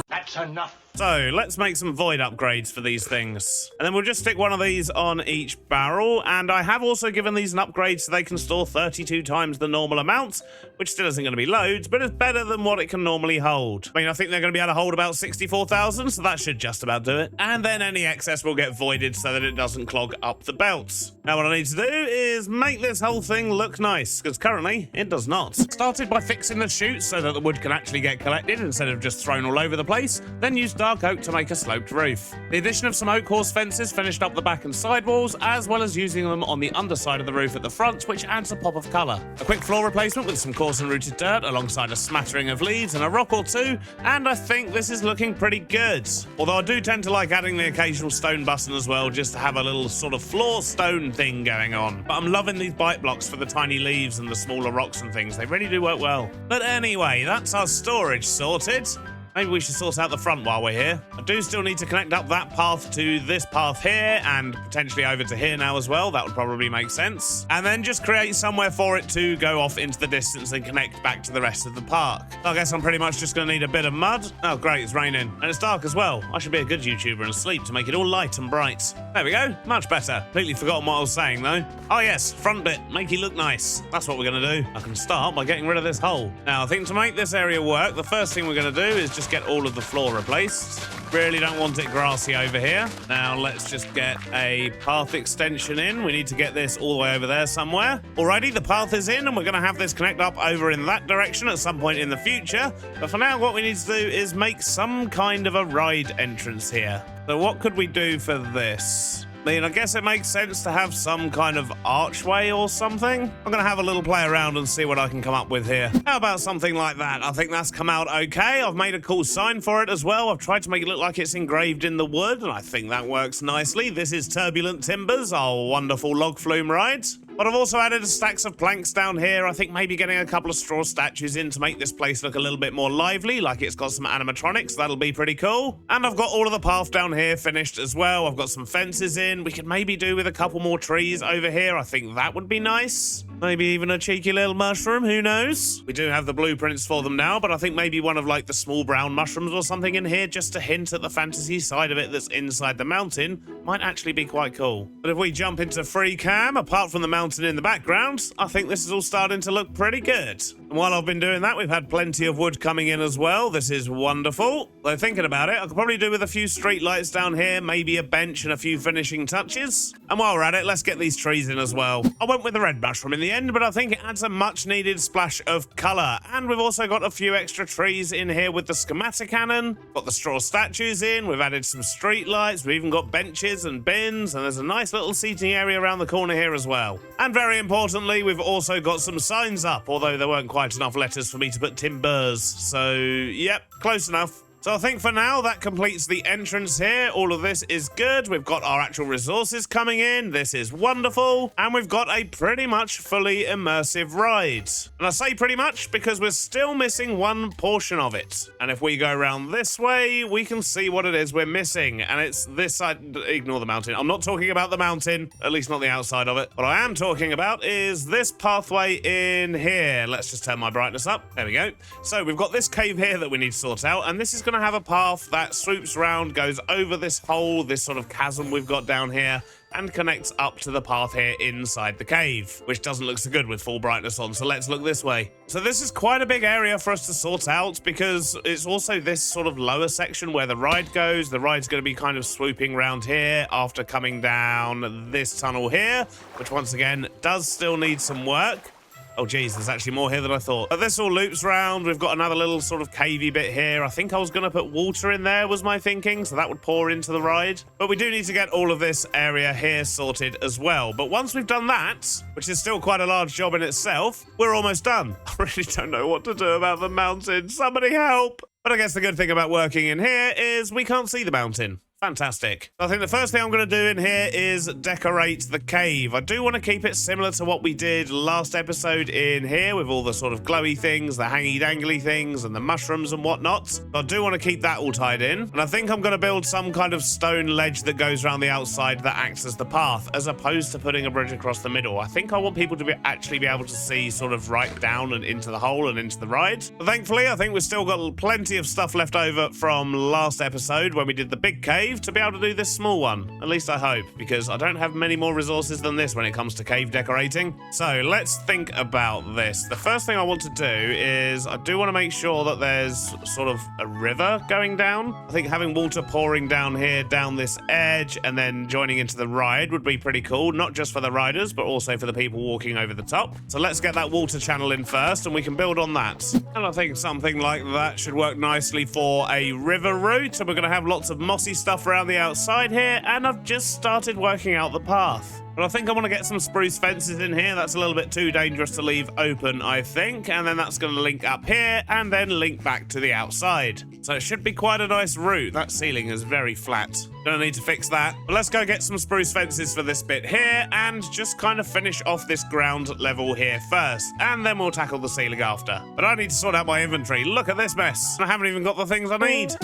That's enough. So let's make some void upgrades for these things. And then we'll just stick one of these on each barrel. And I have also given these an upgrade so they can store 32 times the normal amount, which still isn't going to be loads, but it's better than what it can normally hold. I mean, I think they're going to be able to hold about 64,000, so that should just about do it. And then any excess will get voided so that it doesn't clog up the belts. Now what I need to do is make this whole thing look nice, because currently it does not. Started by fixing the chutes so that the wood can actually get collected instead of just thrown all over the place, then used dark oak to make a sloped roof. The addition of some oak horse fences finished up the back and side walls, as well as using them on the underside of the roof at the front, which adds a pop of colour. A quick floor replacement with some coarse and rooted dirt, alongside a smattering of leaves and a rock or two, and I think this is looking pretty good. Although I do tend to like adding the occasional stone button as well, just to have a little sort of floor stone thing going on. But I'm loving these bite blocks for the tiny leaves and the smaller rocks and things. They really do work well. But anyway, that's our storage sorted. Maybe we should sort out the front while we're here. I do still need to connect up that path to this path here and potentially over to here now as well. That would probably make sense. And then just create somewhere for it to go off into the distance and connect back to the rest of the park. I guess I'm pretty much just going to need a bit of mud. Oh, great, it's raining. And it's dark as well. I should be a good YouTuber and sleep to make it all light and bright. There we go. Much better. Completely forgotten what I was saying, though. Oh, yes, front bit. Make it look nice. That's what we're going to do. I can start by getting rid of this hole. Now, I think to make this area work, the first thing we're going to do is just get all of the floor replaced. Really don't want it grassy over here. Now let's just get a path extension in. We need to get this all the way over there somewhere. Alrighty, the path is in and we're going to have this connect up over in that direction at some point in the future. But for now, what we need to do is make some kind of a ride entrance here. So what could we do for this? I mean, I guess it makes sense to have some kind of archway or something. I'm going to have a little play around and see what I can come up with here. How about something like that? I think that's come out okay. I've made a cool sign for it as well. I've tried to make it look like it's engraved in the wood, and I think that works nicely. This is Turbulent Timbers, our wonderful log flume ride. But I've also added stacks of planks down here. I think maybe getting a couple of straw statues in to make this place look a little bit more lively, like it's got some animatronics. That'll be pretty cool. And I've got all of the path down here finished as well. I've got some fences in. We could maybe do with a couple more trees over here. I think that would be nice. Maybe even a cheeky little mushroom, who knows? We do have the blueprints for them now, but I think maybe one of like the small brown mushrooms or something in here just to hint at the fantasy side of it that's inside the mountain might actually be quite cool. But if we jump into free cam, apart from the mountain in the background, I think this is all starting to look pretty good. And while I've been doing that, we've had plenty of wood coming in as well. This is wonderful. Though thinking about it, I could probably do with a few street lights down here, maybe a bench and a few finishing touches. And while we're at it, let's get these trees in as well. I went with the red mushroom in the end, but I think it adds a much needed splash of colour. And we've also got a few extra trees in here with the schematic cannon. Got the straw statues in. We've added some street lights. We've even got benches and bins. And there's a nice little seating area around the corner here as well. And very importantly, we've also got some signs up, although there weren't quite enough letters for me to put timbers. So, yep, close enough. So I think for now that completes the entrance here. All of this is good. We've got our actual resources coming in. This is wonderful. And we've got a pretty much fully immersive ride. And I say pretty much because we're still missing one portion of it. And if we go around this way, we can see what it is we're missing. And it's this side. Ignore the mountain. I'm not talking about the mountain, at least not the outside of it. What I am talking about is this pathway in here. Let's just turn my brightness up. There we go. So we've got this cave here that we need to sort out. And this is going to have a path that swoops around, goes over this hole, this sort of chasm we've got down here, and connects up to the path here inside the cave, which doesn't look so good with full brightness on, so let's look this way. So this is quite a big area for us to sort out because it's also this sort of lower section where the ride goes. The ride's going to be kind of swooping around here after coming down this tunnel here, which once again does still need some work. Oh, geez, there's actually more here than I thought. But this all loops round. We've got another little sort of cavey bit here. I think I was going to put water in there, was my thinking, so that would pour into the ride. But we do need to get all of this area here sorted as well. But once we've done that, which is still quite a large job in itself, we're almost done. I really don't know what to do about the mountain. Somebody help! But I guess the good thing about working in here is we can't see the mountain. Fantastic. I think the first thing I'm going to do in here is decorate the cave. I do want to keep it similar to what we did last episode in here with all the sort of glowy things, the hangy-dangly things, and the mushrooms and whatnot. So I do want to keep that all tied in. And I think I'm going to build some kind of stone ledge that goes around the outside that acts as the path, as opposed to putting a bridge across the middle. I think I want people to actually be able to see sort of right down and into the hole and into the ride. But thankfully, I think we've still got plenty of stuff left over from last episode when we did the big cave to be able to do this small one. At least I hope, because I don't have many more resources than this when it comes to cave decorating. So let's think about this. The first thing I want to do is I do want to make sure that there's sort of a river going down. I think having water pouring down here, down this edge, and then joining into the ride would be pretty cool, not just for the riders, but also for the people walking over the top. So let's get that water channel in first, and we can build on that. And I think something like that should work nicely for a river route, and we're going to have lots of mossy stuff around the outside here, and I've just started working out the path. But I think I want to get some spruce fences in here. That's a little bit too dangerous to leave open, I think. And then that's going to link up here and then link back to the outside. So it should be quite a nice route. That ceiling is very flat. Gonna need to fix that. But let's go get some spruce fences for this bit here and just kind of finish off this ground level here first. And then we'll tackle the ceiling after. But I need to sort out my inventory. Look at this mess. I haven't even got the things I need.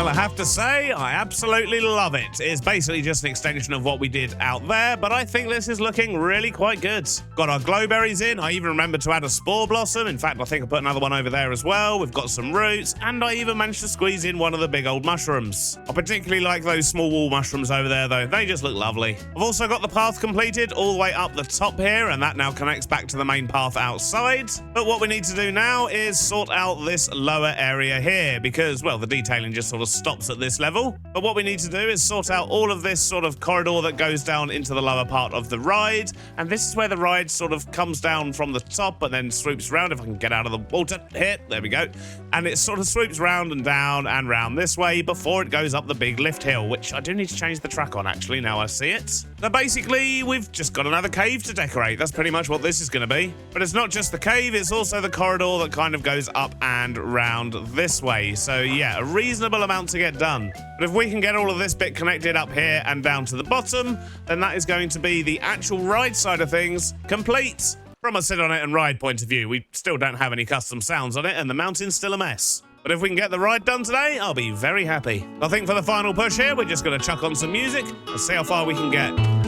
Well, I have to say, I absolutely love it. It's basically just an extension of what we did out there, but I think this is looking really quite good. Got our glowberries in. I even remembered to add a spore blossom. In fact, I think I put another one over there as well. We've got some roots, and I even managed to squeeze in one of the big old mushrooms. I particularly like those small wall mushrooms over there, though. They just look lovely. I've also got the path completed all the way up the top here, and that now connects back to the main path outside. But what we need to do now is sort out this lower area here, because, well, the detailing just sort of stops at this level. But what we need to do is sort out all of this sort of corridor that goes down into the lower part of the ride, and this is where the ride sort of comes down from the top and then swoops around. If I can get out of the water here, there we go, and it sort of swoops round and down and round this way before it goes up the big lift hill, which I do need to change the track on actually now I see it. So basically we've just got another cave to decorate. That's pretty much what this is going to be. But it's not just the cave, it's also the corridor that kind of goes up and round this way. So yeah, a reasonable amount to get done. But if we can get all of this bit connected up here and down to the bottom, then that is going to be the actual ride side of things complete. From a sit on it and ride point of view, we still don't have any custom sounds on it, and the mountain's still a mess. But if we can get the ride done today, I'll be very happy. I think for the final push here, we're just going to chuck on some music and see how far we can get.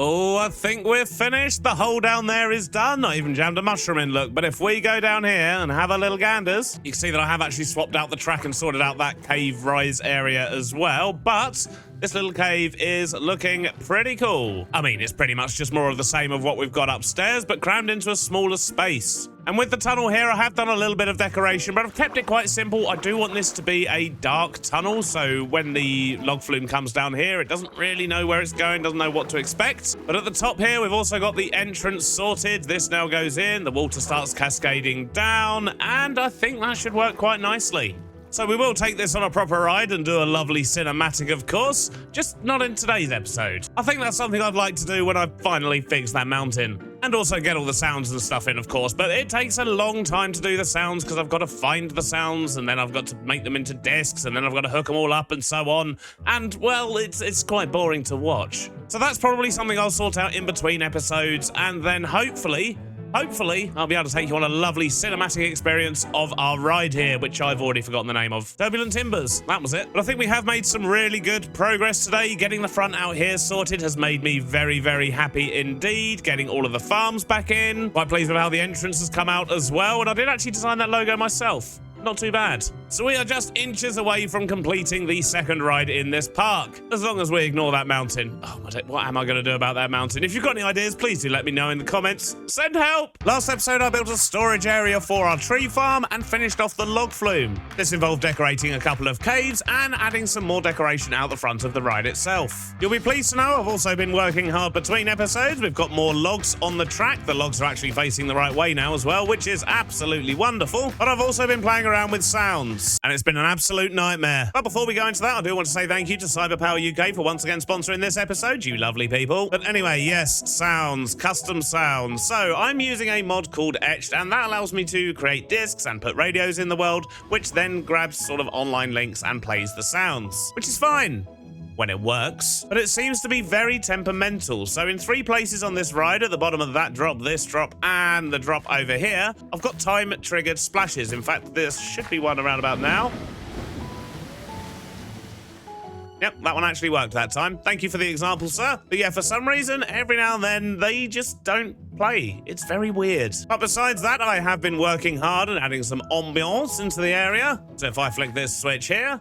Oh, I think we're finished. The hole down there is done. I even jammed a mushroom in, look. But if we go down here and have a little ganders, you can see that I have actually swapped out the track and sorted out that cave rise area as well. But this little cave is looking pretty cool. I mean, it's pretty much just more of the same of what we've got upstairs, but crammed into a smaller space. And with the tunnel here, I have done a little bit of decoration, but I've kept it quite simple. I do want this to be a dark tunnel, so when the log flume comes down here, it doesn't really know where it's going, doesn't know what to expect. But at the top here, we've also got the entrance sorted. This now goes in, the water starts cascading down, and I think that should work quite nicely. So we will take this on a proper ride and do a lovely cinematic, of course, just not in today's episode. I think that's something I'd like to do when I finally fix that mountain. And also get all the sounds and stuff in, of course, but it takes a long time to do the sounds because I've got to find the sounds and then I've got to make them into discs and then I've got to hook them all up and so on. And, well, it's quite boring to watch. So that's probably something I'll sort out in between episodes, and then hopefully, I'll be able to take you on a lovely cinematic experience of our ride here, which I've already forgotten the name of. Turbulent Timbers, that was it. But I think we have made some really good progress today. Getting the front out here sorted has made me very, very happy indeed. Getting all of the farms back in. Quite pleased with how the entrance has come out as well. And I did actually design that logo myself. Not too bad. So we are just inches away from completing the second ride in this park, as long as we ignore that mountain. Oh, what am I going to do about that mountain? If you've got any ideas, please do let me know in the comments. Send help! Last episode, I built a storage area for our tree farm and finished off the log flume. This involved decorating a couple of caves and adding some more decoration out the front of the ride itself. You'll be pleased to know I've also been working hard between episodes. We've got more logs on the track. The logs are actually facing the right way now as well, which is absolutely wonderful. But I've also been playing around with sounds, and it's been an absolute nightmare. But before we go into that, I do want to say thank you to Cyberpower UK for once again sponsoring this episode, you lovely people. But anyway, yes, sounds, custom sounds. So I'm using a mod called Etched, and that allows me to create discs and put radios in the world, which then grabs sort of online links and plays the sounds, which is fine when it works, but it seems to be very temperamental. So in 3 places on this ride, at the bottom of that drop, this drop, and the drop over here, I've got time-triggered splashes. In fact, there should be one around about now. Yep, that one actually worked that time. Thank you for the example, sir. But yeah, for some reason, every now and then, they just don't play. It's very weird. But besides that, I have been working hard and adding some ambiance into the area. So if I flick this switch here,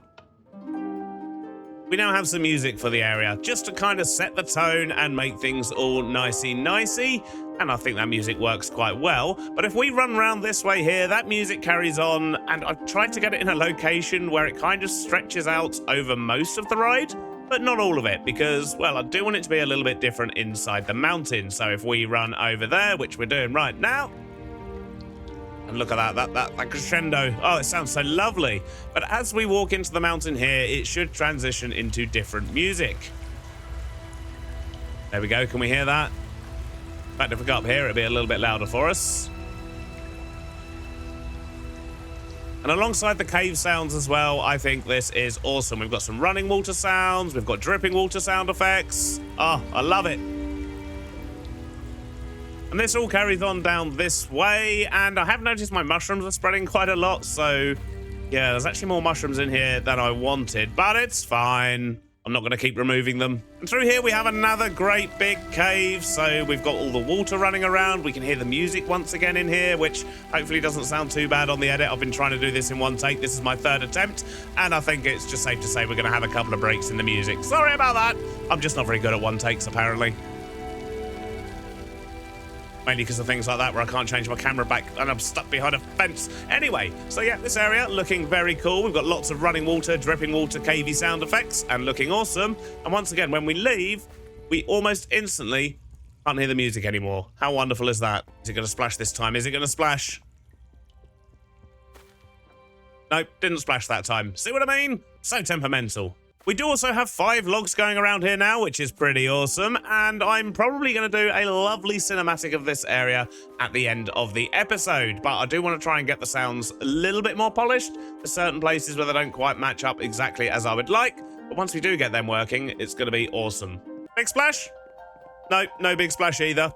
we now have some music for the area, just to kind of set the tone and make things all nicey-nicey. And I think that music works quite well. But if we run around this way here, that music carries on, and I've tried to get it in a location where it kind of stretches out over most of the ride, but not all of it, because, well, I do want it to be a little bit different inside the mountain. So if we run over there, which we're doing right now, and look at that crescendo. Oh, it sounds so lovely. But as we walk into the mountain here, it should transition into different music. There we go. Can we hear that? In fact, if we go up here, it'll be a little bit louder for us. And alongside the cave sounds as well, I think this is awesome. We've got some running water sounds. We've got dripping water sound effects. Oh, I love it. And this all carries on down this way. And I have noticed my mushrooms are spreading quite a lot. So, yeah, there's actually more mushrooms in here than I wanted. But it's fine. I'm not going to keep removing them. And through here, we have another great big cave. So we've got all the water running around. We can hear the music once again in here, which hopefully doesn't sound too bad on the edit. I've been trying to do this in one take. This is my third attempt. And I think it's just safe to say we're going to have a couple of breaks in the music. Sorry about that. I'm just not very good at one takes, apparently. Mainly because of things like that where I can't change my camera back and I'm stuck behind a fence. Anyway, so yeah, this area looking very cool. We've got lots of running water, dripping water, cavey sound effects and looking awesome. And once again, when we leave, we almost instantly can't hear the music anymore. How wonderful is that? Is it going to splash this time? Is it going to splash? Nope, didn't splash that time. See what I mean? So temperamental. We do also have 5 logs going around here now, which is pretty awesome, and I'm probably going to do a lovely cinematic of this area at the end of the episode, but I do want to try and get the sounds a little bit more polished. There's certain places where they don't quite match up exactly as I would like, but once we do get them working, it's going to be awesome. Big splash? Nope, no big splash either.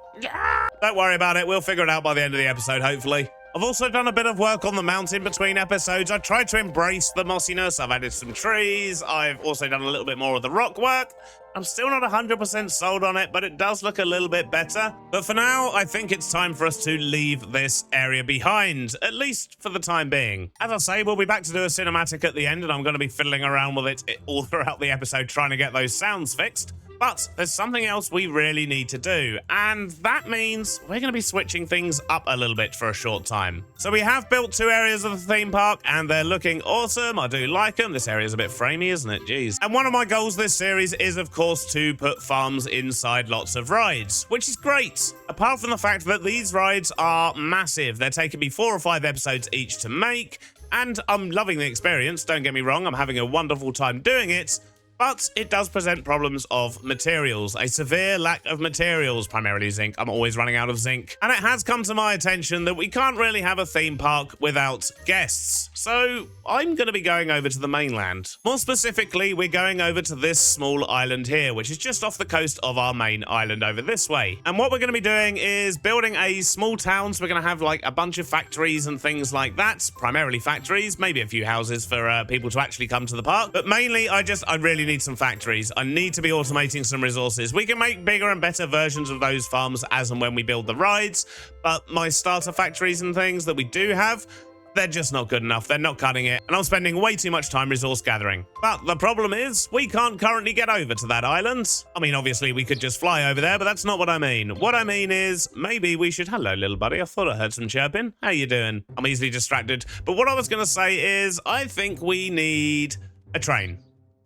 Don't worry about it, we'll figure it out by the end of the episode, hopefully. I've also done a bit of work on the mountain between episodes. I tried to embrace the mossiness. I've added some trees. I've also done a little bit more of the rock work. I'm still not 100% sold on it, but it does look a little bit better. But for now, I think it's time for us to leave this area behind, at least for the time being. As I say, we'll be back to do a cinematic at the end, and I'm going to be fiddling around with it all throughout the episode, trying to get those sounds fixed. But there's something else we really need to do, and that means we're going to be switching things up a little bit for a short time. So we have built 2 areas of the theme park, and they're looking awesome. I do like them. This area is a bit framey, isn't it? Jeez. And one of my goals this series is, of course, to put farms inside lots of rides, which is great. Apart from the fact that these rides are massive. They're taking me 4 or 5 episodes each to make, and I'm loving the experience. Don't get me wrong. I'm having a wonderful time doing it. But it does present problems of materials, a severe lack of materials, primarily zinc. I'm always running out of zinc. And it has come to my attention that we can't really have a theme park without guests. So I'm going to be going over to the mainland. More specifically, we're going over to this small island here, which is just off the coast of our main island over this way. And what we're going to be doing is building a small town. So we're going to have like a bunch of factories and things like that, primarily factories, maybe a few houses for people to actually come to the park. But mainly, I really need some factories. I need to be automating some resources. We can make bigger and better versions of those farms as and when we build the rides, but my starter factories and things that we do have, they're just not good enough. They're not cutting it, and I'm spending way too much time resource gathering. But the problem is, we can't currently get over to that island. I mean, obviously, we could just fly over there, but that's not what I mean. What I mean is, maybe we should... Hello, little buddy. I thought I heard some chirping. How you doing? I'm easily distracted. But what I was going to say is, I think we need a train.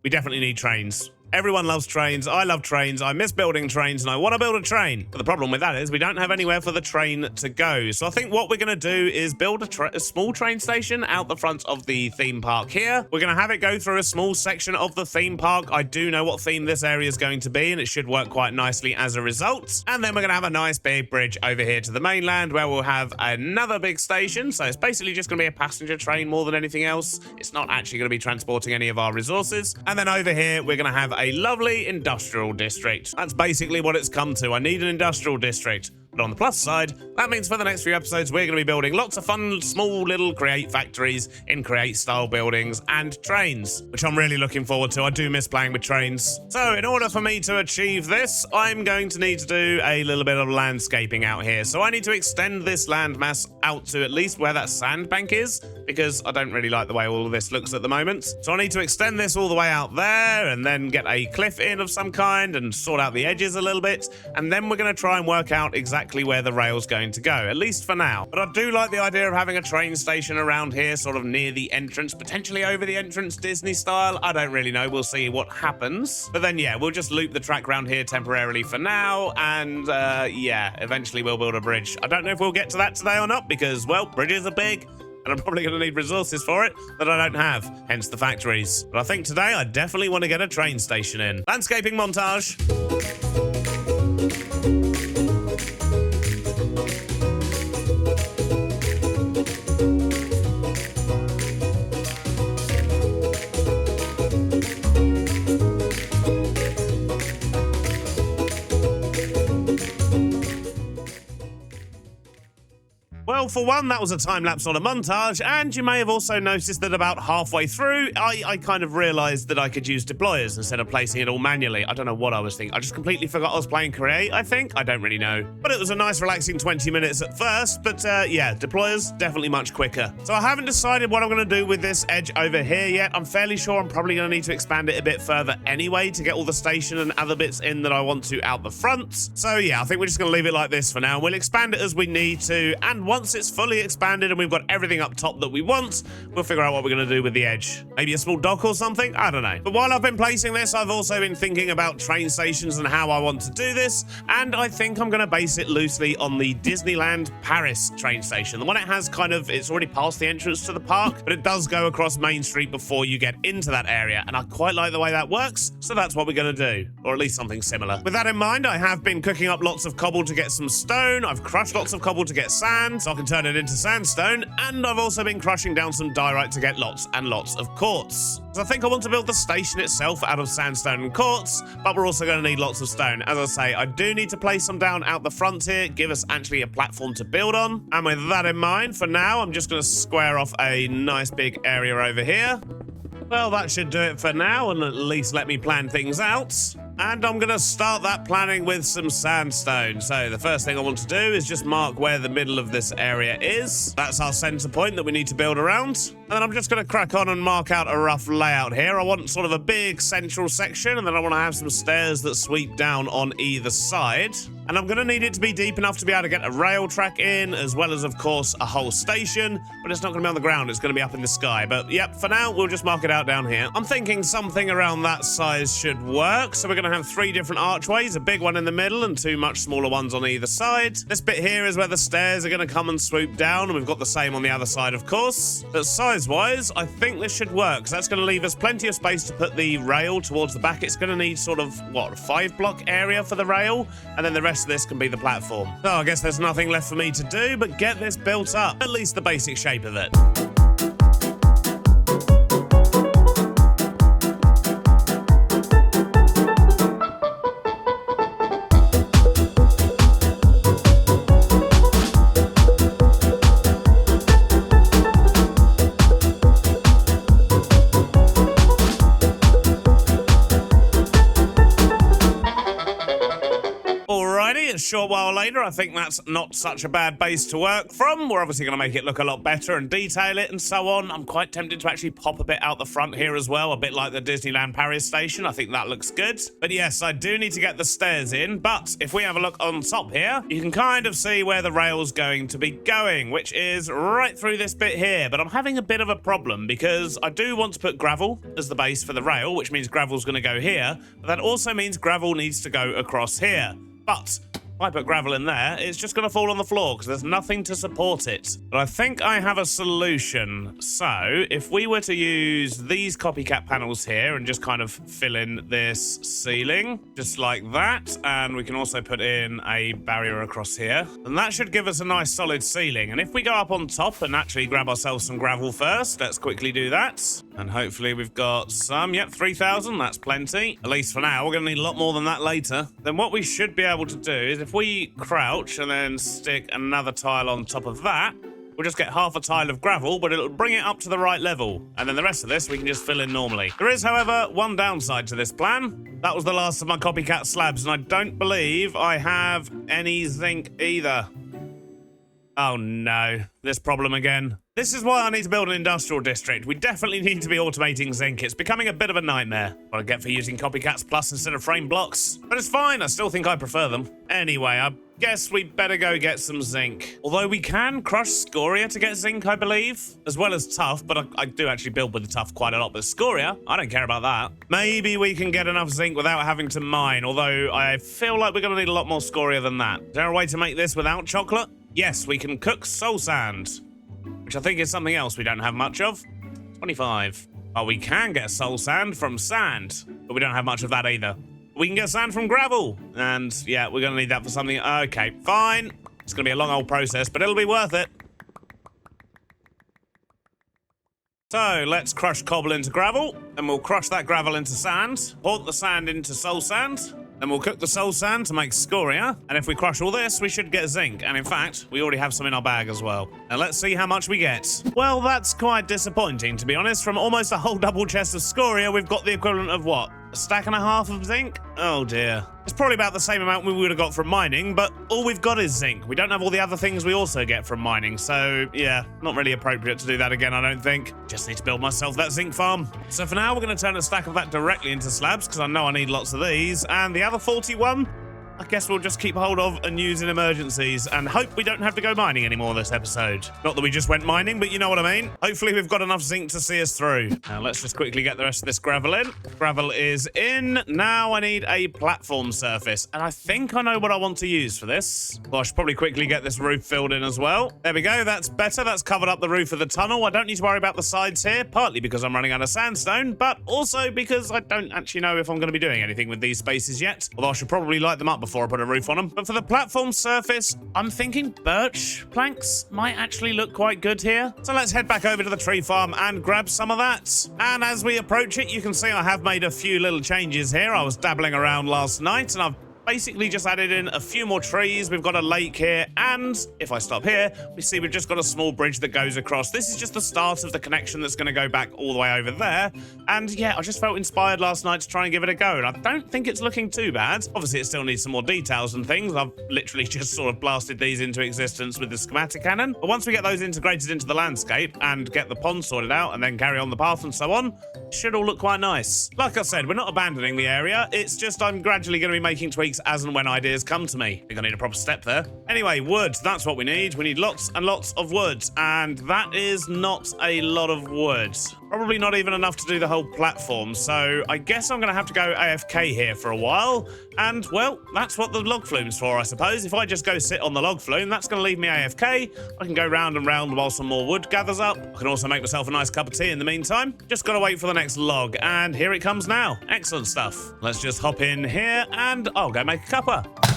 We definitely need trains. Everyone loves trains. I love trains. I miss building trains, and I want to build a train. But the problem with that is we don't have anywhere for the train to go. So I think what we're going to do is build a small train station out the front of the theme park here. We're going to have it go through a small section of the theme park. I do know what theme this area is going to be, and it should work quite nicely as a result. And then we're going to have a nice big bridge over here to the mainland where we'll have another big station. So it's basically just going to be a passenger train more than anything else. It's not actually going to be transporting any of our resources. And then over here, we're going to have a lovely industrial district. That's basically what it's come to. I need an industrial district. But on the plus side, that means for the next few episodes, we're going to be building lots of fun, small little create factories in create style buildings and trains, which I'm really looking forward to. I do miss playing with trains. So in order for me to achieve this, I'm going to need to do a little bit of landscaping out here. So I need to extend this landmass out to at least where that sandbank is, because I don't really like the way all of this looks at the moment. So I need to extend this all the way out there and then get a cliff in of some kind and sort out the edges a little bit. And then we're going to try and work out exactly where the rail's going to go, at least for now. But I do like the idea of having a train station around here, sort of near the entrance, potentially over the entrance, Disney style. I don't really know. We'll see what happens. But then, yeah, we'll just loop the track around here temporarily for now. And, yeah, eventually we'll build a bridge. I don't know if we'll get to that today or not because, well, bridges are big. And I'm probably going to need resources for it that I don't have, hence the factories. But I think today I definitely want to get a train station in. Landscaping montage. Well, for one, that was a time-lapse on a montage, and you may have also noticed that about halfway through, I kind of realised that I could use deployers instead of placing it all manually. I don't know what I was thinking. I just completely forgot I was playing Create, I think. I don't really know. But it was a nice, relaxing 20 minutes at first, but yeah, deployers, definitely much quicker. So I haven't decided what I'm going to do with this edge over here yet. I'm fairly sure I'm probably going to need to expand it a bit further anyway to get all the station and other bits in that I want to out the front. So yeah, I think we're just going to leave it like this for now. We'll expand it as we need to, and once it's fully expanded and we've got everything up top that we want, we'll figure out what we're going to do with the edge. Maybe a small dock or something? I don't know. But while I've been placing this, I've also been thinking about train stations and how I want to do this, and I think I'm going to base it loosely on the Disneyland Paris train station. The one it has it's already past the entrance to the park, but it does go across Main Street before you get into that area, and I quite like the way that works, so that's what we're going to do, or at least something similar. With that in mind, I have been cooking up lots of cobble to get some stone, I've crushed lots of cobble to get sand, so I can turn it into sandstone, and I've also been crushing down some diorite to get lots and lots of quartz. So I think I want to build the station itself out of sandstone and quartz, but we're also going to need lots of stone. As I say, I do need to place some down out the front here, give us actually a platform to build on. And with that in mind, for now, I'm just going to square off a nice big area over here. Well, that should do it for now, and at least let me plan things out. And I'm going to start that planning with some sandstone. So the first thing I want to do is just mark where the middle of this area is. That's our center point that we need to build around. And then I'm just going to crack on and mark out a rough layout here. I want sort of a big central section, and then I want to have some stairs that sweep down on either side. And I'm going to need it to be deep enough to be able to get a rail track in, as well as, of course, a whole station. But it's not going to be on the ground. It's going to be up in the sky. But yep, for now, we'll just mark it out down here. I'm thinking something around that size should work. So we're going to have 3 different archways, a big one in the middle and 2 much smaller ones on either side. This bit here is where the stairs are going to come and swoop down, and we've got the same on the other side, of course. But size-wise, I think this should work, because that's going to leave us plenty of space to put the rail towards the back. It's going to need sort of, what, a 5-block area for the rail, and then the rest of this can be the platform. So I guess there's nothing left for me to do but get this built up, at least the basic shape of it. A short while later, I think that's not such a bad base to work from. We're obviously going to make it look a lot better and detail it and so on. I'm quite tempted to actually pop a bit out the front here as well, a bit like the Disneyland Paris station. I think that looks good. But yes, I do need to get the stairs in, but if we have a look on top here, you can kind of see where the rail's going to be going, which is right through this bit here. But I'm having a bit of a problem because I do want to put gravel as the base for the rail, which means gravel's going to go here, but that also means gravel needs to go across here. But if I put gravel in there, it's just going to fall on the floor because there's nothing to support it. But I think I have a solution. So if we were to use these copycat panels here and just kind of fill in this ceiling, just like that, and we can also put in a barrier across here, and that should give us a nice solid ceiling. And if we go up on top and actually grab ourselves some gravel first, let's quickly do that. And hopefully we've got some. Yep, 3,000, that's plenty. At least for now, we're going to need a lot more than that later. Then what we should be able to do is if we crouch and then stick another tile on top of that, we'll just get half a tile of gravel, but it'll bring it up to the right level. And then the rest of this we can just fill in normally. There is, however, one downside to this plan. That was the last of my copycat slabs, and I don't believe I have any zinc either. Oh no, this problem again. This is why I need to build an industrial district. We definitely need to be automating zinc. It's becoming a bit of a nightmare. What I get for using Copycats Plus instead of frame blocks. But it's fine, I still think I prefer them. Anyway, I guess we better go get some zinc. Although we can crush scoria to get zinc, I believe. As well as tuff, but I do actually build with the tuff quite a lot. But scoria, I don't care about that. Maybe we can get enough zinc without having to mine. Although I feel like we're going to need a lot more scoria than that. Is there a way to make this without chocolate? Yes, we can cook soul sand, which I think is something else we don't have much of. 25. Oh, we can get soul sand from sand, but we don't have much of that either. We can get sand from gravel, and yeah, we're going to need that for something. Okay, fine. It's going to be a long old process, but it'll be worth it. So, let's crush cobble into gravel, and we'll crush that gravel into sand, port the sand into soul sand, Then we'll cook the soul sand to make scoria. And if we crush all this, we should get zinc. And in fact, we already have some in our bag as well. Now let's see how much we get. Well, that's quite disappointing, to be honest. From almost a whole double chest of scoria, we've got the equivalent of what? A stack and a half of zinc? Oh dear. It's probably about the same amount we would have got from mining, but all we've got is zinc. We don't have all the other things we also get from mining, so yeah, not really appropriate to do that again, I don't think. Just need to build myself that zinc farm. So for now, we're going to turn a stack of that directly into slabs, because I know I need lots of these, and the other 41, I guess we'll just keep hold of and use in emergencies and hope we don't have to go mining anymore this episode. Not that we just went mining, but you know what I mean. Hopefully we've got enough zinc to see us through. Now let's just quickly get the rest of this gravel in. Gravel is in. Now I need a platform surface, and I think I know what I want to use for this. Well, I should probably quickly get this roof filled in as well. There we go, that's better. That's covered up the roof of the tunnel. I don't need to worry about the sides here, partly because I'm running out of sandstone, but also because I don't actually know if I'm going to be doing anything with these spaces yet. Although I should probably light them up before I put a roof on them. But for the platform surface, I'm thinking birch planks might actually look quite good here. So let's head back over to the tree farm and grab some of that. And as we approach it, you can see I have made a few little changes here. I was dabbling around last night and I've basically just added in a few more trees. We've got a lake here, and if I stop here, we see we've just got a small bridge that goes across. This is just the start of the connection that's going to go back all the way over there. And yeah, I just felt inspired last night to try and give it a go, and I don't think it's looking too bad. Obviously, it still needs some more details and things. I've literally just sort of blasted these into existence with the schematic cannon. But once we get those integrated into the landscape and get the pond sorted out and then carry on the path and so on, it should all look quite nice. Like I said, we're not abandoning the area. It's just I'm gradually going to be making tweaks as and when ideas come to me. I think I need a proper step there. Anyway, wood, that's what we need. We need lots and lots of wood, and that is not a lot of wood. Probably not even enough to do the whole platform, so I guess I'm going to have to go AFK here for a while, and, well, that's what the log flume's for, I suppose. If I just go sit on the log flume, that's going to leave me AFK. I can go round and round while some more wood gathers up. I can also make myself a nice cup of tea in the meantime. Just got to wait for the next log, and here it comes now. Excellent stuff. Let's just hop in here, and I'll go make a cuppa.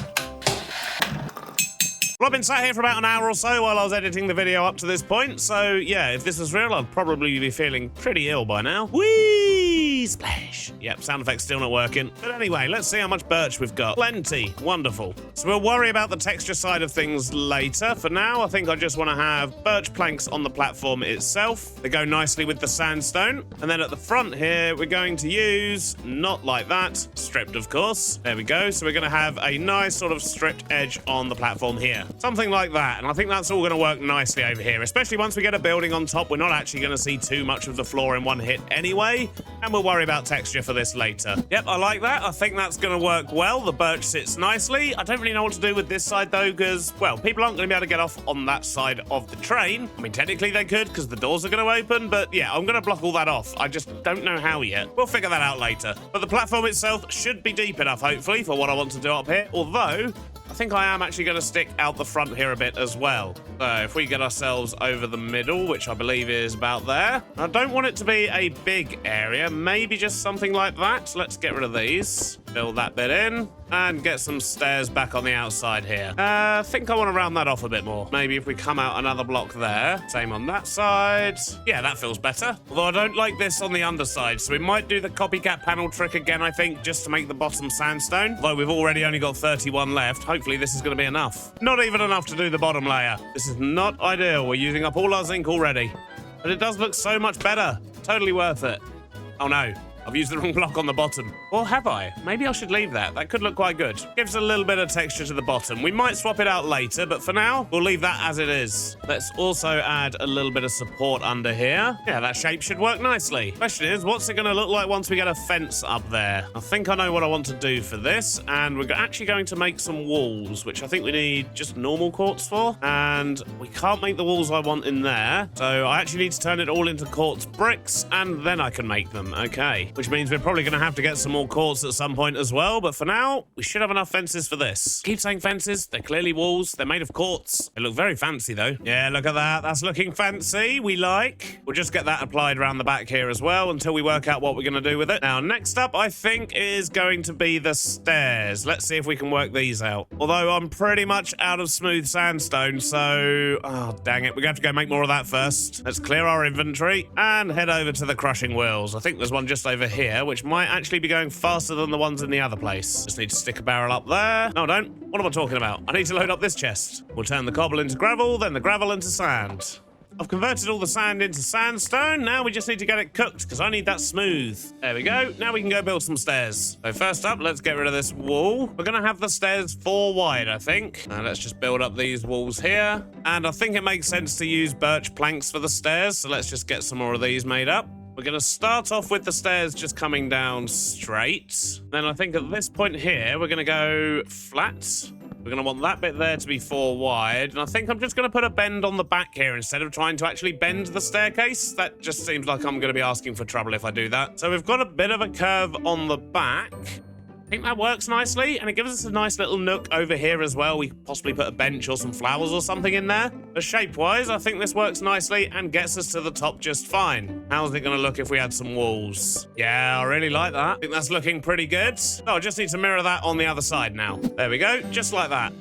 Well, I've been sat here for about an hour or so while I was editing the video up to this point, so yeah, if this was real, I'd probably be feeling pretty ill by now. Whee! Splash! Yep, sound effect's still not working. But anyway, let's see how much birch we've got. Plenty. Wonderful. So we'll worry about the texture side of things later. For now, I think I just want to have birch planks on the platform itself. They go nicely with the sandstone. And then at the front here, we're going to use, not like that, stripped of course. There we go. So we're going to have a nice sort of stripped edge on the platform here. Something like that, and I think that's all going to work nicely over here, especially once we get a building on top. We're not actually going to see too much of the floor in one hit anyway, and we'll worry about texture for this later. Yep, I like that. I think that's going to work well. The birch sits nicely. I don't really know what to do with this side, though, because, well, people aren't going to be able to get off on that side of the train. I mean, technically they could, because the doors are going to open, but yeah, I'm going to block all that off. I just don't know how yet. We'll figure that out later. But the platform itself should be deep enough, hopefully, for what I want to do up here, although I think I am actually going to stick out the front here a bit as well. So if we get ourselves over the middle, which I believe is about there. I don't want it to be a big area, maybe just something like that. Let's get rid of these. Fill that bit in and get some stairs back on the outside here. I think I want to round that off a bit more. Maybe if we come out another block there. Same on that side. Yeah, that feels better. Although I don't like this on the underside, so we might do the copycat panel trick again, I think, just to make the bottom sandstone. Although we've already only got 31 left. Hopefully this is going to be enough. Not even enough to do the bottom layer. This is not ideal. We're using up all our zinc already. But it does look so much better. Totally worth it. Oh no. I've used the wrong block on the bottom. Or have I? Maybe I should leave that. That could look quite good. Gives a little bit of texture to the bottom. We might swap it out later, but for now, we'll leave that as it is. Let's also add a little bit of support under here. Yeah, that shape should work nicely. Question is, what's it going to look like once we get a fence up there? I think I know what I want to do for this, and we're actually going to make some walls, which I think we need just normal quartz for, and we can't make the walls I want in there, so I actually need to turn it all into quartz bricks, and then I can make them. Okay. Which means we're probably going to have to get some more quartz at some point as well. But for now, we should have enough fences for this. Keep saying fences. They're clearly walls. They're made of quartz. They look very fancy, though. Yeah, look at that. That's looking fancy. We like. We'll just get that applied around the back here as well until we work out what we're going to do with it. Now, next up, I think, is going to be the stairs. Let's see if we can work these out. Although I'm pretty much out of smooth sandstone, so... oh, dang it. We're going to have to go make more of that first. Let's clear our inventory and head over to the crushing wheels. I think there's one just over here, which might actually be going going faster than the ones in the other place. Just need to stick a barrel up there. No, I don't. What am I talking about? I need to load up this chest. We'll turn the cobble into gravel, then the gravel into sand. I've converted all the sand into sandstone. Now we just need to get it cooked because I need that smooth. There we go. Now we can go build some stairs. So first up, let's get rid of this wall. We're going to have the stairs 4 wide, I think. Now let's just build up these walls here. And I think it makes sense to use birch planks for the stairs. So let's just get some more of these made up. We're going to start off with the stairs just coming down straight. Then I think at this point here, we're going to go flat. We're going to want that bit there to be 4 wide. And I think I'm just going to put a bend on the back here instead of trying to actually bend the staircase. That just seems like I'm going to be asking for trouble if I do that. So we've got a bit of a curve on the back. I think that works nicely, and it gives us a nice little nook over here as well. We could possibly put a bench or some flowers or something in there. But shape-wise, I think this works nicely and gets us to the top just fine. How's it going to look if we add some walls? Yeah, I really like that. I think that's looking pretty good. Oh, I just need to mirror that on the other side now. There we go, just like that.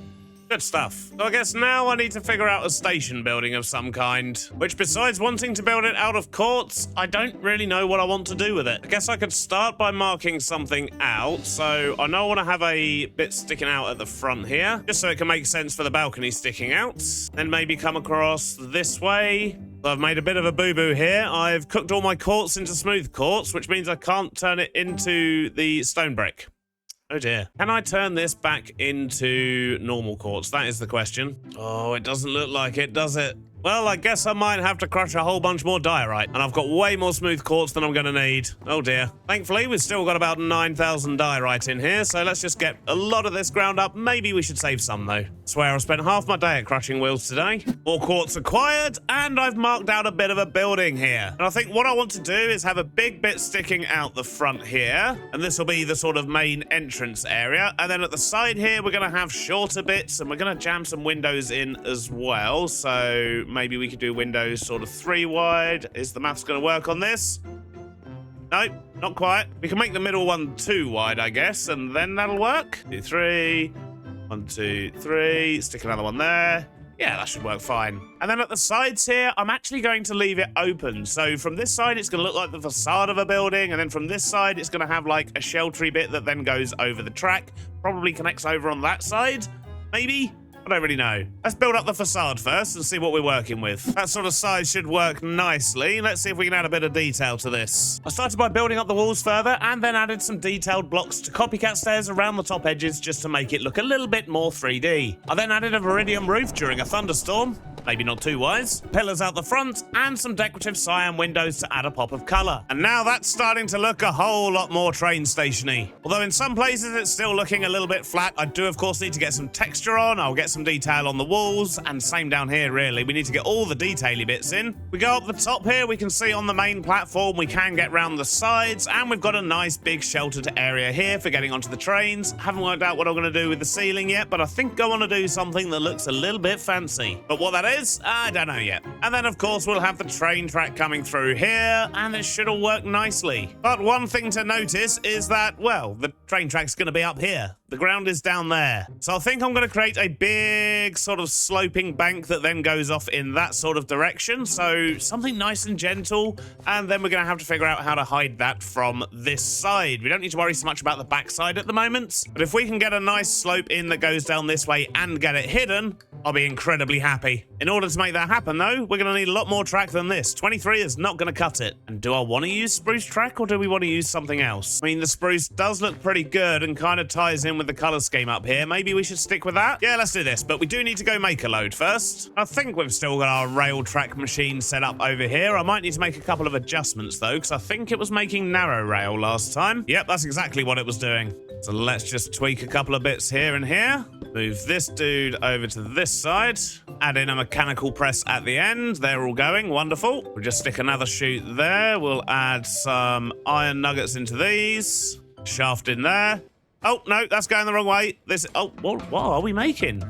Good stuff. So I guess now I need to figure out a station building of some kind, which besides wanting to build it out of quartz, I don't really know what I want to do with it. I guess I could start by marking something out. So I know I want to have a bit sticking out at the front here, just so it can make sense for the balcony sticking out. Then maybe come across this way. So I've made a bit of a boo-boo here. I've cooked all my quartz into smooth quartz, which means I can't turn it into the stone brick. Oh dear. Can I turn this back into normal quartz? That is the question. Oh, it doesn't look like it, does it? Well, I guess I might have to crush a whole bunch more diorite, and I've got way more smooth quartz than I'm going to need. Oh dear. Thankfully, we've still got about 9,000 diorite in here, so let's just get a lot of this ground up. Maybe we should save some, though. I swear I've spent half my day at crushing wheels today. More quartz acquired, and I've marked out a bit of a building here. And I think what I want to do is have a big bit sticking out the front here, and this will be the sort of main entrance area. And then at the side here, we're going to have shorter bits, and we're going to jam some windows in as well, so maybe we could do windows sort of 3 wide. Is the maths going to work on this? Nope, not quite. We can make the middle one 2 wide, I guess, and then that'll work. 2, 3. 1, 2, 3. Stick another one there. Yeah, that should work fine. And then at the sides here, I'm actually going to leave it open. So from this side, it's going to look like the facade of a building. And then from this side, it's going to have like a sheltery bit that then goes over the track. Probably connects over on that side, maybe? I don't really know. Let's build up the facade first and see what we're working with. That sort of size should work nicely. Let's see if we can add a bit of detail to this. I started by building up the walls further and then added some detailed blocks to copycat stairs around the top edges just to make it look a little bit more 3D. I then added a viridium roof during a thunderstorm. Maybe not too wise. Pillars out the front and some decorative cyan windows to add a pop of colour. And now that's starting to look a whole lot more train station-y. Although in some places it's still looking a little bit flat. I do of course need to get some texture on. I'll get some detail on the walls and same down here really. We need to get all the detail-y bits in. We go up the top here, we can see on the main platform we can get round the sides and we've got a nice big sheltered area here for getting onto the trains. Haven't worked out what I'm going to do with the ceiling yet, but I think I want to do something that looks a little bit fancy. But what that is, I don't know yet. And then of course we'll have the train track coming through here and it should all work nicely. But one thing to notice is that, well, the train track's going to be up here. The ground is down there. So I think I'm going to create a big sort of sloping bank that then goes off in that sort of direction. So something nice and gentle. And then we're going to have to figure out how to hide that from this side. We don't need to worry so much about the back side at the moment. But if we can get a nice slope in that goes down this way and get it hidden, I'll be incredibly happy. In order to make that happen though, we're going to need a lot more track than this. 23 is not going to cut it. And do I want to use spruce track or do we want to use something else? I mean, the spruce does look pretty good and kind of ties in with the color scheme up here. Maybe we should stick with that. Yeah, let's do this. But we do need to go make a load first. I think we've still got our rail track machine set up over here. I might need to make a couple of adjustments though, because I think it was making narrow rail last time. Yep, that's exactly what it was doing. So let's just tweak a couple of bits here and here. Move this dude over to this side. Add in a mechanical press at the end. They're all going. Wonderful. We'll just stick another chute there. We'll add some iron nuggets into these. Shaft in there. Oh, no, that's going the wrong way. Oh, what are we making?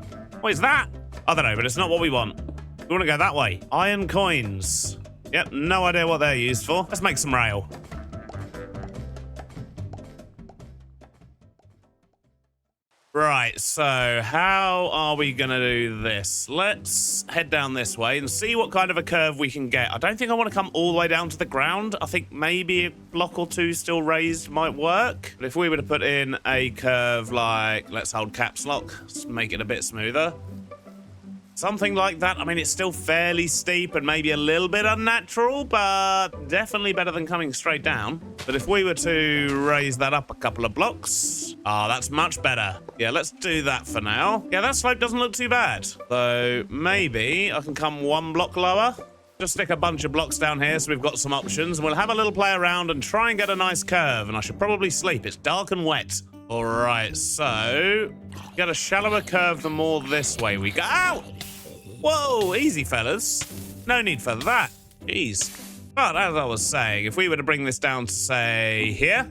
What is that? I don't know, but it's not what we want. We want to go that way. Iron coins. Yep, no idea what they're used for. Let's make some rail. Right, so how are we going to do this? Let's head down this way and see what kind of a curve we can get. I don't think I want to come all the way down to the ground. I think maybe a block or two still raised might work. But if we were to put in a curve like, let's hold caps lock, let's make it a bit smoother. Something like that. I mean, it's still fairly steep and maybe a little bit unnatural, but definitely better than coming straight down. But if we were to raise that up a couple of blocks, that's much better. Yeah, let's do that for now. Yeah, that slope doesn't look too bad. So maybe I can come one block lower. Just stick a bunch of blocks down here so we've got some options. And we'll have a little play around and try and get a nice curve. And I should probably sleep. It's dark and wet. All right, so get a shallower curve the more this way we go. Ow! Whoa, easy, fellas. No need for that. Jeez. But as I was saying, if we were to bring this down to, say, here.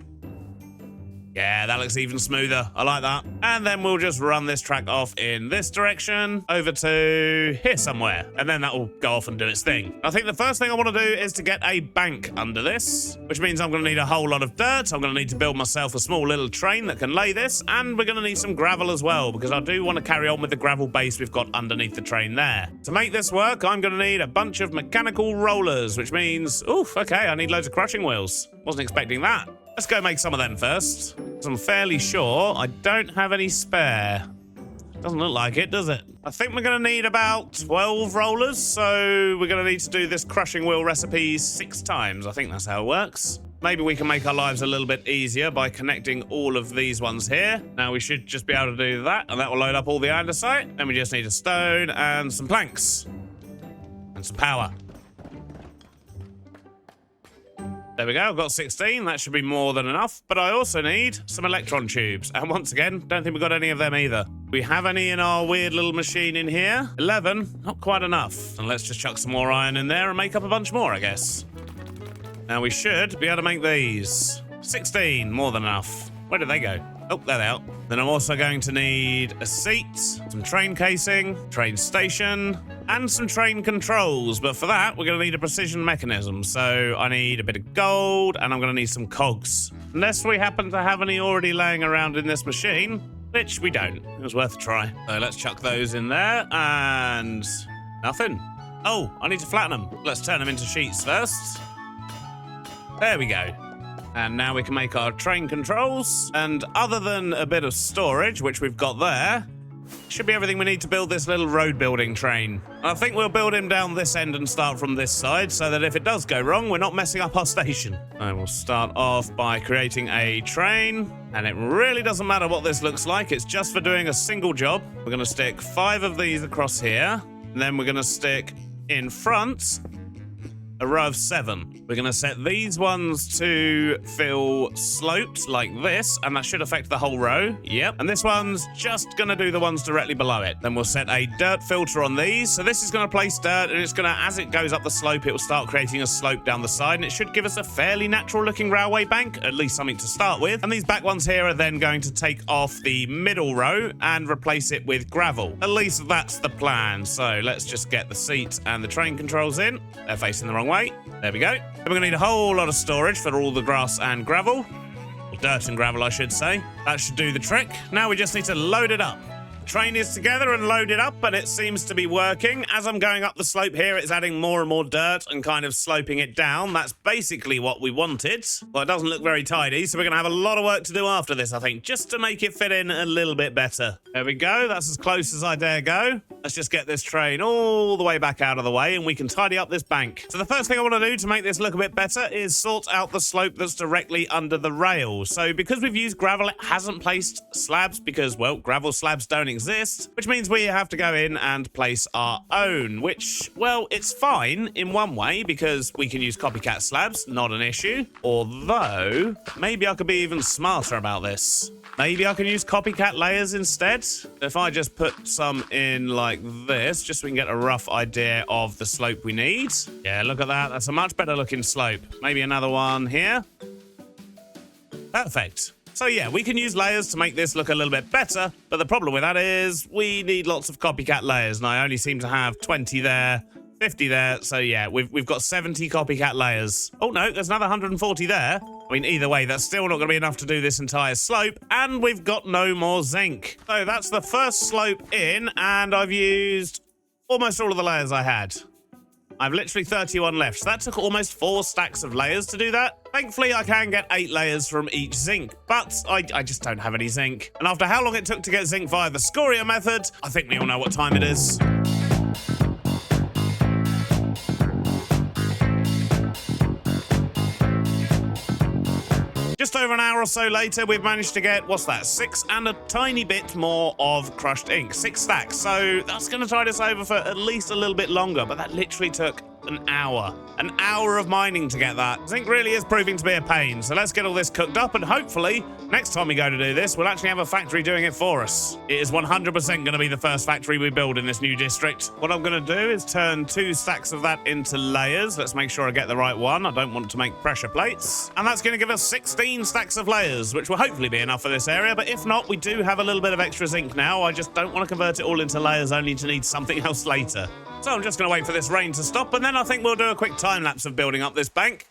Yeah, that looks even smoother. I like that. And then we'll just run this track off in this direction over to here somewhere. And then that will go off and do its thing. I think the first thing I want to do is to get a bank under this, which means I'm going to need a whole lot of dirt. I'm going to need to build myself a small little train that can lay this. And we're going to need some gravel as well, because I do want to carry on with the gravel base we've got underneath the train there. To make this work, I'm going to need a bunch of mechanical rollers, which means, oof, okay, I need loads of crushing wheels. Wasn't expecting that. Let's go make some of them first, because I'm fairly sure I don't have any spare. Doesn't look like it, does it? I think we're going to need about 12 rollers, so we're going to need to do this crushing wheel recipe 6 times. I think that's how it works. Maybe we can make our lives a little bit easier by connecting all of these ones here. Now we should just be able to do that, and that will load up all the andesite. Then we just need a stone and some planks. And some power. There we go, I've got 16, that should be more than enough. But I also need some electron tubes. And once again, don't think we've got any of them either. We have any in our weird little machine in here? 11, not quite enough. And let's just chuck some more iron in there and make up a bunch more, I guess. Now we should be able to make these. 16, more than enough. Where did they go? Oh, there they are. Then I'm also going to need a seat, some train casing, train station, and some train controls. But for that, we're going to need a precision mechanism. So I need a bit of gold, and I'm going to need some cogs. Unless we happen to have any already laying around in this machine, which we don't. It was worth a try. So let's chuck those in there, and nothing. Oh, I need to flatten them. Let's turn them into sheets first. There we go. And now we can make our train controls. And other than a bit of storage, which we've got there, should be everything we need to build this little road building train. I think we'll build him down this end and start from this side, so that if it does go wrong, we're not messing up our station. I will start off by creating a train. And it really doesn't matter what this looks like. It's just for doing a single job. We're going to stick 5 of these across here. And then we're going to stick in front a row of 7. We're going to set these ones to fill sloped like this, and that should affect the whole row. Yep. And this one's just going to do the ones directly below it. Then we'll set a dirt filter on these. So this is going to place dirt, and it's going to, as it goes up the slope, it will start creating a slope down the side, and it should give us a fairly natural looking railway bank, at least something to start with. And these back ones here are then going to take off the middle row and replace it with gravel. At least that's the plan. So let's just get the seat and the train controls in. They're facing the wrong way. There we go. Then we're going to need a whole lot of storage for all the grass and gravel. Or dirt and gravel, I should say. That should do the trick. Now we just need to load it up. The train is together and loaded up, and it seems to be working. As I'm going up the slope here, it's adding more and more dirt and kind of sloping it down. That's basically what we wanted. Well, it doesn't look very tidy, so we're going to have a lot of work to do after this, I think, just to make it fit in a little bit better. There we go. That's as close as I dare go. Let's just get this train all the way back out of the way, and we can tidy up this bank. So the first thing I want to do to make this look a bit better is sort out the slope that's directly under the rail. So because we've used gravel, it hasn't placed slabs because, well, gravel slabs don't exist, which means we have to go in and place our own, which, well, it's fine in one way because we can use copycat slabs, not an issue. Although, maybe I could be even smarter about this. Maybe I can use copycat layers instead. If I just put some in like this, just so we can get a rough idea of the slope we need. Yeah, look at that. That's a much better looking slope. Maybe another one here. Perfect. So yeah, we can use layers to make this look a little bit better, but the problem with that is we need lots of copycat layers, and I only seem to have 20 there, 50 there, so yeah, we've got 70 copycat layers. Oh no, there's another 140 there. I mean, either way, that's still not going to be enough to do this entire slope, and we've got no more zinc. So that's the first slope in, and I've used almost all of the layers I had. I've literally 31 left, so that took almost 4 stacks of layers to do that. Thankfully, I can get 8 layers from each zinc, but I just don't have any zinc. And after how long it took to get zinc via the scoria method, I think we all know what time it is. Just over an hour or so later, we've managed to get, what's that, 6 and a tiny bit more of crushed ink. 6 stacks, so that's going to tide us over for at least a little bit longer, but that literally took an hour. An hour of mining to get that. Zinc really is proving to be a pain, so let's get all this cooked up, and hopefully, next time we go to do this, we'll actually have a factory doing it for us. It is 100% going to be the first factory we build in this new district. What I'm going to do is turn 2 stacks of that into layers. Let's make sure I get the right one. I don't want to make pressure plates. And that's going to give us 16 stacks of layers, which will hopefully be enough for this area, but if not, we do have a little bit of extra zinc now. I just don't want to convert it all into layers only to need something else later. So I'm just going to wait for this rain to stop, and then I think we'll do a quick time-lapse of building up this bank.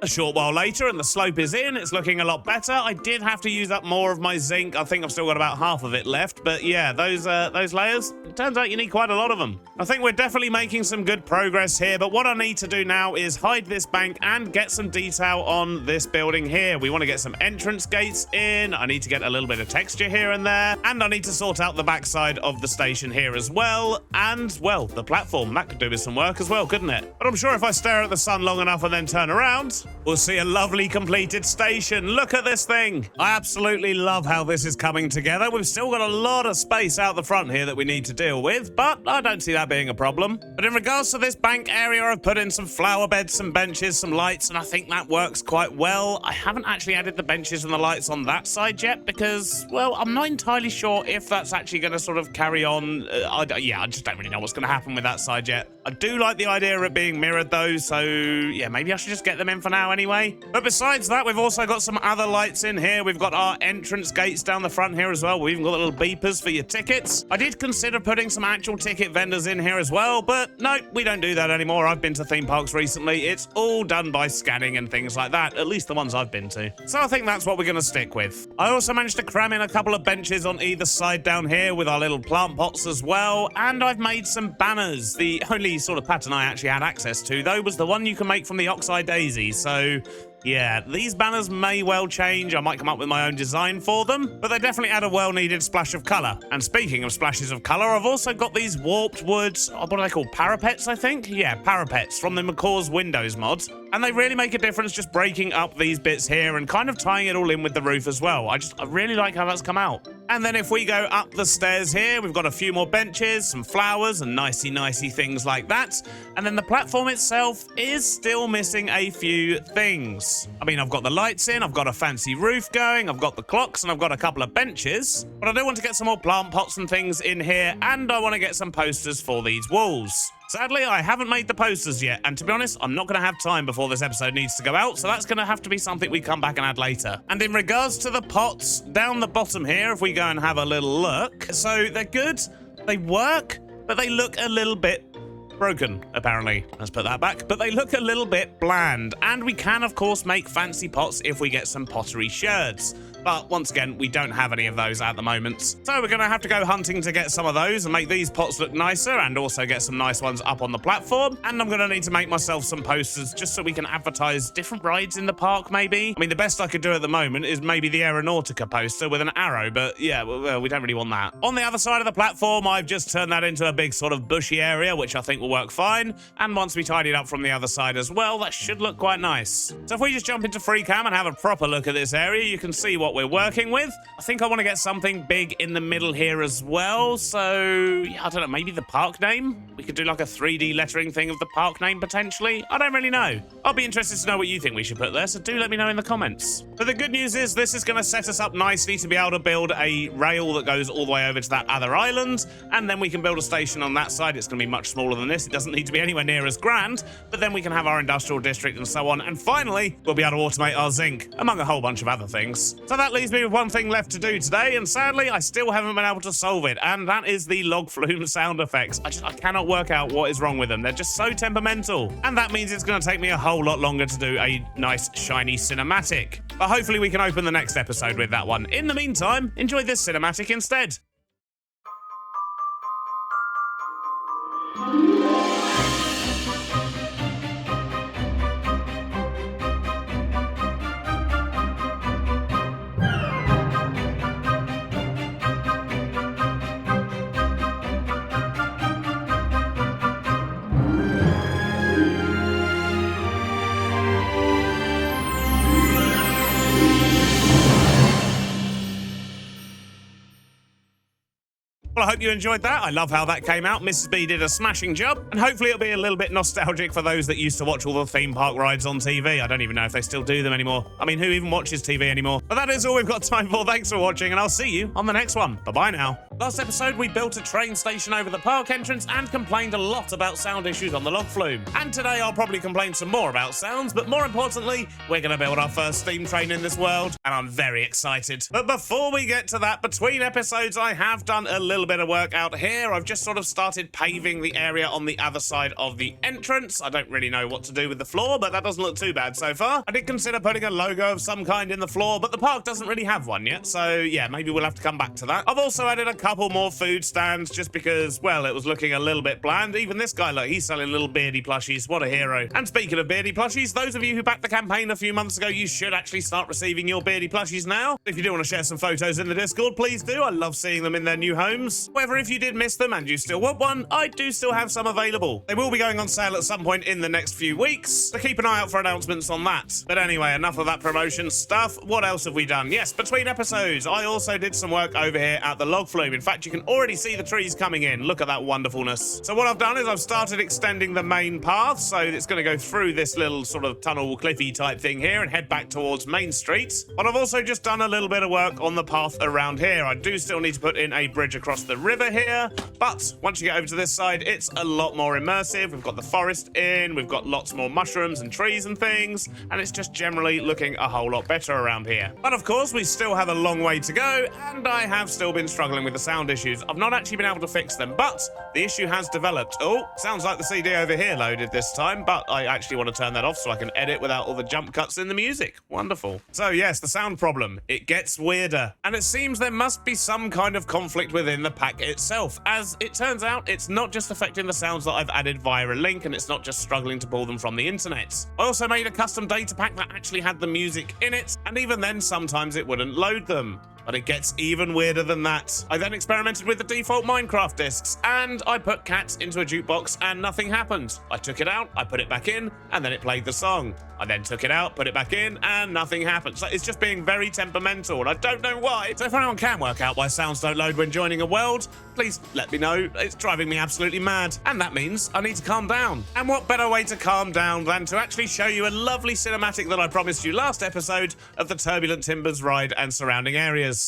A short while later, and the slope is in. It's looking a lot better. I did have to use up more of my zinc. I think I've still got about half of it left. But yeah, those layers, it turns out you need quite a lot of them. I think we're definitely making some good progress here, but what I need to do now is hide this bank and get some detail on this building here. We want to get some entrance gates in. I need to get a little bit of texture here and there, and I need to sort out the backside of the station here as well, and, well, the platform. That could do with some work as well, couldn't it? But I'm sure if I stare at the sun long enough and then turn around, we'll see a lovely completed station. Look at this thing. I absolutely love how this is coming together. We've still got a lot of space out the front here that we need to deal with, but I don't see that being a problem. But in regards to this bank area, I've put in some flower beds, some benches, some lights, and I think that works quite well. I haven't actually added the benches and the lights on that side yet because, well, I'm not entirely sure if that's actually going to sort of carry on. I just don't really know what's going to happen with that side yet. I do like the idea of it being mirrored though, so yeah, maybe I should just get them in for now anyway. But besides that, we've also got some other lights in here. We've got our entrance gates down the front here as well. We've even got little beepers for your tickets. I did consider putting some actual ticket vendors in here as well, but no, we don't do that anymore. I've been to theme parks recently. It's all done by scanning and things like that, at least the ones I've been to. So I think that's what we're going to stick with. I also managed to cram in a couple of benches on either side down here with our little plant pots as well, and I've made some banners. The only sort of pattern I actually had access to, though, was the one you can make from the Oxeye Daisy, so yeah, these banners may well change. I might come up with my own design for them, but they definitely add a well-needed splash of colour. And speaking of splashes of colour, I've also got these warped wood, what are they called, parapets, I think? Yeah, parapets from the McCaw's Windows mod. And they really make a difference just breaking up these bits here and kind of tying it all in with the roof as well. I really like how that's come out. And then if we go up the stairs here, we've got a few more benches, some flowers and nicey things like that. And then the platform itself is still missing a few things. I mean, I've got the lights in, I've got a fancy roof going, I've got the clocks, and I've got a couple of benches. But I do want to get some more plant pots and things in here, and I want to get some posters for these walls. Sadly, I haven't made the posters yet, and to be honest, I'm not going to have time before this episode needs to go out, so that's going to have to be something we come back and add later. And in regards to the pots, down the bottom here, if we go and have a little look, so they're good, they work, but they look a little bit broken, apparently. Let's put that back. But they look a little bit bland, and we can, of course, make fancy pots if we get some pottery sherds. But once again, we don't have any of those at the moment. So we're going to have to go hunting to get some of those and make these pots look nicer and also get some nice ones up on the platform. And I'm going to need to make myself some posters just so we can advertise different rides in the park, maybe. I mean, the best I could do at the moment is maybe the Aeronautica poster with an arrow, but yeah, well, we don't really want that. On the other side of the platform, I've just turned that into a big sort of bushy area, which I think will work fine. And once we tidy it up from the other side as well, that should look quite nice. So if we just jump into FreeCam and have a proper look at this area, you can see what what we're working with. I think I want to get something big in the middle here as well. So, yeah, I don't know, maybe the park name? We could do like a 3D lettering thing of the park name potentially. I don't really know. I'll be interested to know what you think we should put there, so do let me know in the comments. But the good news is this is going to set us up nicely to be able to build a rail that goes all the way over to that other island, and then we can build a station on that side. It's going to be much smaller than this. It doesn't need to be anywhere near as grand, but then we can have our industrial district and so on. And finally, we'll be able to automate our zinc, among a whole bunch of other things. So that leaves me with one thing left to do today, and sadly, I still haven't been able to solve it, and that is the log flume sound effects. I cannot work out what is wrong with them. They're just so temperamental, and that means it's going to take me a whole lot longer to do a nice, shiny cinematic. But hopefully we can open the next episode with that one. In the meantime, enjoy this cinematic instead. Well, I hope you enjoyed that. I love how that came out. Mrs. B did a smashing job, and hopefully it'll be a little bit nostalgic for those that used to watch all the theme park rides on TV. I don't even know if they still do them anymore. I mean, who even watches TV anymore? But that is all we've got time for. Thanks for watching, and I'll see you on the next one. Bye-bye now. Last episode, we built a train station over the park entrance and complained a lot about sound issues on the log flume. And today I'll probably complain some more about sounds, but more importantly, we're going to build our first steam train in this world, and I'm very excited. But before we get to that, between episodes, I have done a little bit of work out here. I've just sort of started paving the area on the other side of the entrance. I don't really know what to do with the floor, but that doesn't look too bad so far. I did consider putting a logo of some kind in the floor, but the park doesn't really have one yet, so yeah, maybe we'll have to come back to that. I've also added a couple more food stands just because, well, it was looking a little bit bland. Even this guy, look, he's selling little beardy plushies. What a hero. And speaking of beardy plushies, those of you who backed the campaign a few months ago, you should actually start receiving your beardy plushies now. If you do want to share some photos in the Discord, please do. I love seeing them in their new homes. However, if you did miss them and you still want one, I do still have some available. They will be going on sale at some point in the next few weeks, so keep an eye out for announcements on that. But anyway, enough of that promotion stuff. What else have we done? Yes, between episodes, I also did some work over here at the log flume. In fact, you can already see the trees coming in. Look at that wonderfulness. So what I've done is I've started extending the main path, so it's going to go through this little sort of tunnel cliffy type thing here and head back towards Main Street. But I've also just done a little bit of work on the path around here. I do still need to put in a bridge across the river here, but once you get over to this side, it's a lot more immersive. We've got the forest in, we've got lots more mushrooms and trees and things, and it's just generally looking a whole lot better around here. But of course, we still have a long way to go, and I have still been struggling with the sound issues. I've not actually been able to fix them, but the issue has developed. Oh, sounds like the CD over here loaded this time, but I actually want to turn that off so I can edit without all the jump cuts in the music. Wonderful. So yes, the sound problem. It gets weirder, and it seems there must be some kind of conflict within the pack itself. As it turns out, it's not just affecting the sounds that I've added via a link, and it's not just struggling to pull them from the internet. I also made a custom data pack that actually had the music in it, and even then sometimes it wouldn't load them. But it gets even weirder than that. I then experimented with the default Minecraft discs, and I put cats into a jukebox and nothing happened. I took it out, I put it back in, and then it played the song. I then took it out, put it back in, and nothing happened. So it's just being very temperamental, and I don't know why. So if anyone can work out why sounds don't load when joining a world, please let me know. It's driving me absolutely mad. And that means I need to calm down. And what better way to calm down than to actually show you a lovely cinematic that I promised you last episode of the Turbulent Timbers ride and surrounding areas.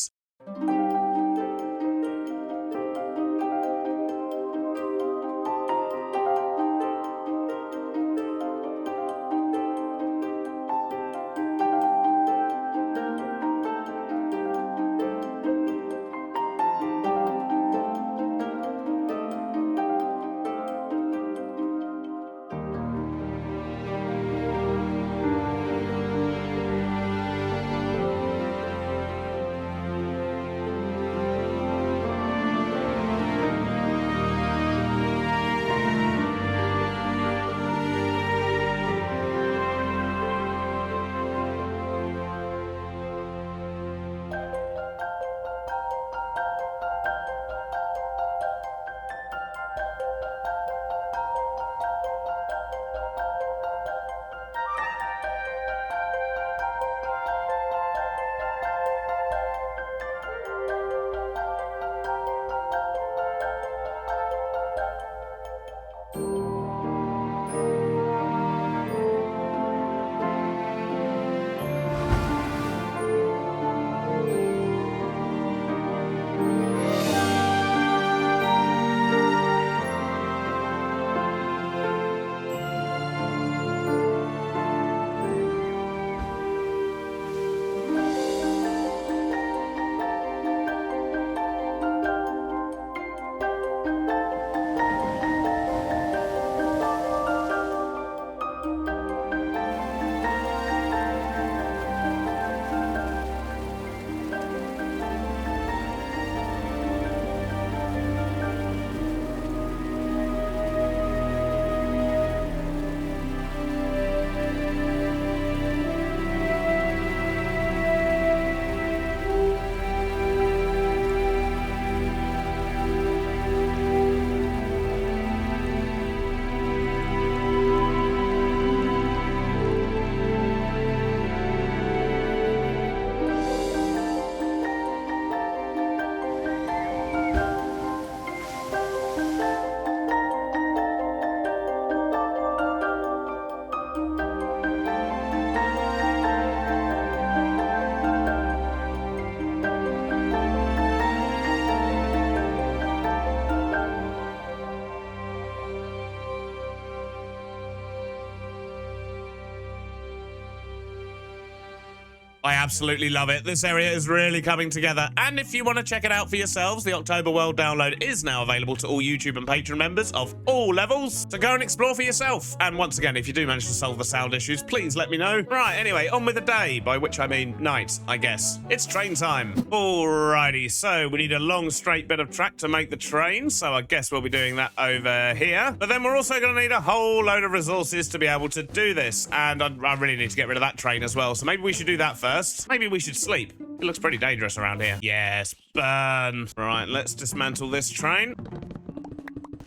I absolutely love it. This area is really coming together. And if you want to check it out for yourselves, the October World download is now available to all YouTube and Patreon members of all levels. So go and explore for yourself. And once again, if you do manage to solve the sound issues, please let me know. Right, anyway, on with the day, by which I mean night, I guess. It's train time. Alrighty, so we need a long straight bit of track to make the train. So I guess we'll be doing that over here. But then we're also going to need a whole load of resources to be able to do this. And I really need to get rid of that train as well. So maybe we should do that first. Maybe we should sleep. It looks pretty dangerous around here. Yes, burn. Right, let's dismantle this train.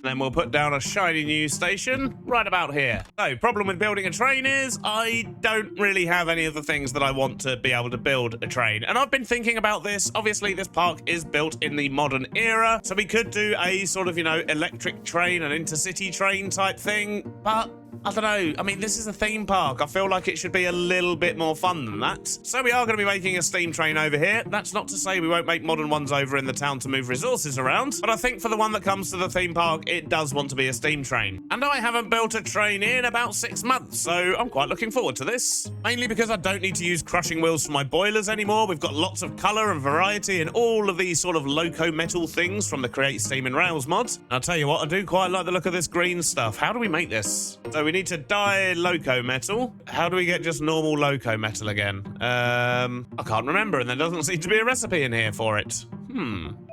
Then we'll put down a shiny new station right about here. So, problem with building a train is I don't really have any of the things that I want to be able to build a train. And I've been thinking about this. Obviously, this park is built in the modern era. So we could do a sort of, you know, electric train, an intercity train type thing. But I don't know. I mean, this is a theme park. I feel like it should be a little bit more fun than that. So we are going to be making a steam train over here. That's not to say we won't make modern ones over in the town to move resources around. But I think for the one that comes to the theme park, it does want to be a steam train. And I haven't built a train in about 6 months, so I'm quite looking forward to this. Mainly because I don't need to use crushing wheels for my boilers anymore. We've got lots of colour and variety in all of these sort of loco metal things from the Create Steam and Rails mod. I'll tell you what, I do quite like the look of this green stuff. How do we make this? So we need to dye loco metal. How do we get just normal loco metal again? I can't remember, and there doesn't seem to be a recipe in here for it.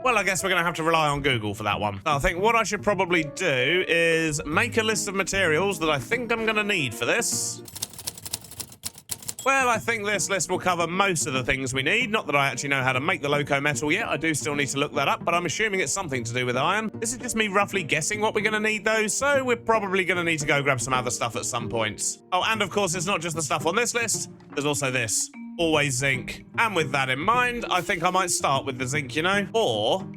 Well, I guess we're going to have to rely on Google for that one. I think what I should probably do is make a list of materials that I think I'm going to need for this. Well, I think this list will cover most of the things we need. Not that I actually know how to make the loco metal yet. I do still need to look that up, but I'm assuming it's something to do with iron. This is just me roughly guessing what we're going to need, though, so we're probably going to need to go grab some other stuff at some point. Oh, and of course, it's not just the stuff on this list. There's also this. Always zinc. And with that in mind, I think I might start with the zinc, you know? Or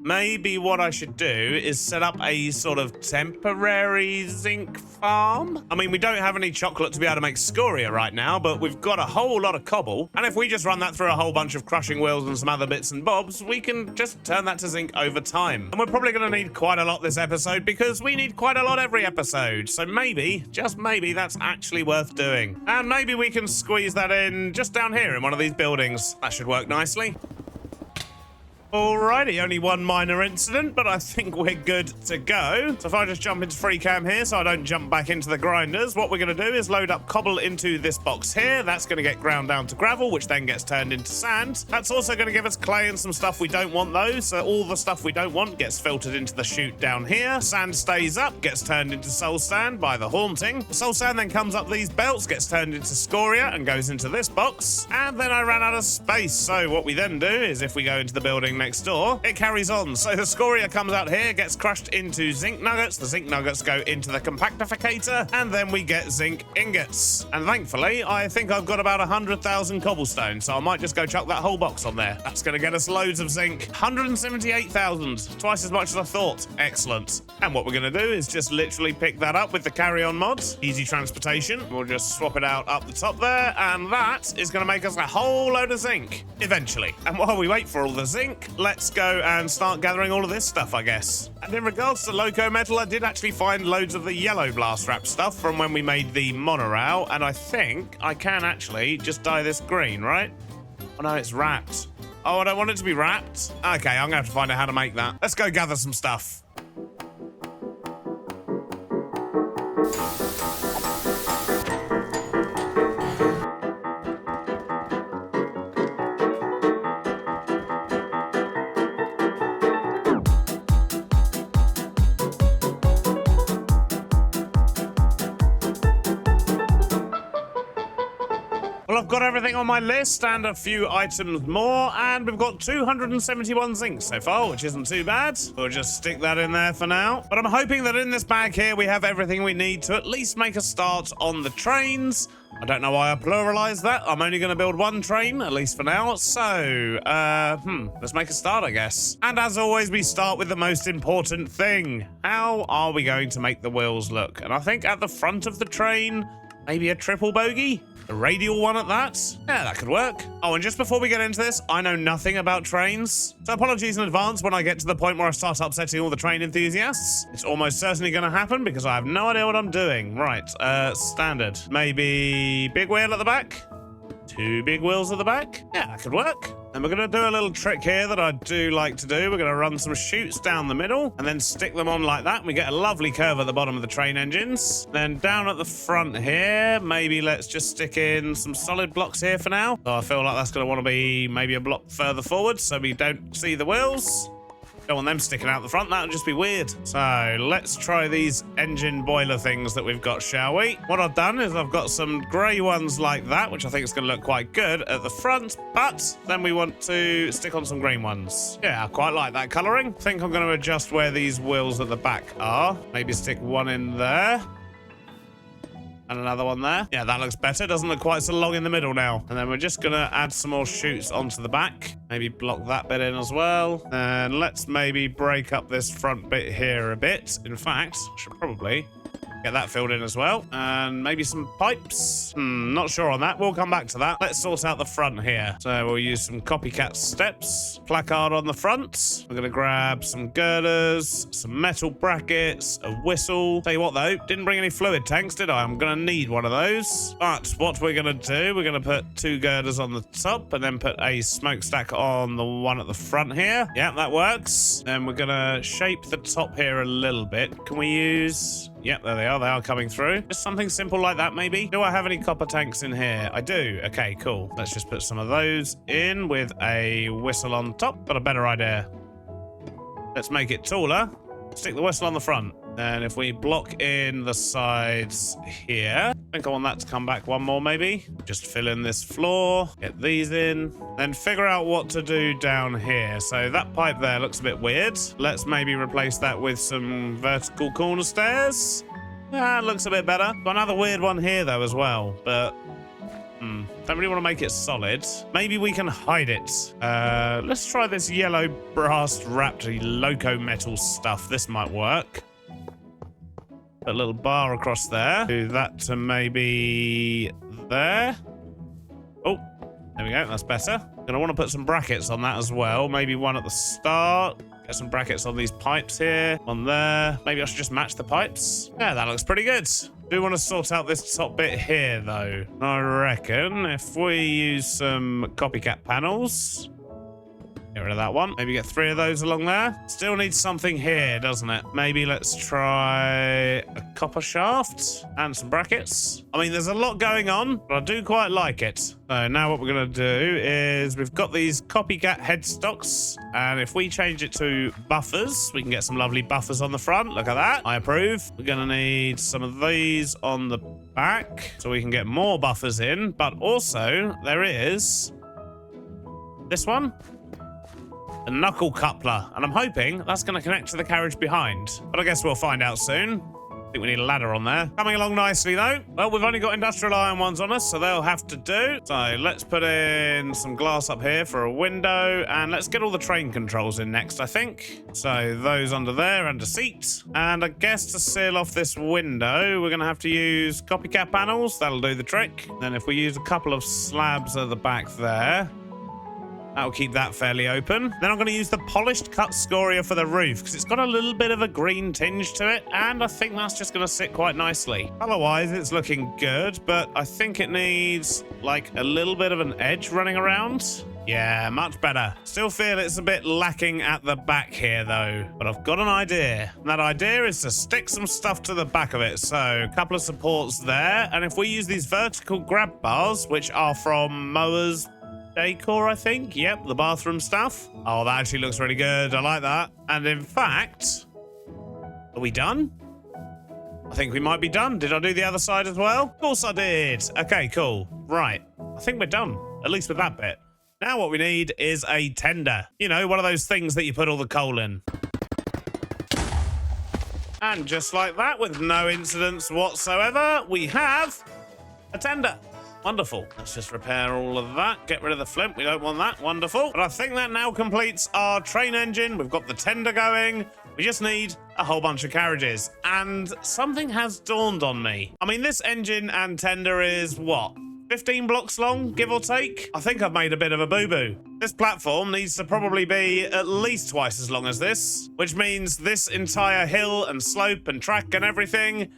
maybe what I should do is set up a sort of temporary zinc farm. I mean, we don't have any chocolate to be able to make scoria right now, but we've got a whole lot of cobble. And if we just run that through a whole bunch of crushing wheels and some other bits and bobs, we can just turn that to zinc over time. And we're probably going to need quite a lot this episode because we need quite a lot every episode. So maybe, just maybe, that's actually worth doing. And maybe we can squeeze that in just down here in one of these buildings. That should work nicely. Alrighty, only one minor incident, but I think we're good to go. So if I just jump into free cam here so I don't jump back into the grinders, what we're going to do is load up cobble into this box here. That's going to get ground down to gravel, which then gets turned into sand. That's also going to give us clay and some stuff we don't want, though. So all the stuff we don't want gets filtered into the chute down here. Sand stays up, gets turned into soul sand by the haunting. The soul sand then comes up these belts, gets turned into scoria and goes into this box. And then I ran out of space. So what we then do is if we go into the building next door, it carries on. So the scoria comes out here, gets crushed into zinc nuggets. The zinc nuggets go into the compactificator, and then we get zinc ingots. And thankfully, I think I've got about 100,000 cobblestone, so I might just go chuck that whole box on there. That's going to get us loads of zinc. 178,000, twice as much as I thought. Excellent. And what we're going to do is just literally pick that up with the carry-on mod. Easy transportation. We'll just swap it out up the top there, and that is going to make us a whole load of zinc, eventually. And while we wait for all the zinc, let's go and start gathering all of this stuff, I guess. And in regards to loco metal, I did actually find loads of the yellow blast wrap stuff from when we made the monorail, and I think I can actually just dye this green, right? Oh no, it's wrapped. Oh, I don't want it to be wrapped? Okay, I'm gonna have to find out how to make that. Let's go gather some stuff. Well, I've got everything on my list and a few items more, and we've got 271 zinc so far, which isn't too bad. We'll just stick that in there for now. But I'm hoping that in this bag here, we have everything we need to at least make a start on the trains. I don't know why I pluralized that. I'm only going to build one train, at least for now. So, let's make a start, I guess. And as always, we start with the most important thing. How are we going to make the wheels look? And I think at the front of the train, maybe a triple bogie? A radial one at that? Yeah, that could work. Oh, and just before we get into this, I know nothing about trains. So apologies in advance when I get to the point where I start upsetting all the train enthusiasts. It's almost certainly going to happen because I have no idea what I'm doing. Right, standard. Maybe big wheel at the back? 2 big wheels at the back. Yeah, that could work. And we're going to do a little trick here that I do like to do. We're going to run some chutes down the middle and then stick them on like that. And we get a lovely curve at the bottom of the train engines. Then down at the front here, maybe let's just stick in some solid blocks here for now. So I feel like that's going to want to be maybe a block further forward so we don't see the wheels. Don't want them sticking out the front, that would just be weird. So let's try these engine boiler things that we've got, shall we? What I've done is I've got some grey ones like that, which I think is going to look quite good at the front, but then we want to stick on some green ones. Yeah, I quite like that colouring. I think I'm going to adjust where these wheels at the back are. Maybe stick one in there. And another one there. Yeah, that looks better. Doesn't look quite so long in the middle now. And then we're just going to add some more chutes onto the back. Maybe block that bit in as well. And let's maybe break up this front bit here a bit. In fact, I should probably get that filled in as well. And maybe some pipes. Not sure on that. We'll come back to that. Let's sort out the front here. So we'll use some copycat steps. Placard on the front. We're going to grab some girders, some metal brackets, a whistle. Tell you what though, didn't bring any fluid tanks, did I? I'm going to need one of those. But what we're going to do, we're going to put 2 girders on the top and then put a smokestack on the one at the front here. Yeah, that works. Then we're going to shape the top here a little bit. Can we use... Yep, there they are. They are coming through. Just something simple like that, maybe. Do I have any copper tanks in here? I do. Okay, cool. Let's just put some of those in with a whistle on top. Got a better idea. Let's make it taller. Stick the whistle on the front. And if we block in the sides here, I think I want that to come back one more, maybe. Just fill in this floor, get these in, then figure out what to do down here. So that pipe there looks a bit weird. Let's maybe replace that with some vertical corner stairs. That looks a bit better. Got another weird one here, though, as well. But, don't really want to make it solid. Maybe we can hide it. Let's try this yellow brass wrapped loco metal stuff. This might work. Put a little bar across there. Do that to maybe there. Oh, there we go. That's better. Gonna want to put some brackets on that as well. Maybe one at the start. Get some brackets on these pipes here. One there. Maybe I should just match the pipes. Yeah, that looks pretty good. Do want to sort out this top bit here, though. I reckon if we use some copycat panels... Get rid of that one. Maybe get 3 of those along there. Still needs something here, doesn't it? Maybe let's try a copper shaft and some brackets. I mean, there's a lot going on, but I do quite like it. So now what we're going to do is we've got these copycat headstocks, and if we change it to buffers, we can get some lovely buffers on the front. Look at that. I approve. We're going to need some of these on the back so we can get more buffers in, but also there is this one. A knuckle coupler, and I'm hoping that's going to connect to the carriage behind. But I guess we'll find out soon. I think we need a ladder on there. Coming along nicely, though. Well, we've only got industrial iron ones on us, so they'll have to do. So let's put in some glass up here for a window, and let's get all the train controls in next, I think. So those under there and a seat. And I guess to seal off this window, we're going to have to use copycat panels. That'll do the trick. Then if we use a couple of slabs at the back there... That'll keep that fairly open. Then I'm going to use the polished cut scoria for the roof because it's got a little bit of a green tinge to it, and I think that's just going to sit quite nicely. Otherwise, it's looking good, but I think it needs like a little bit of an edge running around. Yeah, much better. Still feel it's a bit lacking at the back here, though. But I've got an idea. And that idea is to stick some stuff to the back of it. So, a couple of supports there. And if we use these vertical grab bars, which are from Mowers Decor, I think. Yep, the bathroom stuff. Oh, that actually looks really good. I like that. And in fact, are we done? I think we might be done. Did I do the other side as well? Of course I did. Okay, cool. Right. I think we're done, at least with that bit. Now what we need is a tender. You know, one of those things that you put all the coal in. And just like that, with no incidents whatsoever, we have a tender. Wonderful. Let's just repair all of that. Get rid of the flint. We don't want that. Wonderful. But I think that now completes our train engine. We've got the tender going. We just need a whole bunch of carriages. And something has dawned on me. I mean, this engine and tender is what? 15 blocks long, give or take? I think I've made a bit of a boo-boo. This platform needs to probably be at least twice as long as this, which means this entire hill and slope and track and everything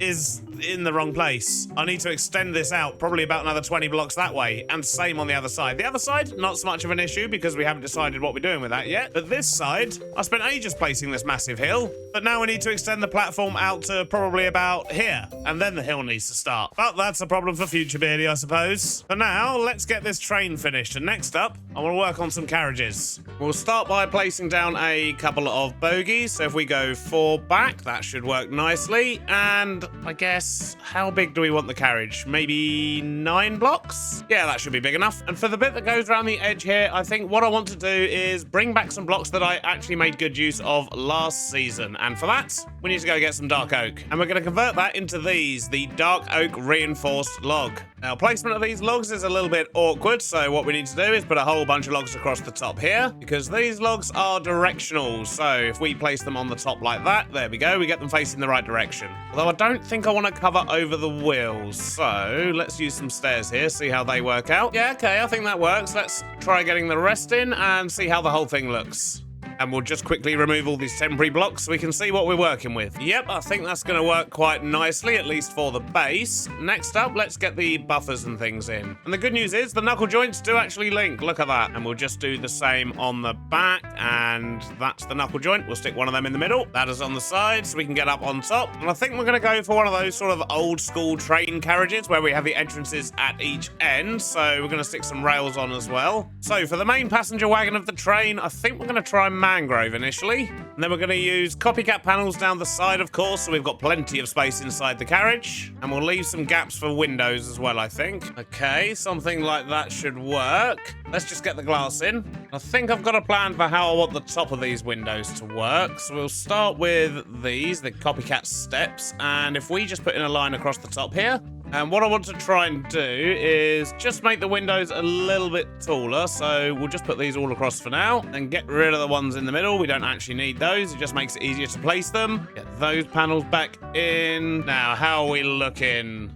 is in the wrong place. I need to extend this out probably about another 20 blocks that way, and same on the other side. The other side, not so much of an issue because we haven't decided what we're doing with that yet. But this side, I spent ages placing this massive hill, but now we need to extend the platform out to probably about here, and then the hill needs to start. But that's a problem for future Beardy, I suppose. For now, let's get this train finished, and next up, I want to work on some carriages. We'll start by placing down a couple of bogies. So if we go 4 back, that should work nicely, and I guess, how big do we want the carriage? Maybe 9 blocks? Yeah, that should be big enough. And for the bit that goes around the edge here, I think what I want to do is bring back some blocks that I actually made good use of last season. And for that, we need to go get some dark oak. And we're going to convert that into these, the dark oak reinforced log. Now, placement of these logs is a little bit awkward, so what we need to do is put a whole bunch of logs across the top here, because these logs are directional. So if we place them on the top like that, there we go, we get them facing the right direction. Although I don't think I want to cover over the wheels, so let's use some stairs here, see how they work out. Yeah, okay, I think that works. Let's try getting the rest in and see how the whole thing looks. And we'll just quickly remove all these temporary blocks so we can see what we're working with. Yep, I think that's going to work quite nicely, at least for the base. Next up, let's get the buffers and things in. And the good news is the knuckle joints do actually link. Look at that. And we'll just do the same on the back. And that's the knuckle joint. We'll stick one of them in the middle. That is on the side so we can get up on top. And I think we're going to go for one of those sort of old school train carriages where we have the entrances at each end. So we're going to stick some rails on as well. So for the main passenger wagon of the train, I think we're going to try mangrove initially, and then we're going to use copycat panels down the side, of course, so we've got plenty of space inside the carriage, and we'll leave some gaps for windows as well, I think. Okay, something like that should work. Let's just get the glass in. I think I've got a plan for how I want the top of these windows to work, so we'll start with these, the copycat steps, and if we just put in a line across the top here, and what I want to try and do is just make the windows a little bit taller. So we'll just put these all across for now and get rid of the ones in the middle. We don't actually need those. It just makes it easier to place them. Get those panels back in. Now, how are we looking?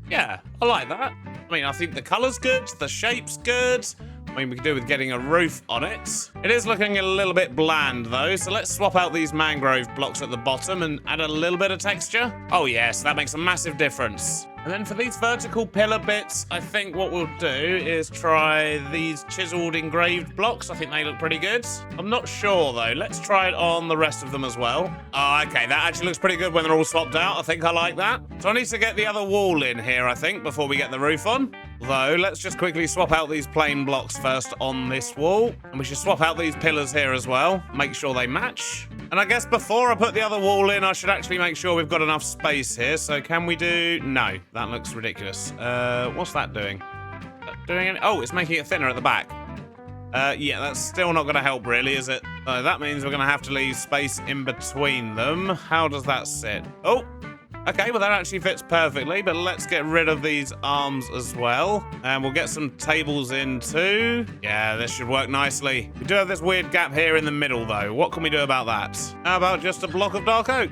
Yeah, I like that. I mean, I think the color's good. The shape's good. I mean, we could do with getting a roof on it. It is looking a little bit bland, though, so let's swap out these mangrove blocks at the bottom and add a little bit of texture. Oh, yes, that makes a massive difference. And then for these vertical pillar bits, I think what we'll do is try these chiseled engraved blocks. I think they look pretty good. I'm not sure, though. Let's try it on the rest of them as well. Oh, okay, that actually looks pretty good when they're all swapped out. I think I like that. So I need to get the other wall in here, I think, before we get the roof on. Though, let's just quickly swap out these plain blocks first on this wall. And we should swap out these pillars here as well. Make sure they match. And I guess before I put the other wall in, I should actually make sure we've got enough space here. So can we do... No, that looks ridiculous. What's that doing? Doing any... Oh, it's making it thinner at the back. Yeah, that's still not going to help really, is it? So that means we're going to have to leave space in between them. How does that sit? Oh, okay, well that actually fits perfectly, but let's get rid of these arms as well. And we'll get some tables in too. Yeah, this should work nicely. We do have this weird gap here in the middle though. What can we do about that? How about just a block of dark oak?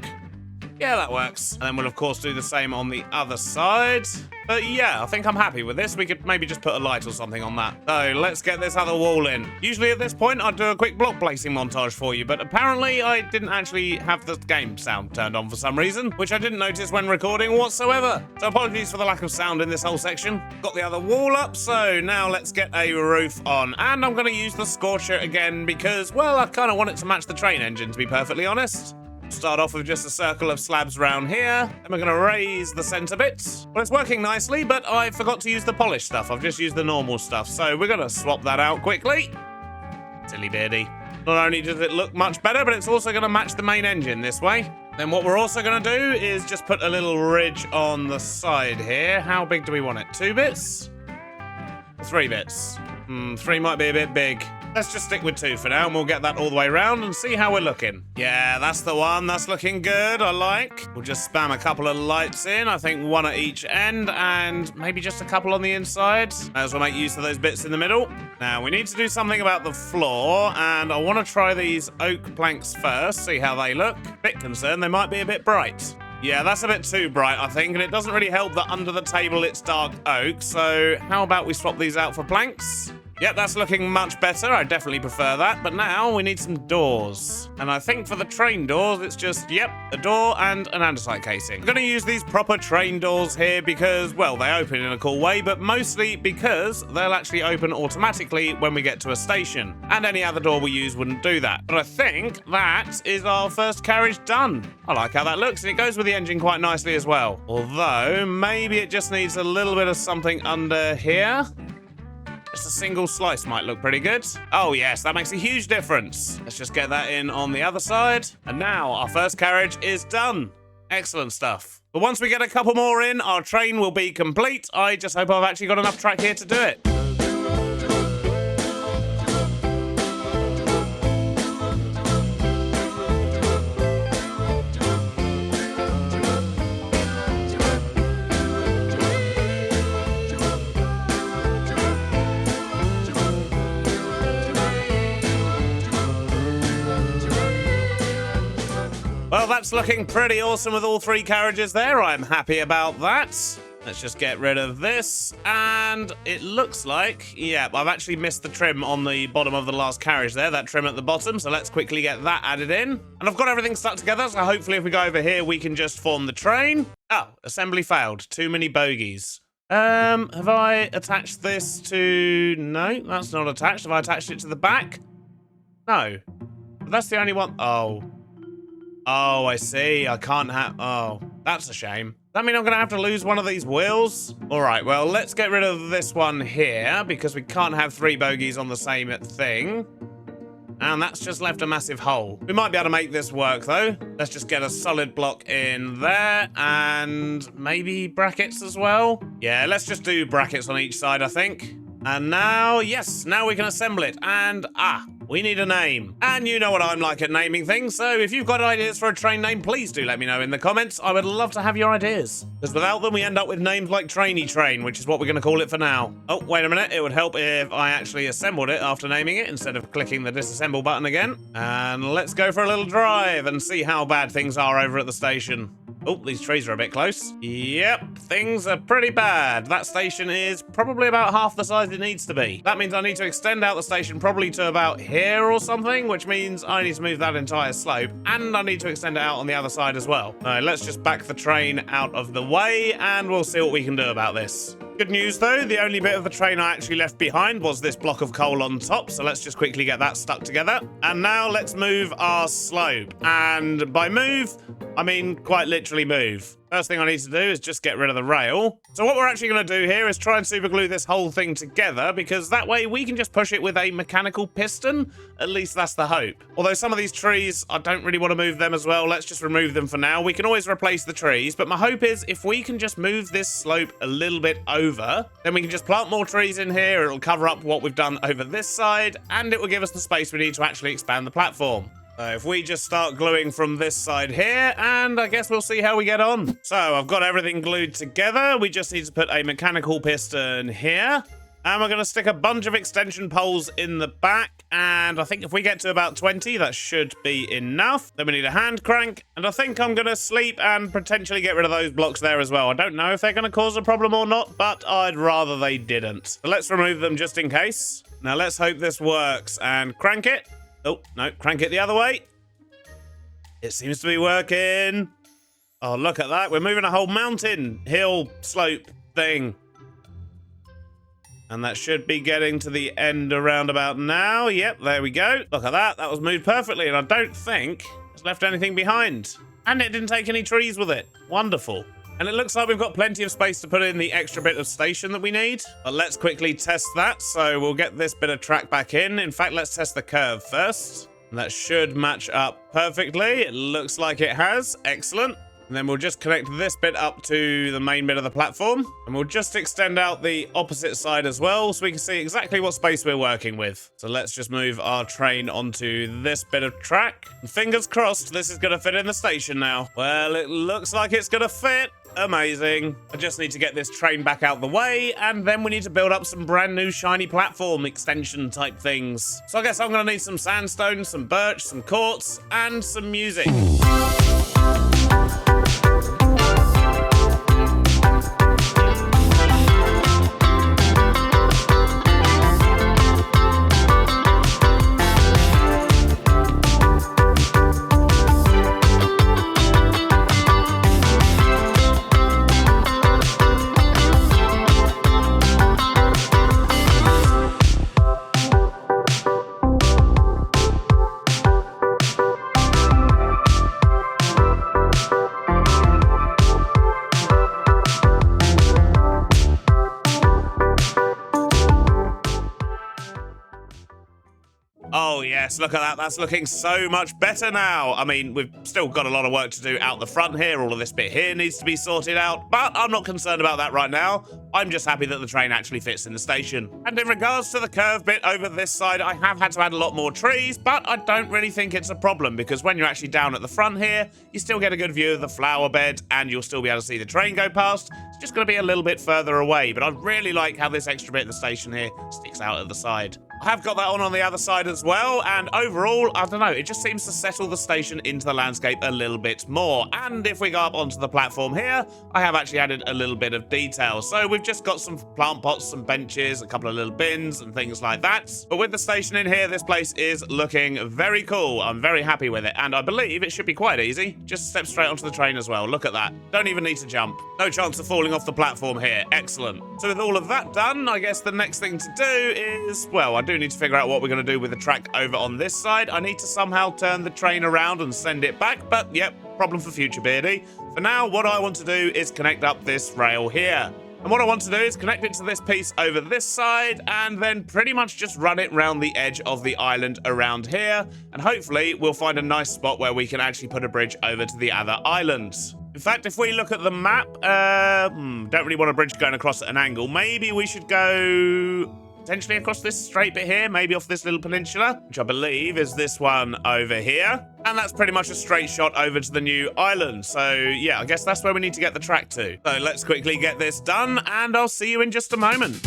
Yeah, that works. And then we'll, of course, do the same on the other side. But yeah, I think I'm happy with this. We could maybe just put a light or something on that. So let's get this other wall in. Usually at this point, I'd do a quick block placing montage for you, but apparently I didn't actually have the game sound turned on for some reason, which I didn't notice when recording whatsoever. So apologies for the lack of sound in this whole section. Got the other wall up, so now let's get a roof on. And I'm going to use the Scorcher again because, well, I kind of want it to match the train engine, to be perfectly honest. Start off with just a circle of slabs round here, and we're going to raise the centre bit. Well, it's working nicely, but I forgot to use the polished stuff. I've just used the normal stuff, so we're going to swap that out quickly. Silly birdie. Not only does it look much better, but it's also going to match the main engine this way. Then what we're also going to do is just put a little ridge on the side here. How big do we want it? 2 bits? 3 bits? 3 might be a bit big. Let's just stick with 2 for now, and we'll get that all the way around and see how we're looking. Yeah, that's the one. That's looking good. I like. We'll just spam a couple of lights in. I think 1 at each end, and maybe just a couple on the inside. May as well make use of those bits in the middle. Now, we need to do something about the floor, and I want to try these oak planks first, see how they look. Bit concerned they might be a bit bright. Yeah, that's a bit too bright, I think, and it doesn't really help that under the table it's dark oak, so how about we swap these out for planks? Yep, that's looking much better. I definitely prefer that. But now we need some doors. And I think for the train doors, it's just, yep, a door and an andesite casing. I'm going to use these proper train doors here because, well, they open in a cool way, but mostly because they'll actually open automatically when we get to a station. And any other door we use wouldn't do that. But I think that is our first carriage done. I like how that looks, and it goes with the engine quite nicely as well. Although, maybe it just needs a little bit of something under here. Just a single slice might look pretty good. Oh yes, that makes a huge difference. Let's just get that in on the other side. And now our first carriage is done. Excellent stuff. But once we get a couple more in, our train will be complete. I just hope I've actually got enough track here to do it. Well, that's looking pretty awesome with all three carriages there. I'm happy about that. Let's just get rid of this. And it looks like, yeah, I've actually missed the trim on the bottom of the last carriage there, that trim at the bottom. So let's quickly get that added in. And I've got everything stuck together. So hopefully if we go over here, we can just form the train. Oh, assembly failed. Too many bogies. Have I attached this to... No, that's not attached. Have I attached it to the back? No. But that's the only one... Oh, I see. I can't have... Oh, that's a shame. Does that mean I'm going to have to lose one of these wheels? All right, well, let's get rid of this one here because we can't have three bogies on the same thing. And that's just left a massive hole. We might be able to make this work, though. Let's just get a solid block in there and maybe brackets as well. Yeah, let's just do brackets on each side, I think. And now, yes, now we can assemble it. And, we need a name. And you know what I'm like at naming things, so if you've got ideas for a train name, please do let me know in the comments. I would love to have your ideas. Because without them, we end up with names like Trainy Train, which is what we're going to call it for now. Oh, wait a minute. It would help if I actually assembled it after naming it, instead of clicking the disassemble button again. And let's go for a little drive and see how bad things are over at the station. Oh, these trees are a bit close. Yep, things are pretty bad. That station is probably about half the size it needs to be. That means I need to extend out the station probably to about here or something, which means I need to move that entire slope, and I need to extend it out on the other side as well. All right, let's just back the train out of the way, and we'll see what we can do about this. Good news though, the only bit of the train I actually left behind was this block of coal on top, so let's just quickly get that stuck together. And now let's move our slope. And by move, I mean quite literally move. First thing I need to do is just get rid of the rail. So what we're actually going to do here is try and super glue this whole thing together, because that way we can just push it with a mechanical piston. At least that's the hope. Although some of these trees, I don't really want to move them as well. Let's just remove them for now. We can always replace the trees, but my hope is if we can just move this slope a little bit over, then we can just plant more trees in here. It'll cover up what we've done over this side, and it will give us the space we need to actually expand the platform. So if we just start gluing from this side here, and I guess we'll see how we get on. So I've got everything glued together. We just need to put a mechanical piston here. And we're going to stick a bunch of extension poles in the back. And I think if we get to about 20, that should be enough. Then we need a hand crank. And I think I'm going to sleep and potentially get rid of those blocks there as well. I don't know if they're going to cause a problem or not, but I'd rather they didn't. So let's remove them just in case. Now let's hope this works and crank it. Oh, no, crank it the other way. It seems to be working. Oh, look at that. We're moving a whole mountain, hill, slope thing. And that should be getting to the end around about now. Yep, there we go. Look at that. That was moved perfectly, and I don't think it's left anything behind. And it didn't take any trees with it. Wonderful. And it looks like we've got plenty of space to put in the extra bit of station that we need. But let's quickly test that. So we'll get this bit of track back in. In fact, let's test the curve first. And that should match up perfectly. It looks like it has. Excellent. And then we'll just connect this bit up to the main bit of the platform. And we'll just extend out the opposite side as well, so we can see exactly what space we're working with. So let's just move our train onto this bit of track. And fingers crossed this is going to fit in the station now. Well, it looks like it's going to fit. Amazing. I just need to get this train back out the way, and then we need to build up some brand new shiny platform extension type things. So I guess I'm going to need some sandstone, some birch, some quartz, and some music. Oh, yes, look at that. That's looking so much better now. I mean, we've still got a lot of work to do out the front here. All of this bit here needs to be sorted out, but I'm not concerned about that right now. I'm just happy that the train actually fits in the station. And in regards to the curve bit over this side, I have had to add a lot more trees, but I don't really think it's a problem because when you're actually down at the front here, you still get a good view of the flower bed and you'll still be able to see the train go past. It's just going to be a little bit further away, but I really like how this extra bit of the station here sticks out at the side. I have got that on the other side as well, and overall, I don't know, it just seems to settle the station into the landscape a little bit more. And if we go up onto the platform here, I have actually added a little bit of detail. So we've just got some plant pots, some benches, a couple of little bins and things like that. But with the station in here, this place is looking very cool. I'm very happy with it, and I believe it should be quite easy. Just step straight onto the train as well. Look at that. Don't even need to jump. No chance of falling off the platform here. Excellent. So with all of that done, I guess the next thing to do is, well, I do need to figure out what we're going to do with the track over on this side. I need to somehow turn the train around and send it back, but yep, problem for future, Beardy. For now, what I want to do is connect up this rail here. And what I want to do is connect it to this piece over this side and then pretty much just run it round the edge of the island around here. And hopefully we'll find a nice spot where we can actually put a bridge over to the other islands. In fact, if we look at the map, don't really want a bridge going across at an angle. Maybe we should go potentially across this straight bit here, maybe off this little peninsula, which I believe is this one over here. And that's pretty much a straight shot over to the new island. So yeah, I guess that's where we need to get the track to. So let's quickly get this done and I'll see you in just a moment.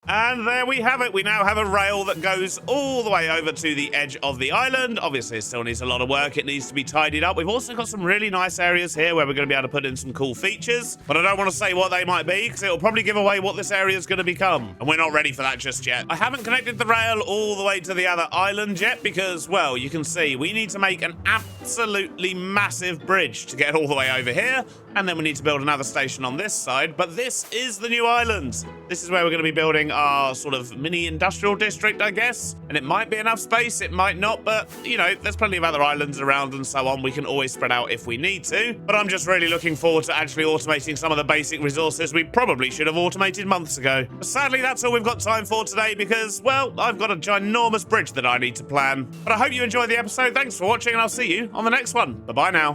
And there we have it. We now have a rail that goes all the way over to the edge of the island. Obviously, it still needs a lot of work. It needs to be tidied up. We've also got some really nice areas here where we're going to be able to put in some cool features. But I don't want to say what they might be because it'll probably give away what this area is going to become. And we're not ready for that just yet. I haven't connected the rail all the way to the other island yet because, well, you can see we need to make an absolutely massive bridge to get all the way over here. And then we need to build another station on this side. But this is the new island. This is where we're going to be building our sort of mini industrial district, I guess. And it might be enough space, it might not, but, you know, there's plenty of other islands around and so on. We can always spread out if we need to. But I'm just really looking forward to actually automating some of the basic resources we probably should have automated months ago. But sadly, that's all we've got time for today because, well, I've got a ginormous bridge that I need to plan. But I hope you enjoyed the episode. Thanks for watching, and I'll see you on the next one. Bye-bye now.